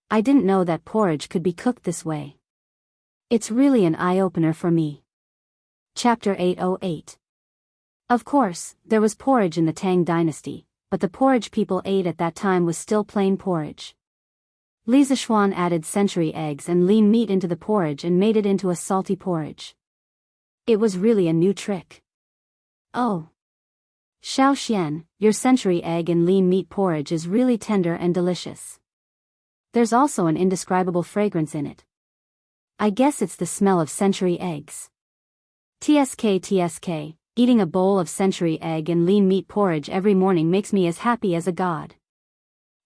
I didn't know that porridge could be cooked this way. It's really an eye-opener for me." Chapter 808. Of course, there was porridge in the Tang dynasty, but the porridge people ate at that time was still plain porridge. Li Zishuan added century eggs and lean meat into the porridge and made it into a salty porridge. It was really a new trick. "Oh. Xiao Xian, your century egg and lean meat porridge is really tender and delicious. There's also an indescribable fragrance in it. I guess it's the smell of century eggs. TSK, eating a bowl of century egg and lean meat porridge every morning makes me as happy as a god."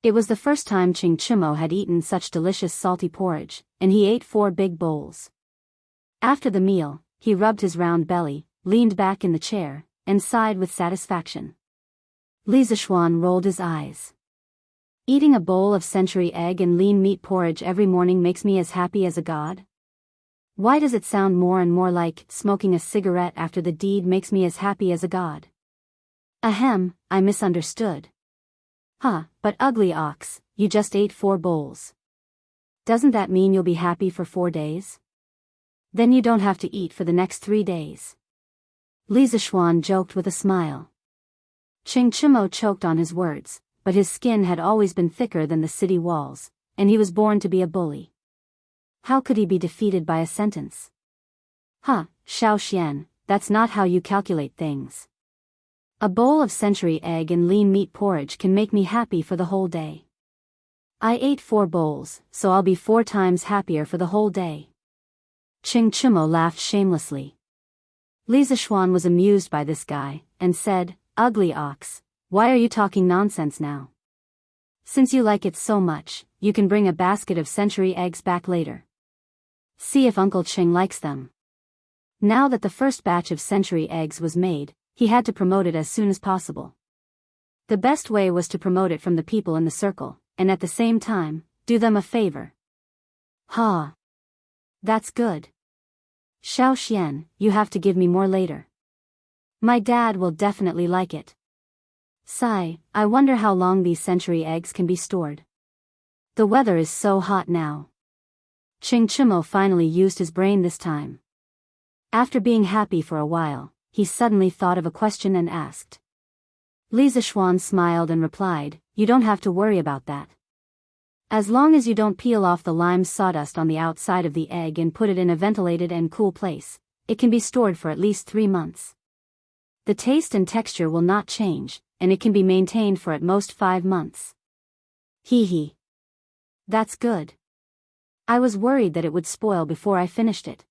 It was the first time Qing Chimo had eaten such delicious salty porridge, and he ate 4 big bowls. After the meal, he rubbed his round belly, leaned back in the chair, and sighed with satisfaction. Li Zishuan rolled his eyes. Eating a bowl of century egg and lean meat porridge every morning makes me as happy as a god? Why does it sound more and more like smoking a cigarette after the deed makes me as happy as a god? Ahem, I misunderstood. Huh, but ugly ox, you just ate 4 bowls. Doesn't that mean you'll be happy for 4 days? Then you don't have to eat for the next 3 days. Li Zishuan joked with a smile. Ching Chimo choked on his words, but his skin had always been thicker than the city walls, and he was born to be a bully. How could he be defeated by a sentence? Huh, Xiao Xian, that's not how you calculate things. A bowl of century egg and lean meat porridge can make me happy for the whole day. I ate 4 bowls, so I'll be 4 times happier for the whole day. Ching Chimo laughed shamelessly. Li Zishuan was amused by this guy, and said, Ugly ox, why are you talking nonsense now? Since you like it so much, you can bring a basket of century eggs back later. See if Uncle Ching likes them. Now that the first batch of century eggs was made, he had to promote it as soon as possible. The best way was to promote it from the people in the circle, and at the same time, do them a favor. Ha! That's good. Xiao Xian, you have to give me more later. My dad will definitely like it. Sigh, I wonder how long these century eggs can be stored. The weather is so hot now. Ching Chimo finally used his brain this time. After being happy for a while, he suddenly thought of a question and asked. Li Zishuan smiled and replied, You don't have to worry about that. As long as you don't peel off the lime sawdust on the outside of the egg and put it in a ventilated and cool place, it can be stored for at least 3 months. The taste and texture will not change, and it can be maintained for at most 5 months. Hee hee. That's good. I was worried that it would spoil before I finished it.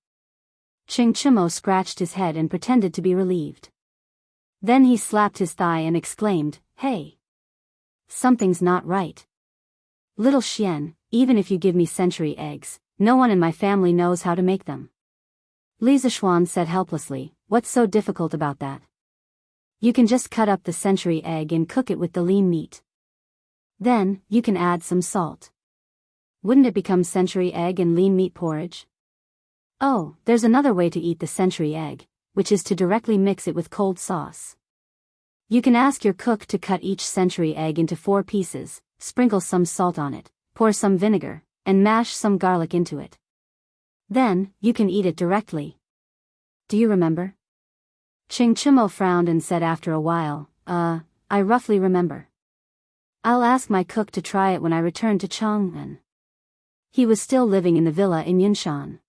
Ching Chimo scratched his head and pretended to be relieved. Then he slapped his thigh and exclaimed, Hey! Something's not right. Little Xian, even if you give me century eggs, no one in my family knows how to make them. Li Zishuan said helplessly, What's so difficult about that? You can just cut up the century egg and cook it with the lean meat. Then, you can add some salt. Wouldn't it become century egg and lean meat porridge? Oh, there's another way to eat the century egg, which is to directly mix it with cold sauce. You can ask your cook to cut each century egg into 4 pieces, sprinkle some salt on it, pour some vinegar, and mash some garlic into it. Then, you can eat it directly. Do you remember? Ching Chimo frowned and said after a while, I roughly remember. I'll ask my cook to try it when I return to Chang'an. He was still living in the villa in Yunshan.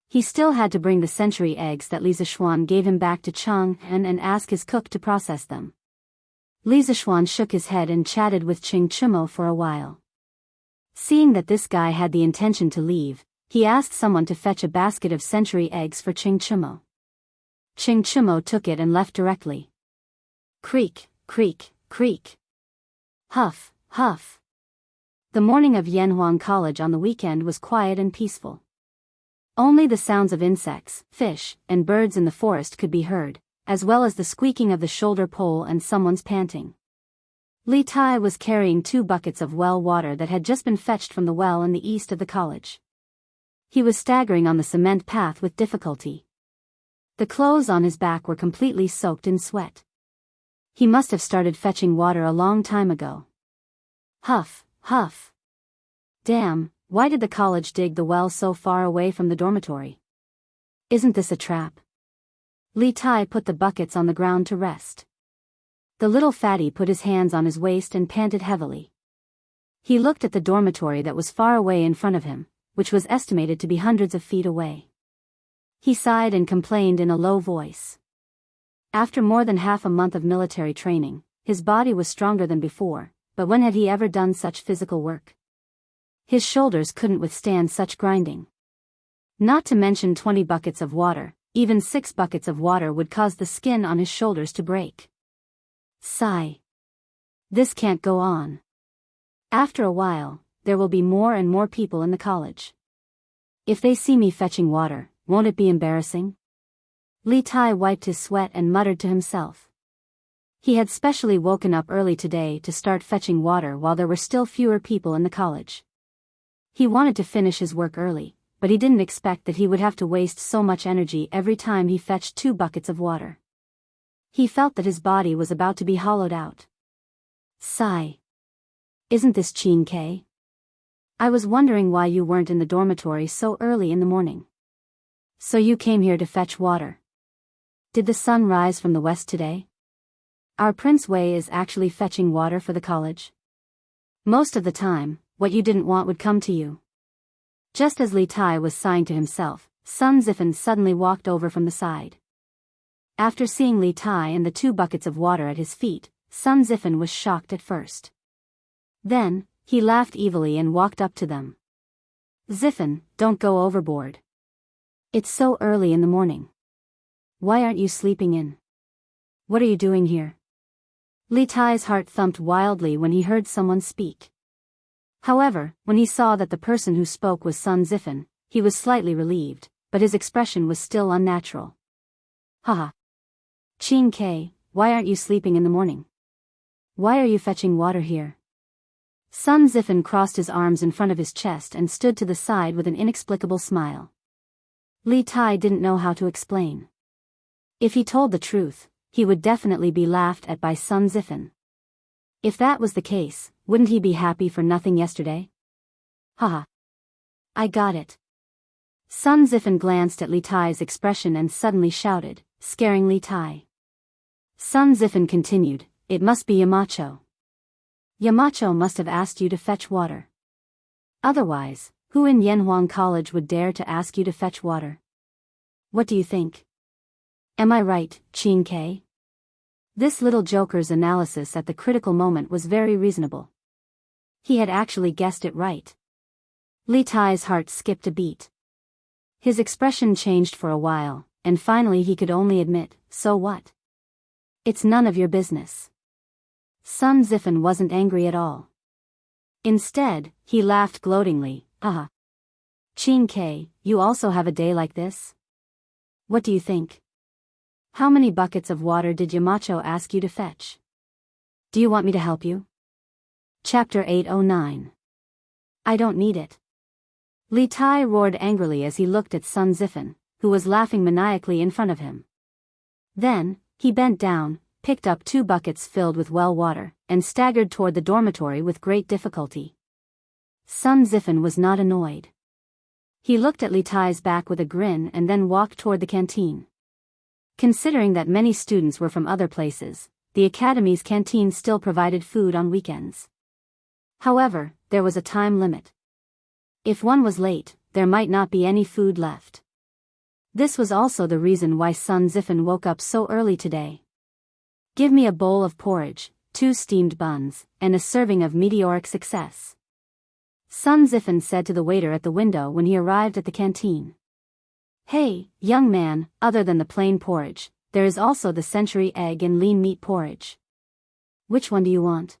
He still had to bring the century eggs that Li Zishuan gave him back to Chang'an and ask his cook to process them. Li Zishuan shook his head and chatted with Ching Chimo for a while. Seeing that this guy had the intention to leave, he asked someone to fetch a basket of century eggs for Ching Chimo. Ching Chimo took it and left directly. Creak, creak, creak. Huff, huff. The morning of Yanhuang College on the weekend was quiet and peaceful. Only the sounds of insects, fish, and birds in the forest could be heard, as well as the squeaking of the shoulder pole and someone's panting. Li Tai was carrying 2 buckets of well water that had just been fetched from the well in the east of the college. He was staggering on the cement path with difficulty. The clothes on his back were completely soaked in sweat. He must have started fetching water a long time ago. Huff, huff. Damn, why did the college dig the well so far away from the dormitory? Isn't this a trap? Li Tai put the buckets on the ground to rest. The little fatty put his hands on his waist and panted heavily. He looked at the dormitory that was far away in front of him, which was estimated to be hundreds of feet away. He sighed and complained in a low voice. After more than half a month of military training, his body was stronger than before, but when had he ever done such physical work? His shoulders couldn't withstand such grinding. Not to mention 20 buckets of water, even 6 buckets of water would cause the skin on his shoulders to break. Sigh. This can't go on. After a while, there will be more and more people in the college. If they see me fetching water, won't it be embarrassing? Li Tai wiped his sweat and muttered to himself. He had specially woken up early today to start fetching water while there were still fewer people in the college. He wanted to finish his work early, but he didn't expect that he would have to waste so much energy every time he fetched 2 buckets of water. He felt that his body was about to be hollowed out. Sigh. Isn't this Chin-K? I was wondering why you weren't in the dormitory so early in the morning. So you came here to fetch water. Did the sun rise from the west today? Our Prince Wei is actually fetching water for the college. Most of the time, what you didn't want would come to you. Just as Li Tai was sighing to himself, Sun Zifen suddenly walked over from the side. After seeing Li Tai and the 2 buckets of water at his feet, Sun Zifen was shocked at first. Then, he laughed evilly and walked up to them. Zifen, don't go overboard. It's so early in the morning. Why aren't you sleeping in? What are you doing here? Li Tai's heart thumped wildly when he heard someone speak. However, when he saw that the person who spoke was Sun Zifen, he was slightly relieved, but his expression was still unnatural. Haha. Chin-K, why aren't you sleeping in the morning? Why are you fetching water here? Sun Zifen crossed his arms in front of his chest and stood to the side with an inexplicable smile. Li Tai didn't know how to explain. If he told the truth, he would definitely be laughed at by Sun Zifen. If that was the case, wouldn't he be happy for nothing yesterday? Haha. I got it. Sun Zifen glanced at Li Tai's expression and suddenly shouted, scaring Li Tai. Sun Zifen continued, it must be Yamacho. Yamacho must have asked you to fetch water. Otherwise, who in Yanhuang College would dare to ask you to fetch water? What do you think? Am I right, Chin-K? This little joker's analysis at the critical moment was very reasonable. He had actually guessed it right. Li Tai's heart skipped a beat. His expression changed for a while, and finally he could only admit, so what? It's none of your business. Sun Zifen wasn't angry at all. Instead, he laughed gloatingly, haha. Chin-K, you also have a day like this? What do you think? How many buckets of water did Yamacho ask you to fetch? Do you want me to help you? Chapter 809. I don't need it. Li Tai roared angrily as he looked at Sun Zifen, who was laughing maniacally in front of him. Then, he bent down, picked up 2 buckets filled with well water, and staggered toward the dormitory with great difficulty. Sun Zifen was not annoyed. He looked at Li Tai's back with a grin and then walked toward the canteen. Considering that many students were from other places, the academy's canteen still provided food on weekends. However, there was a time limit. If one was late, there might not be any food left. This was also the reason why Sun Zifen woke up so early today. Give me a bowl of porridge, 2 steamed buns, and a serving of meteoric success. Sun Zifen said to the waiter at the window when he arrived at the canteen. Hey, young man, other than the plain porridge, there is also the century egg and lean meat porridge. Which one do you want?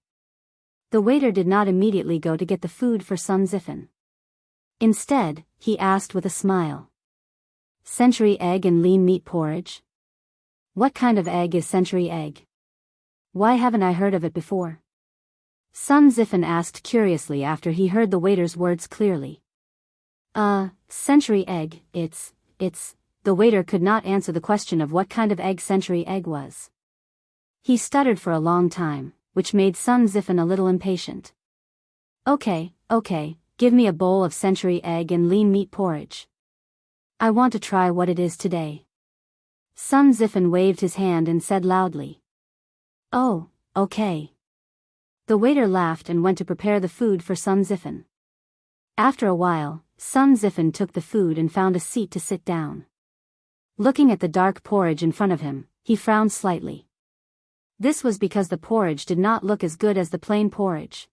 The waiter did not immediately go to get the food for Sun Zifen. Instead, he asked with a smile. Century egg and lean meat porridge? What kind of egg is century egg? Why haven't I heard of it before? Sun Zifen asked curiously after he heard the waiter's words clearly. Century egg, it's, the waiter could not answer the question of what kind of egg century egg was. He stuttered for a long time, which made Sun Zifen a little impatient. Okay, give me a bowl of century egg and lean meat porridge. I want to try what it is today. Sun Zifen waved his hand and said loudly. Oh, okay. The waiter laughed and went to prepare the food for Sun Zifen. After a while, Sun Zifen took the food and found a seat to sit down. Looking at the dark porridge in front of him, he frowned slightly. This was because the porridge did not look as good as the plain porridge.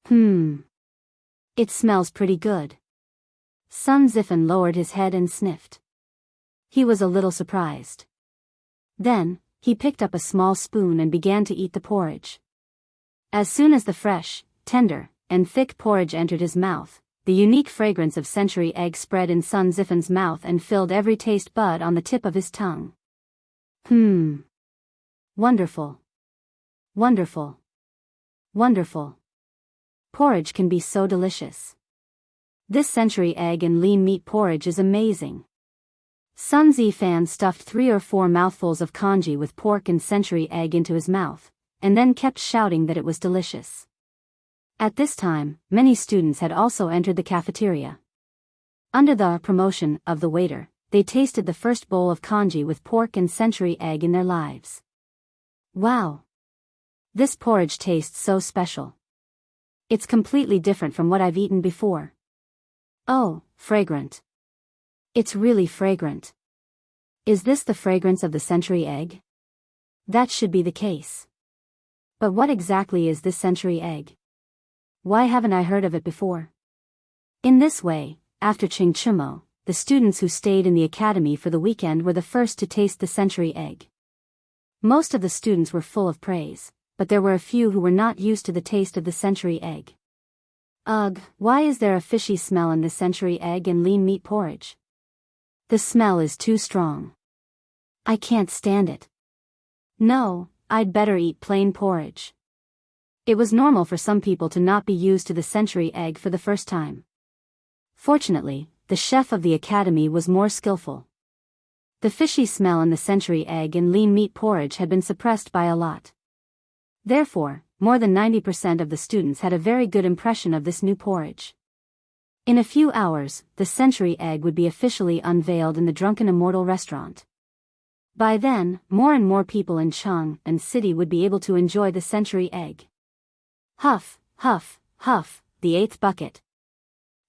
It smells pretty good. Sun Zifen lowered his head and sniffed. He was a little surprised. Then, he picked up a small spoon and began to eat the porridge. As soon as the fresh, tender, and thick porridge entered his mouth, the unique fragrance of century egg spread in Sun Zifen's mouth and filled every taste bud on the tip of his tongue. Wonderful. Wonderful. Wonderful. Porridge can be so delicious. This century egg and lean meat porridge is amazing. Sun Zifan stuffed 3 or 4 mouthfuls of congee with pork and century egg into his mouth, and then kept shouting that it was delicious. At this time, many students had also entered the cafeteria. Under the promotion of the waiter, they tasted the first bowl of congee with pork and century egg in their lives. Wow! This porridge tastes so special. It's completely different from what I've eaten before. Oh, fragrant. It's really fragrant. Is this the fragrance of the century egg? That should be the case. But what exactly is this century egg? Why haven't I heard of it before? In this way, after Chingchumo, the students who stayed in the academy for the weekend were the first to taste the century egg. Most of the students were full of praise, but there were a few who were not used to the taste of the century egg. Ugh, why is there a fishy smell in the century egg and lean meat porridge? The smell is too strong. I can't stand it. No, I'd better eat plain porridge. It was normal for some people to not be used to the century egg for the first time. Fortunately, the chef of the academy was more skillful. The fishy smell in the century egg and lean meat porridge had been suppressed by a lot. Therefore, more than 90% of the students had a very good impression of this new porridge. In a few hours, the century egg would be officially unveiled in the Drunken Immortal restaurant. By then, more and more people in Chang'an City would be able to enjoy the century egg. Huff, huff, huff, the 8th bucket.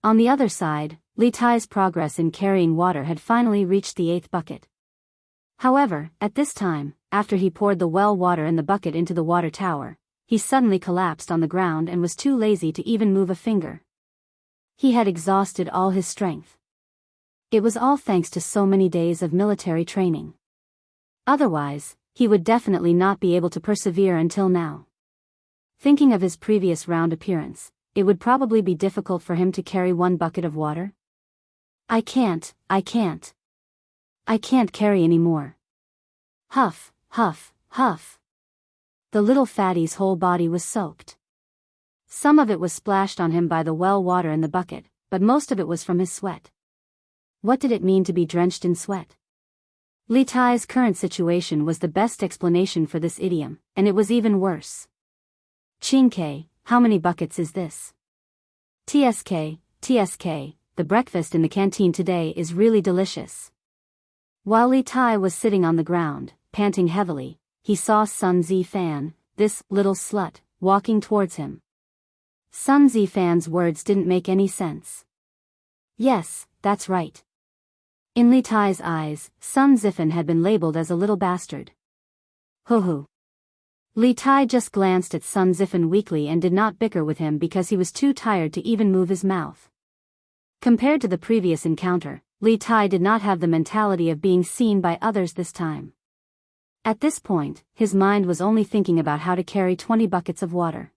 On the other side, Li Tai's progress in carrying water had finally reached the 8th bucket. However, at this time, after he poured the well water in the bucket into the water tower, he suddenly collapsed on the ground and was too lazy to even move a finger. He had exhausted all his strength. It was all thanks to so many days of military training. Otherwise, he would definitely not be able to persevere until now. Thinking of his previous round appearance, it would probably be difficult for him to carry 1 bucket of water. I can't carry any more. Huff, huff, huff. The little fatty's whole body was soaked. Some of it was splashed on him by the well water in the bucket, but most of it was from his sweat. What did it mean to be drenched in sweat? Li Tai's current situation was the best explanation for this idiom, and it was even worse. Qingke, how many buckets is this? TSK, the breakfast in the canteen today is really delicious. While Li Tai was sitting on the ground, panting heavily, he saw Sun Zifan, this little slut, walking towards him. Sun Zifan's words didn't make any sense. Yes, that's right. In Li Tai's eyes, Sun Zifan had been labeled as a little bastard. Hoo. Li Tai just glanced at Sun Zifan weakly and did not bicker with him because he was too tired to even move his mouth. Compared to the previous encounter, Li Tai did not have the mentality of being seen by others this time. At this point, his mind was only thinking about how to carry 20 buckets of water.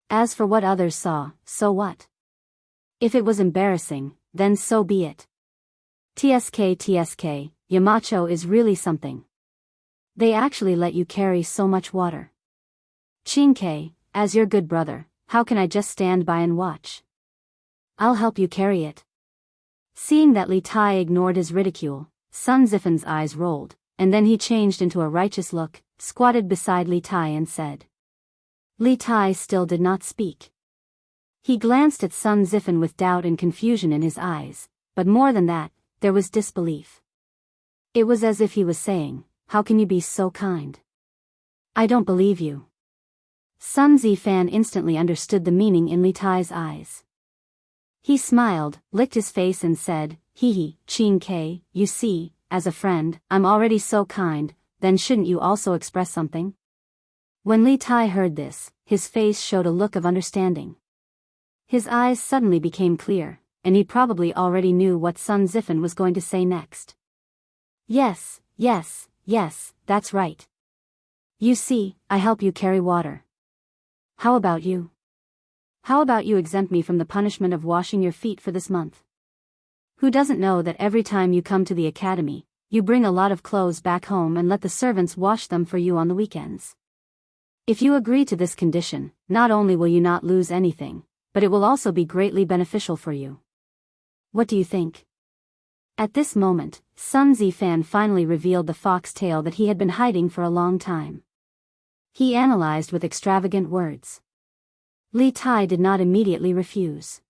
As for what others saw, so what? If it was embarrassing, then so be it. TSK, Yamacho is really something. They actually let you carry so much water. Qingke, as your good brother, how can I just stand by and watch? I'll help you carry it. Seeing that Li Tai ignored his ridicule, Sun Zifan's eyes rolled, and then he changed into a righteous look, squatted beside Li Tai and said. Li Tai still did not speak. He glanced at Sun Zifan with doubt and confusion in his eyes, but more than that, there was disbelief. It was as if he was saying, how can you be so kind? I don't believe you. Sun Zifan instantly understood the meaning in Li Tai's eyes. He smiled, licked his face and said, hee, Qingke, you see, as a friend, I'm already so kind, then shouldn't you also express something? When Li Tai heard this, his face showed a look of understanding. His eyes suddenly became clear, and he probably already knew what Sun Zifan was going to say next. Yes, that's right. You see, I help you carry water. How about you? How about you exempt me from the punishment of washing your feet for this month? Who doesn't know that every time you come to the academy, you bring a lot of clothes back home and let the servants wash them for you on the weekends? If you agree to this condition, not only will you not lose anything, but it will also be greatly beneficial for you. What do you think? At this moment, Sun Zifan finally revealed the foxtail that he had been hiding for a long time. He analyzed with extravagant words. Li Tai did not immediately refuse.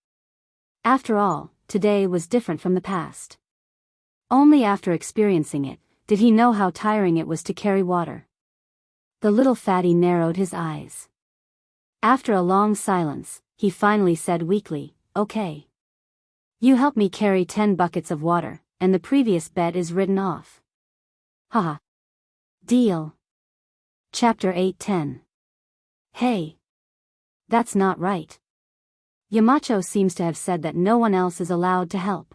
After all, today was different from the past. Only after experiencing it, did he know how tiring it was to carry water. The little fatty narrowed his eyes. After a long silence, he finally said weakly, "Okay. You help me carry 10 buckets of water, and the previous bet is written off." Haha. Deal. Chapter 8:10. Hey. That's not right. Yamacho seems to have said that no one else is allowed to help.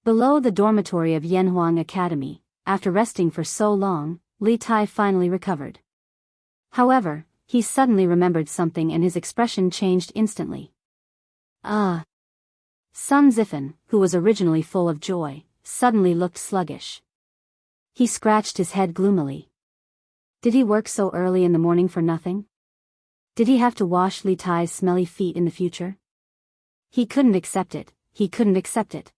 Below the dormitory of Yanhuang Academy, after resting for so long, Li Tai finally recovered. However, he suddenly remembered something and his expression changed instantly. Sun Zifan, who was originally full of joy, suddenly looked sluggish. He scratched his head gloomily. Did he work so early in the morning for nothing? Did he have to wash Li Tai's smelly feet in the future? He couldn't accept it, he couldn't accept it.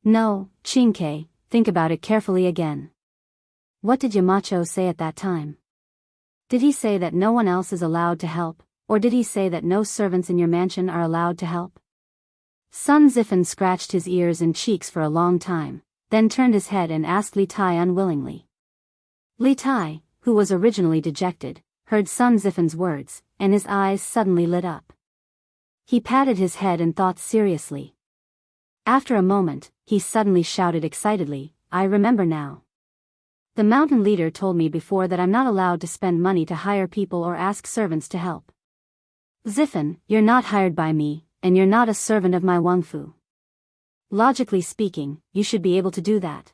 No, Chinkei, think about it carefully again. What did Yamacho say at that time? Did he say that no one else is allowed to help, or did he say that no servants in your mansion are allowed to help? Sun Zifan scratched his ears and cheeks for a long time, then turned his head and asked Li Tai unwillingly. Li Tai, who was originally dejected, heard Sun Zifan's words, and his eyes suddenly lit up. He patted his head and thought seriously. After a moment, he suddenly shouted excitedly, "I remember now. The mountain leader told me before that I'm not allowed to spend money to hire people or ask servants to help. Zifan, you're not hired by me, and you're not a servant of my Wangfu. Logically speaking, you should be able to do that."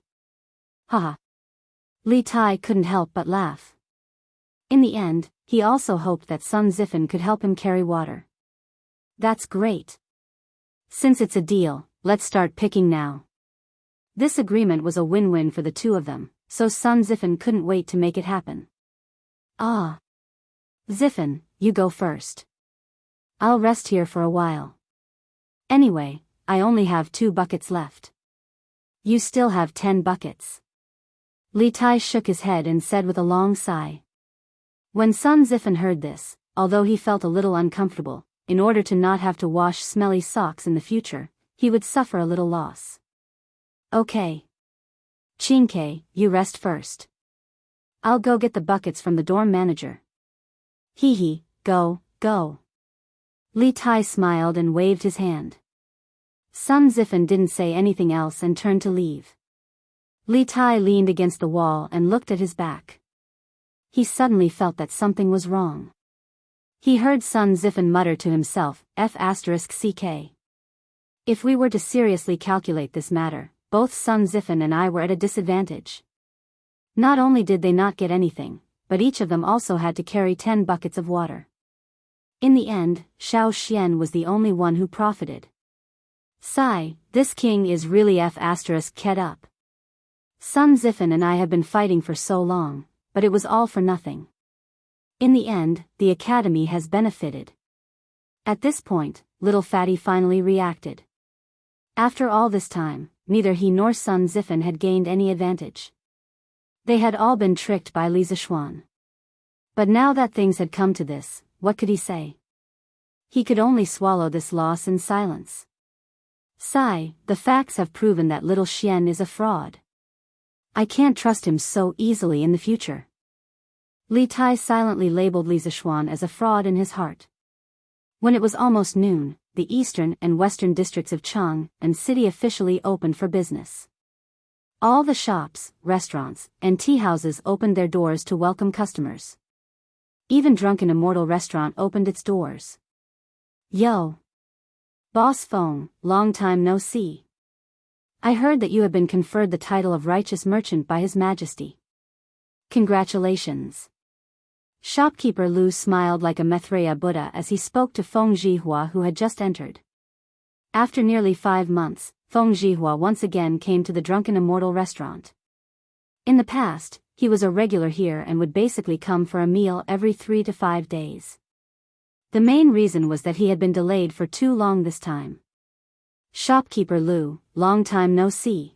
Haha. Li Tai couldn't help but laugh. In the end, he also hoped that Sun Zifan could help him carry water. That's great. Since it's a deal, let's start picking now. This agreement was a win-win for the two of them, so Sun Zifan couldn't wait to make it happen. Zifan, you go first. I'll rest here for a while. Anyway, I only have 2 buckets left. You still have 10 buckets. Li Tai shook his head and said with a long sigh. When Sun Zifan heard this, although he felt a little uncomfortable, in order to not have to wash smelly socks in the future, he would suffer a little loss. Okay. Chinkei, you rest first. I'll go get the buckets from the dorm manager. Hee, go. Li Tai smiled and waved his hand. Sun Zifan didn't say anything else and turned to leave. Li Tai leaned against the wall and looked at his back. He suddenly felt that something was wrong. He heard Sun Zifan mutter to himself, F***ck. If we were to seriously calculate this matter, both Sun Zifan and I were at a disadvantage. Not only did they not get anything, but each of them also had to carry 10 buckets of water. In the end, Xiao Xian was the only one who profited. Sigh, this king is really F***ed up. Sun Zifan and I have been fighting for so long, but it was all for nothing. In the end, the academy has benefited. At this point, little fatty finally reacted. After all this time, neither he nor Sun Zifan had gained any advantage. They had all been tricked by Li Zishuan. But now that things had come to this, what could he say? He could only swallow this loss in silence. Sigh, the facts have proven that little Xian is a fraud. I can't trust him so easily in the future. Li Tai silently labeled Li Zishuan as a fraud in his heart. When it was almost noon, the eastern and western districts of Chang and city officially opened for business. All the shops, restaurants, and tea houses opened their doors to welcome customers. Even Drunken Immortal Restaurant opened its doors. Yo! Boss Feng, long time no see. I heard that you have been conferred the title of Righteous Merchant by His Majesty. Congratulations. Shopkeeper Lu smiled like a Maitreya Buddha as he spoke to Feng Zhihua who had just entered. After nearly 5 months, Feng Zhihua once again came to the Drunken Immortal Restaurant. In the past, he was a regular here and would basically come for a meal every 3 to 5 days. The main reason was that he had been delayed for too long this time. Shopkeeper Lu, long time no see.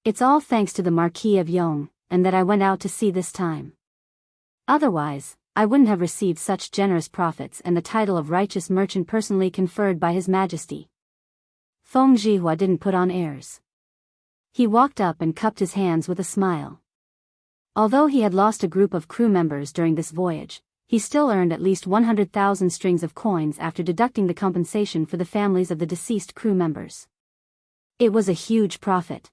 It's all thanks to the Marquis of Yong, and that I went out to sea this time. Otherwise, I wouldn't have received such generous profits and the title of righteous merchant personally conferred by His Majesty. Feng Zhihua didn't put on airs. He walked up and cupped his hands with a smile. Although he had lost a group of crew members during this voyage, he still earned at least 100,000 strings of coins after deducting the compensation for the families of the deceased crew members. It was a huge profit.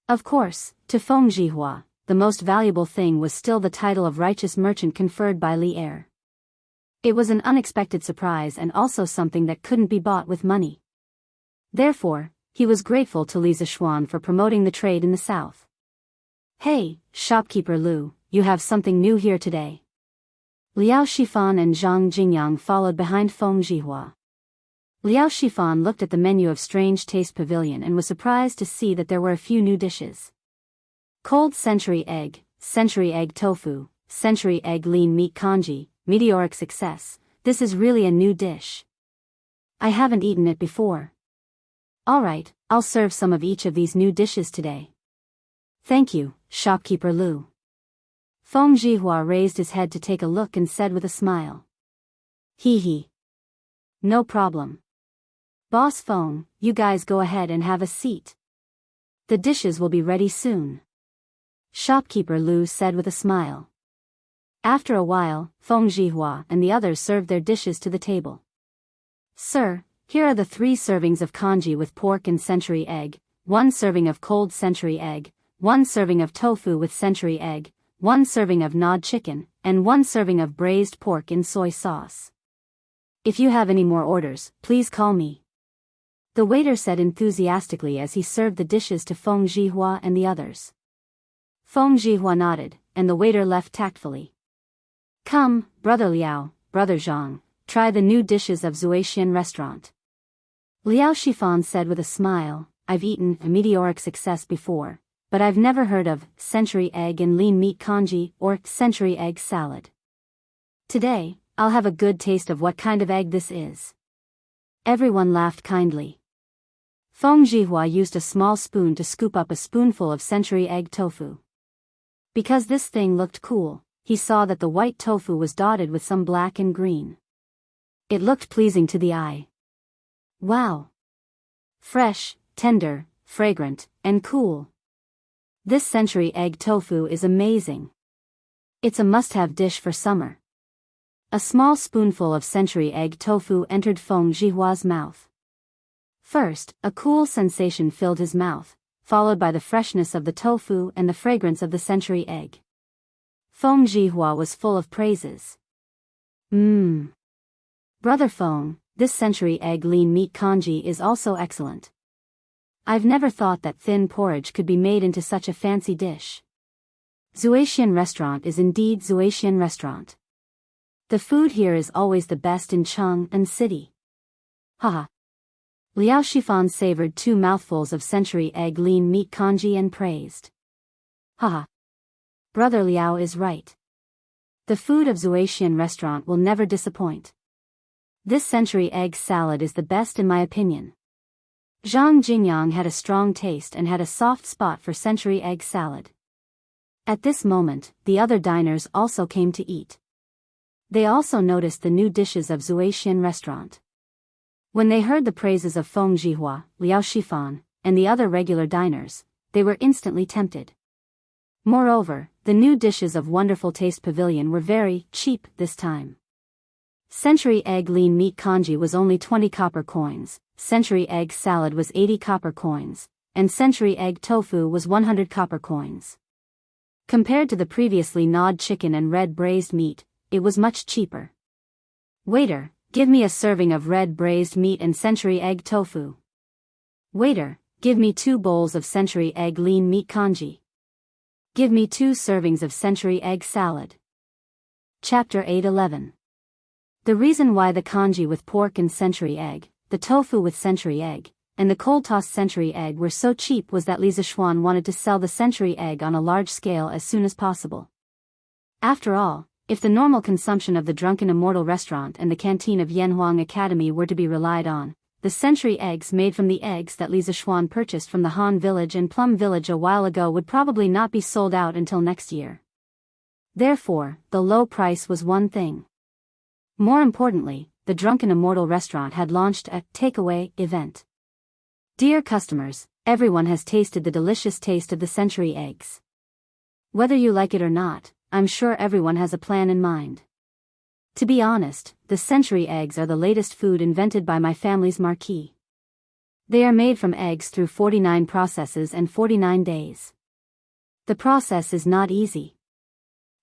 Of course, to Feng Zhihua, the most valuable thing was still the title of righteous merchant conferred by Li Er. It was an unexpected surprise and also something that couldn't be bought with money. Therefore, he was grateful to Li Zishuan for promoting the trade in the south. Hey, shopkeeper Lu, you have something new here today. Liao Shifan and Zhang Jingyang followed behind Feng Zhihua. Liao Shifan looked at the menu of Strange Taste Pavilion and was surprised to see that there were a few new dishes. Cold century egg tofu, century egg lean meat congee, meteoric success. This is really a new dish. I haven't eaten it before. Alright, I'll serve some of each of these new dishes today. Thank you, shopkeeper Lu. Feng Zhihua raised his head to take a look and said with a smile. Hee. No problem. Boss Feng, you guys go ahead and have a seat. The dishes will be ready soon. Shopkeeper Lu said with a smile. After a while, Feng Zhihua and the others served their dishes to the table. Sir, here are the 3 servings of congee with pork and century egg, 1 serving of cold century egg, 1 serving of tofu with century egg, 1 serving of gnawed chicken, and 1 serving of braised pork in soy sauce. If you have any more orders, please call me. The waiter said enthusiastically as he served the dishes to Feng Zhihua and the others. Feng Zhihua nodded, and the waiter left tactfully. Come, brother Liao, brother Zhang, try the new dishes of Zuaxian restaurant. Liao Shifan said with a smile, I've eaten a meteoric success before, but I've never heard of century egg and lean meat congee or century egg salad. Today, I'll have a good taste of what kind of egg this is. Everyone laughed kindly. Feng Zhihua used a small spoon to scoop up a spoonful of century egg tofu. Because this thing looked cool, he saw that the white tofu was dotted with some black and green. It looked pleasing to the eye. Wow! Fresh, tender, fragrant, and cool. This century egg tofu is amazing. It's a must-have dish for summer. A small spoonful of century egg tofu entered Feng Zhihua's mouth. First, a cool sensation filled his mouth, followed by the freshness of the tofu and the fragrance of the century egg. Feng Zhihua was full of praises. Brother Feng, this century egg lean meat congee is also excellent. I've never thought that thin porridge could be made into such a fancy dish. Zuaxian restaurant is indeed Zuaxian restaurant. The food here is always the best in Cheng and city. Haha. Liao Shifan savored 2 mouthfuls of century egg lean meat congee and praised. Haha. Brother Liao is right. The food of Zuaxian restaurant will never disappoint. This century egg salad is the best in my opinion. Zhang Jingyang had a strong taste and had a soft spot for century egg salad. At this moment, the other diners also came to eat. They also noticed the new dishes of Zuaxian restaurant. When they heard the praises of Feng Zhihua, Liao Shifan, and the other regular diners, they were instantly tempted. Moreover, the new dishes of Wonderful Taste Pavilion were very cheap this time. Century egg lean meat congee was only 20 copper coins, century egg salad was 80 copper coins, and century egg tofu was 100 copper coins. Compared to the previously gnawed chicken and red braised meat, it was much cheaper. Waiter, give me a serving of red braised meat and century egg tofu. Waiter, give me 2 bowls of century egg lean meat congee. Give me 2 servings of century egg salad. Chapter 8:11. The reason why the congee with pork and century egg, the tofu with century egg, and the cold-tossed century egg were so cheap was that Li Zishuan wanted to sell the century egg on a large scale as soon as possible. After all, if the normal consumption of the Drunken Immortal restaurant and the canteen of Yanhuang Academy were to be relied on, the century eggs made from the eggs that Li Zishuan purchased from the Han Village and Plum Village a while ago would probably not be sold out until next year. Therefore, the low price was one thing. More importantly, the Drunken Immortal restaurant had launched a takeaway event. Dear customers, everyone has tasted the delicious taste of the century eggs. Whether you like it or not, I'm sure everyone has a plan in mind. To be honest, the century eggs are the latest food invented by my family's marquis. They are made from eggs through 49 processes and 49 days. The process is not easy.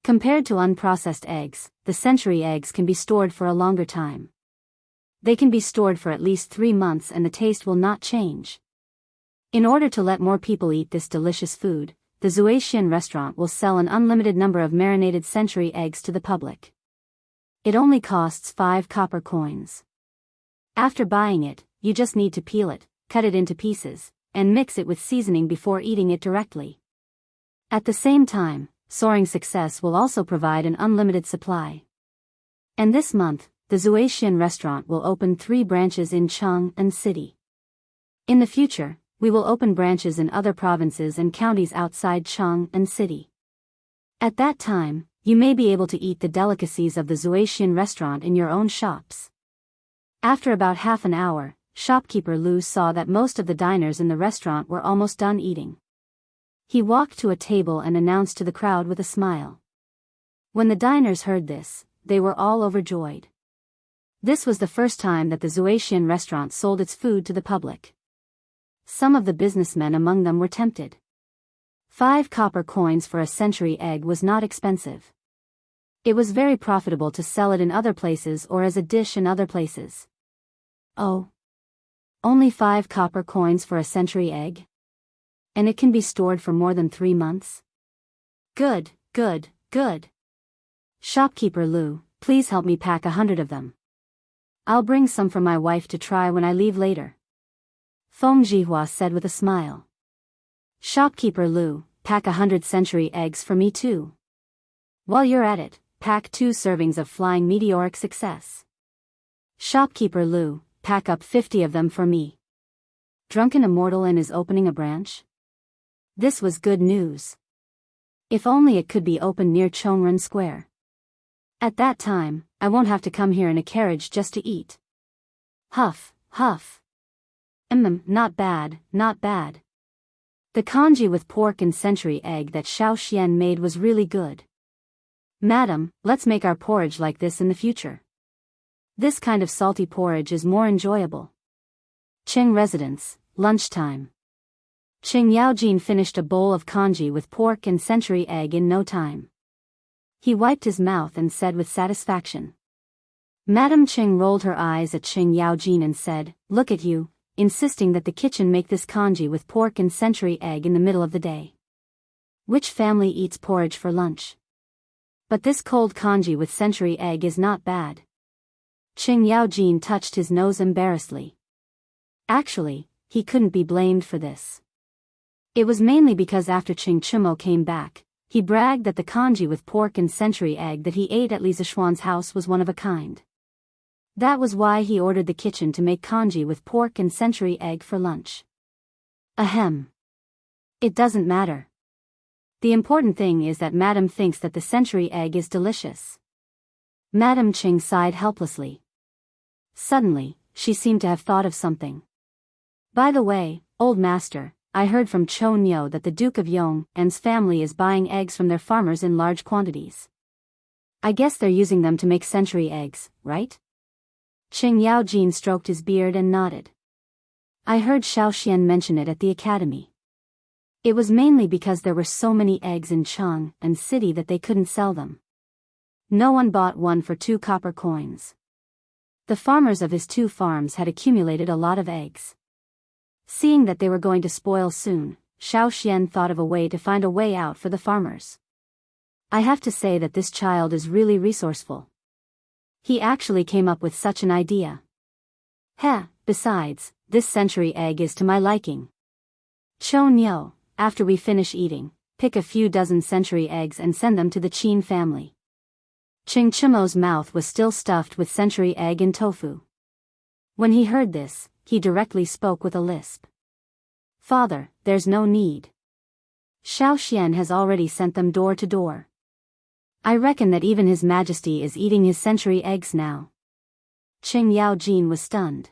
Compared to unprocessed eggs, the century eggs can be stored for a longer time. They can be stored for at least 3 months and the taste will not change. In order to let more people eat this delicious food, the Zuaxian restaurant will sell an unlimited number of marinated century eggs to the public. It only costs 5 copper coins. After buying it, you just need to peel it, cut it into pieces, and mix it with seasoning before eating it directly. At the same time, Soaring Success will also provide an unlimited supply. And this month, the Zuaxian restaurant will open 3 branches in Cheng'an City. In the future, we will open branches in other provinces and counties outside Cheng'an City. At that time, you may be able to eat the delicacies of the Zuaxian restaurant in your own shops. After about half an hour, shopkeeper Lu saw that most of the diners in the restaurant were almost done eating. He walked to a table and announced to the crowd with a smile. When the diners heard this, they were all overjoyed. This was the first time that the Zuaxian restaurant sold its food to the public. Some of the businessmen among them were tempted. 5 copper coins for a century egg was not expensive. It was very profitable to sell it in other places or as a dish in other places. Oh. Only 5 copper coins for a century egg? And it can be stored for more than 3 months? Good, good, good. Shopkeeper Lu, please help me pack 100 of them. I'll bring some for my wife to try when I leave later. Feng Jihua said with a smile. Shopkeeper Lu, pack 100 century eggs for me too. While you're at it, pack 2 servings of Flying Meteoric Success. Shopkeeper Lu, pack up 50 of them for me. Drunken Immortal and is opening a branch? This was good news. If only it could be opened near Chongren Square. At that time, I won't have to come here in a carriage just to eat. Huff, huff. Not bad, not bad. The congee with pork and century egg that Xiao Xian made was really good. Madam, let's make our porridge like this in the future. This kind of salty porridge is more enjoyable. Qing Residence, lunchtime. Qing Yaojin finished a bowl of congee with pork and century egg in no time. He wiped his mouth and said with satisfaction. Madam Qing rolled her eyes at Qing Yaojin and said, "Look at you, insisting that the kitchen make this congee with pork and century egg in the middle of the day. Which family eats porridge for lunch? But this cold congee with century egg is not bad." Qing Yaojin touched his nose embarrassedly. Actually, he couldn't be blamed for this. It was mainly because after Qing Chimo came back, he bragged that the congee with pork and century egg that he ate at Li Zishuan's house was one of a kind. That was why he ordered the kitchen to make congee with pork and century egg for lunch. Ahem. It doesn't matter. The important thing is that Madam thinks that the century egg is delicious. Madam Qing sighed helplessly. Suddenly, she seemed to have thought of something. By the way, old master, I heard from Chou Niu that the Duke of Yong'an's family is buying eggs from their farmers in large quantities. I guess they're using them to make century eggs, right? Qing Yaojin stroked his beard and nodded. I heard Xiao Xian mention it at the academy. It was mainly because there were so many eggs in Cheng'an City that they couldn't sell them. No one bought one for 2 copper coins. The farmers of his 2 farms had accumulated a lot of eggs. Seeing that they were going to spoil soon, Xiao Xian thought of a way to find a way out for the farmers. I have to say that this child is really resourceful. He actually came up with such an idea. Besides, this century egg is to my liking. Cho Nyo, after we finish eating, pick a few dozen century eggs and send them to the Chin family. Ching Chimo's mouth was still stuffed with century egg and tofu. When he heard this, he directly spoke with a lisp. Father, there's no need. Xiao Xian has already sent them door to door. I reckon that even His Majesty is eating his century eggs now. Qing Yaojin was stunned.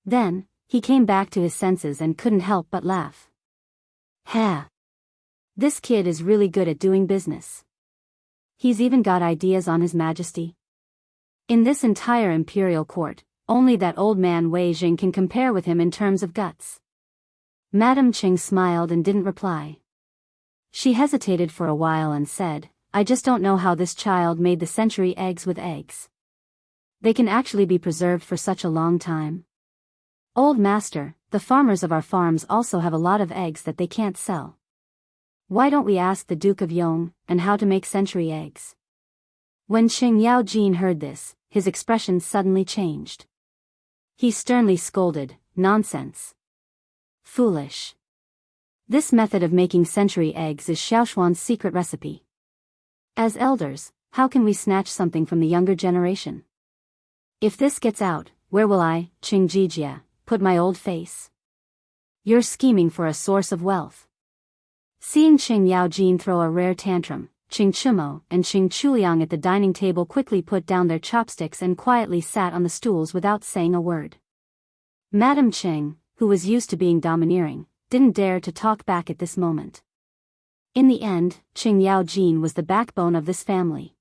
Then, he came back to his senses and couldn't help but laugh. This kid is really good at doing business. He's even got ideas on His Majesty. In this entire imperial court, only that old man Wei Jing can compare with him in terms of guts. Madame Qing smiled and didn't reply. She hesitated for a while and said, I just don't know how this child made the century eggs with eggs. They can actually be preserved for such a long time. Old master, the farmers of our farms also have a lot of eggs that they can't sell. Why don't we ask the Duke of Yong and how to make century eggs? When Qing Yaojin heard this, his expression suddenly changed. He sternly scolded, Nonsense. Foolish. This method of making century eggs is Xiaoshuan's secret recipe. As elders, how can we snatch something from the younger generation? If this gets out, where will I, Qing Jijia, put my old face? You're scheming for a source of wealth. Seeing Qing Yaojin throw a rare tantrum, Qing Chimo and Qing Chuliang at the dining table quickly put down their chopsticks and quietly sat on the stools without saying a word. Madame Qing, who was used to being domineering, didn't dare to talk back at this moment. In the end, Qing Yaojin was the backbone of this family.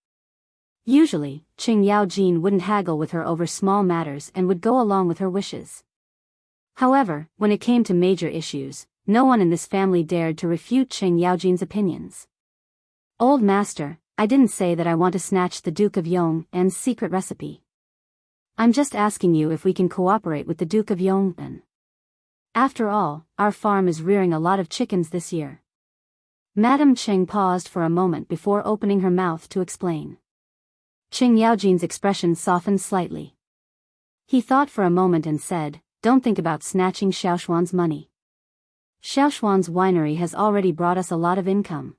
Usually, Qing Yaojin wouldn't haggle with her over small matters and would go along with her wishes. However, when it came to major issues, no one in this family dared to refute Qing Yaojin's opinions. Old master, I didn't say that I want to snatch the Duke of Yong'an's secret recipe. I'm just asking you if we can cooperate with the Duke of Yong'an. After all, our farm is rearing a lot of chickens this year. Madame Qing paused for a moment before opening her mouth to explain. Qing Yaojin's expression softened slightly. He thought for a moment and said, Don't think about snatching Xiaoshuan's money. Xiaoshuan's winery has already brought us a lot of income.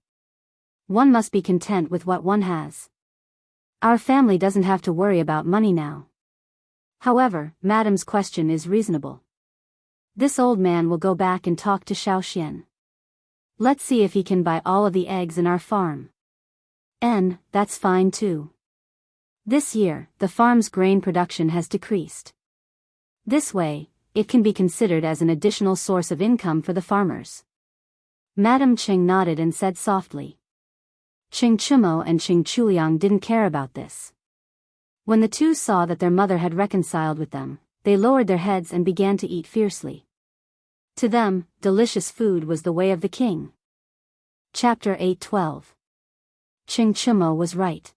One must be content with what one has. Our family doesn't have to worry about money now. However, Madame's question is reasonable. This old man will go back and talk to Xiao Xian. Let's see if he can buy all of the eggs in our farm. And that's fine too. This year, the farm's grain production has decreased. This way, it can be considered as an additional source of income for the farmers. Madame Qing nodded and said softly. Qing Chimo and Qing Chuliang didn't care about this. When the two saw that their mother had reconciled with them, they lowered their heads and began to eat fiercely. To them, delicious food was the way of the king. Chapter 8:12. Qing Chimo was right.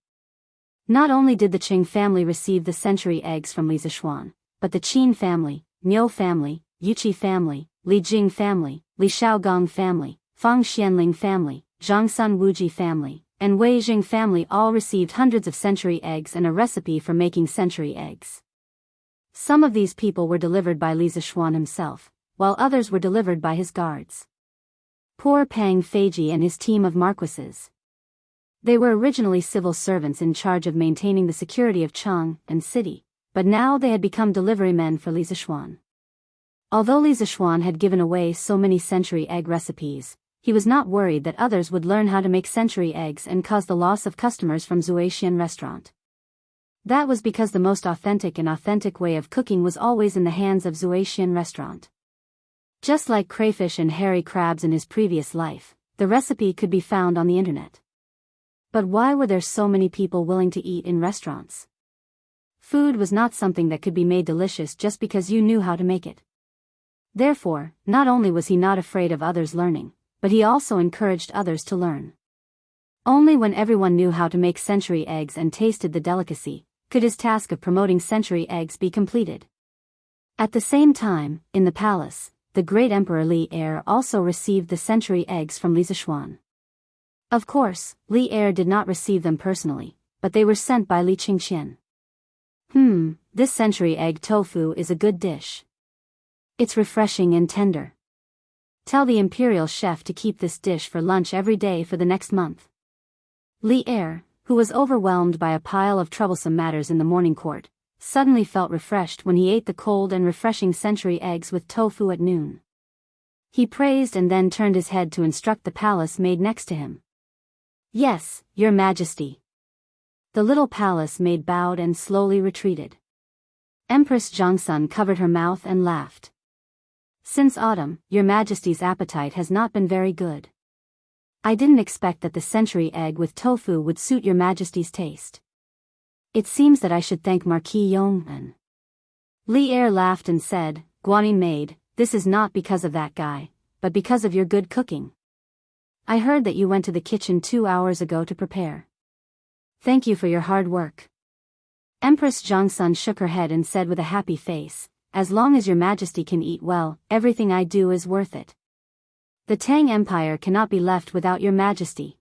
Not only did the Qing family receive the century eggs from Li Zishuan, but the Qin family, Niu family, Yuqi family, Li Jing family, Li Shaogong family, Fang Xianling family, Zhangsun Wuji family, and Wei Jing family all received hundreds of century eggs and a recipe for making century eggs. Some of these people were delivered by Li Zishuan himself, while others were delivered by his guards. Poor Pang Feiji and his team of marquises. They were originally civil servants in charge of maintaining the security of Chang and city, but now they had become delivery men for Li Zishuan. Although Li Zishuan had given away so many century egg recipes, he was not worried that others would learn how to make century eggs and cause the loss of customers from Zuaxian restaurant. That was because the most authentic way of cooking was always in the hands of Zuaxian restaurant. Just like crayfish and hairy crabs in his previous life, the recipe could be found on the internet. But why were there so many people willing to eat in restaurants? Food was not something that could be made delicious just because you knew how to make it. Therefore, not only was he not afraid of others learning, but he also encouraged others to learn. Only when everyone knew how to make century eggs and tasted the delicacy, could his task of promoting century eggs be completed. At the same time, in the palace, the great Emperor Li Er also received the century eggs from Li Zishuan. Of course, Li Er did not receive them personally, but they were sent by Li Qingqian. this century egg tofu is a good dish. It's refreshing and tender. Tell the imperial chef to keep this dish for lunch every day for the next month. Li Er, who was overwhelmed by a pile of troublesome matters in the morning court, suddenly felt refreshed when he ate the cold and refreshing century eggs with tofu at noon. He praised and then turned his head to instruct the palace maid next to him. Yes, Your Majesty. The little palace maid bowed and slowly retreated. Empress Jongsun covered her mouth and laughed. Since autumn, Your Majesty's appetite has not been very good. I didn't expect that the century egg with tofu would suit Your Majesty's taste. It seems that I should thank Marquis Yong'an. Li Er laughed and said, Guanyin maid, this is not because of that guy, but because of your good cooking. I heard that you went to the kitchen 2 hours ago to prepare. Thank you for your hard work. Empress Jongsun shook her head and said with a happy face, as long as Your Majesty can eat well, everything I do is worth it. The Tang Empire cannot be left without Your Majesty.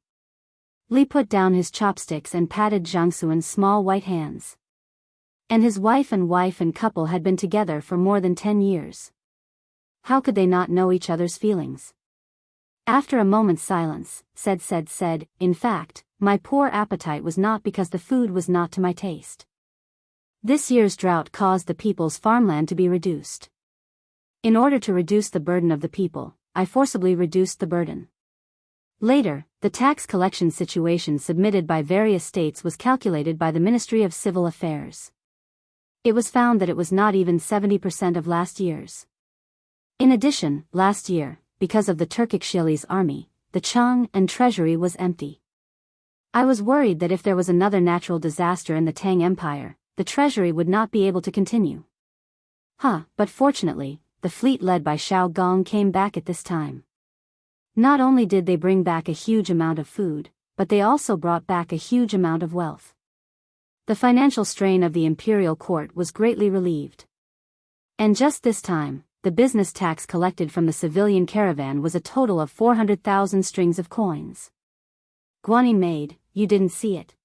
Li put down his chopsticks and patted Jiangsuan's small white hands. And his wife and couple had been together for more than 10 years. How could they not know each other's feelings? After a moment's silence, said, in fact, my poor appetite was not because the food was not to my taste. This year's drought caused the people's farmland to be reduced. In order to reduce the burden of the people, I forcibly reduced the burden. Later, the tax collection situation submitted by various states was calculated by the Ministry of Civil Affairs. It was found that it was not even 70% of last year's. In addition, last year, because of the Turkic army, the Chang and treasury was empty. I was worried that if there was another natural disaster in the Tang Empire, the treasury would not be able to continue. But fortunately, the fleet led by Xiao Gong came back at this time. Not only did they bring back a huge amount of food, but they also brought back a huge amount of wealth. The financial strain of the imperial court was greatly relieved. And just this time, the business tax collected from the civilian caravan was a total of 400,000 strings of coins. Guanyin maid, you didn't see it.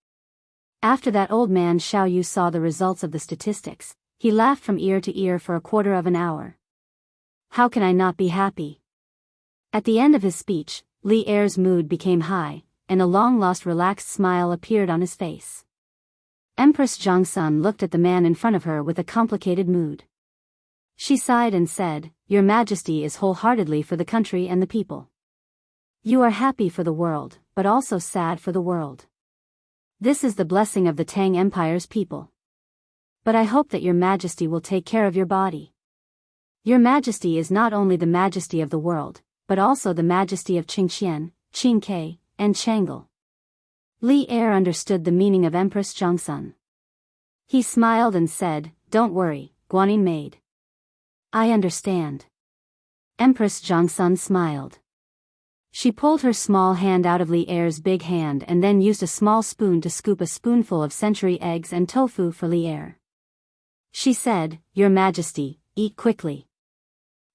After that old man Xiao Yu saw the results of the statistics, he laughed from ear to ear for a quarter of an hour. How can I not be happy? At the end of his speech, Li Er's mood became high, and a long-lost relaxed smile appeared on his face. Empress Jongsun looked at the man in front of her with a complicated mood. She sighed and said, Your Majesty is wholeheartedly for the country and the people. You are happy for the world, but also sad for the world. This is the blessing of the Tang Empire's people. But I hope that Your Majesty will take care of your body. Your Majesty is not only the Majesty of the world, but also the Majesty of Qingxian, Qingke, and Chang'e. Li Er understood the meaning of Empress Jongsun. He smiled and said, Don't worry, Guanyin maid. I understand. Empress Jongsun smiled. She pulled her small hand out of Li Er's big hand and then used a small spoon to scoop a spoonful of century eggs and tofu for Li Er. She said, Your Majesty, eat quickly.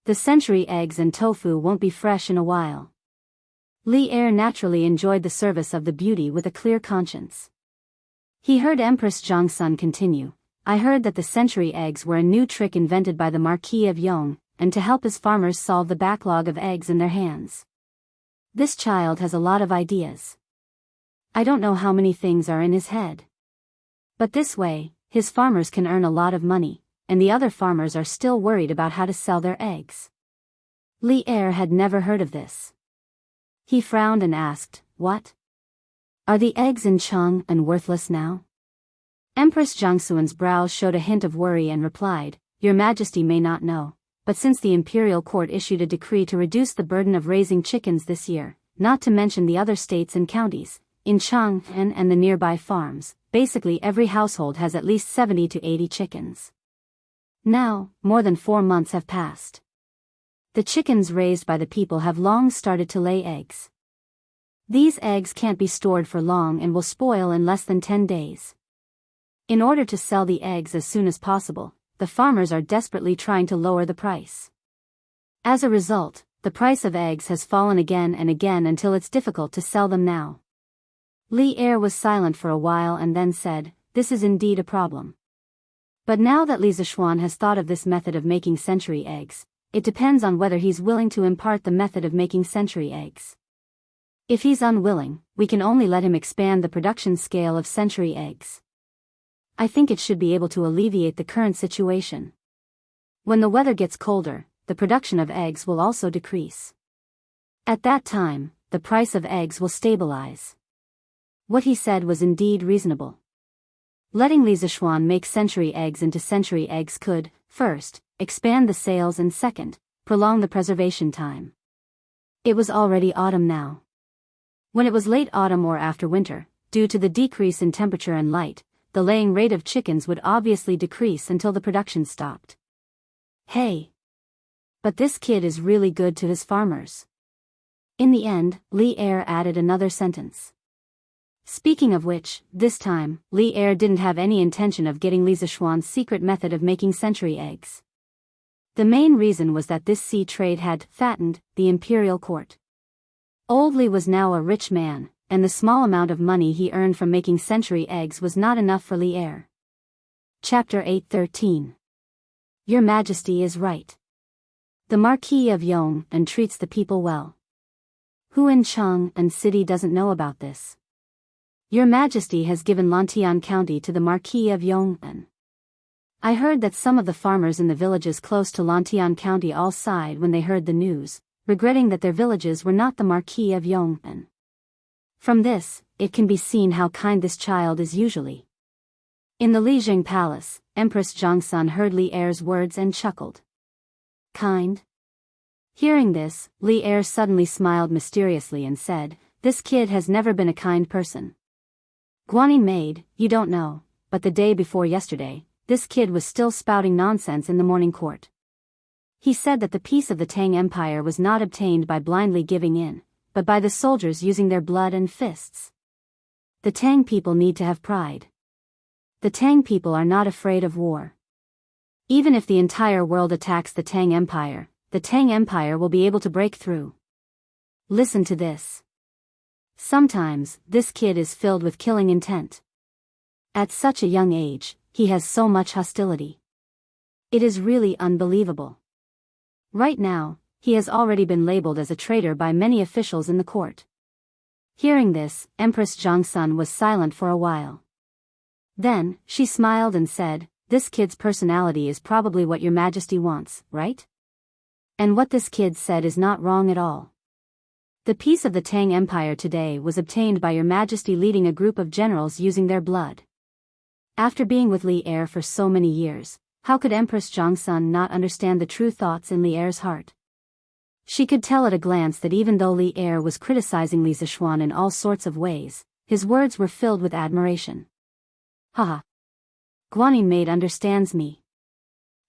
The century eggs and tofu won't be fresh in a while. Li Er naturally enjoyed the service of the beauty with a clear conscience. He heard Empress Jongsun continue, I heard that the century eggs were a new trick invented by the Marquis of Yong, and to help his farmers solve the backlog of eggs in their hands. This child has a lot of ideas. I don't know how many things are in his head. But this way, his farmers can earn a lot of money, and the other farmers are still worried about how to sell their eggs. Li Er had never heard of this. He frowned and asked, What? Are the eggs in Chang'an worthless now? Empress Jiangsuan's brows showed a hint of worry and replied, Your Majesty may not know, but since the imperial court issued a decree to reduce the burden of raising chickens this year, not to mention the other states and counties, in Chang'an and the nearby farms, basically every household has at least 70 to 80 chickens. Now, more than 4 months have passed. The chickens raised by the people have long started to lay eggs. These eggs can't be stored for long and will spoil in less than 10 days. In order to sell the eggs as soon as possible, the farmers are desperately trying to lower the price. As a result, the price of eggs has fallen again and again until it's difficult to sell them now. Li Er was silent for a while and then said, This is indeed a problem. But now that Li Zishuan has thought of this method of making century eggs, it depends on whether he's willing to impart the method of making century eggs. If he's unwilling, we can only let him expand the production scale of century eggs. I think it should be able to alleviate the current situation. When the weather gets colder, the production of eggs will also decrease. At that time, the price of eggs will stabilize. What he said was indeed reasonable. Letting Li Zishuan make century eggs into century eggs could, first, expand the sales and second, prolong the preservation time. It was already autumn now. When it was late autumn or after winter, due to the decrease in temperature and light, the laying rate of chickens would obviously decrease until the production stopped. Hey! But this kid is really good to his farmers. In the end, Li Er added another sentence. Speaking of which, this time, Li Er didn't have any intention of getting Li Zishuan's secret method of making century eggs. The main reason was that this sea trade had fattened the imperial court. Old Li was now a rich man, and the small amount of money he earned from making century eggs was not enough for Li Er. Chapter 8:13. Your Majesty is right. The Marquis of Yong'an treats the people well. Who in Chang'an City doesn't know about this? Your Majesty has given Lantian County to the Marquis of Yong'an. I heard that some of the farmers in the villages close to Lantian County all sighed when they heard the news, regretting that their villages were not the Marquis of Yong'an. From this, it can be seen how kind this child is usually. In the Lijing Palace, Empress Zhongsun heard Li Er's words and chuckled. Kind? Hearing this, Li Er suddenly smiled mysteriously and said, "This kid has never been a kind person. Guanyin maid, you don't know, but the day before yesterday, this kid was still spouting nonsense in the morning court. He said that the peace of the Tang Empire was not obtained by blindly giving in, but by the soldiers using their blood and fists. The Tang people need to have pride. The Tang people are not afraid of war. Even if the entire world attacks the Tang Empire will be able to break through. Listen to this. Sometimes, this kid is filled with killing intent. At such a young age, he has so much hostility. It is really unbelievable. Right now, he has already been labeled as a traitor by many officials in the court." Hearing this, Empress Zhongsun was silent for a while. Then, she smiled and said, "This kid's personality is probably what Your Majesty wants, right? And what this kid said is not wrong at all. The peace of the Tang Empire today was obtained by Your Majesty leading a group of generals using their blood." After being with Li Er for so many years, how could Empress Zhongsun not understand the true thoughts in Li Er's heart? She could tell at a glance that even though Li Er was criticizing Li Zishuan in all sorts of ways, his words were filled with admiration. Haha. Guanyin maid understands me.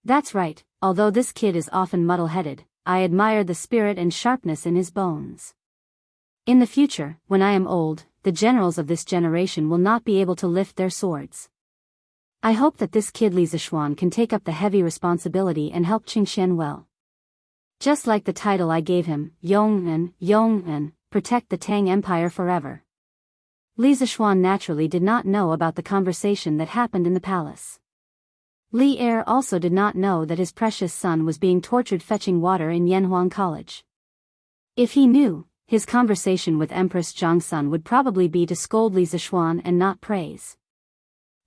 That's right, although this kid is often muddle-headed, I admire the spirit and sharpness in his bones. In the future, when I am old, the generals of this generation will not be able to lift their swords. I hope that this kid Li Zishuan can take up the heavy responsibility and help Qingxian well. Just like the title I gave him, Yong'an, protect the Tang Empire forever. Li Zishuan naturally did not know about the conversation that happened in the palace. Li Er also did not know that his precious son was being tortured fetching water in Yanhuang College. If he knew, his conversation with Empress Zhongsun would probably be to scold Li Zishuan and not praise.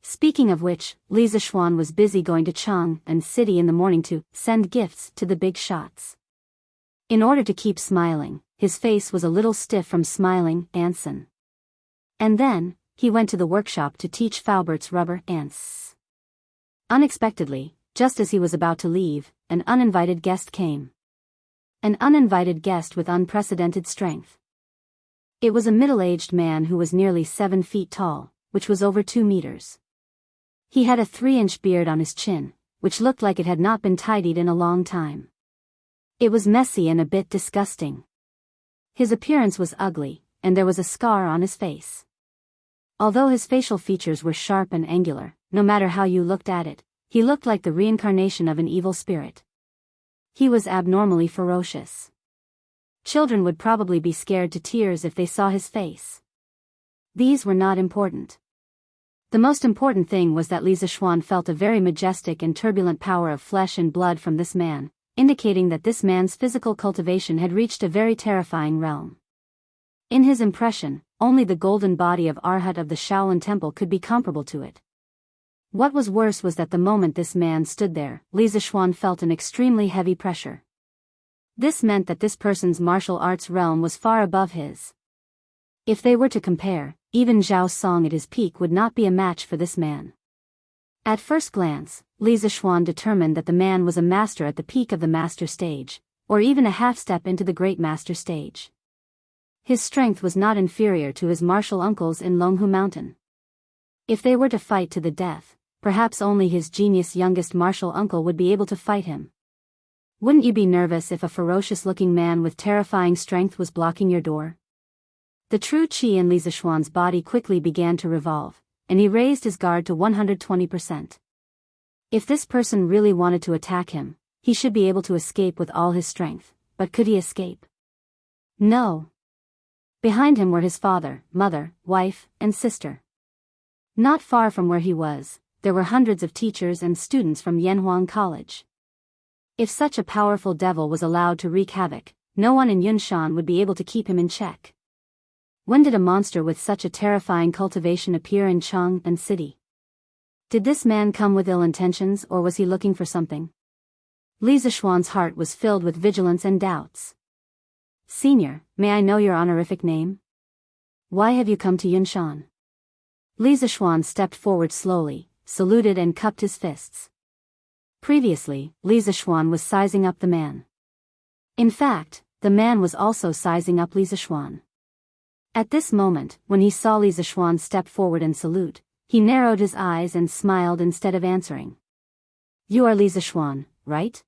Speaking of which, Li Zishuan was busy going to Chang'an City in the morning to send gifts to the big shots. In order to keep smiling, his face was a little stiff from smiling, Anson. And then, he went to the workshop to teach Faubert's rubber ants. Unexpectedly, just as he was about to leave, an uninvited guest came. An uninvited guest with unprecedented strength. It was a middle-aged man who was nearly 7 feet tall, which was over 2 meters. He had a 3-inch beard on his chin, which looked like it had not been tidied in a long time. It was messy and a bit disgusting. His appearance was ugly, and there was a scar on his face. Although his facial features were sharp and angular, no matter how you looked at it, he looked like the reincarnation of an evil spirit. He was abnormally ferocious. Children would probably be scared to tears if they saw his face. These were not important. The most important thing was that Li Zixuan felt a very majestic and turbulent power of flesh and blood from this man, indicating that this man's physical cultivation had reached a very terrifying realm. In his impression, only the golden body of Arhat of the Shaolin Temple could be comparable to it. What was worse was that the moment this man stood there, Li Zixuan felt an extremely heavy pressure. This meant that this person's martial arts realm was far above his. If they were to compare, even Zhao Song at his peak would not be a match for this man. At first glance, Li Zixuan determined that the man was a master at the peak of the master stage, or even a half step into the great master stage. His strength was not inferior to his martial uncles in Longhu Mountain. If they were to fight to the death, perhaps only his genius youngest martial uncle would be able to fight him. Wouldn't you be nervous if a ferocious-looking man with terrifying strength was blocking your door? The true qi in Li Zixuan's body quickly began to revolve, and he raised his guard to 120%. If this person really wanted to attack him, he should be able to escape with all his strength, but could he escape? No. Behind him were his father, mother, wife, and sister. Not far from where he was, there were hundreds of teachers and students from Yanhuang College. If such a powerful devil was allowed to wreak havoc, no one in Yunshan would be able to keep him in check. When did a monster with such a terrifying cultivation appear in Chang'an City? Did this man come with ill intentions, or was he looking for something? Li Zixuan's heart was filled with vigilance and doubts. Senior, may I know your honorific name? Why have you come to Yunshan? Li Zixuan stepped forward slowly, saluted and cupped his fists. Previously, Li Zixuan was sizing up the man. In fact, the man was also sizing up Li Zixuan. At this moment, when he saw Li Zixuan step forward and salute, he narrowed his eyes and smiled instead of answering. You are Li Zixuan, right?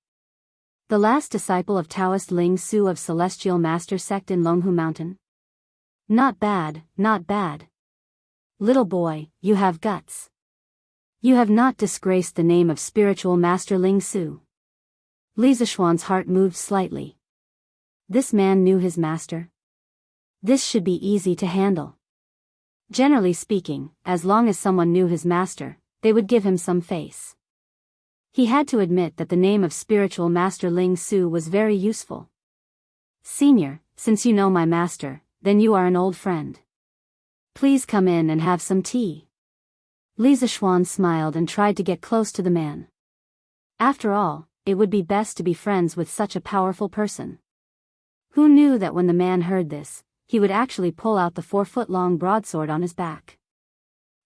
The last disciple of Taoist Ling Su of Celestial Master Sect in Longhu Mountain? Not bad, not bad. Little boy, you have guts. You have not disgraced the name of Spiritual Master Ling Su. Li Zixuan's heart moved slightly. This man knew his master. This should be easy to handle. Generally speaking, as long as someone knew his master, they would give him some face. He had to admit that the name of Spiritual Master Ling Su was very useful. Senior, since you know my master, then you are an old friend. Please come in and have some tea. Li Zixuan smiled and tried to get close to the man. After all, it would be best to be friends with such a powerful person. Who knew that when the man heard this, he would actually pull out the 4-foot-long broadsword on his back.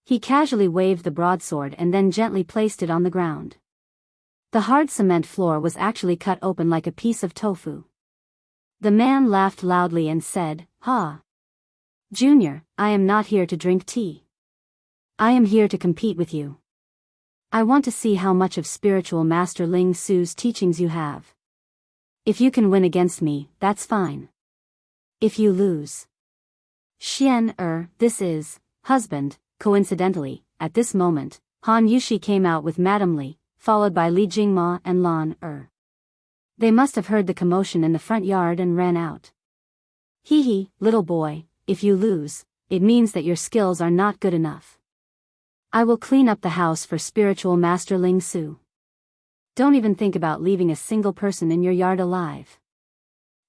He casually waved the broadsword and then gently placed it on the ground. The hard cement floor was actually cut open like a piece of tofu. The man laughed loudly and said, "Ha! Junior, I am not here to drink tea. I am here to compete with you. I want to see how much of Spiritual Master Ling Su's teachings you have. If you can win against me, that's fine. If you lose..." This is, husband. Coincidentally, at this moment, Han Yushi came out with Madame Li, followed by Li Jingma and Lan They must have heard the commotion in the front yard and ran out. Hee hee, little boy, if you lose, it means that your skills are not good enough. I will clean up the house for Spiritual Master Ling Su. Don't even think about leaving a single person in your yard alive.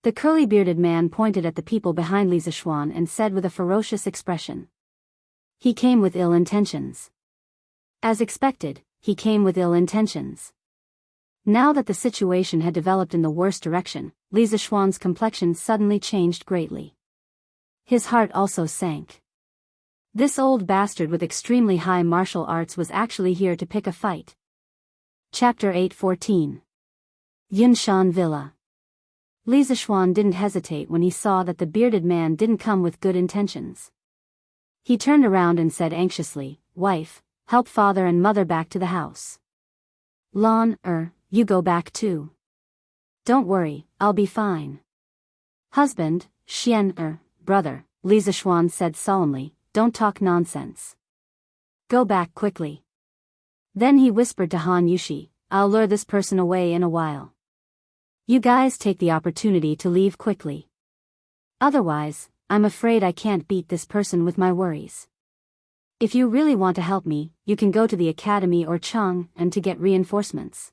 The curly-bearded man pointed at the people behind Li Zixuan and said with a ferocious expression. He came with ill intentions. As expected, he came with ill intentions. Now that the situation had developed in the worst direction, Li Zixuan's complexion suddenly changed greatly. His heart also sank. This old bastard with extremely high martial arts was actually here to pick a fight. Chapter 8:14. Yunshan Villa. Li Zixuan didn't hesitate when he saw that the bearded man didn't come with good intentions. He turned around and said anxiously, "Wife, help father and mother back to the house. Lan you go back too. Don't worry, I'll be fine." Husband, brother, Li Zixuan said solemnly, "Don't talk nonsense. Go back quickly." Then he whispered to Han Yushi, "I'll lure this person away in a while. You guys take the opportunity to leave quickly. Otherwise, I'm afraid I can't beat this person with my worries." If you really want to help me, you can go to the academy or Chang and to get reinforcements.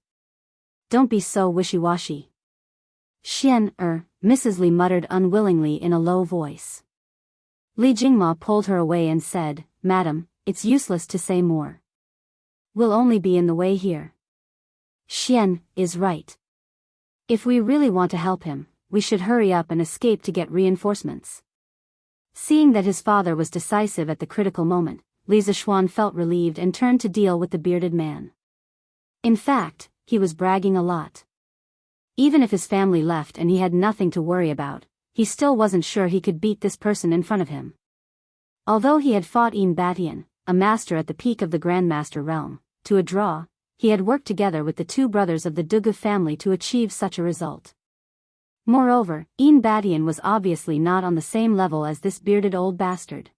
Don't be so wishy-washy. Mrs. Li muttered unwillingly in a low voice. Li Jingma pulled her away and said, Madam, it's useless to say more. We'll only be in the way here. Xian is right. If we really want to help him, we should hurry up and escape to get reinforcements. Seeing that his father was decisive at the critical moment, Li Zishuan felt relieved and turned to deal with the bearded man. In fact, he was bragging a lot. Even if his family left and he had nothing to worry about, he still wasn't sure he could beat this person in front of him. Although he had fought Yin Batian, a master at the peak of the Grandmaster realm, to a draw, he had worked together with the two brothers of the Dugu family to achieve such a result. Moreover, Yin Batian was obviously not on the same level as this bearded old bastard.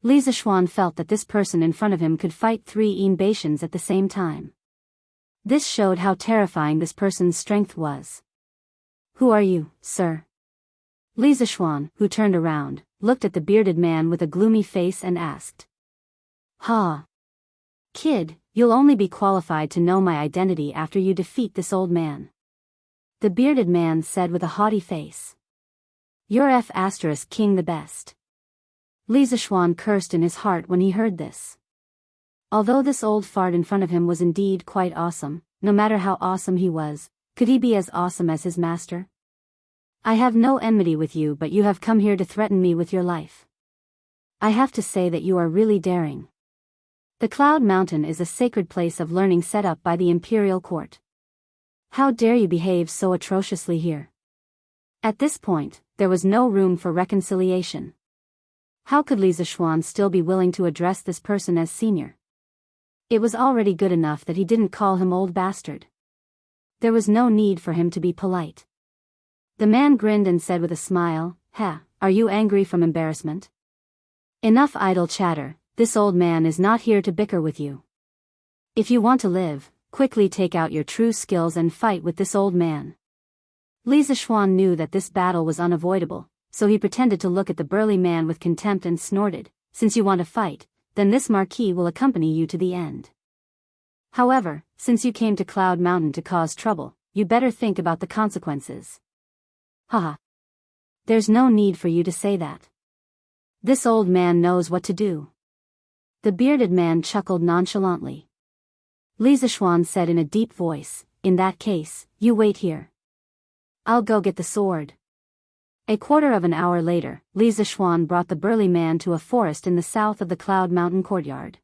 Li Zishuan felt that this person in front of him could fight 3 Yin Batians at the same time. This showed how terrifying this person's strength was. Who are you, sir? Li Zishuan, who turned around, looked at the bearded man with a gloomy face and asked. Ha! Kid, you'll only be qualified to know my identity after you defeat this old man. The bearded man said with a haughty face. You're King the best. Li Zishuan cursed in his heart when he heard this. Although this old fart in front of him was indeed quite awesome, no matter how awesome he was, could he be as awesome as his master? I have no enmity with you, but you have come here to threaten me with your life. I have to say that you are really daring. The Cloud Mountain is a sacred place of learning set up by the imperial court. How dare you behave so atrociously here? At this point, there was no room for reconciliation. How could Li Zishuan still be willing to address this person as senior? It was already good enough that he didn't call him old bastard. There was no need for him to be polite. The man grinned and said with a smile, are you angry from embarrassment? Enough idle chatter, this old man is not here to bicker with you. If you want to live, quickly take out your true skills and fight with this old man. Li Zishuan knew that this battle was unavoidable, so he pretended to look at the burly man with contempt and snorted, since you want to fight, then this marquis will accompany you to the end. However, since you came to Cloud Mountain to cause trouble, you better think about the consequences. Haha. There's no need for you to say that. This old man knows what to do. The bearded man chuckled nonchalantly. Li Zishuan said in a deep voice, in that case, you wait here. I'll go get the sword. A quarter of an hour later, Li Zishuan brought the burly man to a forest in the south of the Cloud Mountain courtyard.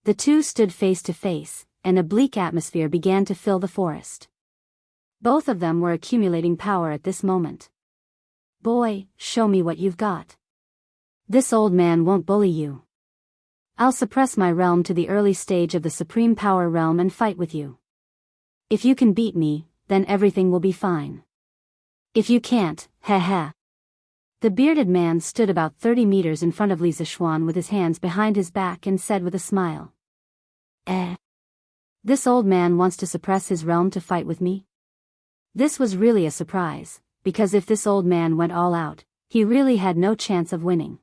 The two stood face to face, and a bleak atmosphere began to fill the forest. Both of them were accumulating power at this moment. Boy, show me what you've got. This old man won't bully you. I'll suppress my realm to the early stage of the Supreme Power realm and fight with you. If you can beat me, then everything will be fine. If you can't, The bearded man stood about 30 meters in front of Li Zishuan with his hands behind his back and said with a smile. This old man wants to suppress his realm to fight with me? This was really a surprise, because if this old man went all out, he really had no chance of winning.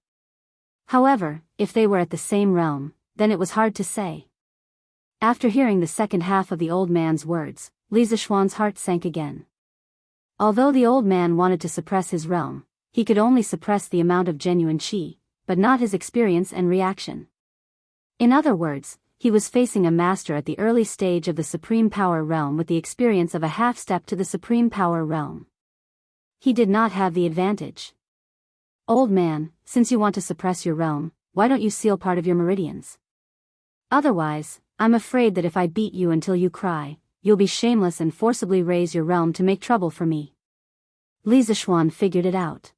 However, if they were at the same realm, then it was hard to say. After hearing the second half of the old man's words, Li Zishuan's heart sank again. Although the old man wanted to suppress his realm, he could only suppress the amount of genuine qi, but not his experience and reaction. In other words, he was facing a master at the early stage of the Supreme Power realm with the experience of a half-step to the Supreme Power realm. He did not have the advantage. Old man, since you want to suppress your realm, why don't you seal part of your meridians? Otherwise, I'm afraid that if I beat you until you cry, you'll be shameless and forcibly raise your realm to make trouble for me. Li Zishuan figured it out.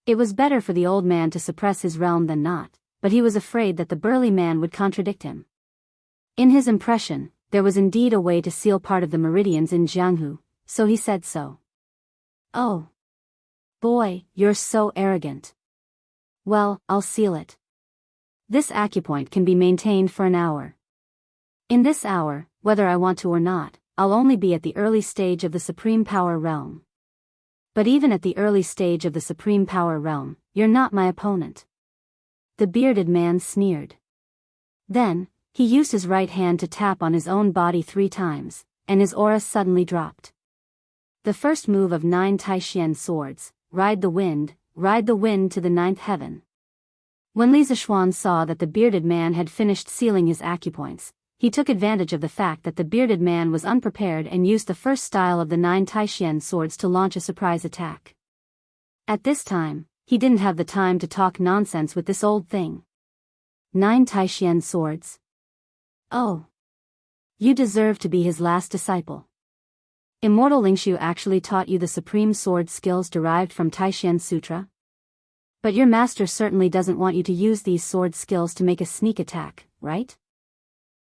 It was better for the old man to suppress his realm than not, but he was afraid that the burly man would contradict him. In his impression, there was indeed a way to seal part of the meridians in Jianghu, so he said so. Oh. Boy, you're so arrogant. Well, I'll seal it. This acupoint can be maintained for an hour. In this hour, whether I want to or not, I'll only be at the early stage of the Supreme Power realm. But even at the early stage of the Supreme Power realm, you're not my opponent. the bearded man sneered. Then, he used his right hand to tap on his own body 3 times, and his aura suddenly dropped. The first move of 9 Taishian swords, ride the wind to the 9th heaven. When Li Zishuan saw that the bearded man had finished sealing his acupoints, he took advantage of the fact that the bearded man was unprepared and used the first style of the 9 Taishian swords to launch a surprise attack. At this time, he didn't have the time to talk nonsense with this old thing. 9 Taishian swords? Oh. You deserve to be his last disciple. Immortal Lingshu actually taught you the supreme sword skills derived from Taishian Sutra? But your master certainly doesn't want you to use these sword skills to make a sneak attack, right?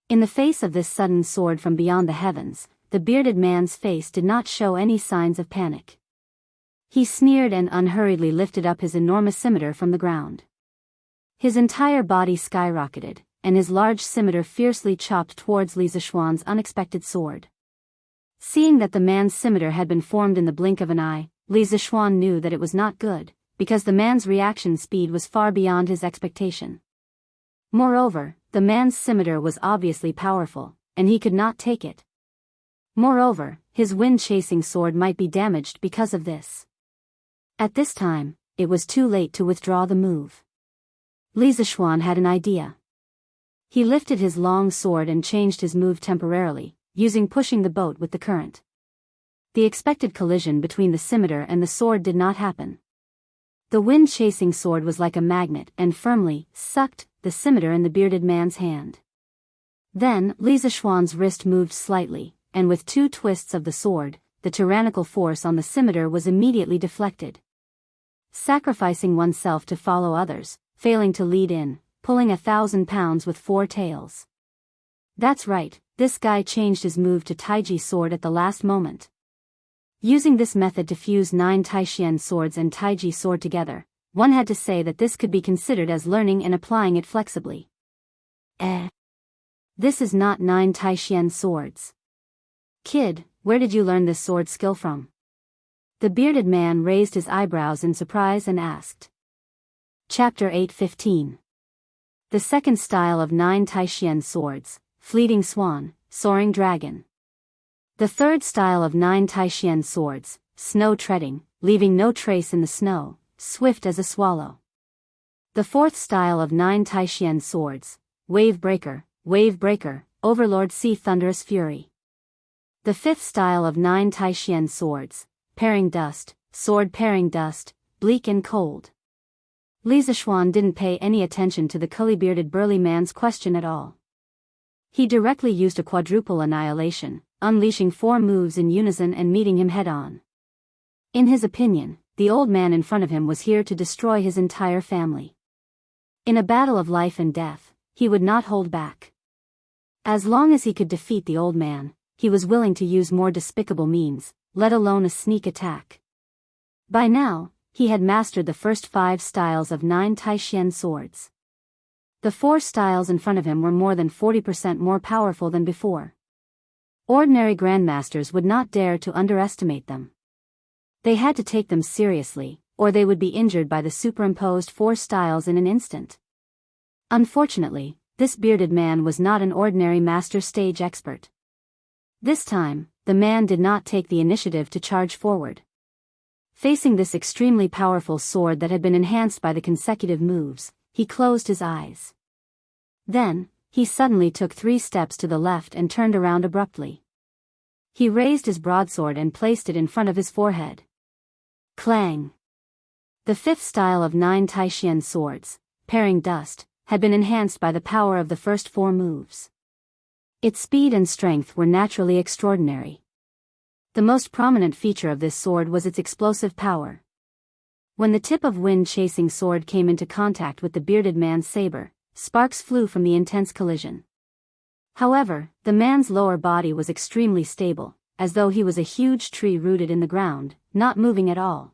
In the face of this sudden sword from beyond the heavens, the bearded man's face did not show any signs of panic. He sneered and unhurriedly lifted up his enormous scimitar from the ground. His entire body skyrocketed, and his large scimitar fiercely chopped towards Li Zishuan's unexpected sword. Seeing that the man's scimitar had been formed in the blink of an eye, Li Zishuan knew that it was not good, because the man's reaction speed was far beyond his expectation. Moreover, the man's scimitar was obviously powerful, and he could not take it. Moreover, his wind-chasing sword might be damaged because of this. At this time, it was too late to withdraw the move. Li Zishuan had an idea. He lifted his long sword and changed his move temporarily, using pushing the boat with the current. The expected collision between the scimitar and the sword did not happen. The wind-chasing sword was like a magnet and firmly sucked the scimitar in the bearded man's hand. Then, Li Zishuan's wrist moved slightly, and with 2 twists of the sword, the tyrannical force on the scimitar was immediately deflected. Sacrificing oneself to follow others, failing to lead in, pulling 1,000 pounds with 4 tails. That's right, this guy changed his move to Taiji sword at the last moment. Using this method to fuse 9 Taishian swords and Taiji sword together, one had to say that this could be considered as learning and applying it flexibly. This is not 9 Taishian swords. Kid, where did you learn this sword skill from? The bearded man raised his eyebrows in surprise and asked. Chapter 8:15. The second style of 9 Taishian swords, Fleeting Swan, Soaring Dragon. The third style of 9 Taishian swords, Snow Treading, leaving no trace in the snow, Swift as a swallow. The fourth style of 9 Taishian swords, Wave Breaker, Overlord Sea Thunderous Fury. The fifth style of 9 Taishian swords, Pairing Dust, Sword Pairing Dust, Bleak and Cold. Li Zishuan didn't pay any attention to the curly-bearded burly man's question at all. He directly used a quadruple annihilation, unleashing 4 moves in unison and meeting him head-on. In his opinion, the old man in front of him was here to destroy his entire family. In a battle of life and death, he would not hold back. As long as he could defeat the old man, he was willing to use more despicable means, let alone a sneak attack. By now, he had mastered the first 5 styles of 9 Taishian swords. The 4 styles in front of him were more than 40% more powerful than before. Ordinary grandmasters would not dare to underestimate them. They had to take them seriously, or they would be injured by the superimposed 4 styles in an instant. Unfortunately, this bearded man was not an ordinary master stage expert. This time, the man did not take the initiative to charge forward. Facing this extremely powerful sword that had been enhanced by the consecutive moves, he closed his eyes. Then, he suddenly took 3 steps to the left and turned around abruptly. He raised his broadsword and placed it in front of his forehead. Clang! The fifth style of 9 Taishian swords, Pairing Dust, had been enhanced by the power of the first 4 moves. Its speed and strength were naturally extraordinary. The most prominent feature of this sword was its explosive power. When the tip of wind-chasing sword came into contact with the bearded man's saber, sparks flew from the intense collision. However, the man's lower body was extremely stable, as though he was a huge tree rooted in the ground, not moving at all.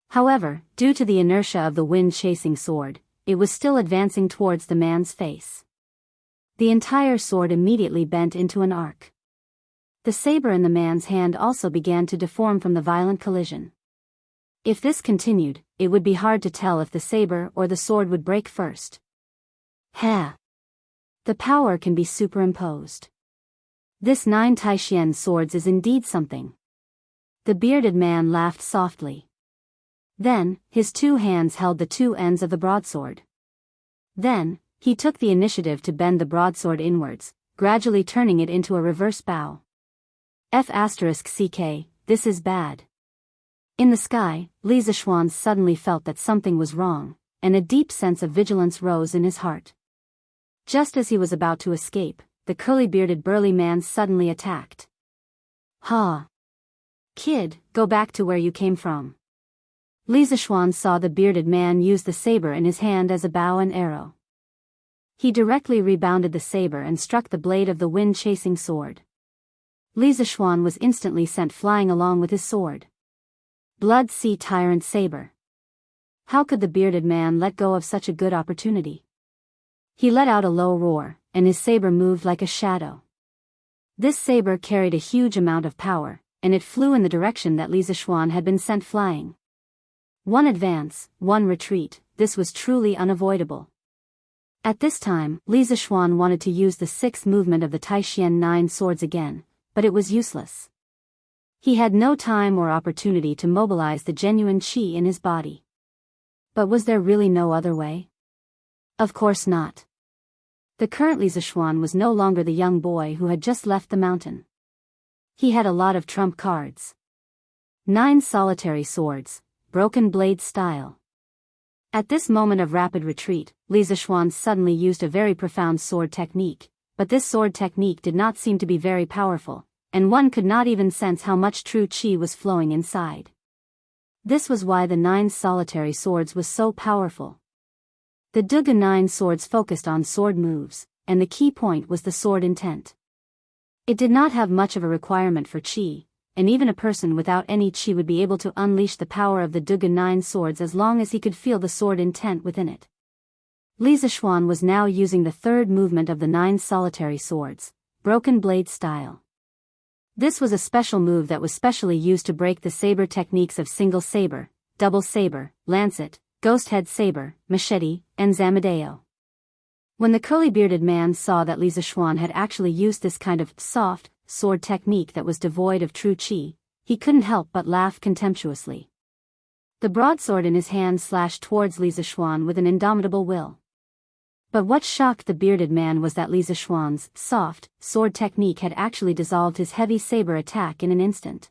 However, due to the inertia of the wind-chasing sword, it was still advancing towards the man's face. The entire sword immediately bent into an arc. The saber in the man's hand also began to deform from the violent collision. If this continued, it would be hard to tell if the saber or the sword would break first. Ha! The power can be superimposed. This 9 Taishian swords is indeed something. The bearded man laughed softly. Then, his 2 hands held the 2 ends of the broadsword. Then, he took the initiative to bend the broadsword inwards, gradually turning it into a reverse bow. F***ck, this is bad. In the sky, Li Zishuan suddenly felt that something was wrong, and a deep sense of vigilance rose in his heart. Just as he was about to escape, the curly-bearded burly man suddenly attacked. Ha! Kid, go back to where you came from. Li Zishuan saw the bearded man use the saber in his hand as a bow and arrow. He directly rebounded the saber and struck the blade of the wind-chasing sword. Li Zishuan was instantly sent flying along with his sword. Blood Sea Tyrant Saber. How could the bearded man let go of such a good opportunity? He let out a low roar, and his saber moved like a shadow. This saber carried a huge amount of power, and it flew in the direction that Li Zishuan had been sent flying. One advance, one retreat, this was truly unavoidable. At this time, Li Zishuan wanted to use the 6th movement of the Taishian 9 swords again, but it was useless. He had no time or opportunity to mobilize the genuine qi in his body. But was there really no other way? Of course not. The current Li Zishuan was no longer the young boy who had just left the mountain. He had a lot of trump cards. 9 solitary swords, broken blade style. At this moment of rapid retreat, Li Zishuan suddenly used a very profound sword technique, but this sword technique did not seem to be very powerful, and one could not even sense how much true qi was flowing inside. This was why the 9 solitary swords was so powerful. The Duga 9 swords focused on sword moves, and the key point was the sword intent. It did not have much of a requirement for qi, and even a person without any qi would be able to unleash the power of the Duga 9 swords as long as he could feel the sword intent within it. Li Zishuan was now using the 3rd movement of the 9 solitary swords, broken blade style. This was a special move that was specially used to break the saber techniques of single saber, double saber, lancet, ghost head saber, machete, and zamadeo. When the curly-bearded man saw that Li Zishuan had actually used this kind of soft sword technique that was devoid of true qi, he couldn't help but laugh contemptuously. The broadsword in his hand slashed towards Li Zishuan with an indomitable will. But what shocked the bearded man was that Li Zishuan's soft sword technique had actually dissolved his heavy saber attack in an instant.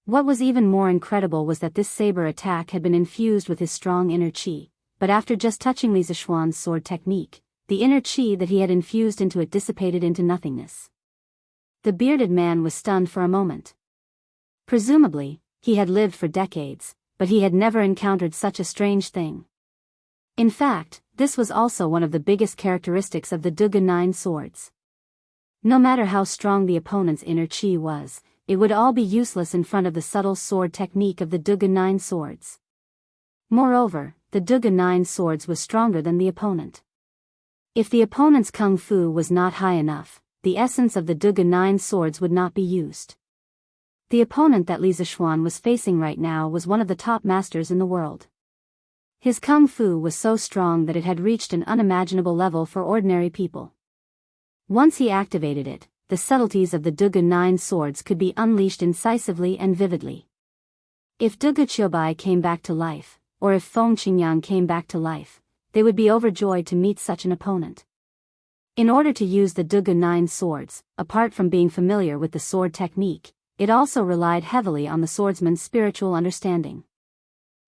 What was even more incredible was that this saber attack had been infused with his strong inner qi, but after just touching Li Zishuan's sword technique, the inner qi that he had infused into it dissipated into nothingness. The bearded man was stunned for a moment. Presumably, he had lived for decades, but he had never encountered such a strange thing. In fact, this was also one of the biggest characteristics of the Duga 9 swords. No matter how strong the opponent's inner qi was, it would all be useless in front of the subtle sword technique of the Duga 9 swords. Moreover, the Duga 9 swords was stronger than the opponent. If the opponent's kung fu was not high enough, the essence of the Duga 9 swords would not be used. The opponent that Li Zishuan was facing right now was one of the top masters in the world. His kung fu was so strong that it had reached an unimaginable level for ordinary people. Once he activated it, the subtleties of the Duga 9 swords could be unleashed incisively and vividly. If Duga Qiubai came back to life, or if Feng Qingyang came back to life, they would be overjoyed to meet such an opponent. In order to use the Duga 9 swords, apart from being familiar with the sword technique, it also relied heavily on the swordsman's spiritual understanding.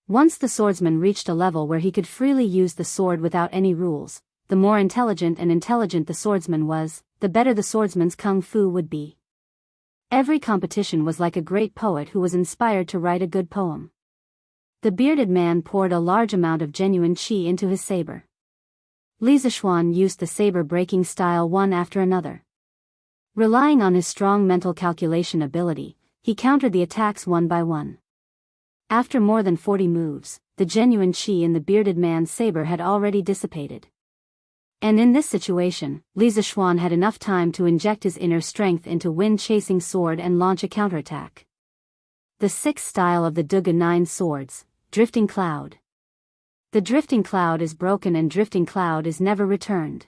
Once the swordsman reached a level where he could freely use the sword without any rules, the more intelligent the swordsman was, the better the swordsman's kung fu would be. Every competition was like a great poet who was inspired to write a good poem. The bearded man poured a large amount of genuine qi into his saber. Li Zishuan used the saber-breaking style one after another. Relying on his strong mental calculation ability, he countered the attacks one by one. After more than 40 moves, the genuine qi in the bearded man's saber had already dissipated. And in this situation, Li Zishuan had enough time to inject his inner strength into wind-chasing sword and launch a counterattack. The 6th style of the Duga 9 swords, drifting cloud. The drifting cloud is broken and drifting cloud is never returned.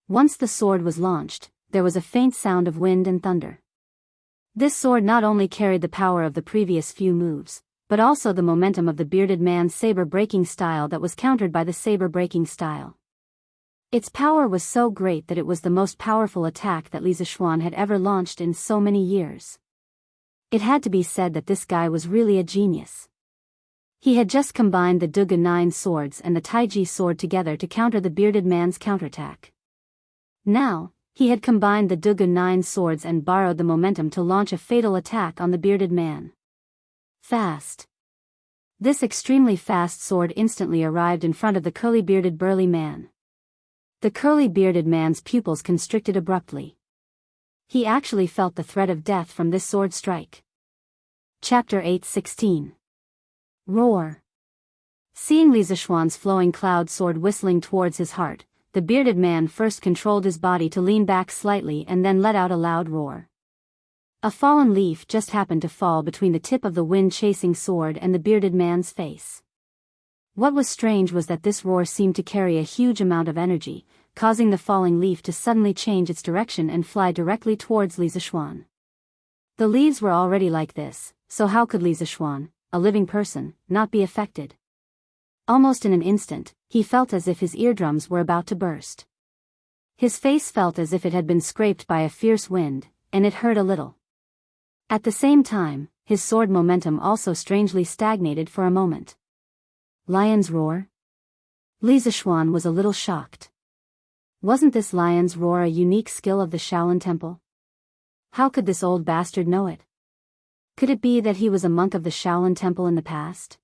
Once the sword was launched, there was a faint sound of wind and thunder. This sword not only carried the power of the previous few moves, but also the momentum of the bearded man's saber-breaking style that was countered by the saber-breaking style. Its power was so great that it was the most powerful attack that Li Zishuan had ever launched in so many years. It had to be said that this guy was really a genius. He had just combined the Duga 9 swords and the Taiji sword together to counter the bearded man's counterattack. Now, he had combined the Duga 9 swords and borrowed the momentum to launch a fatal attack on the bearded man. Fast. This extremely fast sword instantly arrived in front of the curly-bearded burly man. The curly-bearded man's pupils constricted abruptly. He actually felt the threat of death from this sword strike. Chapter 8:16. Roar. Seeing Li Zishuan's flowing cloud sword whistling towards his heart, the bearded man first controlled his body to lean back slightly and then let out a loud roar. A fallen leaf just happened to fall between the tip of the wind-chasing sword and the bearded man's face. What was strange was that this roar seemed to carry a huge amount of energy, causing the falling leaf to suddenly change its direction and fly directly towards Li Zishuan. The leaves were already like this, so how could Li Zishuan, a living person, not be affected? Almost in an instant, he felt as if his eardrums were about to burst. His face felt as if it had been scraped by a fierce wind, and it hurt a little. At the same time, his sword momentum also strangely stagnated for a moment. Lion's roar? Li Zishuan was a little shocked. Wasn't this lion's roar a unique skill of the Shaolin Temple? How could this old bastard know it? Could it be that he was a monk of the Shaolin Temple in the past?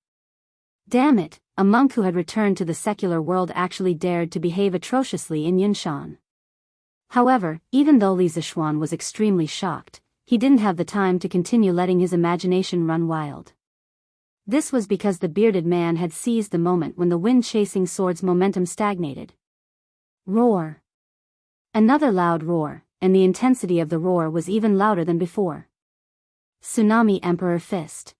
Damn it, a monk who had returned to the secular world actually dared to behave atrociously in Yunshan. However, even though Li Zishuan was extremely shocked, he didn't have the time to continue letting his imagination run wild. This was because the bearded man had seized the moment when the wind-chasing sword's momentum stagnated. Roar. Another loud roar, and the intensity of the roar was even louder than before. Tsunami Emperor Fist.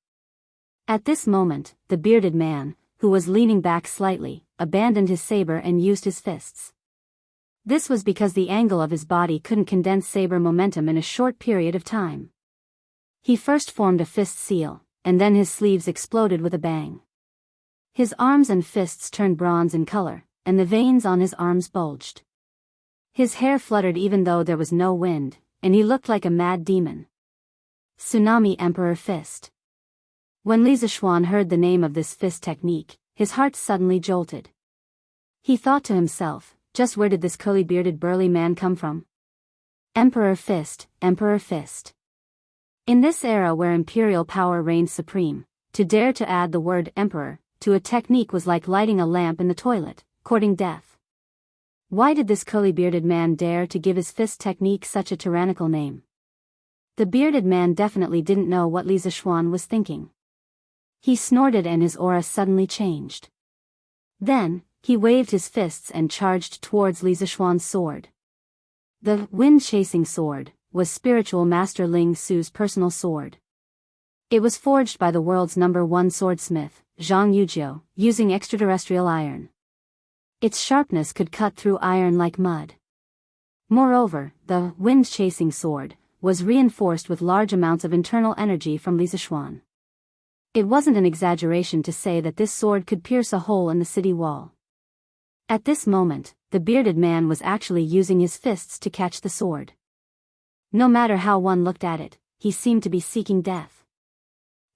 At this moment, the bearded man, who was leaning back slightly, abandoned his saber and used his fists. This was because the angle of his body couldn't condense saber momentum in a short period of time. He first formed a fist seal, and then his sleeves exploded with a bang. His arms and fists turned bronze in color, and the veins on his arms bulged. His hair fluttered even though there was no wind, and he looked like a mad demon. Tsunami Emperor Fist. When Li Zishuan heard the name of this fist technique, his heart suddenly jolted. He thought to himself, just where did this curly-bearded burly man come from? Emperor Fist, Emperor Fist. In this era where imperial power reigned supreme, to dare to add the word emperor to a technique was like lighting a lamp in the toilet, courting death. Why did this curly-bearded man dare to give his fist technique such a tyrannical name? The bearded man definitely didn't know what Li Zishuan was thinking. He snorted and his aura suddenly changed. Then, he waved his fists and charged towards Li Zishuan's sword. The wind-chasing sword was spiritual master Ling Su's personal sword. It was forged by the world's #1 swordsmith, Zhang Yujiu, using extraterrestrial iron. Its sharpness could cut through iron like mud. Moreover, the wind-chasing sword was reinforced with large amounts of internal energy from Li Zishuan. It wasn't an exaggeration to say that this sword could pierce a hole in the city wall. At this moment, the bearded man was actually using his fists to catch the sword. No matter how one looked at it, he seemed to be seeking death.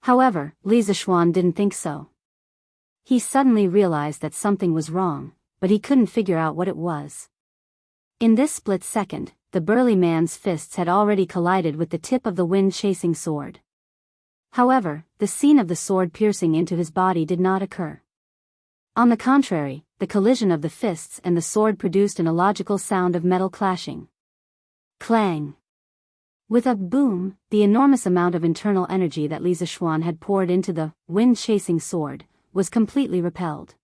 However, Li Zishuan didn't think so. He suddenly realized that something was wrong, but he couldn't figure out what it was. In this split second, the burly man's fists had already collided with the tip of the wind-chasing sword. However, the scene of the sword piercing into his body did not occur. On the contrary, the collision of the fists and the sword produced an illogical sound of metal clashing. Clang! With a boom, the enormous amount of internal energy that Li Zishuan had poured into the wind-chasing sword was completely repelled.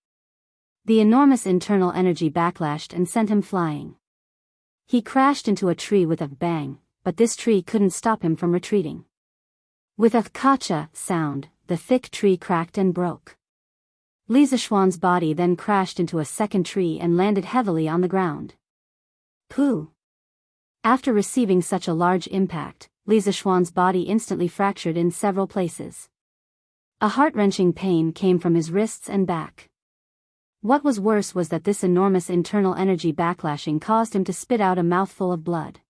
The enormous internal energy backlashed and sent him flying. He crashed into a tree with a bang, but this tree couldn't stop him from retreating. With a kacha sound, the thick tree cracked and broke. Li Zixuan's body then crashed into a second tree and landed heavily on the ground. Pooh! After receiving such a large impact, Li Zixuan's body instantly fractured in several places. A heart-wrenching pain came from his wrists and back. What was worse was that this enormous internal energy backlashing caused him to spit out a mouthful of blood.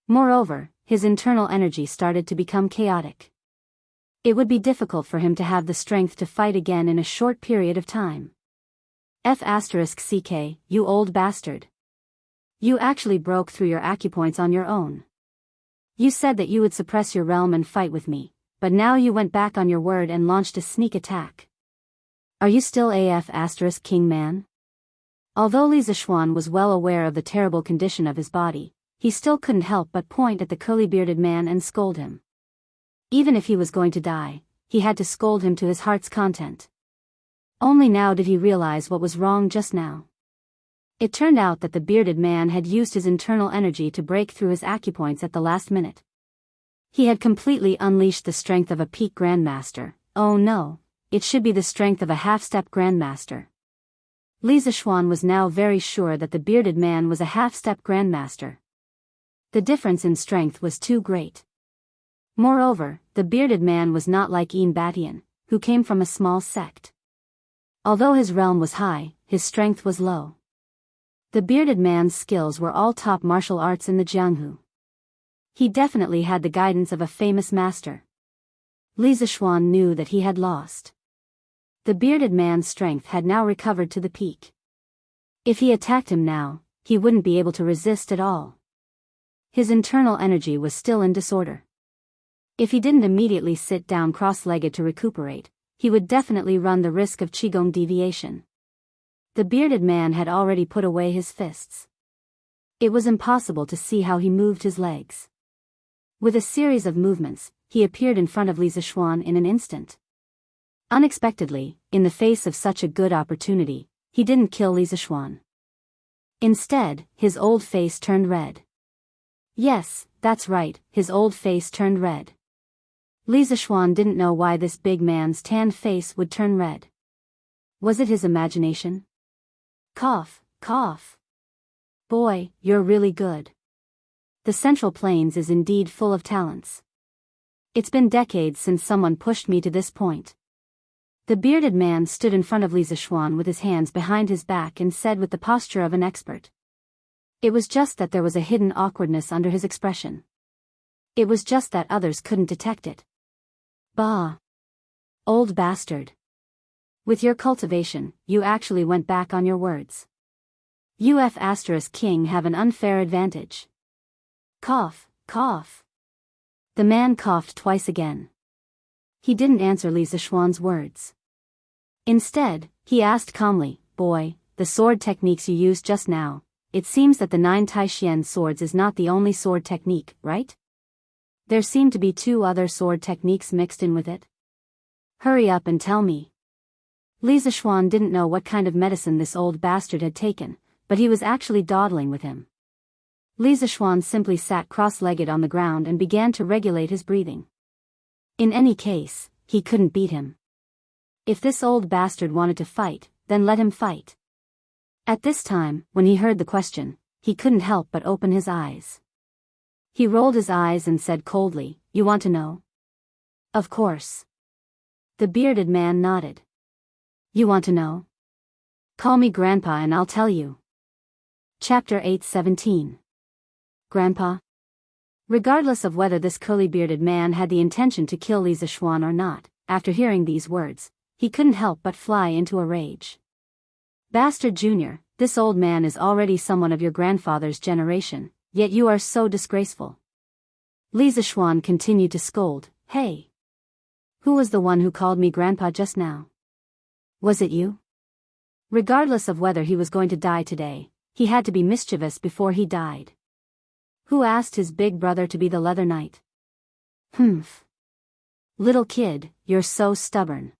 Moreover, his internal energy started to become chaotic. It would be difficult for him to have the strength to fight again in a short period of time. F***ck, you old bastard. You actually broke through your acupoints on your own. You said that you would suppress your realm and fight with me, but now you went back on your word and launched a sneak attack. Are you still king man? Although Li Zixuan was well aware of the terrible condition of his body, he still couldn't help but point at the curly-bearded man and scold him. Even if he was going to die, he had to scold him to his heart's content. Only now did he realize what was wrong just now. It turned out that the bearded man had used his internal energy to break through his acupoints at the last minute. He had completely unleashed the strength of a peak grandmaster. Oh no, it should be the strength of a half-step grandmaster. Li Zixuan was now very sure that the bearded man was a half-step grandmaster. The difference in strength was too great. Moreover, the bearded man was not like Yin Batian, who came from a small sect. Although his realm was high, his strength was low. The bearded man's skills were all top martial arts in the Jianghu. He definitely had the guidance of a famous master. Li Zixuan knew that he had lost. The bearded man's strength had now recovered to the peak. If he attacked him now, he wouldn't be able to resist at all. His internal energy was still in disorder. If he didn't immediately sit down cross-legged to recuperate, he would definitely run the risk of qigong deviation. The bearded man had already put away his fists. It was impossible to see how he moved his legs. With a series of movements, he appeared in front of Li Zixuan in an instant. Unexpectedly, in the face of such a good opportunity, he didn't kill Li Zixuan. Instead, his old face turned red. Yes, that's right, his old face turned red. Li Zixuan didn't know why this big man's tanned face would turn red. Was it his imagination? Cough, cough. Boy, you're really good. The Central Plains is indeed full of talents. It's been decades since someone pushed me to this point. The bearded man stood in front of Li Zixuan with his hands behind his back and said with the posture of an expert. It was just that there was a hidden awkwardness under his expression. It was just that others couldn't detect it. Bah! Old bastard. With your cultivation, you actually went back on your words. King have an unfair advantage. Cough, cough. The man coughed twice again. He didn't answer Li Zixuan's words. Instead, he asked calmly, Boy, the sword techniques you used just now, it seems that the 9 Taishian swords is not the only sword technique, right? There seem to be 2 other sword techniques mixed in with it. Hurry up and tell me. Li Zixuan didn't know what kind of medicine this old bastard had taken, but he was actually dawdling with him. Li Zixuan simply sat cross-legged on the ground and began to regulate his breathing. In any case, he couldn't beat him. If this old bastard wanted to fight, then let him fight. At this time, when he heard the question, he couldn't help but open his eyes. He rolled his eyes and said coldly, You want to know? Of course. The bearded man nodded. You want to know? Call me Grandpa and I'll tell you. Chapter 8:17. Grandpa? Regardless of whether this curly-bearded man had the intention to kill Li Zixuan or not, after hearing these words, he couldn't help but fly into a rage. Bastard Junior, this old man is already someone of your grandfather's generation, yet you are so disgraceful. Li Zixuan continued to scold, Hey! Who was the one who called me Grandpa just now? Was it you? Regardless of whether he was going to die today, he had to be mischievous before he died. Who asked his big brother to be the Leather Knight? Humph. Little kid, you're so stubborn.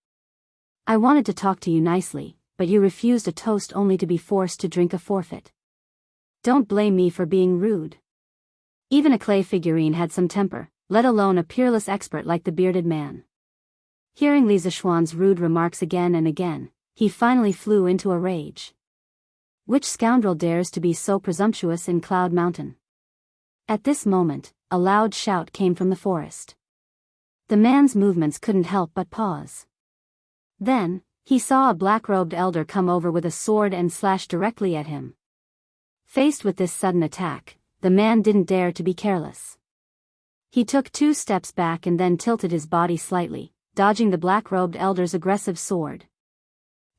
I wanted to talk to you nicely, but you refused a toast only to be forced to drink a forfeit. Don't blame me for being rude. Even a clay figurine had some temper, let alone a peerless expert like the bearded man. Hearing Li Zixuan's rude remarks again and again, he finally flew into a rage. Which scoundrel dares to be so presumptuous in Cloud Mountain? At this moment, a loud shout came from the forest. The man's movements couldn't help but pause. Then, he saw a black-robed elder come over with a sword and slash directly at him. Faced with this sudden attack, the man didn't dare to be careless. He took 2 steps back and then tilted his body slightly, dodging the black-robed elder's aggressive sword.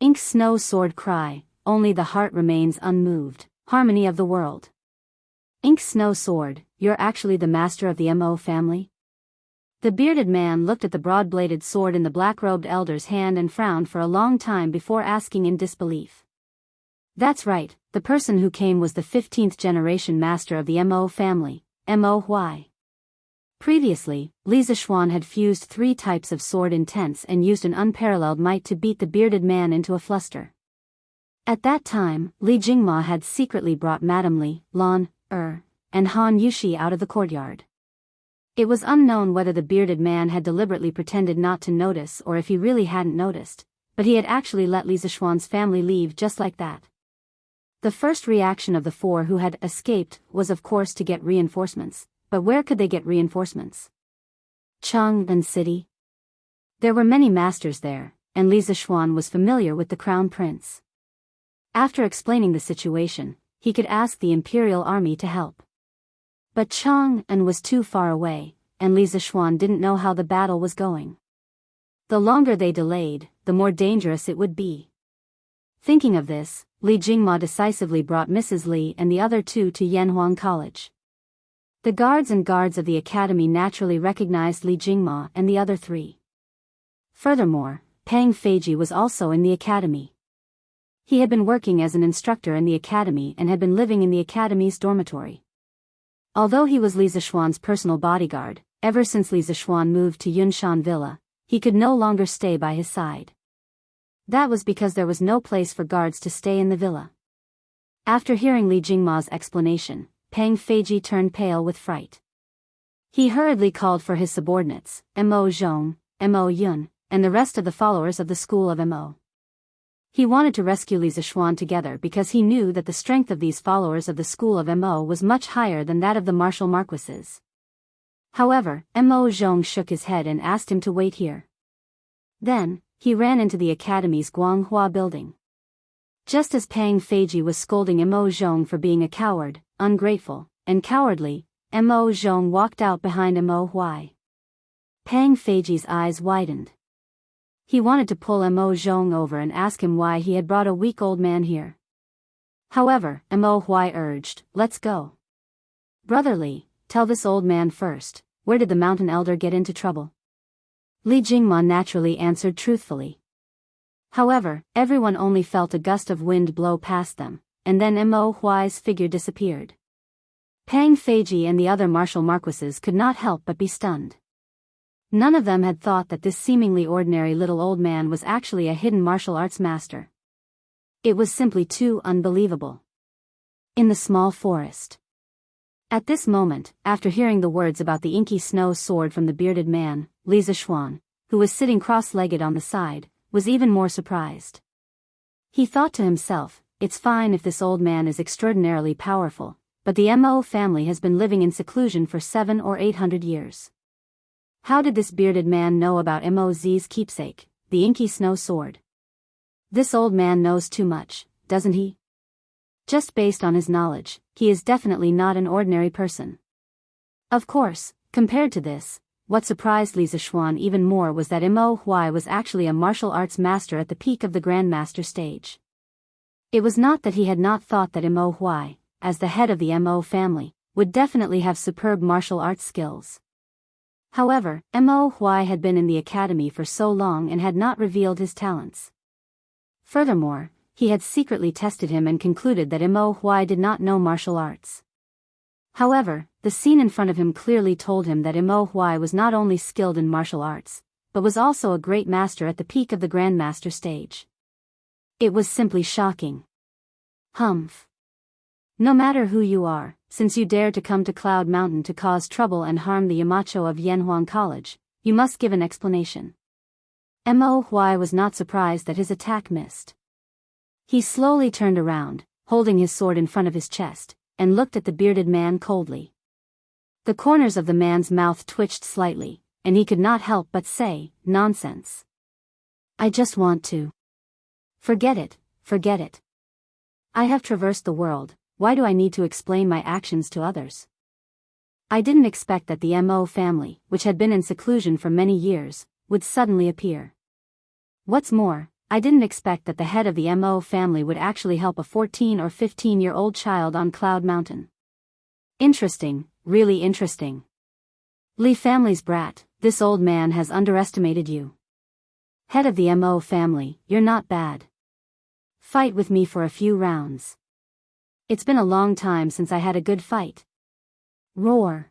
Ink Snow Sword cry, only the heart remains unmoved, harmony of the world. Ink Snow Sword, you're actually the master of the MO family? The bearded man looked at the broad-bladed sword in the black-robed elder's hand and frowned for a long time before asking in disbelief. That's right, the person who came was the 15th generation master of the MO family, MOY. Previously, Li Zishuan had fused 3 types of sword intense and used an unparalleled might to beat the bearded man into a fluster. At that time, Li Jingma had secretly brought Madame Li, Lan, and Han Yushi out of the courtyard. It was unknown whether the bearded man had deliberately pretended not to notice or if he really hadn't noticed, but he had actually let Li Zishuan's family leave just like that. The first reaction of the 4 who had escaped was of course to get reinforcements, but where could they get reinforcements? Chang'an City? There were many masters there, and Li Zishuan was familiar with the crown prince. After explaining the situation, he could ask the imperial army to help. But Chang'an was too far away, and Li Zishuan didn't know how the battle was going. The longer they delayed, the more dangerous it would be. Thinking of this, Li Jingma decisively brought Mrs. Li and the other 2 to Yanhuang College. The guards of the academy naturally recognized Li Jingma and the other 3. Furthermore, Pang Feiji was also in the academy. He had been working as an instructor in the academy and had been living in the academy's dormitory. Although he was Li Zishuan's personal bodyguard, ever since Li Zishuan moved to Yunshan Villa, he could no longer stay by his side. That was because there was no place for guards to stay in the villa. After hearing Li Jingma's explanation, Pang Feiji turned pale with fright. He hurriedly called for his subordinates, Mo Zhong, Mo Yun, and the rest of the followers of the school of Mo. He wanted to rescue Li Zishuan together because he knew that the strength of these followers of the school of Mo was much higher than that of the martial marquises. However, Mo Zhong shook his head and asked him to wait here. Then, he ran into the academy's Guanghua building. Just as Pang Feiji was scolding Mo Zhong for being a coward, ungrateful, and cowardly, Mo Zhong walked out behind Mo Hui. Pang Feiji's eyes widened. He wanted to pull Mo Zhong over and ask him why he had brought a weak old man here. However, Mo Hui urged, let's go. Brotherly, tell this old man first, where did the mountain elder get into trouble? Li Jingma naturally answered truthfully. However, everyone only felt a gust of wind blow past them, and then Mo Hui's figure disappeared. Pang Feiji and the other martial marquises could not help but be stunned. None of them had thought that this seemingly ordinary little old man was actually a hidden martial arts master. It was simply too unbelievable. In the small forest. At this moment, after hearing the words about the inky snow sword from the bearded man, Li Zishuan, who was sitting cross-legged on the side, was even more surprised. He thought to himself, it's fine if this old man is extraordinarily powerful, but the Mo family has been living in seclusion for 700 or 800 years. How did this bearded man know about Mo's keepsake, the inky snow sword? This old man knows too much, doesn't he? Just based on his knowledge, he is definitely not an ordinary person. Of course, compared to this, what surprised Li Zishuan even more was that Mo Hui was actually a martial arts master at the peak of the Grandmaster stage. It was not that he had not thought that Mo Hui, as the head of the Mo family, would definitely have superb martial arts skills. However, Mo Hui had been in the academy for so long and had not revealed his talents. Furthermore, he had secretly tested him and concluded that Mo Hui did not know martial arts. However, the scene in front of him clearly told him that Mo Hui was not only skilled in martial arts, but was also a great master at the peak of the Grandmaster stage. It was simply shocking. Humph. No matter who you are, since you dare to come to Cloud Mountain to cause trouble and harm the Yamacho of Yanhuang College, you must give an explanation. Mo Huai was not surprised that his attack missed. He slowly turned around, holding his sword in front of his chest, and looked at the bearded man coldly. The corners of the man's mouth twitched slightly, and he could not help but say, "Nonsense. I just want to. Forget it, forget it. I have traversed the world, why do I need to explain my actions to others? I didn't expect that the Mo family, which had been in seclusion for many years, would suddenly appear. What's more, I didn't expect that the head of the Mo family would actually help a 14 or 15-year-old child on Cloud Mountain. Interesting, really interesting. Li family's brat, this old man has underestimated you. Head of the Mo family, you're not bad. Fight with me for a few rounds. It's been a long time since I had a good fight. Roar."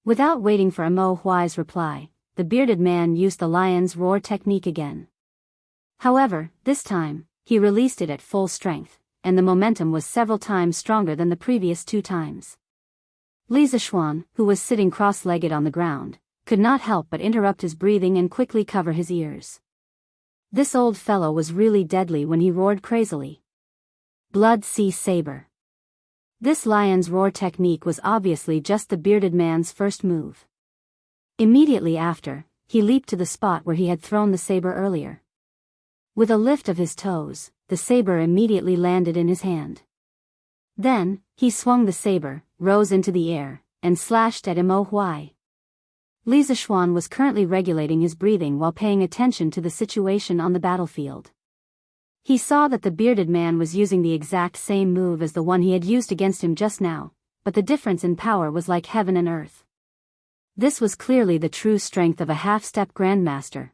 Without waiting for Mo Huai's reply, the bearded man used the lion's roar technique again. However, this time, he released it at full strength, and the momentum was several times stronger than the previous 2 times. Li Zishuan, who was sitting cross-legged on the ground, could not help but interrupt his breathing and quickly cover his ears. This old fellow was really deadly when he roared crazily. Blood Sea Saber. This lion's roar technique was obviously just the bearded man's first move. Immediately after, he leaped to the spot where he had thrown the saber earlier. With a lift of his toes, the saber immediately landed in his hand. Then, he swung the saber, rose into the air, and slashed at Mo Huai. Li Zishuan was currently regulating his breathing while paying attention to the situation on the battlefield. He saw that the bearded man was using the exact same move as the one he had used against him just now, but the difference in power was like heaven and earth. This was clearly the true strength of a half-step grandmaster.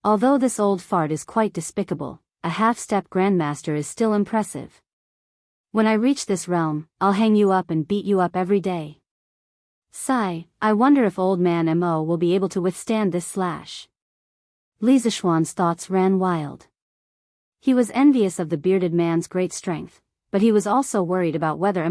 Although this old fart is quite despicable, a half-step grandmaster is still impressive. When I reach this realm, I'll hang you up and beat you up every day. Sigh, I wonder if old man Mo will be able to withstand this slash. Li Zishuan's thoughts ran wild. He was envious of the bearded man's great strength, but he was also worried about whether